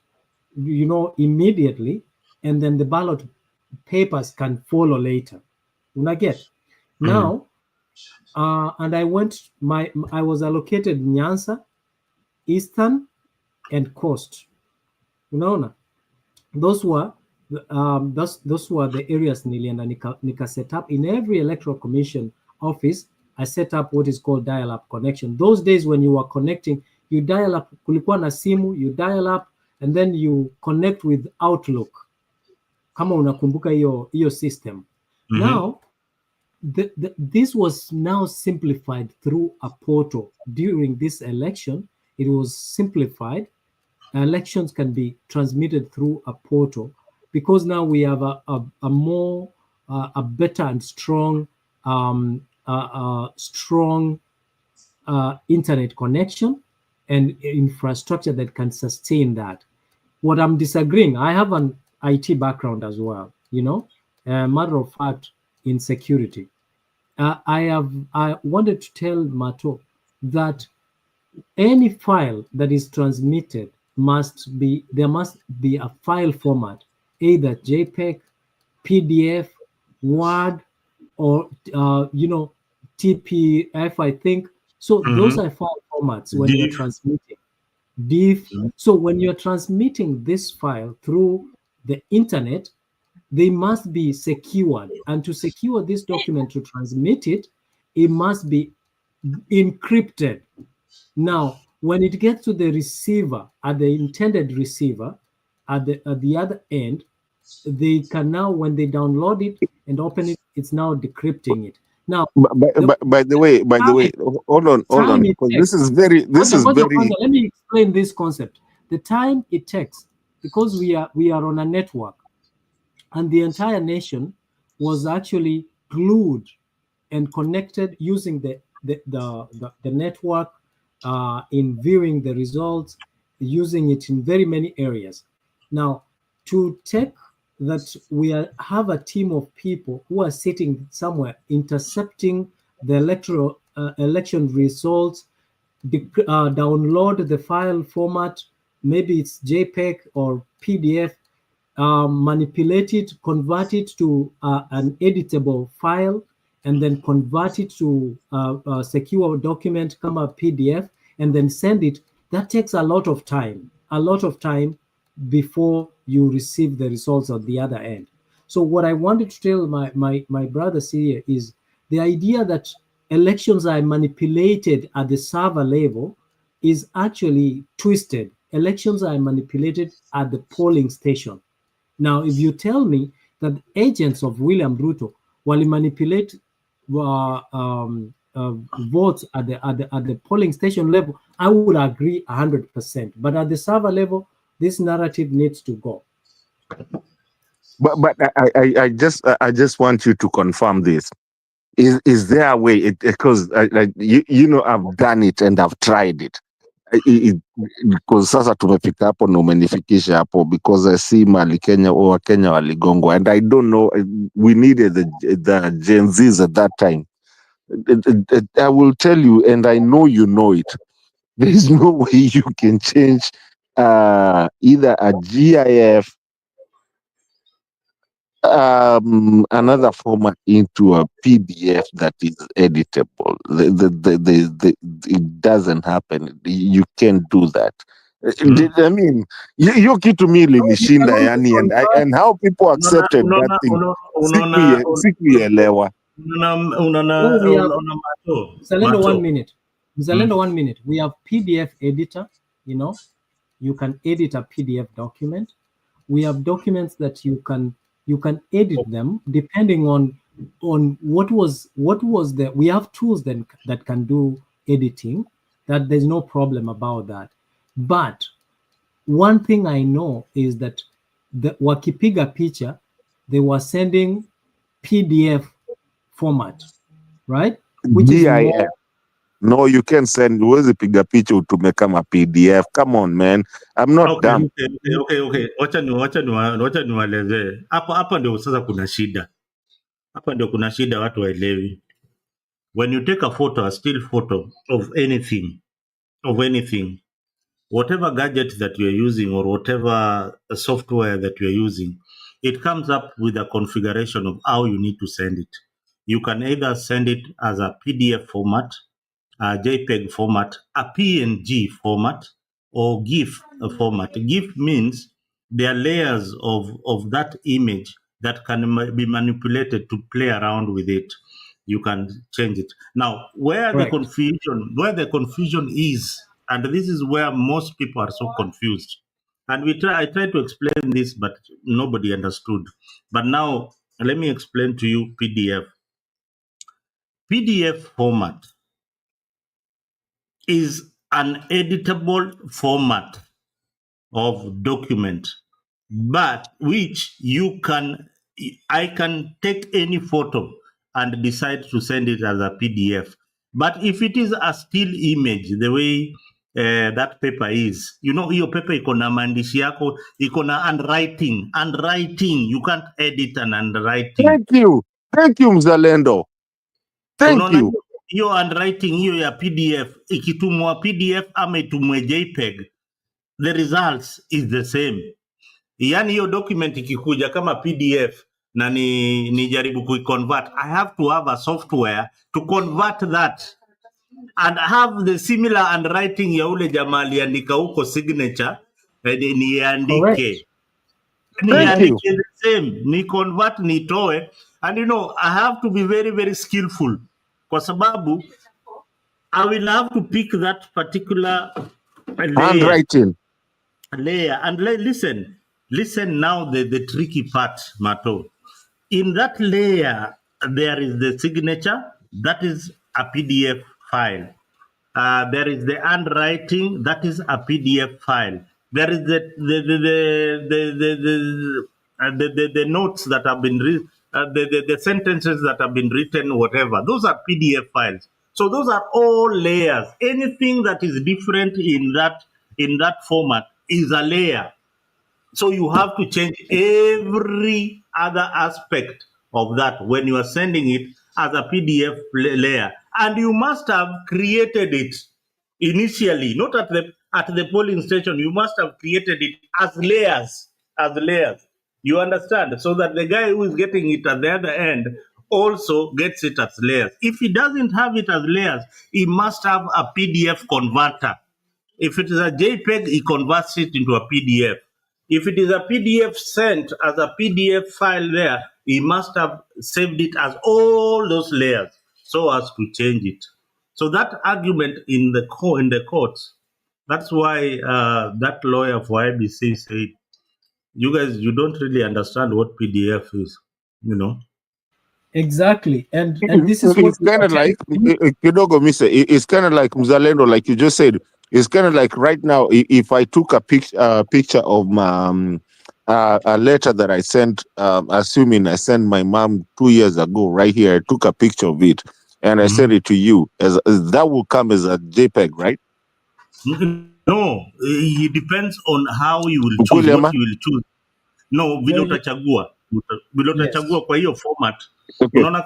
you know, immediately, and then the ballot papers can follow later. Unaget? Now, and I was allocated Nyanza, Eastern, and Coast. Unaona? Those were the areas nilienda nika set up in every electoral commission office. I set up what is called dial-up connection. Those days when you were connecting, you dial up, kulikuwa na simu, you dial up, and then you connect with Outlook. Kama unakumbuka hiyo system. Now, this was now simplified through a portal. During this election, it was simplified. Elections can be transmitted through a portal because now we have a better and strong internet connection and infrastructure that can sustain that. What I'm disagreeing, I have an IT background as well, matter of fact, in security. I wanted to tell Mato that any file that is transmitted there must be a file format, either JPEG, PDF, Word, or TPF, I think. So those are file formats when you're transmitting. DIF. So when you're transmitting this file through the internet, they must be secured. And to secure this document to transmit it, it must be encrypted. Now, when it gets to the receiver, at the intended receiver, at the other end, they can now, when they download it and open it, it's now decrypting it. Now, by the way, hold on, because this is very. Let me explain this concept. The time it takes, because we are on a network, and the entire nation was actually glued and connected using the network in viewing the results, using it in very many areas. Now, to take that we have a team of people who are sitting somewhere intercepting the election results, download the file format, maybe it's JPEG or PDF, manipulate it, convert it to an editable file, and then convert it to a secure document, come a PDF, and then send it. That takes a lot of time before you receive the results on the other end. So what I wanted to tell my brothers here is the idea that elections are manipulated at the server level is actually twisted. Elections are manipulated at the polling station. Now, if you tell me that agents of William Ruto will manipulate votes at the polling station level, I would agree 100%. But at the server level, this narrative needs to go. But I just want you to confirm this. Is there a way? Because I've done it and I've tried it. Because sasa tumefika hapo na umenifikisha hapo, because I see mali Kenya or Kenya waligongwa, and I don't know, we needed the Gen Zs at that time. I will tell you, and I know you know it, there is no way you can change either a GIF, another format into a PDF that is editable. It doesn't happen. You can't do that. I mean, hiyo kitu mi ilinishinda yani, and how people accepted that thing sikuielewa. Mzalendo, 1 minute. Mzalendo, 1 minute. We have PDF editor, you can edit a PDF document. We have documents that you can edit them depending on what was the. We have tools that can do editing. That there's no problem about that. But one thing I know is that the wakipiga picha, they were sending PDF format, right? Which is more. No, you can send. Huwezi piga picha utume kama PDF. Come on, man. I'm not dumb. Okay. Wacha niwaelezee. Hapa ndio sasa kuna shida. Hapa ndio kuna shida, watu waelewi. When you take a photo, a still photo of anything, whatever gadget that you're using or whatever software that you're using, it comes up with a configuration of how you need to send it. You can either send it as a PDF format, a JPEG format, a PNG format, or GIF format. GIF means there are layers of that image that can be manipulated to play around with it. You can change it. Now, where the confusion is, and this is where most people are so confused. And I tried to explain this, but nobody understood. But now, let me explain to you PDF. PDF format is an editable format of document, but which I can take any photo and decide to send it as a PDF. But if it is a still image, the way that paper is, you know, hiyo paper iko na maandishi yako, iko na handwriting. You can't edit an handwriting. Thank you Mzalendo. Thank you. Hiyo handwriting hiyo ya PDF, ikitumwa PDF ama itumwe JPEG, the results is the same. Yani hiyo document ikikuja kama PDF na nijaribu kuiconvert, I have to have a software to convert that and have the similar handwriting ya ule jamaa aliandika huko signature, niandike the same, ni convert nitoe. And you know, I have to be very, very skillful kwa sababu I will have to pick that particular handwriting layer. And listen now the tricky part, Mato. In that layer, there is the signature, that is a PDF file. There is the handwriting, that is a PDF file. There is the notes that have been the sentences that have been written, whatever. Those are PDF files. So those are all layers. Anything that is different in that format is a layer. So you have to change every other aspect of that when you are sending it as a PDF layer. And you must have created it initially, not at the polling station. You must have created it as layers. You understand? So that the guy who is getting it at the other end also gets it as layers. If he doesn't have it as layers, he must have a PDF converter. If it is a JPEG, he converts it into a PDF. If it is a PDF sent as a PDF file there, he must have saved it as all those layers so as to change it. So that argument in the courts, that's why that lawyer for IBC said, you guys, you don't really understand what PDF is, you know. Exactly, and this is it's kind of like it's kind of like Mzalendo, like you just said. It's kind of like right now, if I took a picture of my a letter that I sent, assuming I sent my mom 2 years ago, right here, I took a picture of it and I sent it to you. As that will come as a JPEG, right? No, it depends on how you will choose. What you will choose. No, vile utachagua kwa hiyo format. Unaona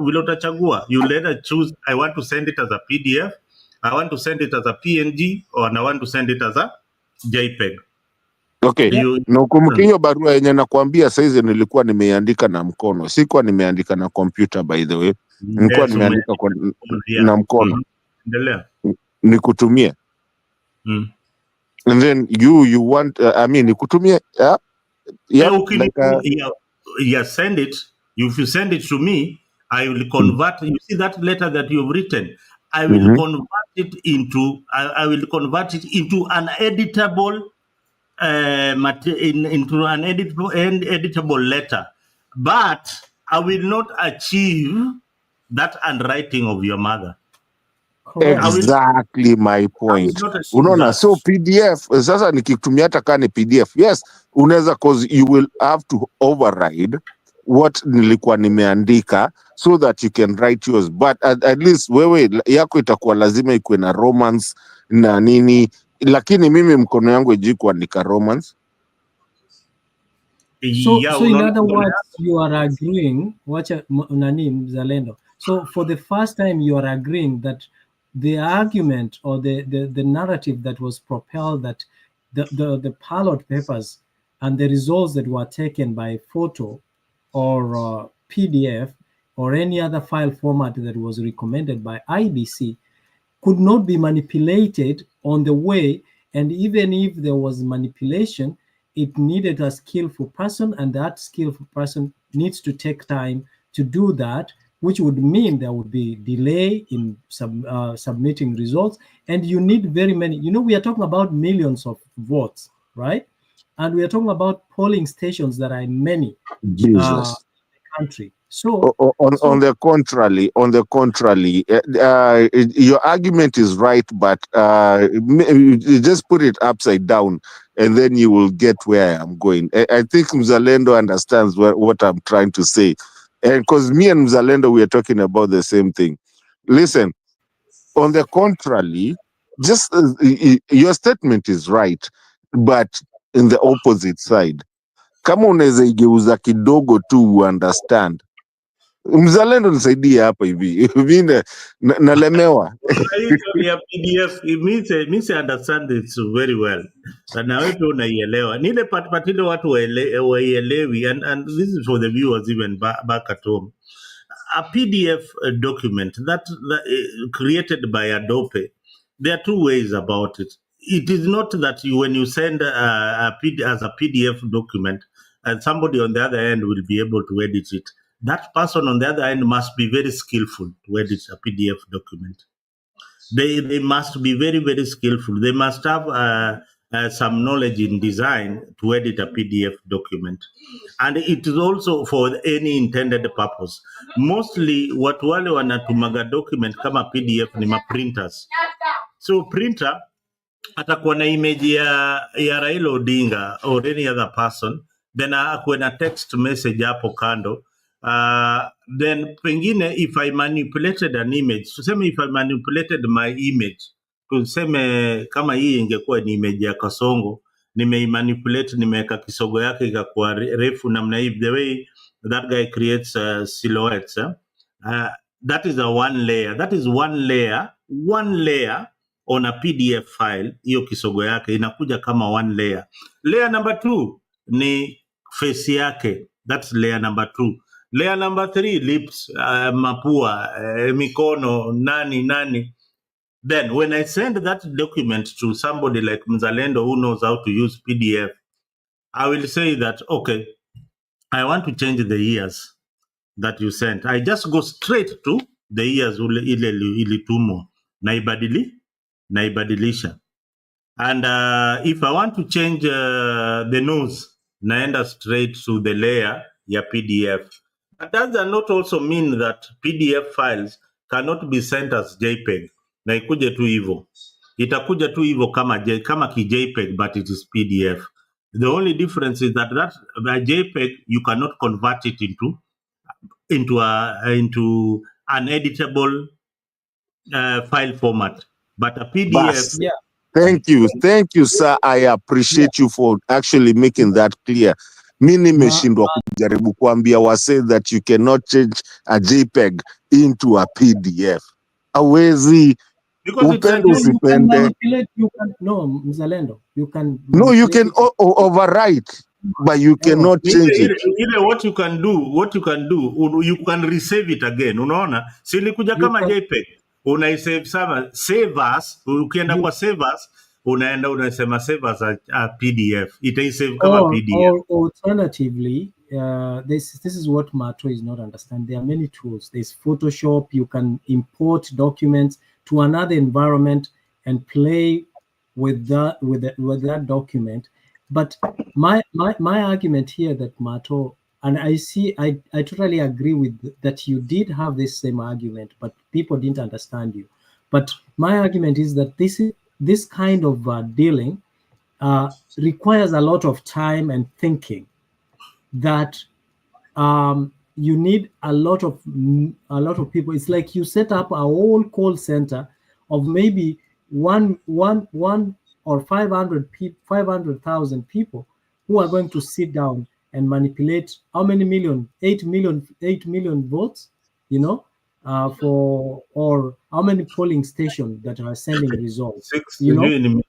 vile utachagua, you later choose, I want to send it as a PDF, I want to send it as a PNG, or I want to send it as a JPEG. Okay. Na ukumbuke hiyo barua yenye nakwambia saizi nilikuwa nimeandika na mkono. Sikuwa nimeandika na computer, by the way. Nilikuwa nimeandika na mkono. Endelea. Nikutumie. And then you want I mean nikutumie send it. If you send it to me, I will convert. You see that letter that you've written, I will convert it into I will convert it into an editable into an editable letter, but I will not achieve that handwriting of your mother. Exactly my point. Unaona, so PDF sasa nikitumia hata kama ni PDF, yes, unaweza, cause you will have to override what nilikuwa nimeandika so that you can write yours, but at least wewe yako itakuwa lazima ikuwe na romance na nini, lakini mimi mkono yangu iji kuandika romance. So in other words, you are agreeing, wacha nani Mzalendo. So for the first time you are agreeing that the argument or the narrative that was propelled, that the ballot papers and the results that were taken by photo or PDF or any other file format that was recommended by IBC could not be manipulated on the way, and even if there was manipulation, it needed a skillful person, and that skillful person needs to take time to do that, which would mean there would be delay in submitting results, and you need very many. You know, we are talking about millions of votes, right? And we are talking about polling stations that are in many in the country. So on the contrary, your argument is right, but you just put it upside down, and then you will get where I am going. I think Mzalendo understands what I'm trying to say, and because me and Mzalendo, we are talking about the same thing. Listen, On the contrary, just your statement is right, but in the opposite side, kama unaweza igeuza kidogo tu understand. Mzalendo nisaidie hapa hivi. Mimi nalemewa. ya PDF means I understand it very well. Na wewe unaielewa. Ni ile part ile watu waielewi, and this is for the viewers even back at home. A PDF document that created by Adobe, there are two ways about it. It is not that when you send as a PDF document, and somebody on the other end will be able to edit it. That person on the other end must be very skillful to edit a PDF document. They must be very, very skillful. They must have some knowledge in design to edit a PDF document. And it is also for any intended purpose. Mostly what wale wanatumaga document kama PDF ni ma printers. So printer atakuwa na image ya Raila Odinga or any other person, then akuwe na text message hapo kando. Then pengine if I manipulated an image, tuseme if I manipulated my image, tuseme kama hii ingekuwa ni image ya Kasongo, nimeimanipulate, nimeweka kisogo yake ikakuwa refu namna hii, the way that guy creates silhouettes, that is a one layer. That is one layer on a PDF file. Hiyo kisogo yake inakuja kama one layer. Layer number 2 ni face yake. That's layer number 2. Layer number 3, lips, mapua, mikono, nani. Then when I send that document to somebody like Mzalendo who knows how to use PDF, I will say that, okay, I want to change the ears that you sent. I just go straight to the ears ile ilitumwa. Naibadilisha. And if I want to change the nose, naenda straight to the layer ya PDF. But that does not also mean that PDF files cannot be sent as JPEG. Na ikuje tu hivyo. Itakuja tu hivyo kama ki JPEG, but it is PDF. The only difference is that a JPEG, you cannot convert it into an editable file format. But a PDF... Yeah. Thank you, sir. I appreciate you for actually making that clear. Mimi nimeshindwa kujaribu kuambia wase that you cannot change a JPEG into a PDF. Hawezi. Because upende usipende. No, Mzalendo, you can. No, you can overwrite, but you cannot change it. What you can do, you can resave it again. Unaona? Silikuja kama JPEG. Unaisave save as, ukienda kwa save as, unaenda unasema save as a PDF. Itaisave kama PDF. Or alternatively, this is what Mato is not understanding. There are many tools. There's Photoshop. You can import documents to another environment and play with that document. But my argument here that Mato, and I totally agree with that. You did have this same argument, but people didn't understand you. But my argument is that this kind of dealing requires a lot of time and thinking. That you need a lot of people. It's like you set up a whole call center of maybe one or 500,000 people who are going to sit down and manipulate how many million? 8 million votes, or how many polling stations that are sending results. 6 million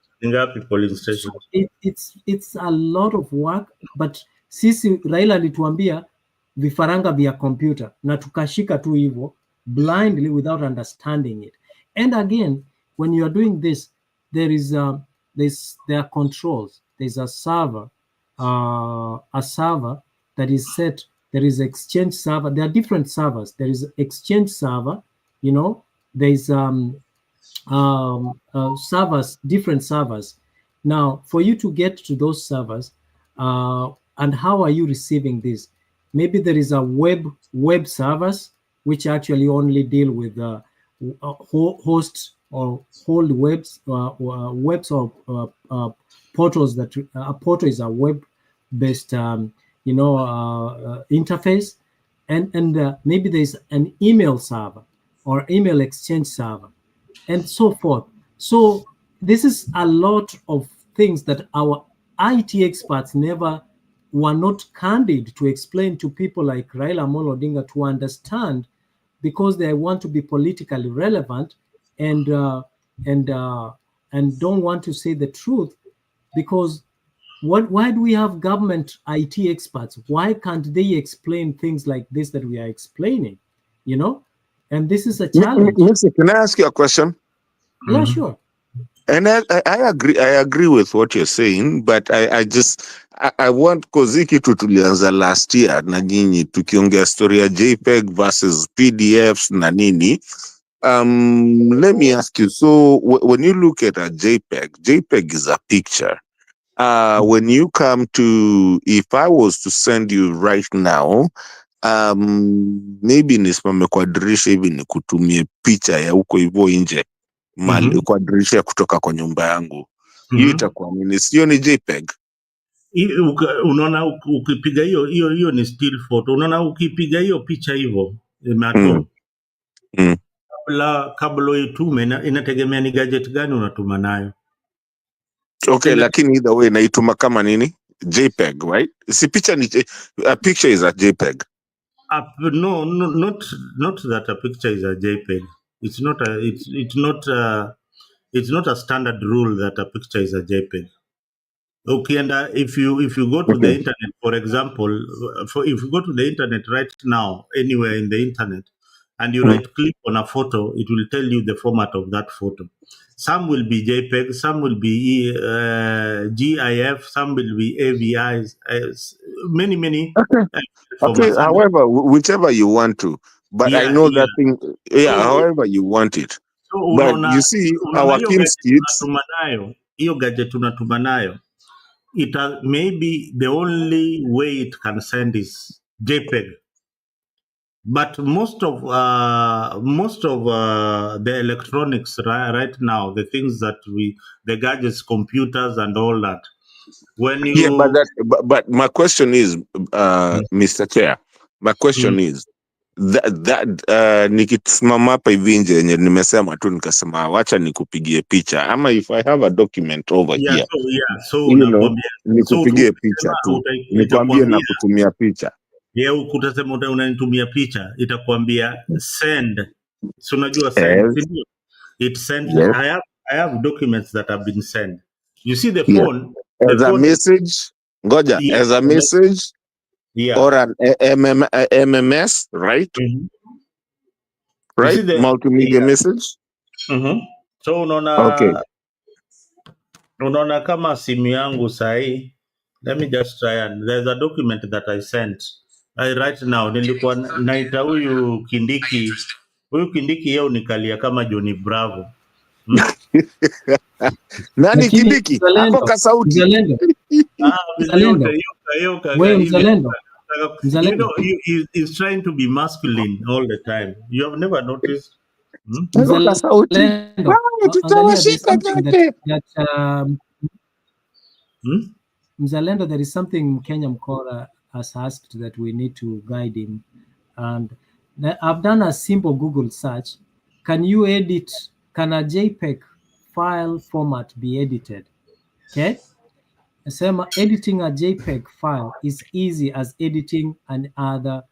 polling stations. It's a lot of work, but sisi Raila alituambia vifaranga vya computer na tukashika tu hivyo blindly without understanding it. And again, when you are doing this, there are controls. There's a server that is set. There is exchange server. There are different servers. There is exchange server. There's servers, different servers. Now, for you to get to those servers, and how are you receiving this? Maybe there is a web servers which actually only deal with host or hold webs or portals. That a portal is a web-based interface, and maybe there's an email server or email exchange server. and so forth. So this is a lot of things that our IT experts were not candid to explain to people like Raila Amolo Odinga to understand, because they want to be politically relevant and don't want to say the truth. Because why do we have government IT experts? Why can't they explain things like this that we are explaining? You know, and this is a challenge. Can I ask you a question? Yeah, sure. And I agree with what you're saying, but I want, because hii kitu tulianza last year na nyinyi tukiongea story ya JPEG versus PDFs na nini. Let me ask you, so when you look at a JPEG is a picture. When you come to, if I was to send you right now, maybe nisimame kwa dirisha hivi nikutumie picha ya huko hivyo nje kwa dirisha kutoka kwa nyumba yangu, hiyo itakuwa nini? Sio ni JPEG? Unaona, ukipiga hiyo ni still photo. Unaona, ukipiga hiyo picha hivyo imeato kabla itume, inategemea ni gadget gani unatuma nayo. Okay, lakini either way naituma kama nini? JPEG, right? Si picha ni a picture is a JPEG. No, not that a picture is a JPEG. It's not a standard rule that a picture is a JPEG. Okay, and if you go to the internet, for example, if you go to the internet right now, anywhere in the internet, and you right click on a photo, it will tell you the format of that photo. Some will be JPEG, some will be GIF, some will be AVIs, many. Okay, however, whichever you want to. But I know that thing, however you want it. So, but you see, our kids, hiyo gadget unatuma nayo, maybe the only way it can send is JPEG. But most of the electronics right now, the things that the gadgets, computers, and all that. When you but my question is, Mr. Chair, my question is nikisimama hapa hivi nje yenye nimesema tu nikasema wacha nikupigie picha, ama if I have a document over here, nikupigie picha tu, nikwambie na kutumia picha. Ukutasema unanitumia picha, itakwambia send. So unajua send, it sent. Yes. I have documents that have been sent. You see the phone as a message, as a message, or an MMS, right? Right, multimedia message. So unaona kama simu yangu sahi, let me just try, and there's a document that I sent right now. Nilikuwa naita huyu Kindiki yeye unikalia kama Johnny Bravo. Nani Kindiki? Ako ka sauti. Mzalendo. You know, he's trying to be masculine all the time. You have never noticed? Mzalendo, there is something Kenya Mkora has asked that we need to guide him, and I've done a simple Google search. Can a JPEG file format be edited? Okay, editing a JPEG file is easy as editing another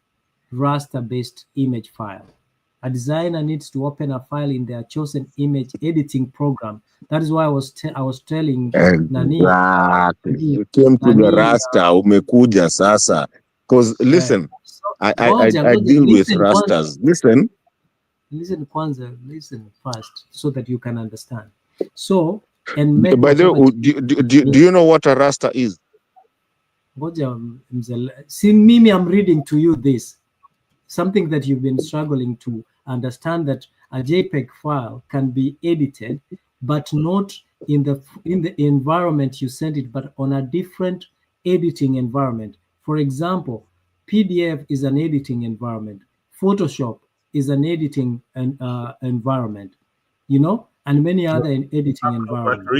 raster-based image file. A designer needs to open a file in their chosen image editing program. That is why I was telling Nani. You came to the raster, umekuja sasa. Because listen, I deal with rasters. Listen first so that you can understand. So, and by the way, do you know what a raster is? See, Mimi, I'm reading to you this. Something that you've been struggling to understand, that a JPEG file can be edited, but not in the environment you sent it, but on a different editing environment. For example, PDF is an editing environment. Photoshop is an editing environment, and many other editing environments.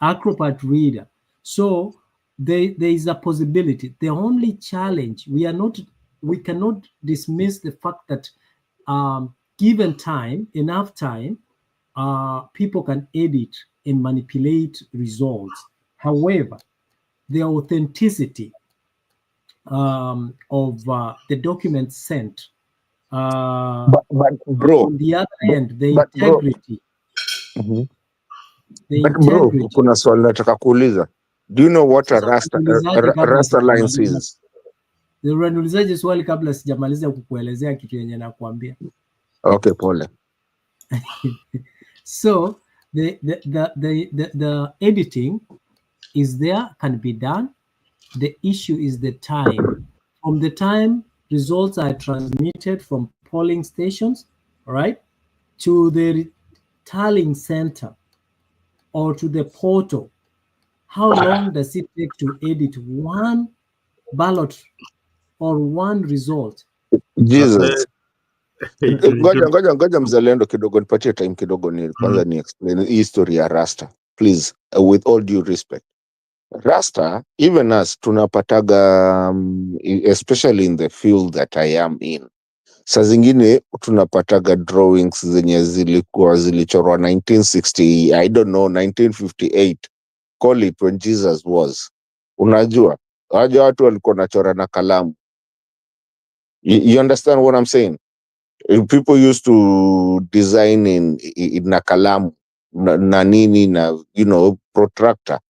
Acrobat Reader. So there is a possibility. The only challenge, we cannot dismiss the fact that given time, enough time, people can edit and manipulate results. However, the authenticity of the document sent, but bro, on the other hand, the but bro, integrity, Mhm. the But bro, integrity. kuna swali nataka kuuliza. Do you know what a Sasa unaniulizaje kabla rasta lines sijamaliza? is? Unaniulizaje swali kabla sijamaliza kukuelezea kitu yenye nakwambia? Okay, pole. So the editing is there, can be done. The issue is the time. From the time results are transmitted from polling stations, right, to the tallying center or to the portal, how long does it take to edit one ballot or one result? Jesus. Ngoja mzalendo kidogo, nipatie time kidogo ni kwanza ni explain history ya Rasta. Please, with all due respect. Rasta, even us tunapataga especially in the field that I am in. Saa zingine tunapataga drawings zenye zilichorwa 1960, I don't know, 1958. Call it when Jesus was. Unajua, waja watu walikuwa nachora na kalamu. You understand what I'm saying? People used to design in na kalamu, na nini, na, you know, protractor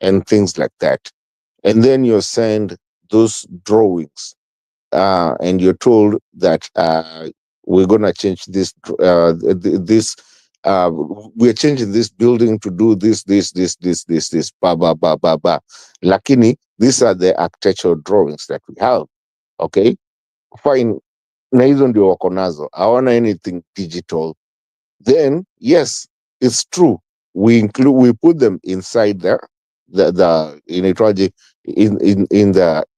and things like that. And then you send those drawings and you're told that we're going to change this, we're changing this building to do this, ba, ba, ba, ba, ba. Lakini, these are the architectural drawings that we have. Okay? Fine. Na hizo ndio wako nazo. Hawana anything digital. Then, yes, it's true. We put them inside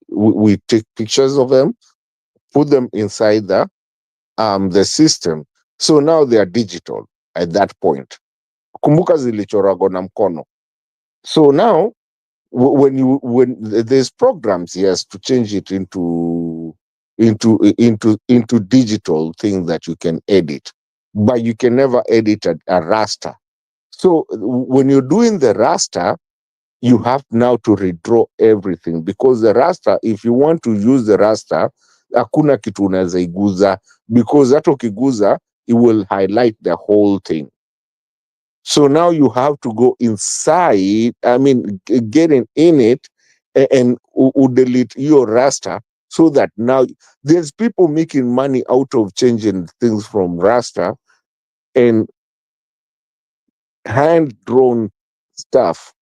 we take pictures of them, put them inside the system. So now they are digital at that point. Kumbuka zilichoragwa na mkono. So now when there's programs, yes, to change it into digital thing that you can edit, but you can never edit a raster. So when you're doing the raster, you have now to redraw everything, because the raster, if you want to use the raster, hakuna kitu unaweza iguza, because hata ukiguza, it will highlight the whole thing. So now you have to go inside, getting in it and delete your raster, so that now there's people making money out of changing things from raster and hand-drawn stuff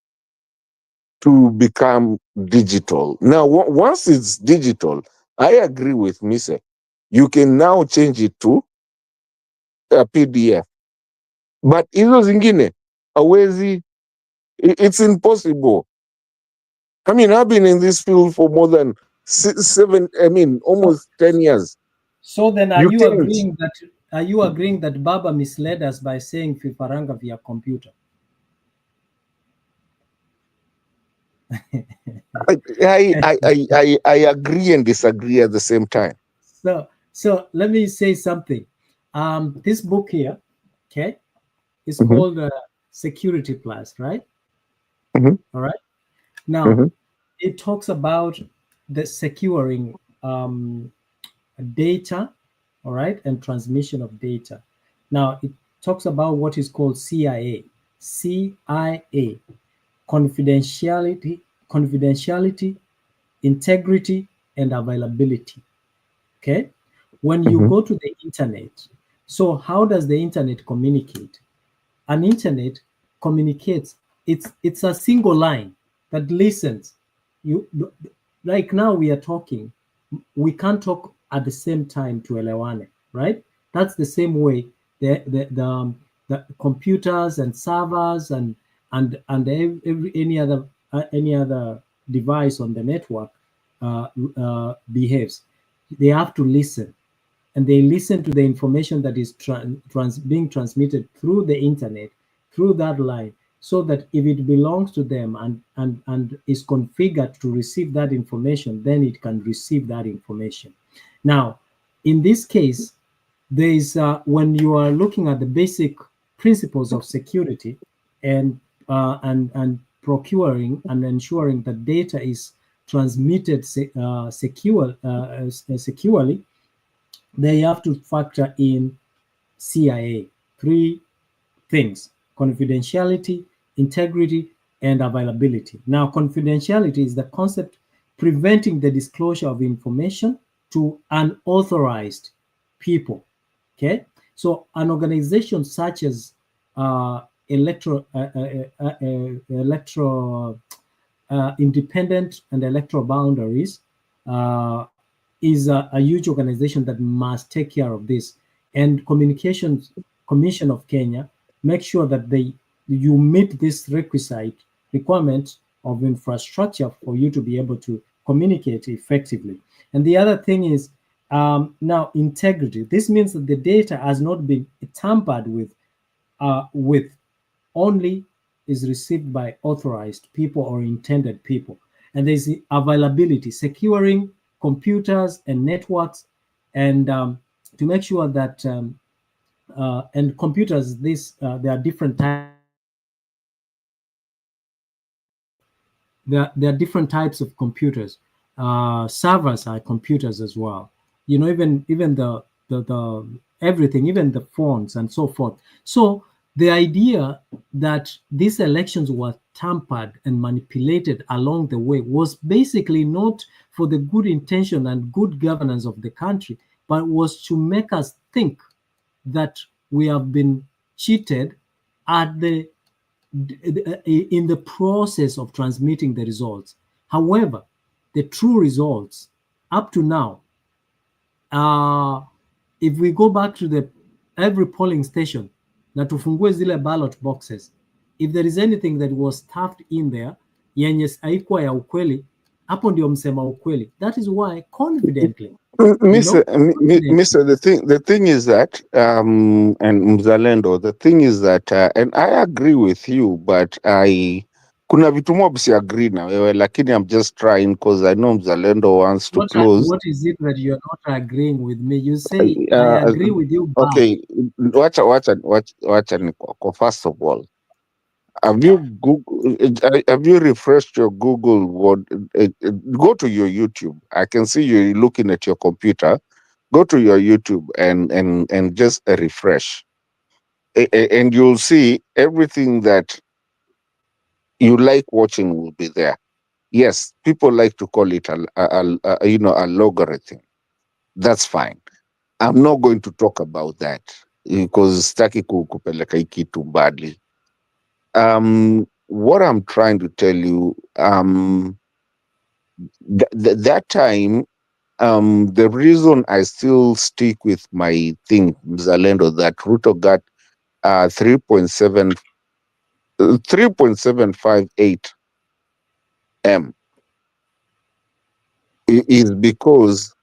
to become digital. Now, once it's digital, I agree with Mise. You can now change it to a PDF. But hizo zingine, hawezi, it's impossible. I mean, I've been in this field for more than almost 10 years. So then are You you can't. agreeing that Baba misled us by saying Fifaranga via computer? I agree and disagree at the same time. So let me say something. This book here, okay, is called Security Plus, right? Mm-hmm. All right. Now, it talks about the securing data, all right, and transmission of data. Now, it talks about what is called CIA, confidentiality, integrity, and availability. Okay, when you go to the internet, so how does the internet communicate? An internet communicates. It's a single line that listens. You, like now we are talking, we can't talk at the same time to elewane, right? That's the same way the computers and servers and any other device on the network behaves. They have to listen, and they listen to the information that is being transmitted through the internet, through that line, so that if it belongs to them and is configured to receive that information, then it can receive that information. Now, in this case, there is when you are looking at the basic principles of security and procuring and ensuring that data is transmitted securely, they have to factor in CIA. 3 things: confidentiality, integrity, and availability. Now, confidentiality is the concept preventing the disclosure of information to unauthorized people. Okay, so an organization such as independent and electoral boundaries is a huge organization that must take care of this. And Communications Commission of Kenya make sure that you meet this requirement of infrastructure for you to be able to communicate effectively. And the other thing is now integrity. This means that the data has not been tampered with only is received by authorized people or intended people. And there's the availability, securing computers and networks, and to make sure that and computers, there are different types. There are different types of computers. Servers are computers as well. You know, even the everything, even the phones and so forth. So the idea that these elections were tampered and manipulated along the way was basically not for the good intention and good governance of the country, but was to make us think that we have been cheated in the process of transmitting the results. However, the true results up to now, if we go back to every polling station, na tufungue zile ballot boxes, if there is anything that was stuffed in there yenye haikuwa ya ukweli, hapo ndio msema ukweli. That is why confidently, Mr. The thing is that and Mzalendo, the thing is that and I agree with you, but kuna vitu mob siagree na wewe, lakini I'm just trying because I know Mzalendo wants to close. What is it that you're not agreeing with me? You say I agree with you. Okay, wacha niko. First of all, have you refreshed your Google? Go to your YouTube. I can see you looking at your computer. Go to your YouTube and just refresh, and you'll see everything that you like watching will be there. Yes, people like to call it a logarithm. That's fine. I'm not going to talk about that because sitaki kupeleka hii kitu badly. What I'm trying to tell you, that time, the reason I still stick with my thing, Mzalendo, that Ruto got 3.758 M is because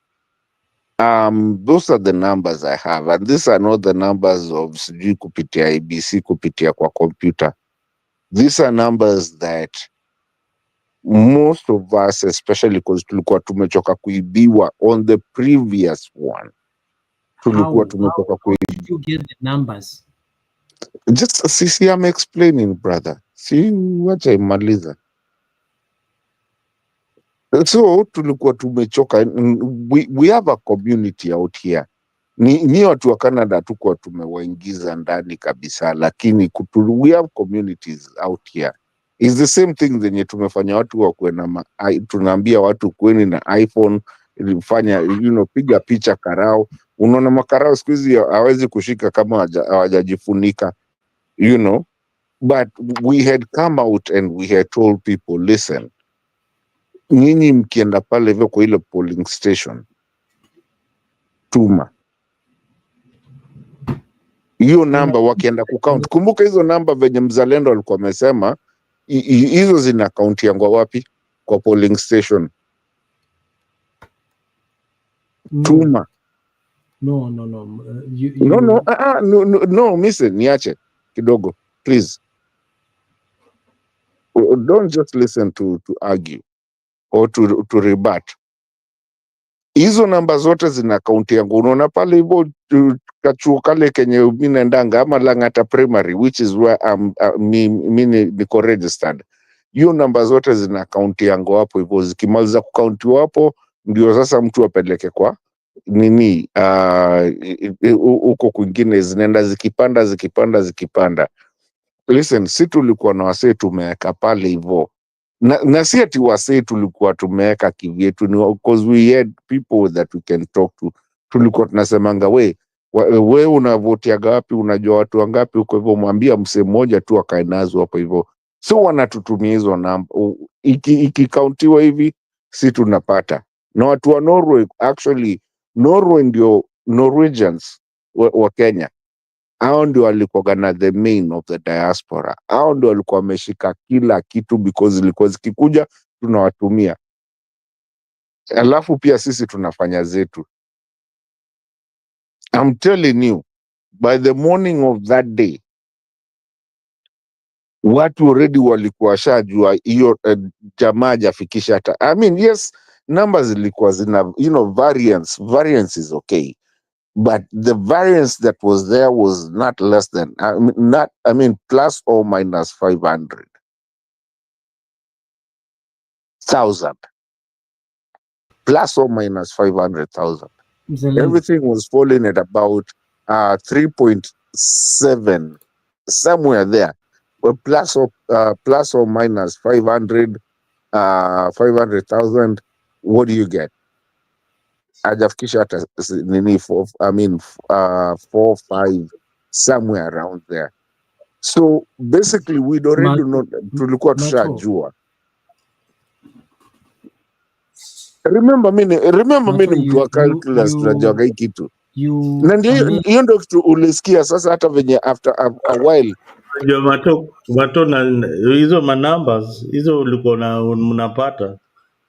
those are the numbers I have, and these are not the numbers of sijui kupitia ABC kupitia kwa computer. These are numbers that most of us, especially because tulikuwa tumechoka kuibiwa on the previous one. Tulikuwa tumechoka How did you get the numbers? Just see, I'm explaining, brother. See what I maliza. So tulikuwa tumechoka. We have a community out here. Ni watu wa Canada tukuwa tumewaingiza ndani kabisa, lakini we have communities out here. It's the same thing zenye tumefanya watu wakuwe na tunaambia watu kweni na iPhone, fanya piga picha karao. Unaona makarao siku hizi hawezi kushika kama hawajajifunika, but we had come out and we had told people, listen, nyinyi mkienda pale hivyo kwa ile polling station, tuma hiyo namba wakienda kucount. Kumbuka hizo namba venye Mzalendo alikuwa amesema hizo zina count yangwa wapi? Kwa polling station. Tuma. No. No, listen, niache kidogo, please. Don't just listen to argue or to rebut. hizo namba zote zina kaunti yangu. Unaona pale hivyo kachuo kale kenye mimi naendanga ama Lang'ata Primary, which is where mimi niko registered. Hiyo namba zote zina kaunti yangu hapo hivyo, zikimaliza kukauntiwa hapo ndio sasa mtu apeleke kwa nini huko kwingine, zinaenda zikipanda. Listen, si tulikuwa na wasee tumeweka pale hivyo, na si ati wasee tulikuwa tumeweka kivyetu, ni because we had people that we can talk to. Tulikuwa tunasemanga we unavotiaga wapi, unajua watu wangapi huko hivyo, mwambia msee mmoja tu akae nazo hapo hivyo. So wanatutumia hizo namba, ikikauntiwa hivi si tunapata. Na watu wa Norway, actually Norway ndio Norwegians wa Kenya, hao ndio walikuwa na the main of the diaspora. Hao ndio walikuwa wameshika kila kitu because zilikuwa zikikuja tunawatumia, alafu pia sisi tunafanya zetu. I'm telling you, by the morning of that day watu already walikuwa washajua hiyo jamaa hajafikisha hata, I mean yes, numbers zilikuwa zina variance is okay, but the variance that was there was not less than plus or minus 500,000, plus or minus 500,000. Everything was falling at about 3.7, somewhere there. Well, plus or minus 500,000. What do you get? Hajafikisha hata nini 4, 5, somewhere around there. So basically we'd already know, tulikuwa tushajua. Remember mimi mtu wa calculus, tunajuaga hii kitu. Na ndio hiyo ndio kitu ulisikia sasa, hata venye after a while ndio mato na hizo numbers hizo ulikuwa mnapata,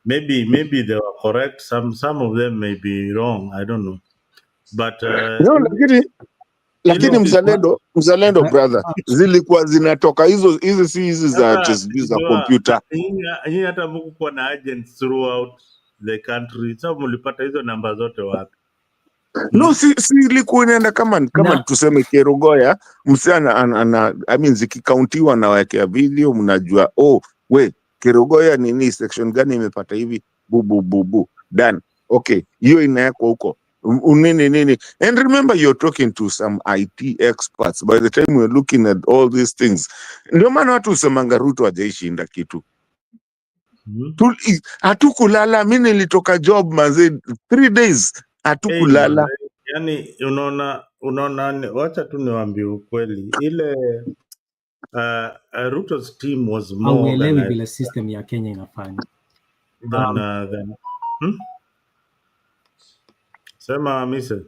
maybe they were correct, some of them may be wrong, I don't know, but no, lakini mzalendo brother, zilikuwa zinatoka hizo si za computer. Hii hata mko na agents throughout the country, so mlipata hizo namba zote wapi? No, si ilikuwa inaenda kama tuseme Kerugoya, msichana zikikauntiwa na wekea video, mnajua Kerugoya nini section gani imepata hivi, bu done. Okay, hiyo inawekwa huko nini. And remember, you're talking to some IT experts. By the time we're looking at all these things, ndio maana watu usemanga Ruto hajaishinda kitu. Hatukulala. Mimi nilitoka job mazee 3 days, hatukulala. Yani unaona, wacha tu niwaambie ukweli, ile Ruto's team was more than vile system ya Kenya inafanya than sema mise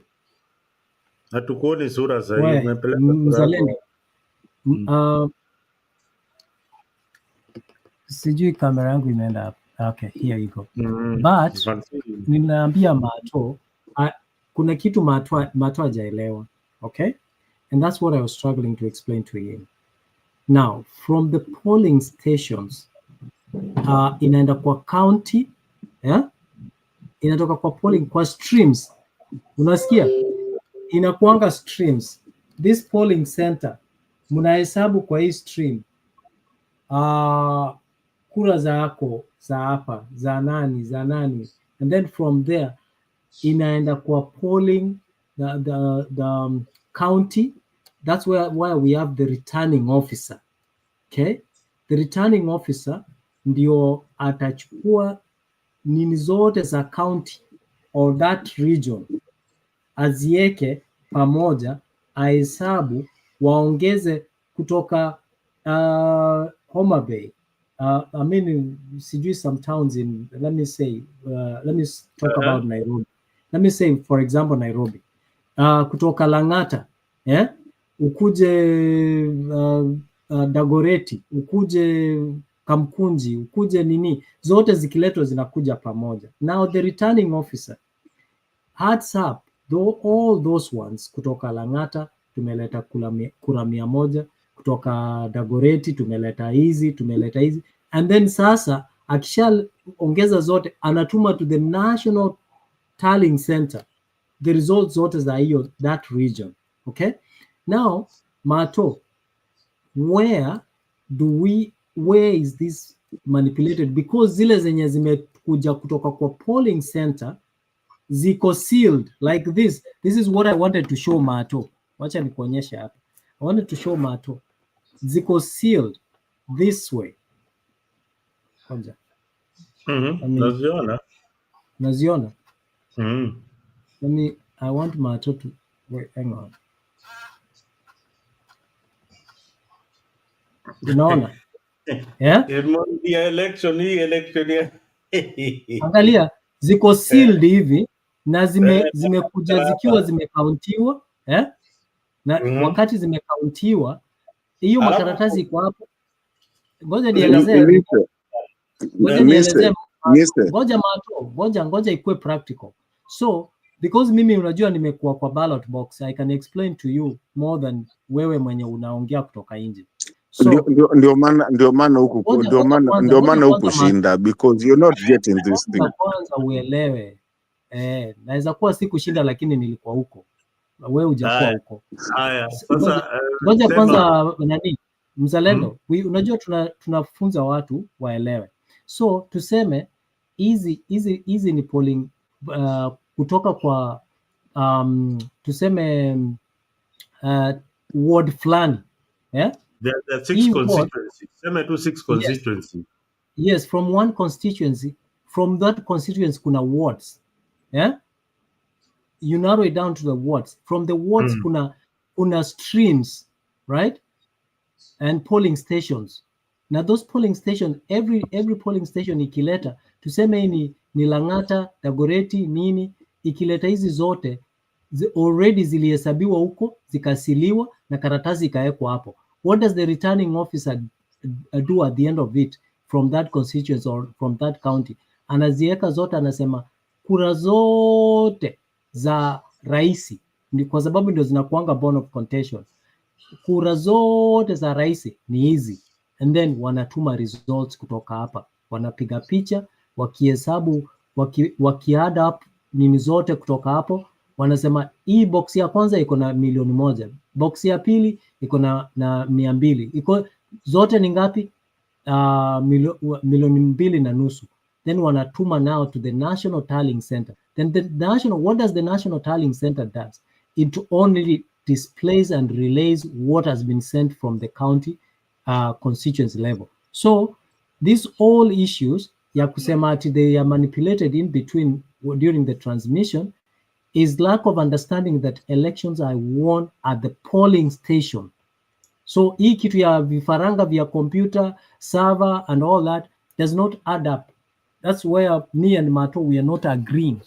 hatukuoni sura sahihi, umepeleka mzalendo. Sijui kamera yangu imeenda. Okay, here you go. But ninaambia Mato kuna kitu Mato hajaelewa. Okay, and that's what I was struggling to explain to him. Now from the polling stations inaenda kwa county, inatoka kwa polling kwa streams, unasikia inakuanga streams. This polling center mnahesabu kwa hii stream kura zako za hapa za nani, and then from there inaenda kwa polling the county. That's where we have the returning officer. Okay, the returning officer ndio atachukua nini zote za county or that region, azieke pamoja, ahesabu, waongeze kutoka Homa Bay. Sijui some towns in, let me talk about Nairobi. Let me say for example Nairobi. Kutoka Lang'ata, ukuje Dagoreti, ukuje Kamkunji, ukuje nini, zote zikiletwa zinakuja pamoja. Now the returning officer adds up all those ones. Kutoka Lang'ata tumeleta kura 100, kutoka Dagoreti tumeleta hizi, and then sasa akishaongeza zote anatuma to the national tallying center, the results zote za hiyo that region. Okay, now Mato, where is this manipulated? Because zile zenye zimekuja kutoka kwa polling center ziko sealed like this. This is what I wanted to show Mato. Wacha nikuonyesha hapa. I wanted to show Mato. Ziko sealed this way. Kwanza. Naziona. Naziona. I want Mato to wait, hang on. Unaona? Yeah? Election. Angalia, ziko sealed hivi na zimekuja zikiwa zimekauntiwa, na wakati zimekauntiwa hiyo makaratasi iko hapo. Ngoja nielezee. Ngoja ikuwe practical. So because mimi unajua nimekuwa kwa ballot box, I can explain to you more than wewe mwenye unaongea kutoka nje. So ndio maana huku shinda, because you're not getting this thing. Kwanza uelewe, naweza kuwa si kushinda lakini nilikuwa huko, wewe hujakuwa huko. Haya, sasa ngoja kwanza nani mzalendo, unajua tunafunza watu waelewe. So tuseme hizi ni polling kutoka kwa tuseme ward fulani, There are 6 constituencies. Six constituencies. Yes, from one constituency. From that constituency kuna wards. You narrow it down to the wards. From the wards kuna streams, right? And polling stations. Now those polling stations, every polling station ikileta, tuseme ni Lang'ata, Dagoretti, nini, ikileta hizi zote already zilihesabiwa huko, zikasiliwa na karatasi ikawekwa hapo. What does the returning officer do at the end of it from that constituency or from that county? Anaziweka zote, anasema kura zote za raisi, ni kwa sababu ndio zinakuanga bone of contention. Kura zote za raisi ni hizi, and then wanatuma results kutoka hapa, wanapiga picha, wakihesabu, wakiadd up nini zote kutoka hapo, wanasema hii box ya kwanza iko na 1,000,000, box ya pili iko na 200,000, iko zote ni ngapi? 2.5 million. Then wanatuma now to the National Tallying Center. Then what does the National Tallying Center does? It only displays and relays what has been sent from the county constituency level. So these all issues ya kusema ati they are manipulated in between during the transmission is lack of understanding that elections are won at the polling station. So hii kitu ya vifaranga vya computer server and all that does not add up. That's where me and Mato, we are not agreeing.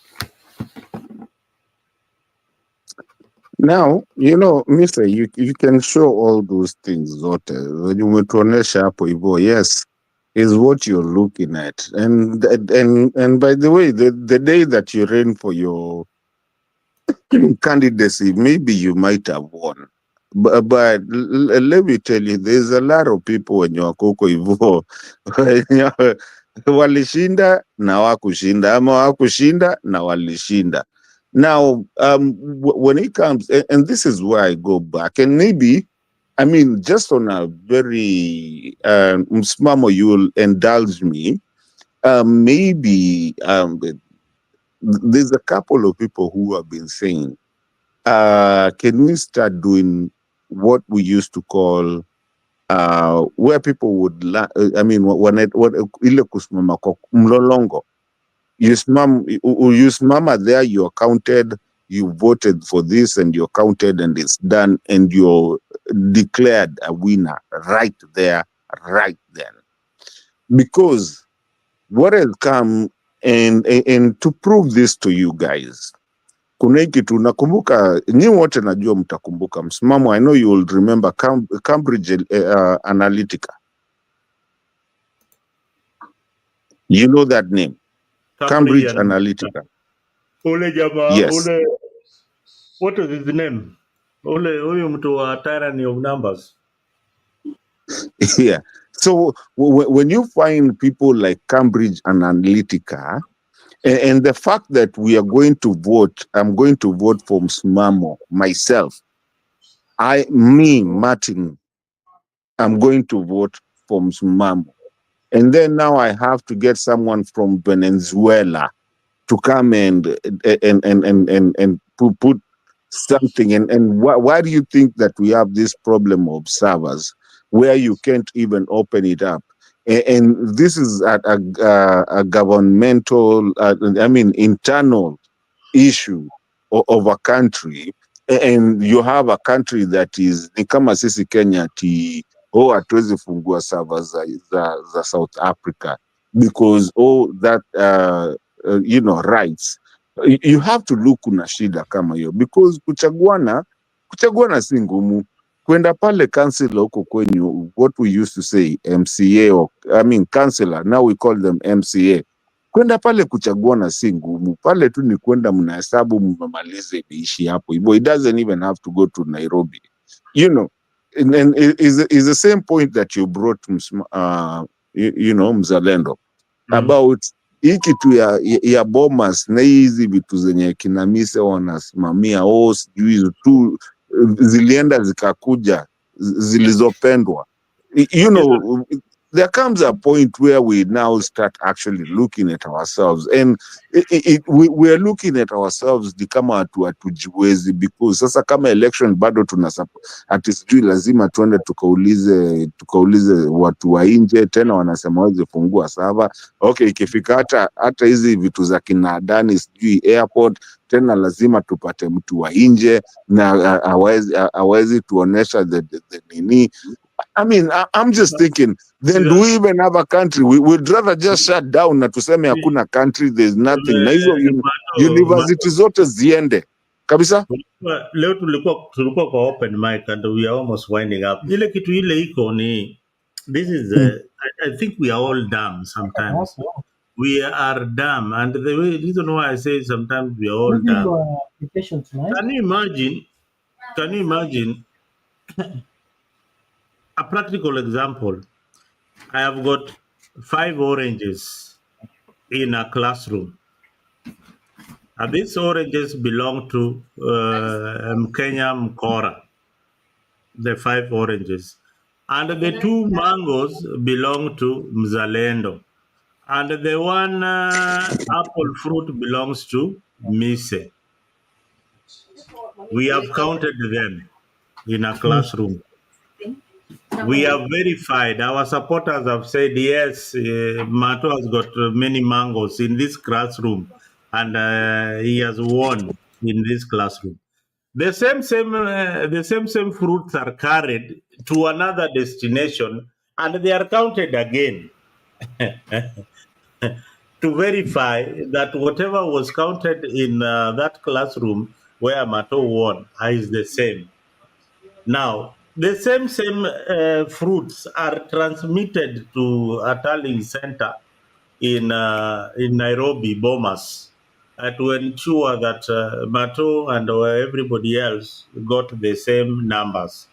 Now, Mr. You can show all those things zote. When you umetuonesha hapo hivyo, yes, is what you're looking at. And by the way, the day that you ran for your candidacy, maybe you might have won. But let me tell you, there's a lot of people wenye wako huko hivyo walishinda na wakushinda, ama wakushinda na walishinda. Now, when it comes, and this is where I go back, and maybe, I mean, just on a very, msimamo, you will indulge me, maybe there's a couple of people who have been saying, can we start doing what we used to call, where people would, I mean, ile kusimama kwa mlolongo. You smama there, you're counted, you voted for this and you're counted and it's done and you're declared a winner right there, right then. Because what has come, and to prove this to you guys, kuna kitu nakumbuka, nyi wote najua mtakumbuka msimamo. I know you will remember Cambridge Analytica. You know that name? Cambridge Analytica. Ule jamaa, yes. What is his name? Huyo mtu wa tyranny of numbers. Yeah. So when you find people like Cambridge Analytica, And the fact that we are going to vote, I'm going to vote for Msimamo myself. Martin, I'm going to vote for Msimamo. And then now I have to get someone from Venezuela to come and put something. And why do you think that we have this problem of servers where you can't even open it up? And this is a governmental, internal issue of a country. And you have a country that is ni kama sisi Kenya hatuwezi fungua servers za South Africa because that rights. You have to look kuna shida kama hiyo because kuchaguana si ngumu. Kwenda pale council huko kwenyu, what we used to say MCA councillor, now we call them MCA. Kwenda pale kuchaguana si ngumu, pale tu ni kwenda mnahesabu mmalize iishi hapo hivyo. It doesn't even have to go to Nairobi, and is the same point that you brought Mzalendo about hii kitu ya Bomas na hizi vitu zenye kina Mise wanasimamia sijui tu zilienda zikakuja zilizopendwa. There comes a point where we now start actually looking at ourselves, and we are looking at ourselves ni kama hatujiwezi, because sasa kama election bado sijui lazima tuende tukaulize watu wa nje tena, wanasema waweze fungua sava. Okay, ikifika hata hizi vitu za kinadani sijui airport tena lazima tupate mtu wa nje na hawezi tuonesha the nini. I'm just thinking, then do we even have a country? We'd rather just shut down na tuseme hakuna country, there's nothing. Na hizo university zote ziende kabisa. Leo tulikuwa kwa open mic and we are almost winding up. Ile kitu ile iko ni this is I think we are all dumb sometimes. We are dumb, and the reason why I say sometimes we are all dumb. Can you imagine a practical example? I have got 5 oranges in a classroom. And these oranges belong to Kenya Mkora, the 5 oranges. And the 2 mangoes belong to Mzalendo. And the 1 apple fruit belongs to Mise. We have counted them in a classroom. We have verified. Our supporters have said, yes, Mato has got many mangoes in this classroom, and he has won in this classroom. The same fruits are carried to another destination, and they are counted again to verify that whatever was counted in that classroom where Mato won is the same. Now, the same fruits are transmitted to a tallying center in Nairobi, Bomas, to ensure that Mato and everybody else got the same numbers.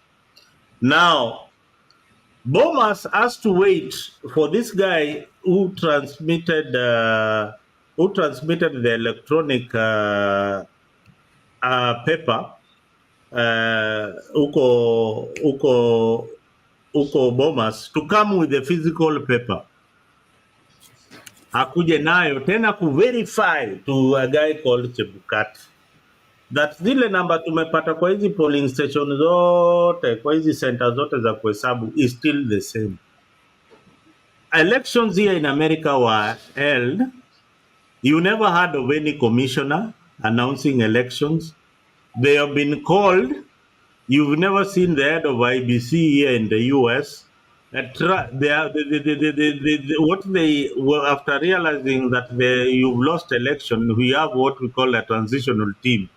Now, Bomas has to wait for this guy who transmitted the electronic paper uko Bomas to come with the physical paper, akuje nayo tena verify to a guy called Chebukati that zile namba tumepata kwa hizi polling station zote, kwa hizi center zote za kuhesabu is still the same. Elections here in America were held. You never heard of any commissioner announcing elections. They have been called. You've never seen the head of IBC here in the US. After realizing that you've lost election, we have what we call a transitional team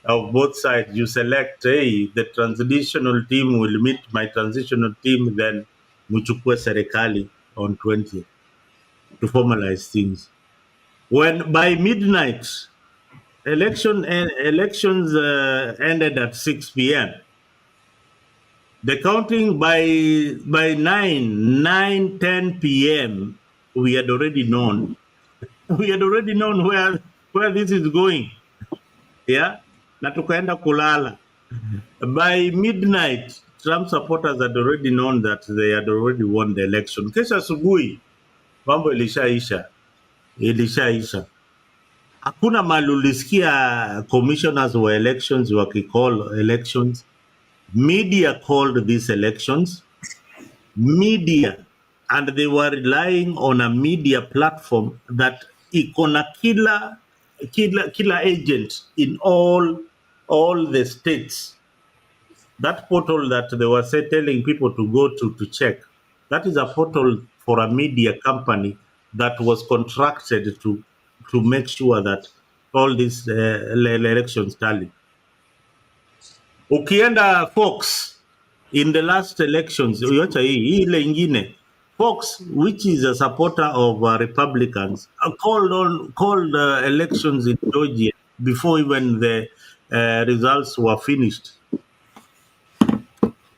of both sides. You select, the transitional team will meet my transitional team, then muchukue serikali on 20th to formalize things. When by midnight, elections ended at 6 p.m. The counting by 10 p.m. we had already known We had already known where this is going. Yeah, na tukaenda kulala. By midnight, Trump supporters had already known that they had already won the election. Kesho asubuhi mambo ilishaisha. Hakuna mahali ulisikia commissioners wa elections wakicall elections. Media called these elections. Media, and they were relying on a media platform that iko na kila agent in all the states. That portal that they were telling people to go to check, that is a portal for a media company that was contracted to make sure that all these elections tally. Ukienda Fox in the last elections, uyocha hii ile ingine, Fox, which is a supporter of Republicans, called elections in Georgia before even the results were finished.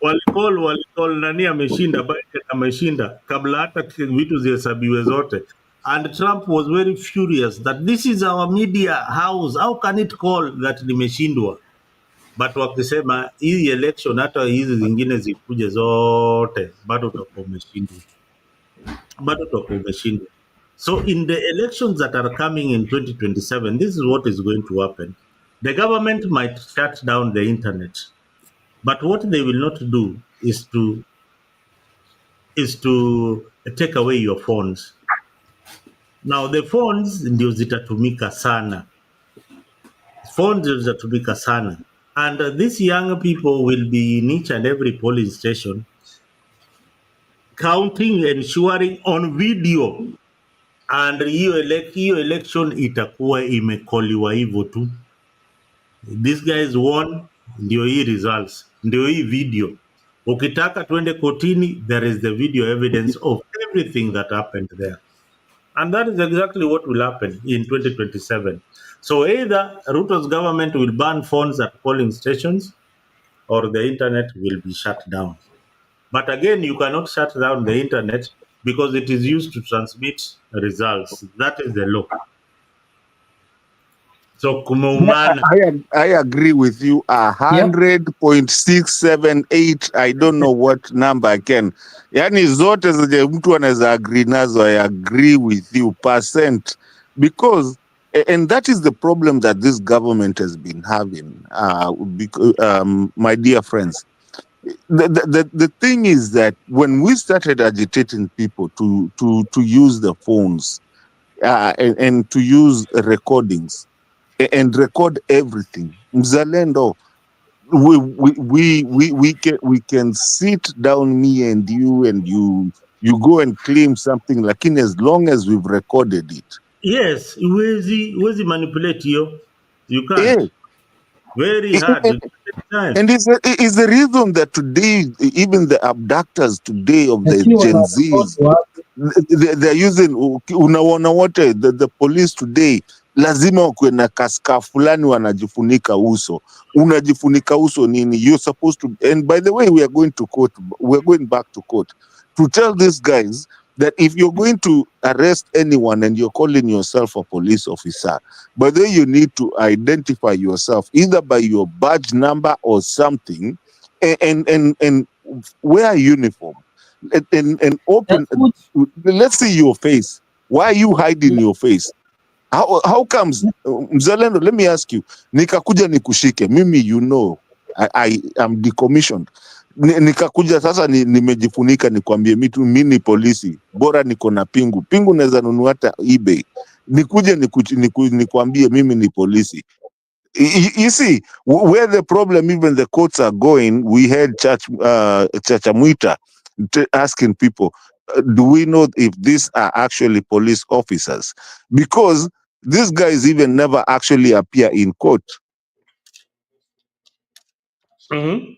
Walicall nani ameshinda, Biden ameshinda kabla hata vitu zihesabiwe zote. And Trump was very furious that this is our media house, how can it call that nimeshindwa? But wakisema hii election hata hizi zingine zikuje zote bado utakuwa umeshindwa. So in the elections that are coming in 2027, this is what is going to happen. The government might shut down the internet, but what they will not do is to take away your phones. Now the phones ndio zitatumika sana. And these young people will be in each and every polling station counting, ensuring on video, and hiyo election itakuwa imekoliwa hivyo tu. These guys won, ndio hii results, ndio hii video. Ukitaka twende kotini, there is the video evidence of everything that happened there. And that is exactly what will happen in 2027. So either Ruto's government will ban phones at polling stations, or the internet will be shut down. But again, you cannot shut down the internet because it is used to transmit results. That is the law. So kumeumana. I agree with you 100.678. I don't know what number I can. Yani zote zenye mtu anaweza agree nazo, I agree with you percent, because and that is the problem that this government has been having, my dear friends. The thing is that when we started agitating people to use the phones and to use recordings and record everything, Mzalendo, we can sit down, me and you go and claim something, lakini as long as we've recorded it. Yes, huwezi manipulate you. You can't. Yeah. Very hard. And it's the reason that today, even the abductors today of the Gen Zs, they're using, unaona wote, the police today, lazima wakwe na kaska fulani wanajifunika uso. Unajifunika uso nini? You're supposed to, and by the way, we are going back to court to tell these guys that if you're going to arrest anyone and you're calling yourself a police officer, but then you need to identify yourself either by your badge number or something, and wear a uniform and open. Let's see your face. Why are you hiding your face? How comes, Mzalendo? Let me ask you. Nikakuja nikushike mimi, you know, I am decommissioned. Nikakuja sasa nimejifunika nikwambie mimi ni polisi, bora niko na pingu naweza nunua hata eBay, nikuje nikwambie mimi ni polisi. You see where the problem, even the courts are going. We had Chachamwita asking people, do we know if these are actually police officers? Because these guys even never actually appear in court. Mm-hmm.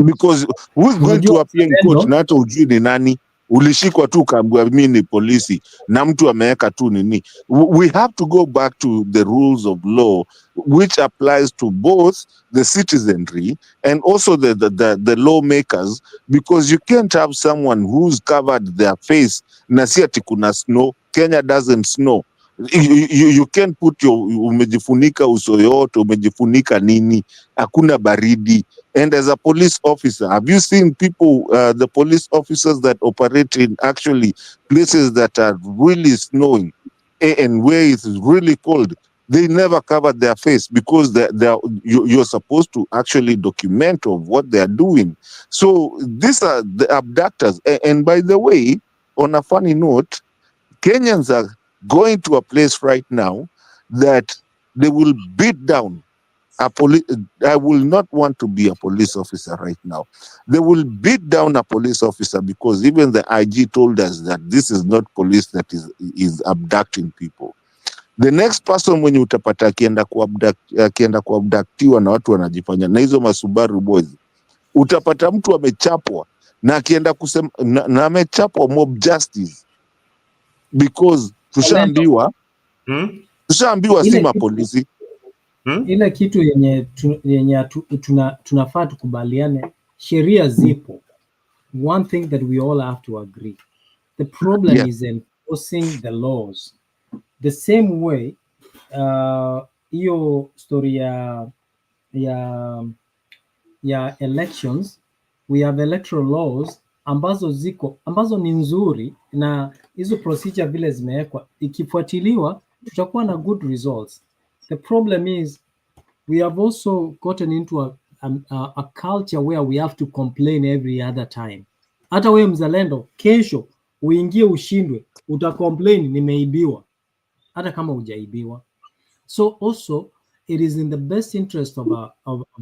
Because who's going to appear in court na hata ujui ni nani? Ulishikwa tu kaambiwa mimi ni polisi na mtu ameweka tu nini. We have to go back to the rules of law, which applies to both the citizenry and also the lawmakers, because you can't have someone who's covered their face na si ati kuna snow. Kenya doesn't snow. You can't put your umejifunika uso yote, umejifunika nini, hakuna baridi. And as a police officer, have you seen people, the police officers that operate in actually places that are really snowing and where it's really cold? They never covered their face because you're supposed to actually document of what they are doing. So these are the abductors. And by the way, on a funny note, Kenyans are going to a place right now that they will beat down a police. I will not want to be a police officer right now. They will beat down a police officer because even the IG told us that this is not police that is abducting people. The next person mwenye utapata akienda kuabductiwa na watu wanajifanya na hizo masubaru boys, utapata mtu amechapwa na akienda kusema na amechapwa mob justice because tushaambiwa si mapolisi. Ile kitu yenye tunafaa tukubaliane, sheria zipo. One thing that we all have to agree, the problem is enforcing the laws. The same way hiyo story ya elections, we have electoral laws ambazo ni nzuri, na hizo procedure vile zimewekwa ikifuatiliwa tutakuwa na good results. The problem is we have also gotten into a culture where we have to complain every other time. Hata wewe mzalendo, kesho uingie ushindwe, utacomplain nimeibiwa, hata kama hujaibiwa. So also it is in the best interest of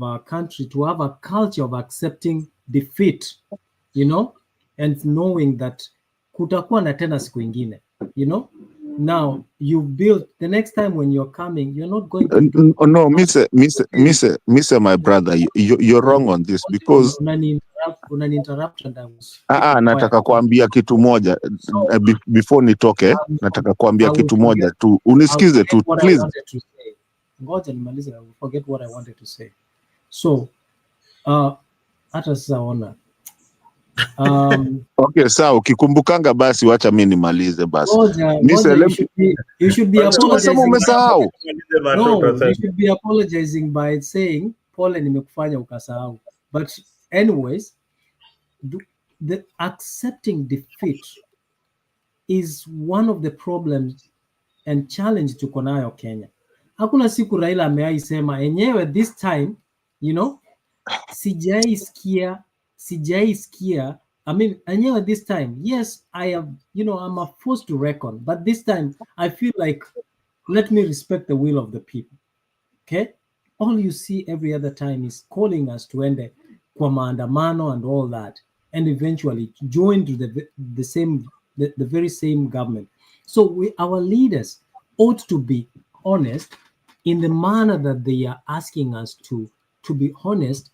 our country to have a culture of accepting defeat, you know, and knowing that kutakuwa na tena siku ingine, you know. Now you build the next time when you're coming, you're not going to do no, Mr. my brother, you're wrong on this because unani-interrupt and I was nataka kuambia kitu moja before nitoke. Nataka kuambia kitu moja tu, unisikize tu please. Ngoja nimalize, I will forget what I wanted to say. So hata sasa ona okay, sawa, ukikumbukanga basi wacha mimi nimalize basi. You should be apologizing. Umesahau. No, you should be apologizing by saying pole nimekufanya ukasahau. But anyways, the accepting defeat is one of the problems and challenge tuko nayo Kenya. Hakuna siku Raila amewahi sema enyewe this time, you know, sijaisikia. I mean, enyewe this time, yes, I have, you know, I'm a force to reckon, but this time I feel like let me respect the will of the people. Okay? All you see every other time is calling us to end kwa maandamano and all that, and eventually join to the very same government. So our leaders ought to be honest in the manner that they are asking us to be honest,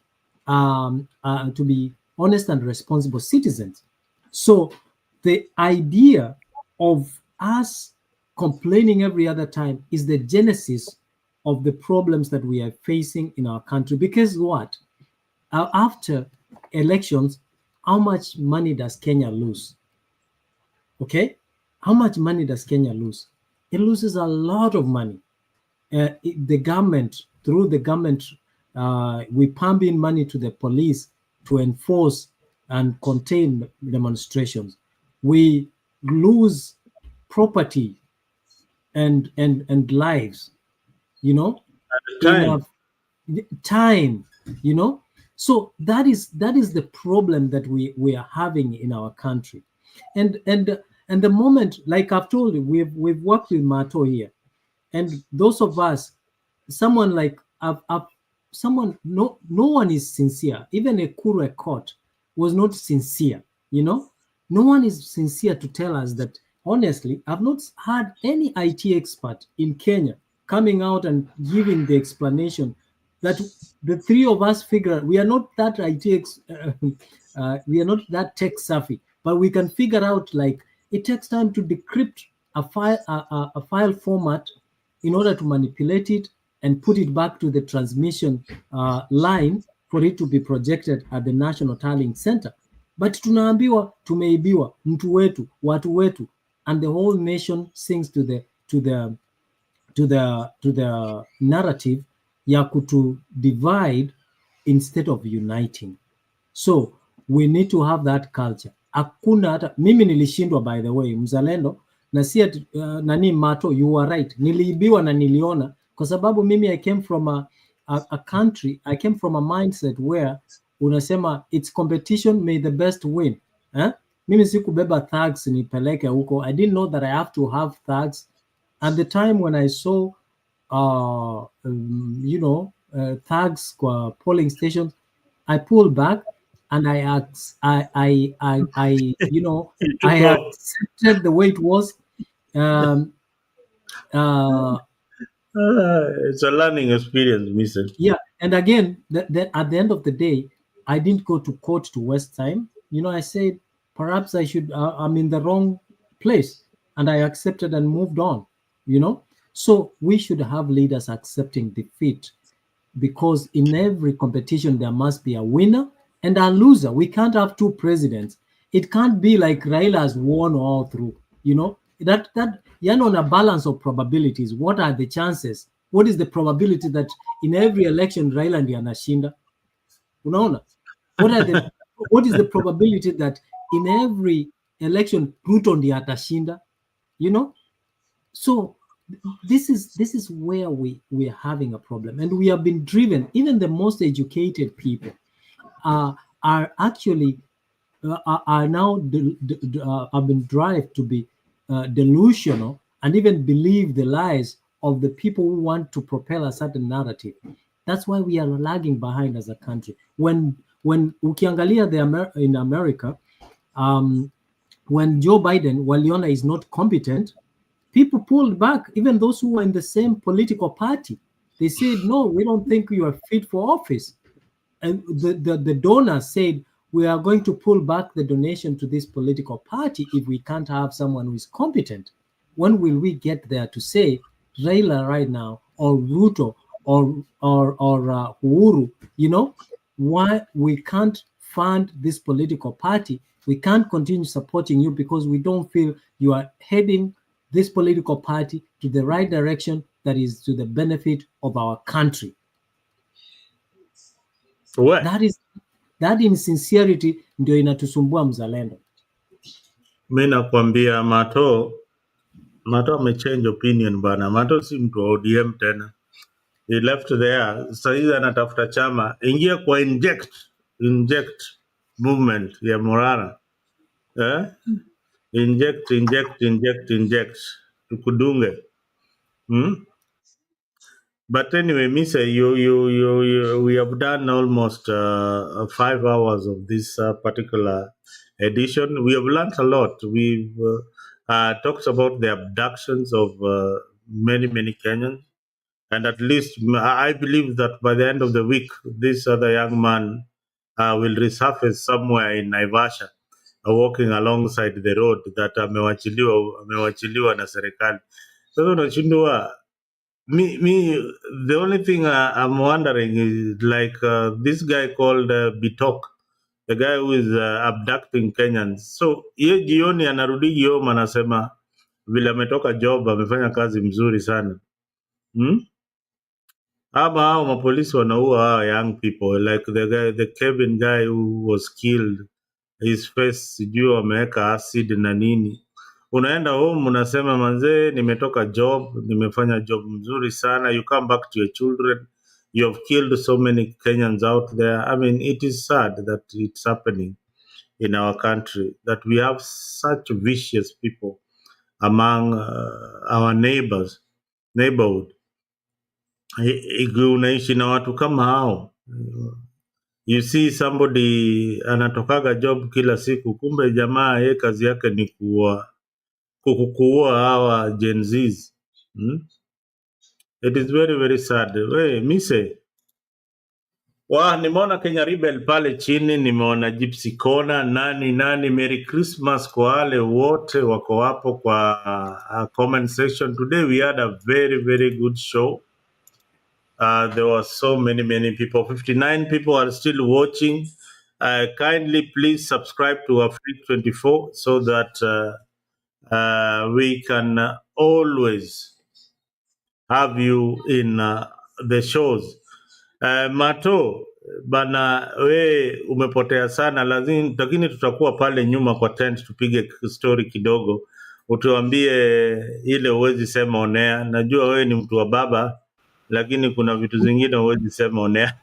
to be honest and responsible citizens. So the idea of us complaining every other time is the genesis of the problems that we are facing in our country. Because what? After elections, how much money does Kenya lose? Okay? How much money does Kenya lose? It loses a lot of money. The government, through the government, we pump in money to the police to enforce and contain demonstrations. We lose property and lives, you know, time, you know. So that is the problem that we are having in our country, and the moment, like I've told you, we've worked with Mato here, and those of us, someone like someone, no one is sincere. Even a Kure court was not sincere, you know. No one is sincere to tell us that, honestly, I've not had any IT expert in Kenya coming out and giving the explanation that the three of us figure we are not that we are not that tech savvy, but we can figure out, like, it takes time to decrypt a file format in order to manipulate it and put it back to the transmission line for it to be projected at the National Tallying Center. But tunaambiwa tumeibiwa, mtu wetu, watu wetu. and the whole nation sings to the narrative ya kutu divide instead of uniting. So we need to have that culture. Hakuna hata mimi nilishindwa, by the way, mzalendo na si nani Mato, you are right, niliibiwa na niliona, kwa sababu mimi I came from a country, I came from a mindset where unasema it's competition, may the best win. Mimi sikubeba thugs nipeleke huko. I didn't know that I have to have thugs. At the time when I saw thugs kwa polling stations, I pulled back and I accepted the way it was. It's a learning experience, Mr. Yeah, and again, at the end of the day, I didn't go to court to waste time. I said perhaps I should. I'm in the wrong place, and I accepted and moved on. So we should have leaders accepting defeat, because in every competition there must be a winner and a loser. We can't have two presidents. It can't be like Raila has won all through. That on a balance of probabilities, what are the chances? What is the probability that in every election Raila ndiye anashinda? Unaona? What is the probability that in every election Ruto ndiye atashinda? So this is where we are having a problem, and we have been driven. Even the most educated people are actually are now have been driven to be delusional and even believe the lies of the people who want to propel a certain narrative. That's why we are lagging behind as a country. When ukiangalia in America, when Joe Biden waliona is not competent, people pulled back, even those who were in the same political party. They said, no, we don't think you are fit for office. And the donors said, we are going to pull back the donation to this political party if we can't have someone who is competent. When will we get there to say Raila right now, or Ruto, or Uhuru, why we can't fund this political party? We can't continue supporting you because we don't feel you are heading this political party to the right direction that is to the benefit of our country. What? That insincerity ndio inatusumbua mzalendo. Mimi nakwambia Mato amechange opinion bana. Mato si mtu wa ODM tena. He left there. Sasa anatafuta chama. Ingia kwa inject movement ya Morana. Inject tukudunge. But anyway, Misa, we have done almost 5 hours of this particular edition. We have learned a lot. We've talked about the abductions of many Kenyans, and at least I believe that by the end of the week, this other young man will resurface somewhere in Naivasha, walking alongside the road that amewachiliwa na serikali. Sasa unashindwa. Me, the only thing I'm wondering is like this guy called Bitok, the guy who is abducting Kenyans. So ye jioni anarudi home anasema vile ametoka job amefanya kazi mzuri sana. Ama hao mapolisi wanaua hao young people, like the Kevin guy who was killed, his face sijui wameweka acid na nini. Unaenda home unasema manzee, nimetoka job, nimefanya job mzuri sana. You come back to your children, you have killed so many Kenyans out there. I mean, it is sad that it's happening in our country, that we have such vicious people among our neighborhood. Unaishi na watu kama hao. You see somebody anatokaga job kila siku, kumbe jamaa ye kazi yake ni kukuua hawa Gen Zs. It is very very sad. Mise nimeona Kenya Rebel pale chini, nimeona Gypsy Kona, nani. Merry Christmas kwa wale wote wako hapo kwa comment section. Today we had a very very good show. There were so many people. 59 people are still watching. Kindly please subscribe to Afrique 24 so that we can always have you in the shows. Mato bana, we umepotea sana, lakini tutakuwa pale nyuma kwa tent tupige story kidogo, utuambie ile uwezi sema onea. Najua wewe ni mtu wa baba, lakini kuna vitu zingine uwezi sema onea.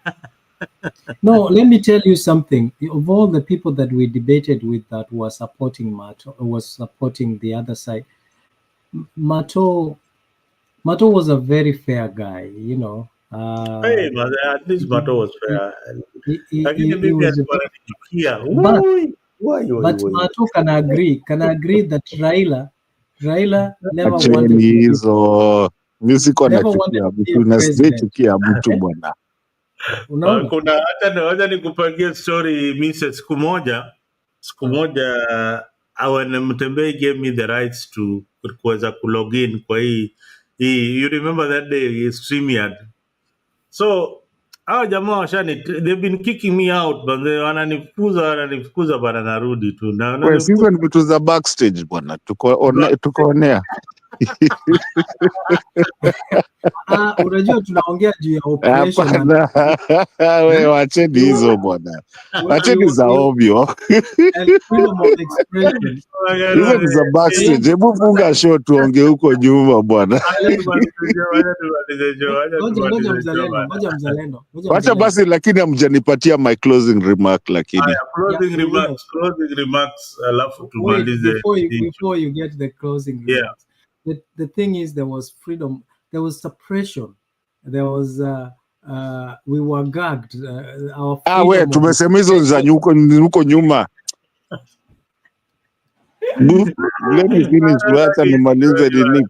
No, let me tell you something. Of all the people that we debated with that were supporting Mato, was supporting the other side, Mato was a very fair guy, you know. Hey, at least Mato was fair. But Mato can agree that Raila never wanted to be president. Kuna hata nikupangia story Mrs. siku moja when Mtembei gave me the rights to kuweza kulogin kwa hii you remember that day StreamYard. So hao jamaa washani, they've been kicking me out, but they wananifukuza bana, narudi tu na sisi ni vitu za backstage bwana, tukoonea. Unajua tunaongea juu ya operation. Wewe wacheni hizo bwana, wacheni za ovyo. Hizo ni za backstage. Hebu funga show tuongee huko nyuma bwana. Wacha basi, lakini hamjanipatia my closing remark, lakini closing remarks alafu tumalize. Before you get the closing remarks, the thing is, there was freedom, there was suppression, there was we were gagged. We tumesema hizo za huko nyuma. Let me finish, wacha nimalize nini.